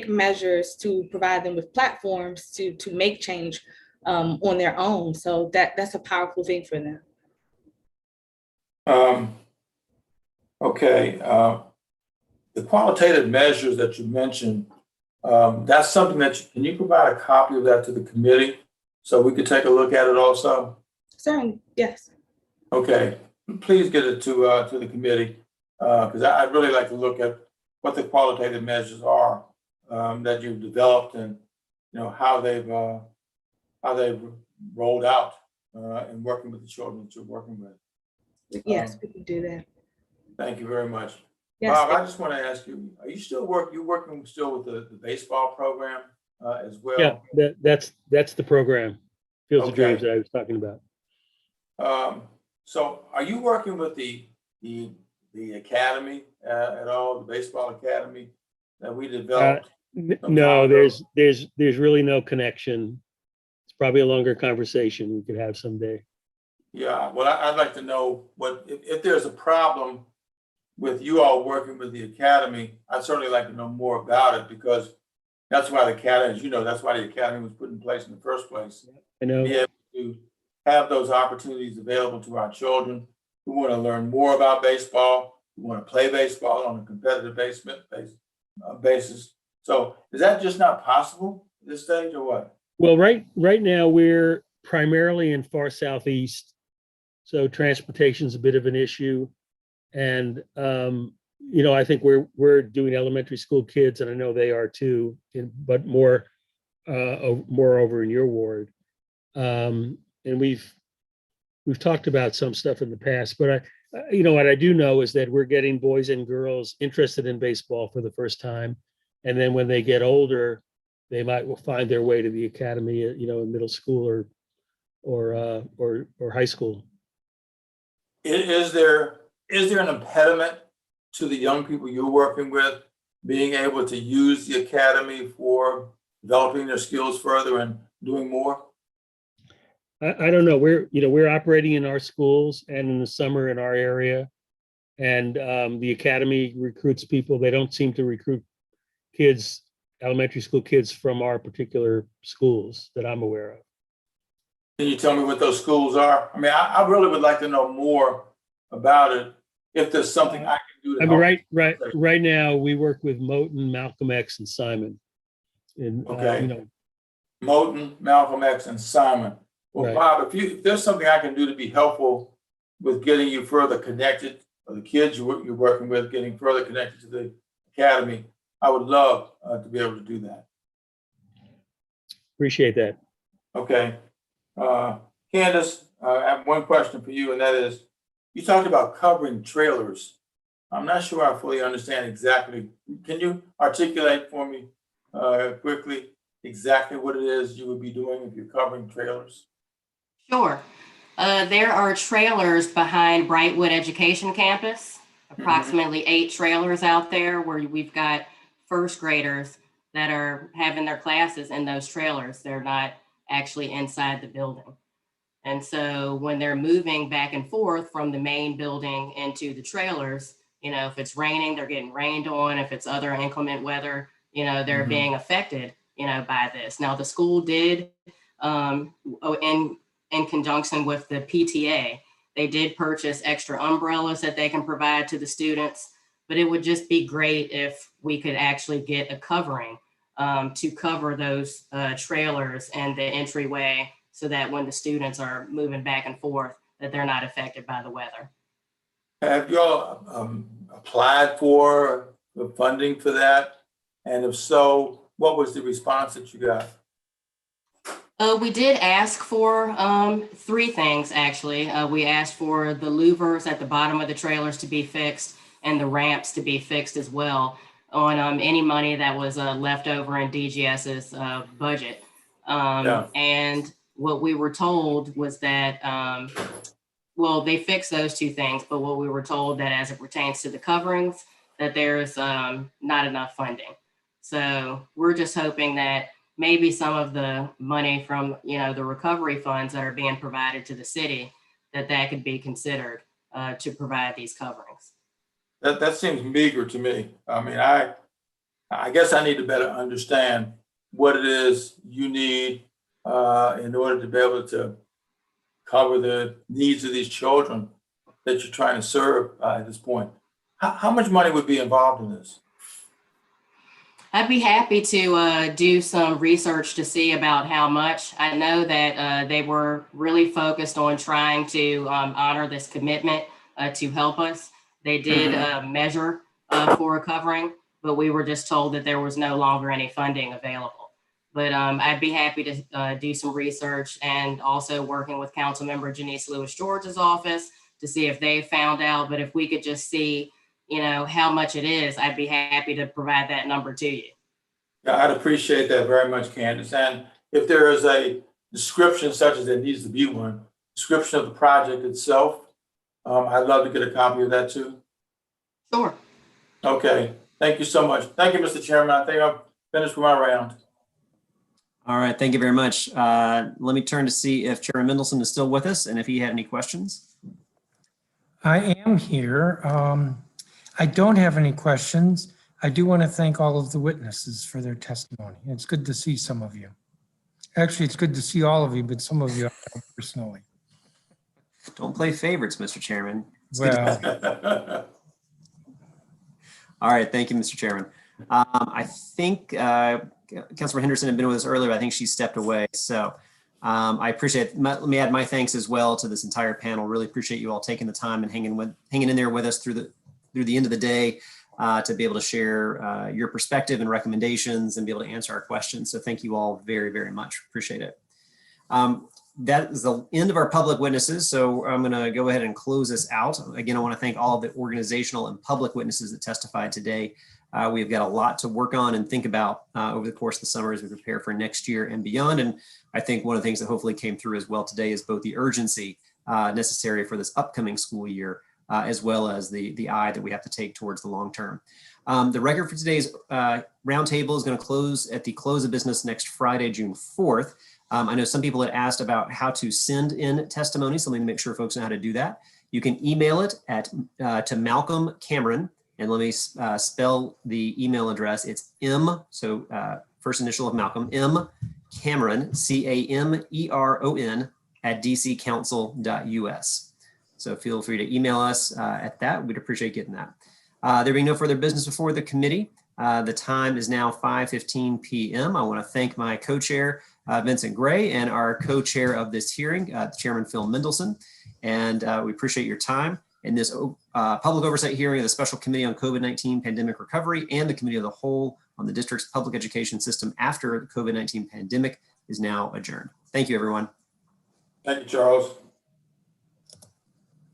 measures to provide them with platforms to make change on their own. So that's a powerful thing for them. Okay, the qualitative measures that you mentioned, that's something that can you provide a copy of that to the committee so we could take a look at it also? Certainly, yes. Okay, please get it to the committee because I'd really like to look at what the qualitative measures are that you've developed, and how they've rolled out in working with the children that you're working with. Yes, we can do that. Thank you very much. Yes, Bob, I just want to ask you, are you still working still with the baseball program as well? Yeah, that's the program, Fields of Okay. Dreams, that I was talking about. So are you working with the academy at all, the baseball academy that we developed? No, there's really no connection. It's probably a longer conversation we could have someday. Yeah, well, I'd like to know if there's a problem with you all working with the academy. I'd certainly like to know more about it, because that's why the academy, as you know, that's why the academy was put in place in the first place. I know. Be able to have those opportunities available to our children who want to learn more about baseball, who want to play baseball on a competitive basis. So is that just not possible at this stage, or what? Well, right now we're primarily in far southeast, so transportation's a bit of an issue. And I think we're doing elementary school kids, and I know they are too, but more over in your ward. And we've talked about some stuff in the past, but what I do know is that we're getting boys and girls interested in baseball for the first time. And then when they get older, they might find their way to the academy, in middle school or high school. Is there an impediment to the young people you're working with being able to use the academy for developing their skills further and doing more? I don't know. We're operating in our schools and in the summer in our area, and the academy recruits people. They don't seem to recruit kids, elementary school kids from our particular schools that I'm aware of. Can you tell me what those schools are? I mean, I really would like to know more about it. If there's something I can do to help. Right now we work with Moton, Malcolm X, and Simon. And okay. Moton, Malcolm X, and Simon. Well, right. Bob, if there's something I can do to be helpful with getting you further connected, or the kids you're working with getting further connected to the academy, I would love to be able to do that. Appreciate that. Okay. Candace, I have one question for you, and that is, you talked about covering trailers. I'm not sure I fully understand exactly. Can you articulate for me quickly exactly what it is you would be doing if you're covering trailers? Sure. There are trailers behind Brightwood Education Campus, approximately 8 trailers out there where we've got first graders that are having their classes in those trailers. They're not actually inside the building. And so when they're moving back and forth from the main building into the trailers, if it's raining, they're getting rained on. If it's other inclement weather, they're being affected, by this. Now the school did, in conjunction with the PTA, they did purchase extra umbrellas that they can provide to the students, but it would just be great if we could actually get a covering to cover those trailers and the entryway so that when the students are moving back and forth, that they're not affected by the weather. Have you all applied for the funding for that? And if so, what was the response that you got? We did ask for 3 things, actually. We asked for the louvers at the bottom of the trailers to be fixed and the ramps to be fixed as well on any money that was left over in DGS's budget. And what we were told was that, they fixed those 2 things, but what we were told that as it pertains to the coverings, that there's not enough funding. So we're just hoping that maybe some of the money from, the recovery funds that are being provided to the city, that could be considered to provide these coverings. That seems meager to me. I mean, I guess I need to better understand what it is you need in order to be able to cover the needs of these children that you're trying to serve at this point. How much money would be involved in this? I'd be happy to do some research to see about how much. I know that they were really focused on trying to honor this commitment to help us. They did measure for a covering, but we were just told that there was no longer any funding available. But I'd be happy to do some research and also working with Councilmember Janice Lewis-George's office to see if they found out. But if we could just see, how much it is, I'd be happy to provide that number to you. Yeah, I'd appreciate that very much, Candace. And if there is a description such as there needs to be one, description of the project itself, I'd love to get a copy of that too. Sure. Okay, thank you so much. Thank you, Mr. Chairman. I think I'm finished with my round. All right, thank you very much. Let me turn to see if Chairman Mendelson is still with us and if he had any questions. I am here. I don't have any questions. I do want to thank all of the witnesses for their testimony. It's good to see some of you. Actually, it's good to see all of you, but some of you I know personally. Don't play favorites, Mr. Chairman. Well. All right, thank you, Mr. Chairman. I think Councilor Henderson had been with us earlier, but I think she stepped away. So I appreciate it. Let me add my thanks as well to this entire panel. Really appreciate you all taking the time and hanging in there with us through the end of the day to be able to share your perspective and recommendations and be able to answer our questions. So thank you all very, very much. Appreciate it. That is the end of our public witnesses. So I'm going to go ahead and close this out. Again, I want to thank all of the organizational and public witnesses that testified today. We've got a lot to work on and think about over the course of the summer as we prepare for next year and beyond. And I think one of the things that hopefully came through as well today is both the urgency necessary for this upcoming school year, as well as the eye that we have to take towards the long term. The record for today's roundtable is going to close at the close of business next Friday, June 4th. I know some people had asked about how to send in testimony, so let me make sure folks know how to do that. You can email it to Malcolm Cameron, and let me spell the email address. It's first initial of Malcolm, M Cameron, CAMERON @dccouncil.us. So feel free to email us at that. We'd appreciate getting that. There being no further business before the committee, the time is now 5:15 p.m. I want to thank my co-chair, Vincent Gray, and our co-chair of this hearing, Chairman Phil Mendelson. And we appreciate your time in this public oversight hearing of the Special Committee on COVID-19 Pandemic Recovery and the Committee of the Whole on the district's public education system after the COVID-19 pandemic is now adjourned. Thank you, everyone. Thank you, Charles.